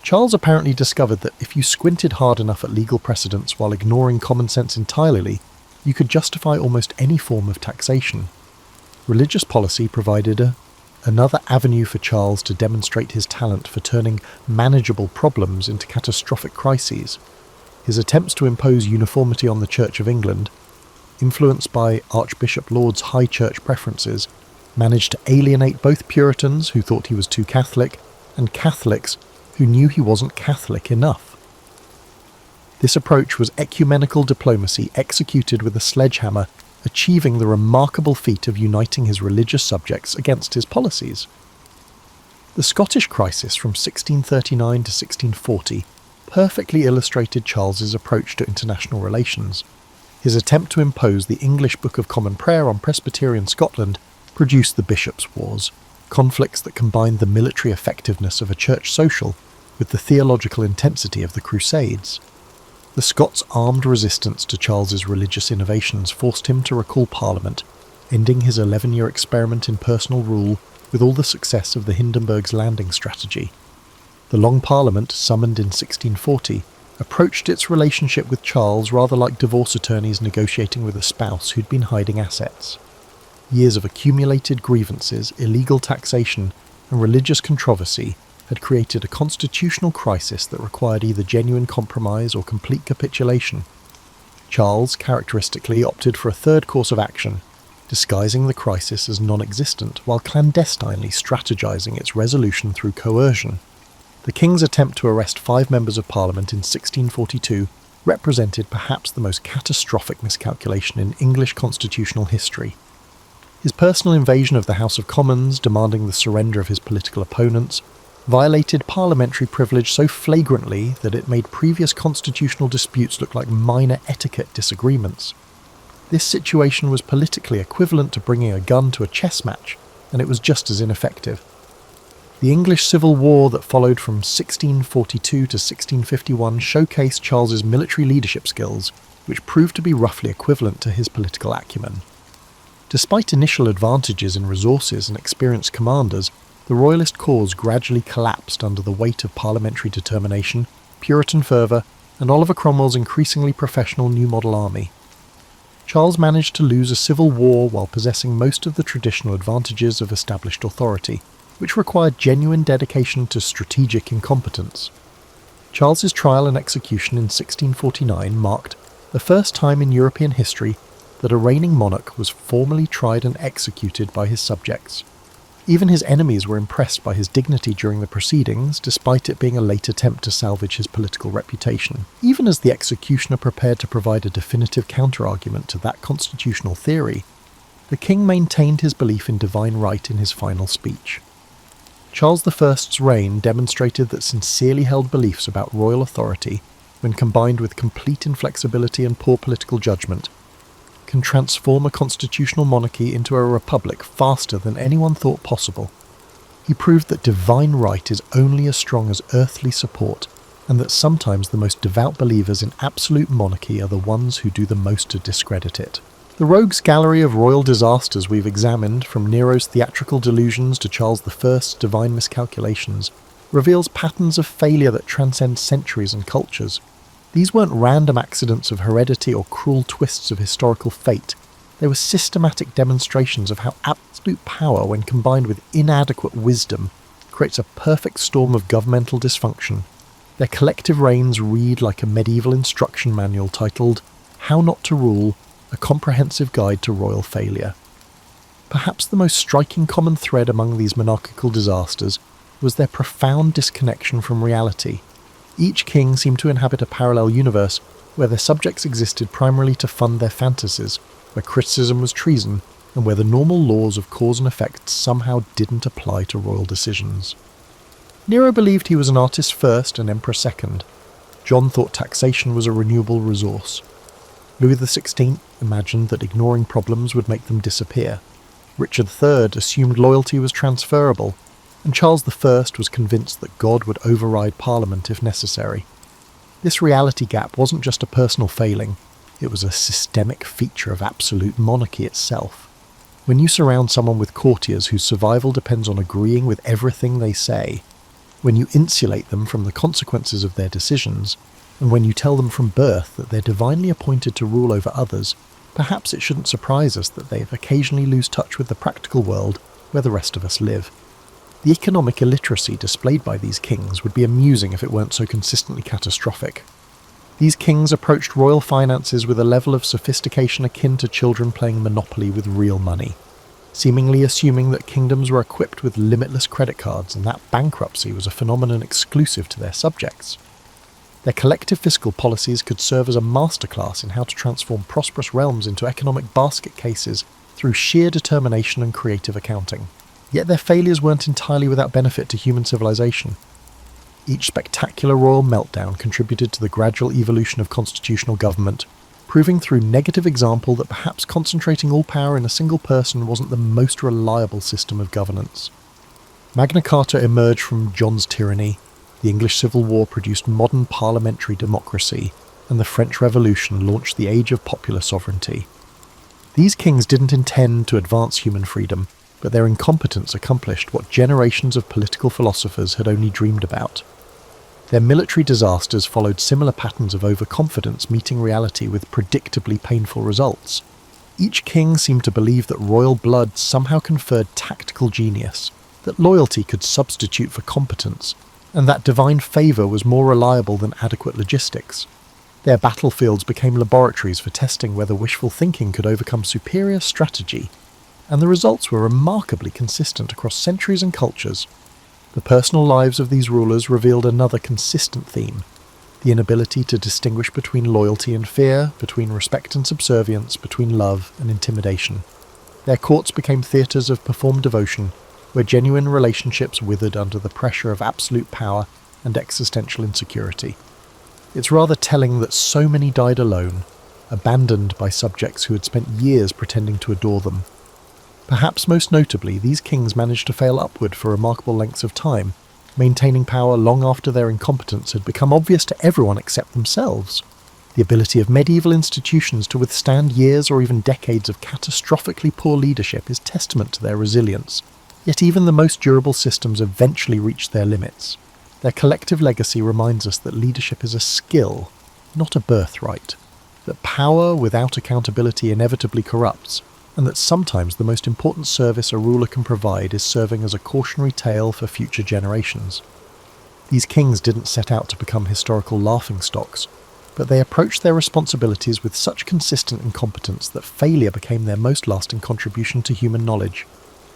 Charles apparently discovered that if you squinted hard enough at legal precedents while ignoring common sense entirely, you could justify almost any form of taxation. Religious policy provided another avenue for Charles to demonstrate his talent for turning manageable problems into catastrophic crises. His attempts to impose uniformity on the Church of England, influenced by Archbishop Laud's high church preferences, managed to alienate both Puritans, who thought he was too Catholic, and Catholics, who knew he wasn't Catholic enough. This approach was ecumenical diplomacy executed with a sledgehammer, achieving the remarkable feat of uniting his religious subjects against his policies. The Scottish crisis from 1639 to 1640 perfectly illustrated Charles's approach to international relations. His attempt to impose the English Book of Common Prayer on Presbyterian Scotland produced the Bishops' Wars, conflicts that combined the military effectiveness of a church social with the theological intensity of the Crusades. The Scots' armed resistance to Charles's religious innovations forced him to recall Parliament, ending his 11-year experiment in personal rule with all the success of the Hindenburg's landing strategy. The Long Parliament, summoned in 1640, approached its relationship with Charles rather like divorce attorneys negotiating with a spouse who'd been hiding assets. Years of accumulated grievances, illegal taxation, and religious controversy had created a constitutional crisis that required either genuine compromise or complete capitulation. Charles, characteristically, opted for a third course of action, disguising the crisis as non-existent while clandestinely strategizing its resolution through coercion. The king's attempt to arrest 5 members of Parliament in 1642 represented perhaps the most catastrophic miscalculation in English constitutional history. His personal invasion of the House of Commons, demanding the surrender of his political opponents, violated parliamentary privilege so flagrantly that it made previous constitutional disputes look like minor etiquette disagreements. This situation was politically equivalent to bringing a gun to a chess match, and it was just as ineffective. The English Civil War that followed from 1642 to 1651 showcased Charles's military leadership skills, which proved to be roughly equivalent to his political acumen. Despite initial advantages in resources and experienced commanders, the Royalist cause gradually collapsed under the weight of parliamentary determination, Puritan fervour, and Oliver Cromwell's increasingly professional New Model army. Charles managed to lose a civil war while possessing most of the traditional advantages of established authority, which required genuine dedication to strategic incompetence. Charles's trial and execution in 1649 marked the first time in European history that a reigning monarch was formally tried and executed by his subjects. Even his enemies were impressed by his dignity during the proceedings, despite it being a late attempt to salvage his political reputation. Even as the executioner prepared to provide a definitive counter-argument to that constitutional theory, the king maintained his belief in divine right in his final speech. Charles I's reign demonstrated that sincerely held beliefs about royal authority, when combined with complete inflexibility and poor political judgment, can transform a constitutional monarchy into a republic faster than anyone thought possible. He proved that divine right is only as strong as earthly support, and that sometimes the most devout believers in absolute monarchy are the ones who do the most to discredit it. The rogues gallery of royal disasters we've examined, from Nero's theatrical delusions to Charles I's divine miscalculations, reveals patterns of failure that transcend centuries and cultures. These weren't random accidents of heredity or cruel twists of historical fate. They were systematic demonstrations of how absolute power, when combined with inadequate wisdom, creates a perfect storm of governmental dysfunction. Their collective reigns read like a medieval instruction manual titled How Not to Rule, a Comprehensive Guide to Royal Failure. Perhaps the most striking common thread among these monarchical disasters was their profound disconnection from reality. Each king seemed to inhabit a parallel universe where their subjects existed primarily to fund their fantasies, where criticism was treason, and where the normal laws of cause and effect somehow didn't apply to royal decisions. Nero believed he was an artist first and emperor second. John thought taxation was a renewable resource. Louis XVI imagined that ignoring problems would make them disappear. Richard III assumed loyalty was transferable, and Charles I was convinced that God would override Parliament if necessary. This reality gap wasn't just a personal failing, it was a systemic feature of absolute monarchy itself. When you surround someone with courtiers whose survival depends on agreeing with everything they say, when you insulate them from the consequences of their decisions, and when you tell them from birth that they're divinely appointed to rule over others, perhaps it shouldn't surprise us that they occasionally lose touch with the practical world where the rest of us live. The economic illiteracy displayed by these kings would be amusing if it weren't so consistently catastrophic. These kings approached royal finances with a level of sophistication akin to children playing Monopoly with real money, seemingly assuming that kingdoms were equipped with limitless credit cards and that bankruptcy was a phenomenon exclusive to their subjects. Their collective fiscal policies could serve as a masterclass in how to transform prosperous realms into economic basket cases through sheer determination and creative accounting. Yet their failures weren't entirely without benefit to human civilization. Each spectacular royal meltdown contributed to the gradual evolution of constitutional government, proving through negative example that perhaps concentrating all power in a single person wasn't the most reliable system of governance. Magna Carta emerged from John's tyranny, the English Civil War produced modern parliamentary democracy, and the French Revolution launched the age of popular sovereignty. These kings didn't intend to advance human freedom, but their incompetence accomplished what generations of political philosophers had only dreamed about. Their military disasters followed similar patterns of overconfidence meeting reality with predictably painful results. Each king seemed to believe that royal blood somehow conferred tactical genius, that loyalty could substitute for competence, and that divine favour was more reliable than adequate logistics. Their battlefields became laboratories for testing whether wishful thinking could overcome superior strategy, and the results were remarkably consistent across centuries and cultures. The personal lives of these rulers revealed another consistent theme: the inability to distinguish between loyalty and fear, between respect and subservience, between love and intimidation. Their courts became theatres of performed devotion, where genuine relationships withered under the pressure of absolute power and existential insecurity. It's rather telling that so many died alone, abandoned by subjects who had spent years pretending to adore them. Perhaps most notably, these kings managed to fail upward for remarkable lengths of time, maintaining power long after their incompetence had become obvious to everyone except themselves. The ability of medieval institutions to withstand years or even decades of catastrophically poor leadership is testament to their resilience. Yet even the most durable systems eventually reach their limits. Their collective legacy reminds us that leadership is a skill, not a birthright, that power without accountability inevitably corrupts, and that sometimes the most important service a ruler can provide is serving as a cautionary tale for future generations. These kings didn't set out to become historical laughingstocks, but they approached their responsibilities with such consistent incompetence that failure became their most lasting contribution to human knowledge.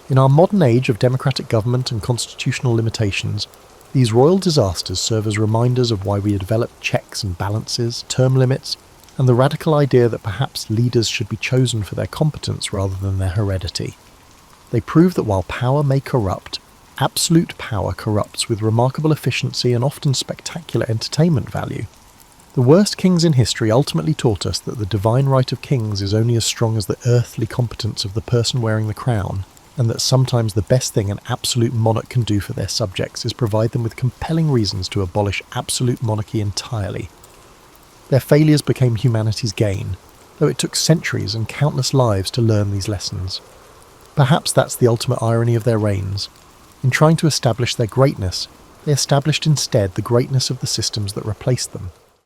In our modern age of democratic government and constitutional limitations, these royal disasters serve as reminders of why we developed checks and balances, term limits, and the radical idea that perhaps leaders should be chosen for their competence rather than their heredity. They prove that while power may corrupt, absolute power corrupts with remarkable efficiency and often spectacular entertainment value. The worst kings in history ultimately taught us that the divine right of kings is only as strong as the earthly competence of the person wearing the crown, and that sometimes the best thing an absolute monarch can do for their subjects is provide them with compelling reasons to abolish absolute monarchy entirely. Their failures became humanity's gain, though it took centuries and countless lives to learn these lessons. Perhaps that's the ultimate irony of their reigns. In trying to establish their greatness, they established instead the greatness of the systems that replaced them.